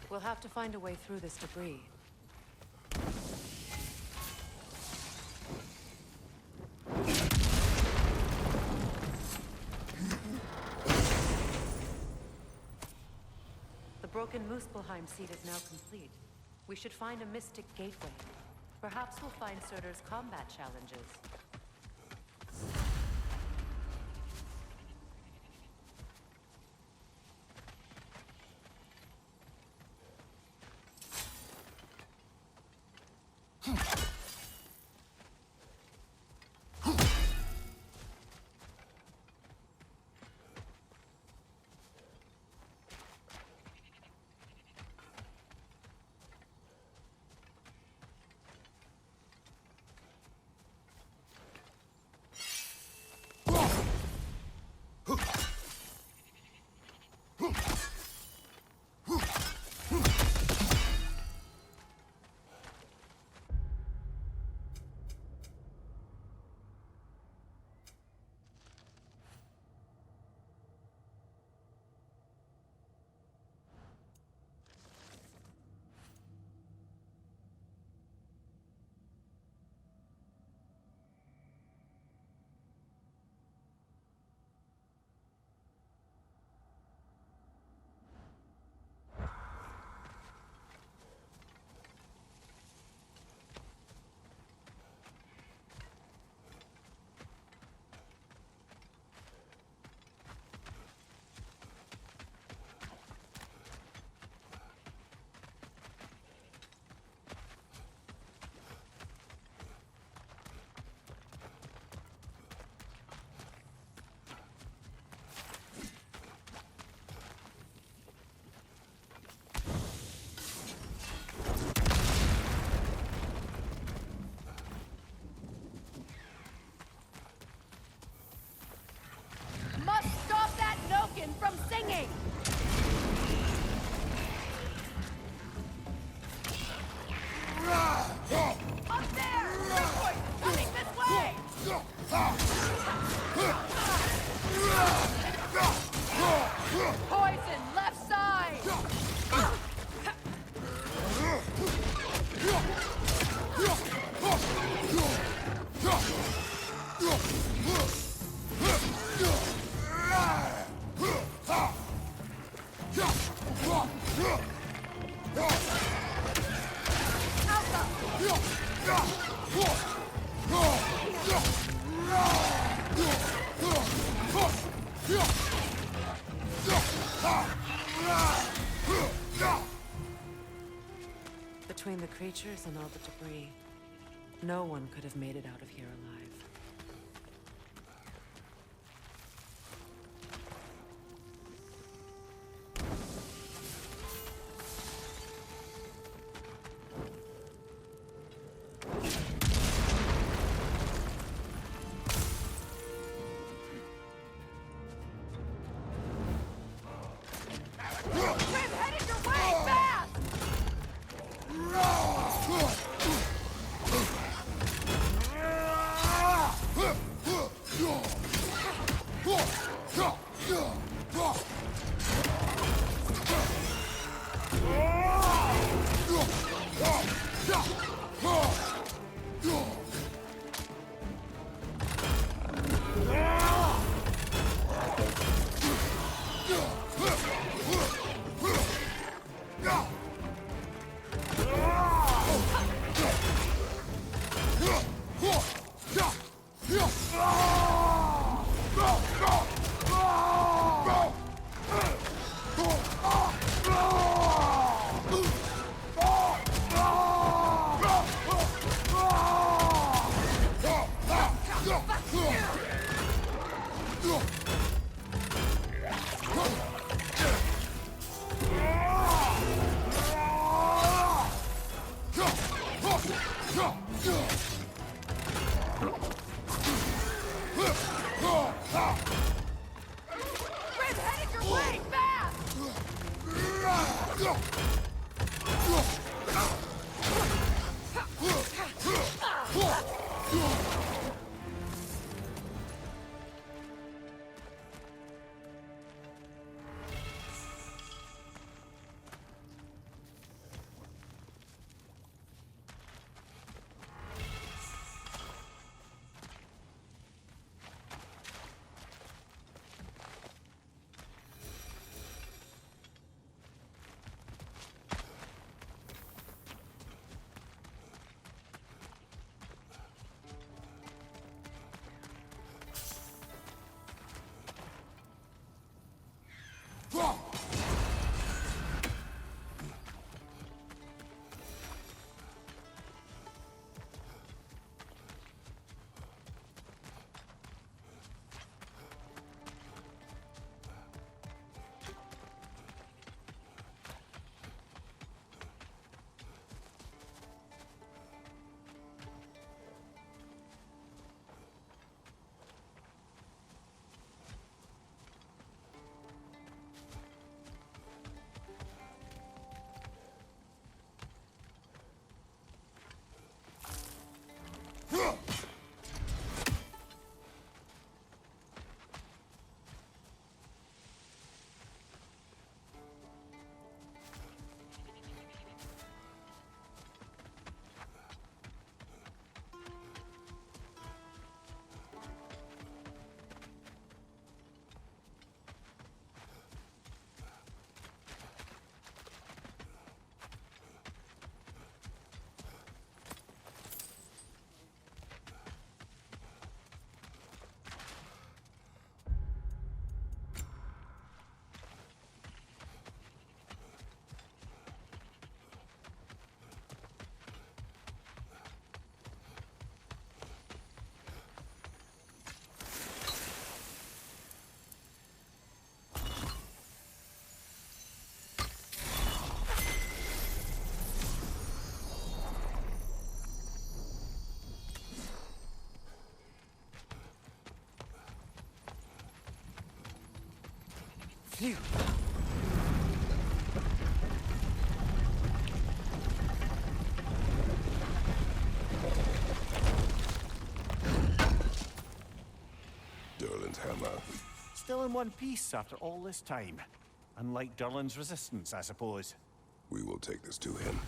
We'll have to find a way through this debris. The broken Muspelheim seat is now complete. We should find a mystic gateway. Perhaps we'll find Surtur's combat challenges. From singing! Up there! Boy, coming this way! Poison, left side! Between the creatures and all the debris, no one could have made it out of here alive. Phew. Durlin's hammer. Still in one piece after all this time. Unlike Durlin's resistance, I suppose. We will take this to him.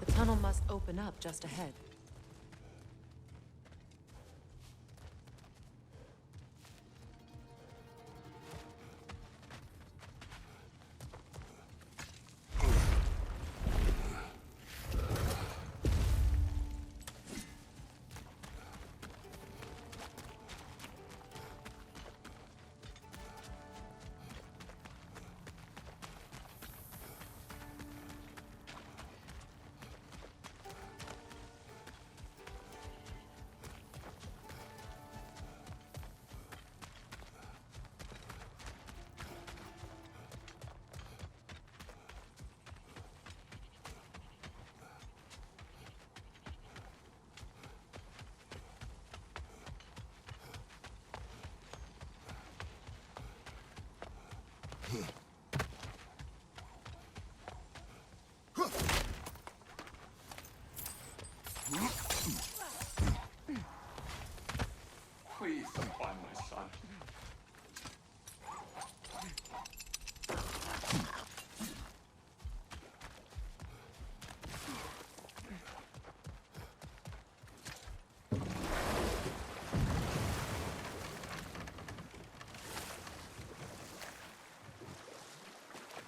The tunnel must open up just ahead. Please don't find my son.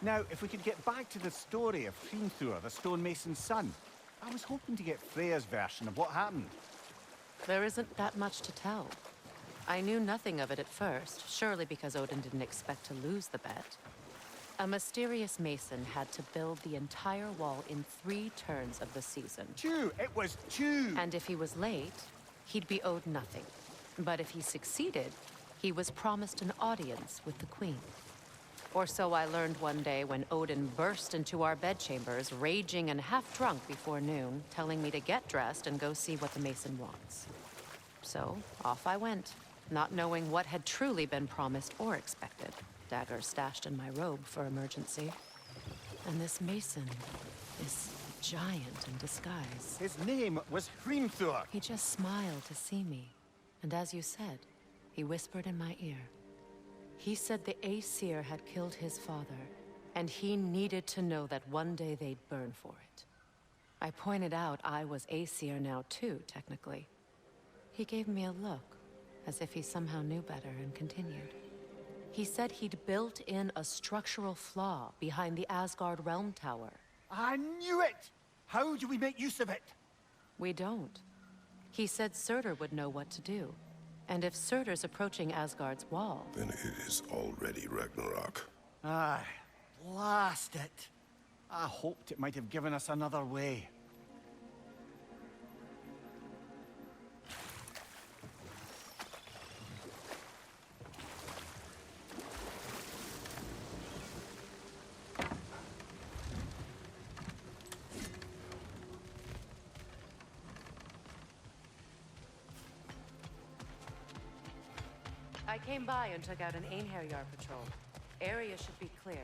Now, if we could get back to the story of Hrimthur, the stonemason's son. I was hoping to get Freya's version of what happened. There isn't that much to tell. I knew nothing of it at first, surely because Odin didn't expect to lose the bet. A mysterious mason had to build the entire wall in 3 turns of the season. It was 2! And if he was late, he'd be owed nothing. But if he succeeded, he was promised an audience with the queen. Or so I learned one day when Odin burst into our bedchambers, raging and half-drunk before noon, telling me to get dressed and go see what the mason wants. So, off I went, not knowing what had truly been promised or expected. Dagger stashed in my robe for emergency. And this mason is giant in disguise. His name was Hrimthur. He just smiled to see me. And as you said, he whispered in my ear. He said the Aesir had killed his father, and he needed to know that one day they'd burn for it. I pointed out I was Aesir now too, technically. He gave me a look, as if he somehow knew better, and continued. He said he'd built in a structural flaw behind the Asgard Realm Tower. I knew it! How do we make use of it? We don't. He said Surtur would know what to do. And if Surtur's approaching Asgard's wall... Then it is already Ragnarok. Aye, blast it. I hoped it might have given us another way. I came by and took out an Einherjar patrol. Area should be clear.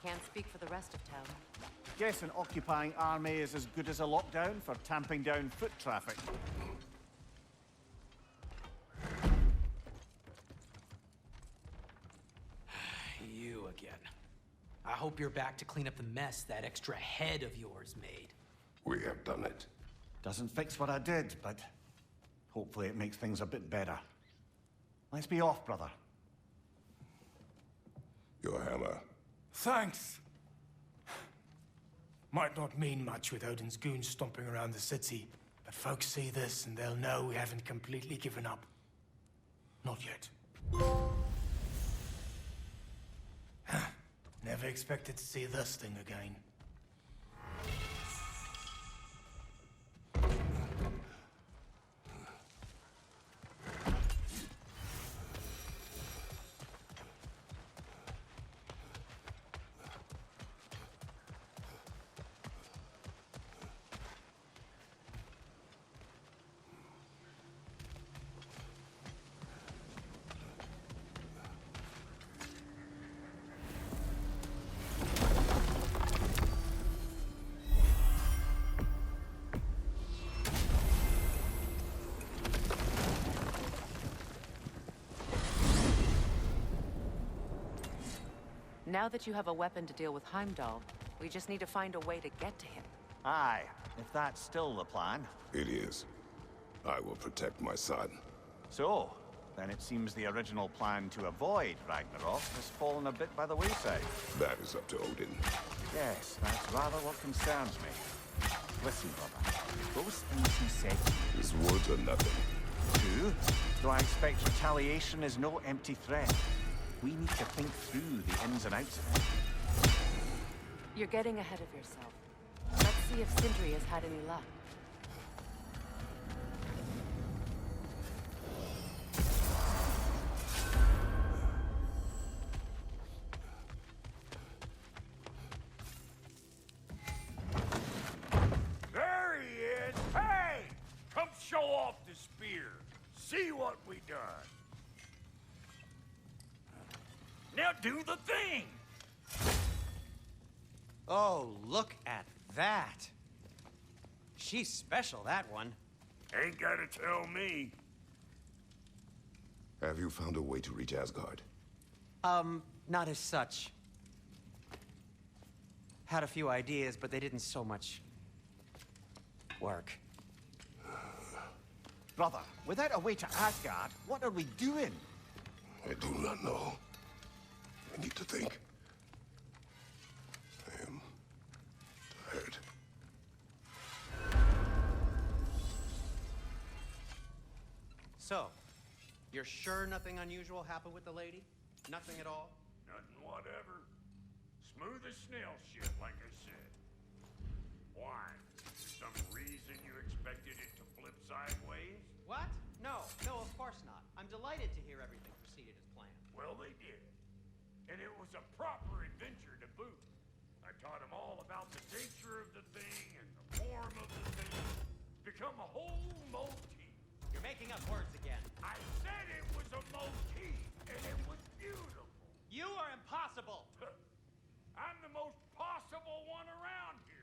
Can't speak for the rest of town. Guess an occupying army is as good as a lockdown for tamping down foot traffic. You again. I hope you're back to clean up the mess that extra head of yours made. We have done it. Doesn't fix what I did, but hopefully it makes things a bit better. Let's be off, brother. Your hammer. Thanks. Might not mean much with Odin's goons stomping around the city, but folks see this and they'll know we haven't completely given up. Not yet. Never expected to see this thing again. Now that you have a weapon to deal with Heimdall, we just need to find a way to get to him. Aye, if that's still the plan. It is. I will protect my son. So, then it seems the original plan to avoid Ragnarok has fallen a bit by the wayside. That is up to Odin. Yes, that's rather what concerns me. Listen, brother, those things he said... His words are nothing. True, though I expect retaliation is no empty threat. We need to think through the ins and outs of it. You're getting ahead of yourself. Let's see if Sindri has had any luck. There he is! Hey! Come show off the spear. See what we done. Now do the thing! Oh, look at that. She's special, that one. Ain't gotta tell me. Have you found a way to reach Asgard? Not as such. Had a few ideas, but they didn't so much work. Brother, without a way to Asgard, what are we doing? I do not know. I need to think. I am tired. So, you're sure nothing unusual happened with the lady? Nothing at all? Nothing whatever. Smooth as snail shit, like I said. Why? Is there some reason you expected it to flip sideways? What? No, of course not. I'm delighted to hear everything proceeded as planned. Well, they did. And it was a proper adventure to boot. I taught them all about the nature of the thing and the form of the thing. Become a whole motif. You're making up words again. I said it was a motif, and it was beautiful. You are impossible. I'm the most possible one around here.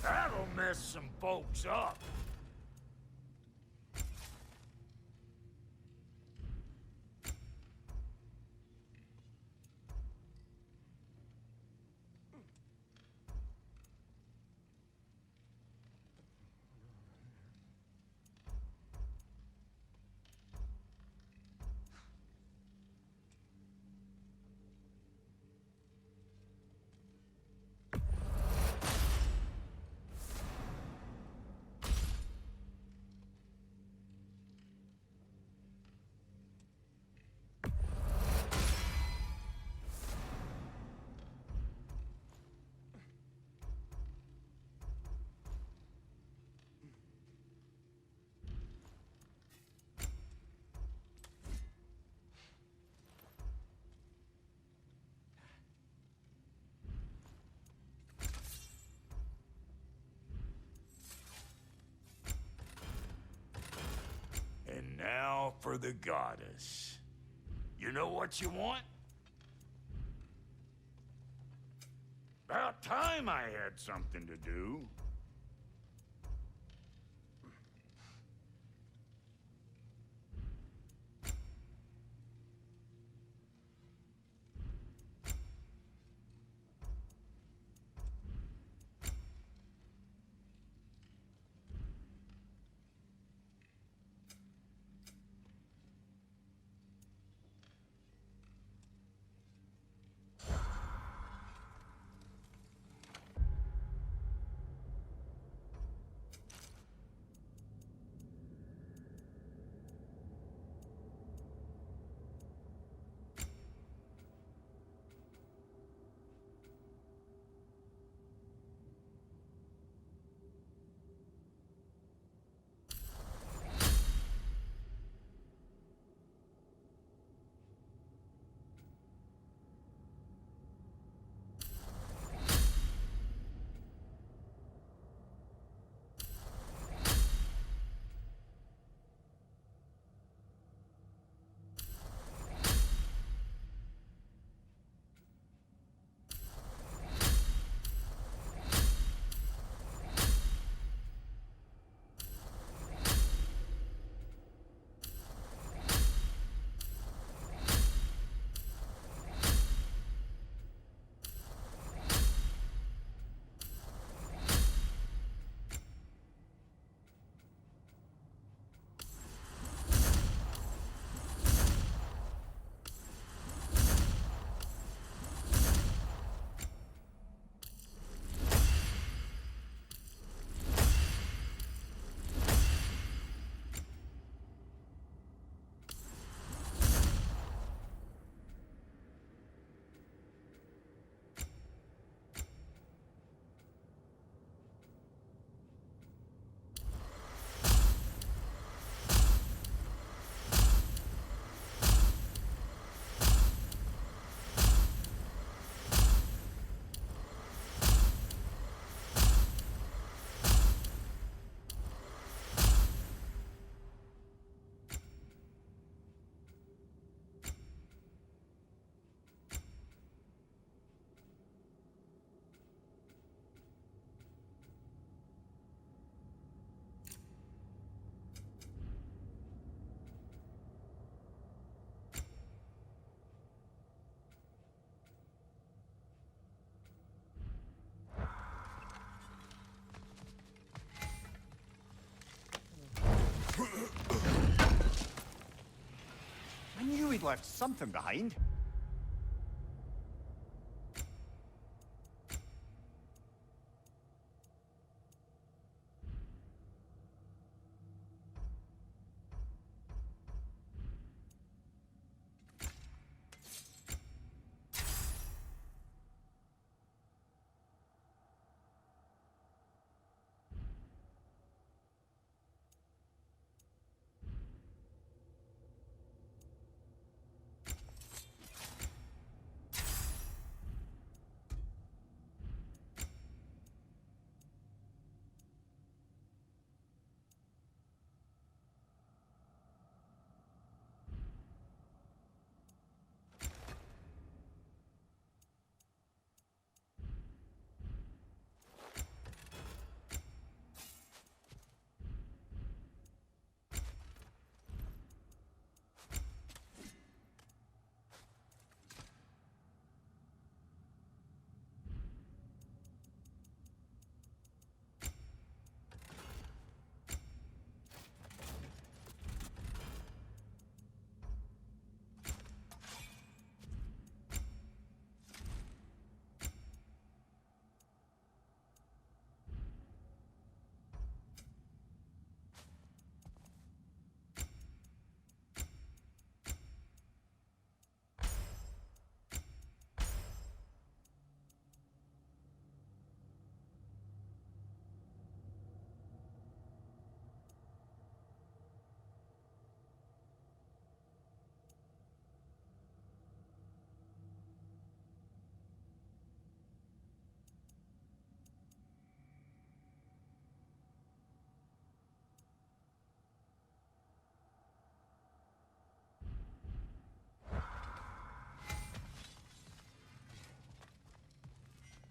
That'll mess some folks up. And now for the goddess. You know what you want? About time I had something to do. left something behind.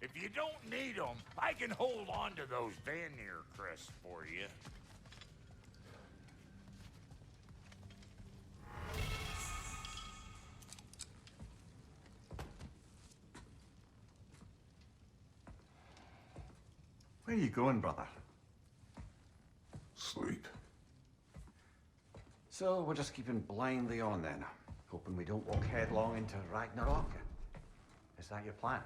If you don't need them, I can hold on to those Vanir crests for you. Where are you going, brother? Sleep. So we're just keeping blindly on then, hoping we don't walk headlong into Ragnarök. Is that your plan?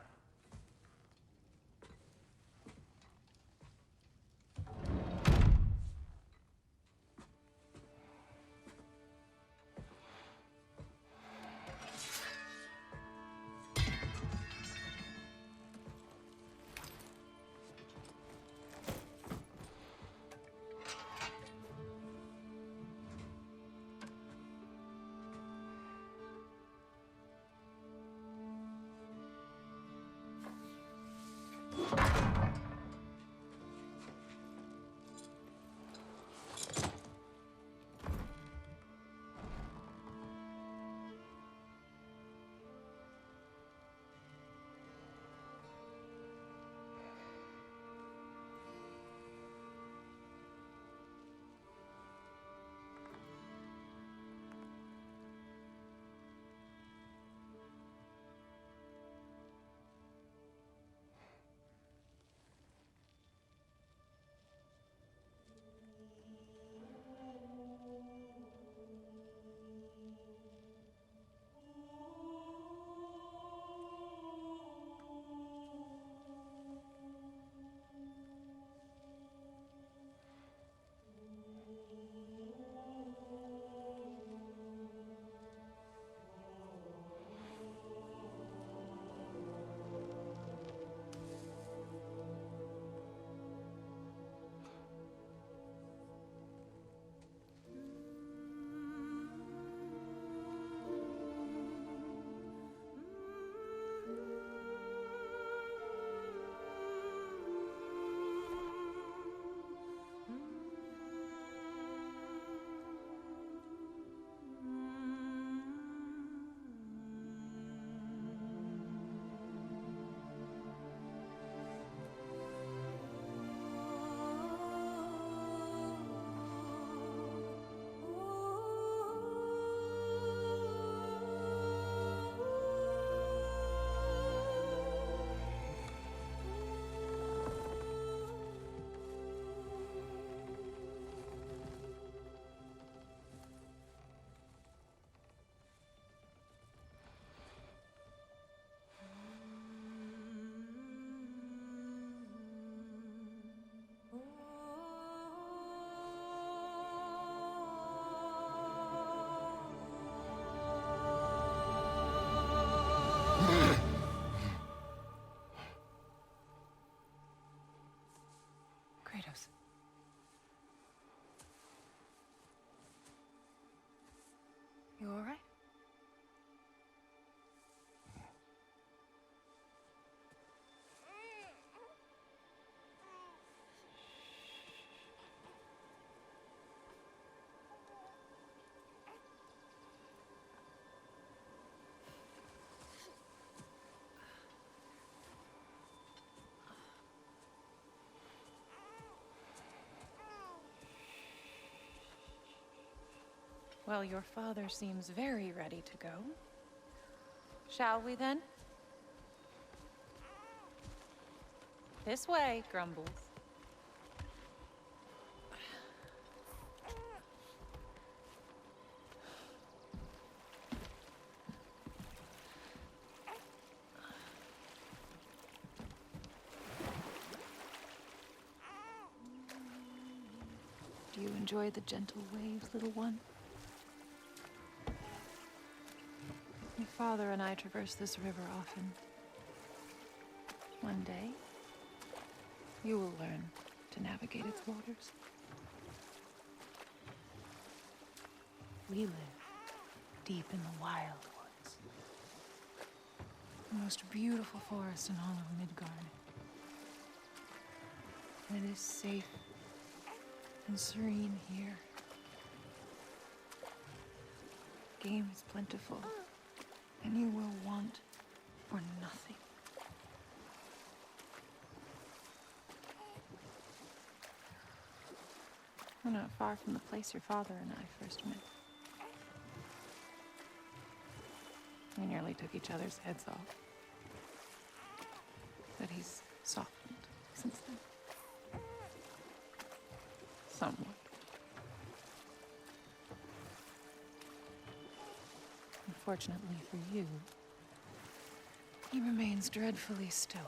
Well, your father seems very ready to go. Shall we then? This way, Grumbles. Do you enjoy the gentle waves, little one? My father and I traverse this river often. One day, you will learn to navigate its waters. We live deep in the wild woods. The most beautiful forest in all of Midgard. And it is safe and serene here. Game is plentiful, and you will want for nothing. We're not far from the place your father and I first met. We nearly took each other's heads off. But he's softened since then. Somewhat. Unfortunately for you, he remains dreadfully stoic.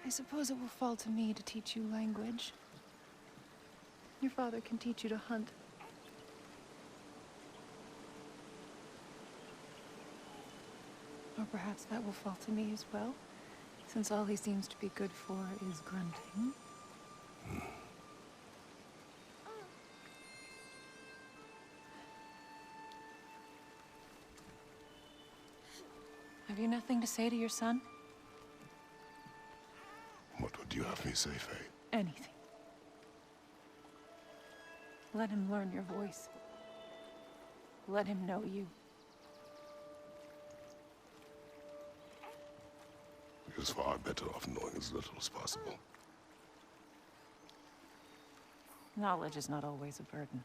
I suppose it will fall to me to teach you language. Your father can teach you to hunt. Or perhaps that will fall to me as well, since all he seems to be good for is grunting. Have you nothing to say to your son? What would you have me say, Faye? Anything. Let him learn your voice. Let him know you. He is far better off knowing as little as possible. Knowledge is not always a burden.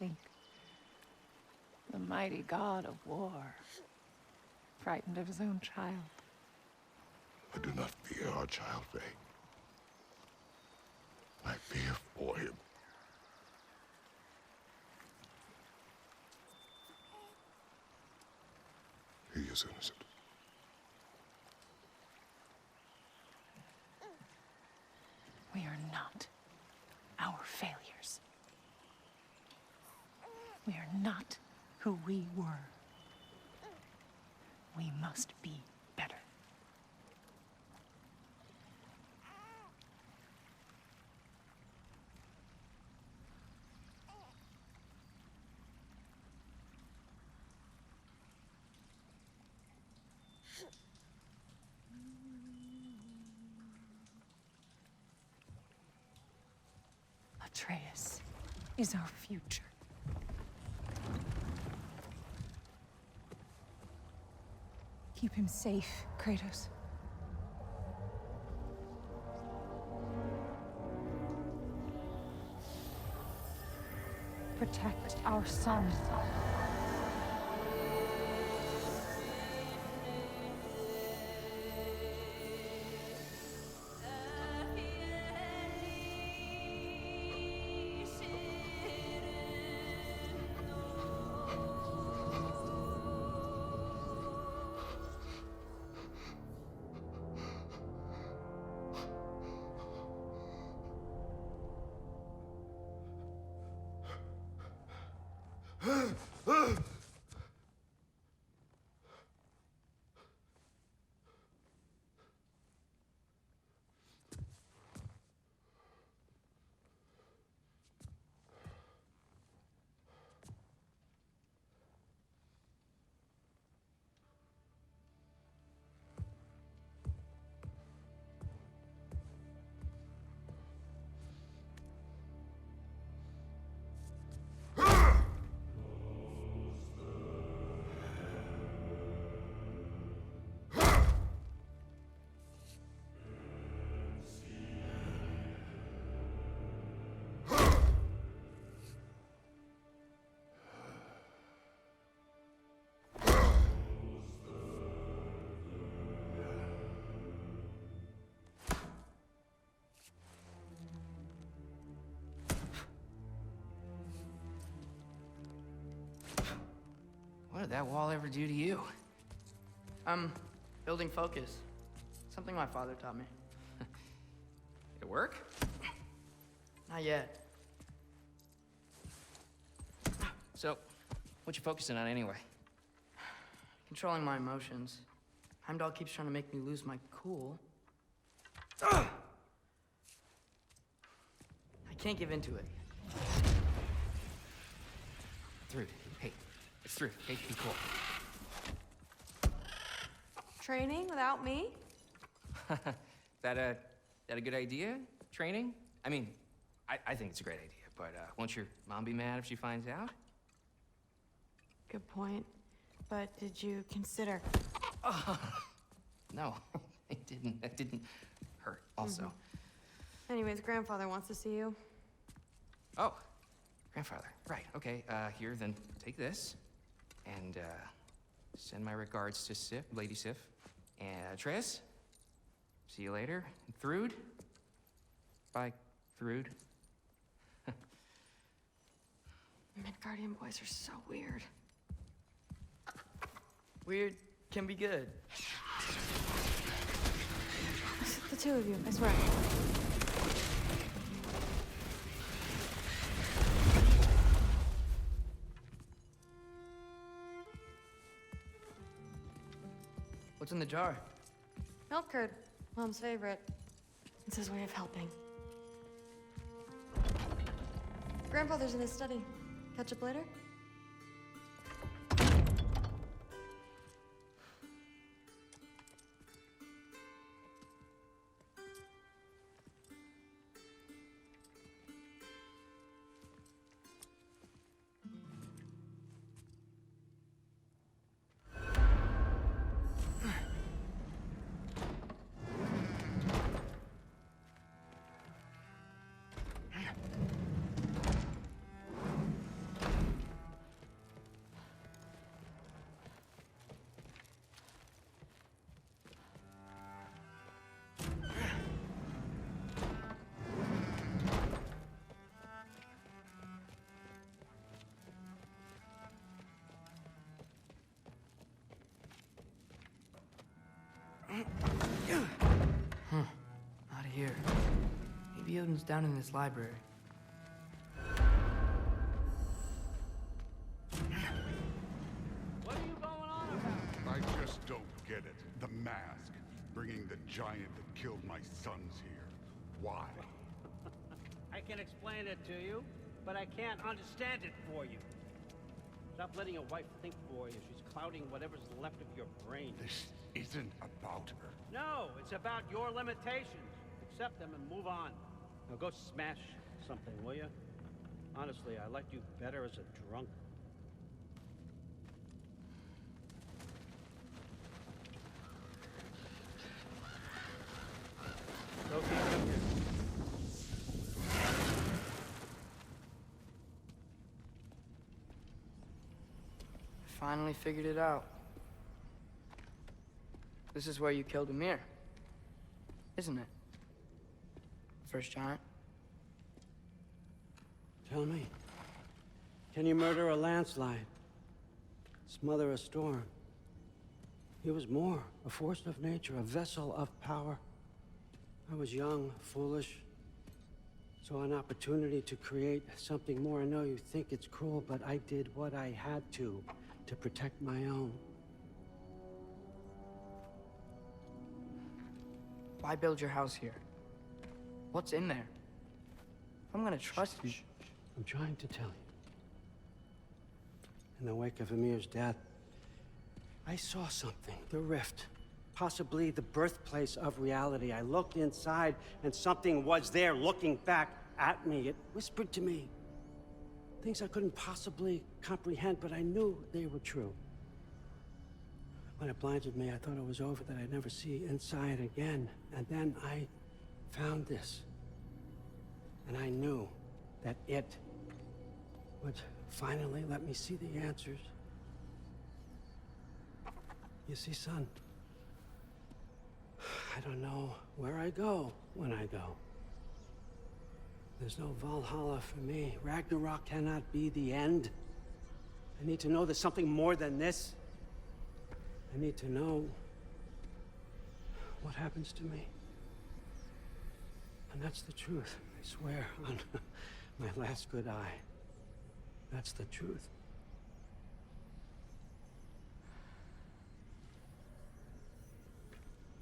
Think. The mighty god of war, frightened of his own child. I do not fear our child, Faye. I fear for him. He is innocent. We are not our failures. We are not who we were. We must be better. Atreus is our future. Keep him safe, Kratos. Protect our son. did that wall ever do to you? I'm building focus. Something my father taught me. Did it work? Not yet. So, what you focusing on anyway? Controlling my emotions. Heimdall keeps trying to make me lose my cool. I can't give in to it. Through. Hey, it's through. Hey, be cool. Training without me? That a good idea? Training? I mean, I think it's a great idea, but won't your mom be mad if she finds out? Good point. But did you consider? No, it didn't. That didn't hurt. Also. Anyways, grandfather wants to see you. Oh, grandfather. Right. Okay. Here, then take this, and send my regards to Sif, Lady Sif, and Tris. See you later. And Thrud. Bye, Thrud. Midgardian boys are so weird. Weird can be good. The two of you, I swear. What's in the jar? Milk curd, Mom's favorite. It's his way of helping. Grandfather's in his study. Catch up later? Not here. Maybe Odin's down in this library. What are you going on about? I just don't get it. The mask. Bringing the giant that killed my sons here. Why? I can explain it to you, but I can't understand it for you. Stop letting your wife think for you. She's clouding whatever's left of your brain. This isn't about her. No, it's about your limitations. Accept them and move on. Now go smash something, will you? Honestly, I liked you better as a drunk. Loki, come here. Finally figured it out. This is where you killed Ymir, isn't it? First giant. Tell me, can you murder a landslide? Smother a storm? He was more, a force of nature, a vessel of power. I was young, foolish, saw an opportunity to create something more. I know you think it's cruel, but I did what I had to protect my own. Why build your house here? What's in there? I'm gonna trust you. I'm trying to tell you. In the wake of Ymir's death, I saw something. The rift. Possibly the birthplace of reality. I looked inside, and something was there looking back at me. It whispered to me things I couldn't possibly comprehend, but I knew they were true. When it blinded me, I thought it was over, that I'd never see inside again. And then I found this. And I knew that it would finally let me see the answers. You see, son, I don't know where I go when I go. There's no Valhalla for me. Ragnarok cannot be the end. I need to know there's something more than this. I need to know what happens to me. And that's the truth, I swear, on my last good eye. That's the truth.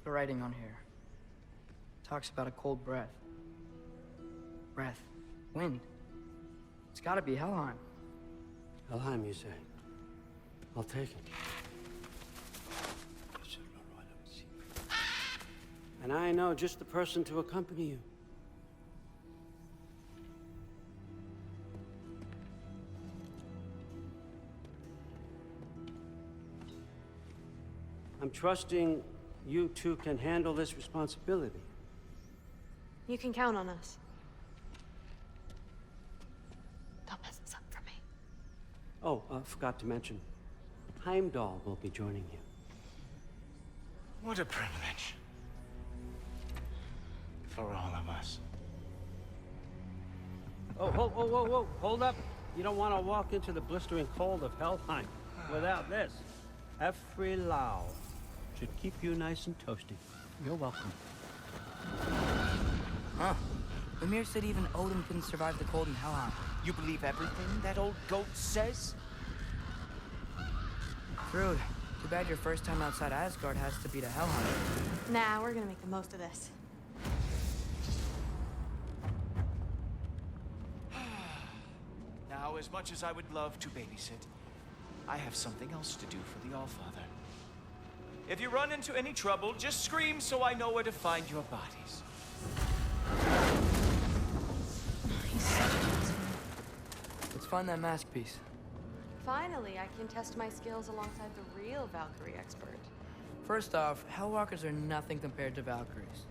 The writing on here talks about a cold breath. Breath. Wind. It's gotta be Helheim. Helheim, you say? I'll take it. And I know just the person to accompany you. I'm trusting you two can handle this responsibility. You can count on us. Don't mess this up for me. Oh, forgot to mention, Heimdall will be joining you. What a privilege. For all of us. Oh, whoa, hold up. You don't want to walk into the blistering cold of Helheim without this. Every Lau should keep you nice and toasty. You're welcome. Huh. Ymir said even Odin couldn't survive the cold in Helheim. You believe everything that old goat says? Rude. Too bad your first time outside Asgard has to be to Helheim. Nah, we're gonna make the most of this. Now, as much as I would love to babysit, I have something else to do for the Allfather. If you run into any trouble, just scream so I know where to find your bodies. Let's find that mask piece. Finally, I can test my skills alongside the real Valkyrie expert. First off, Hellwalkers are nothing compared to Valkyries.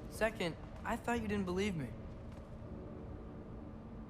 Second, I thought you didn't believe me.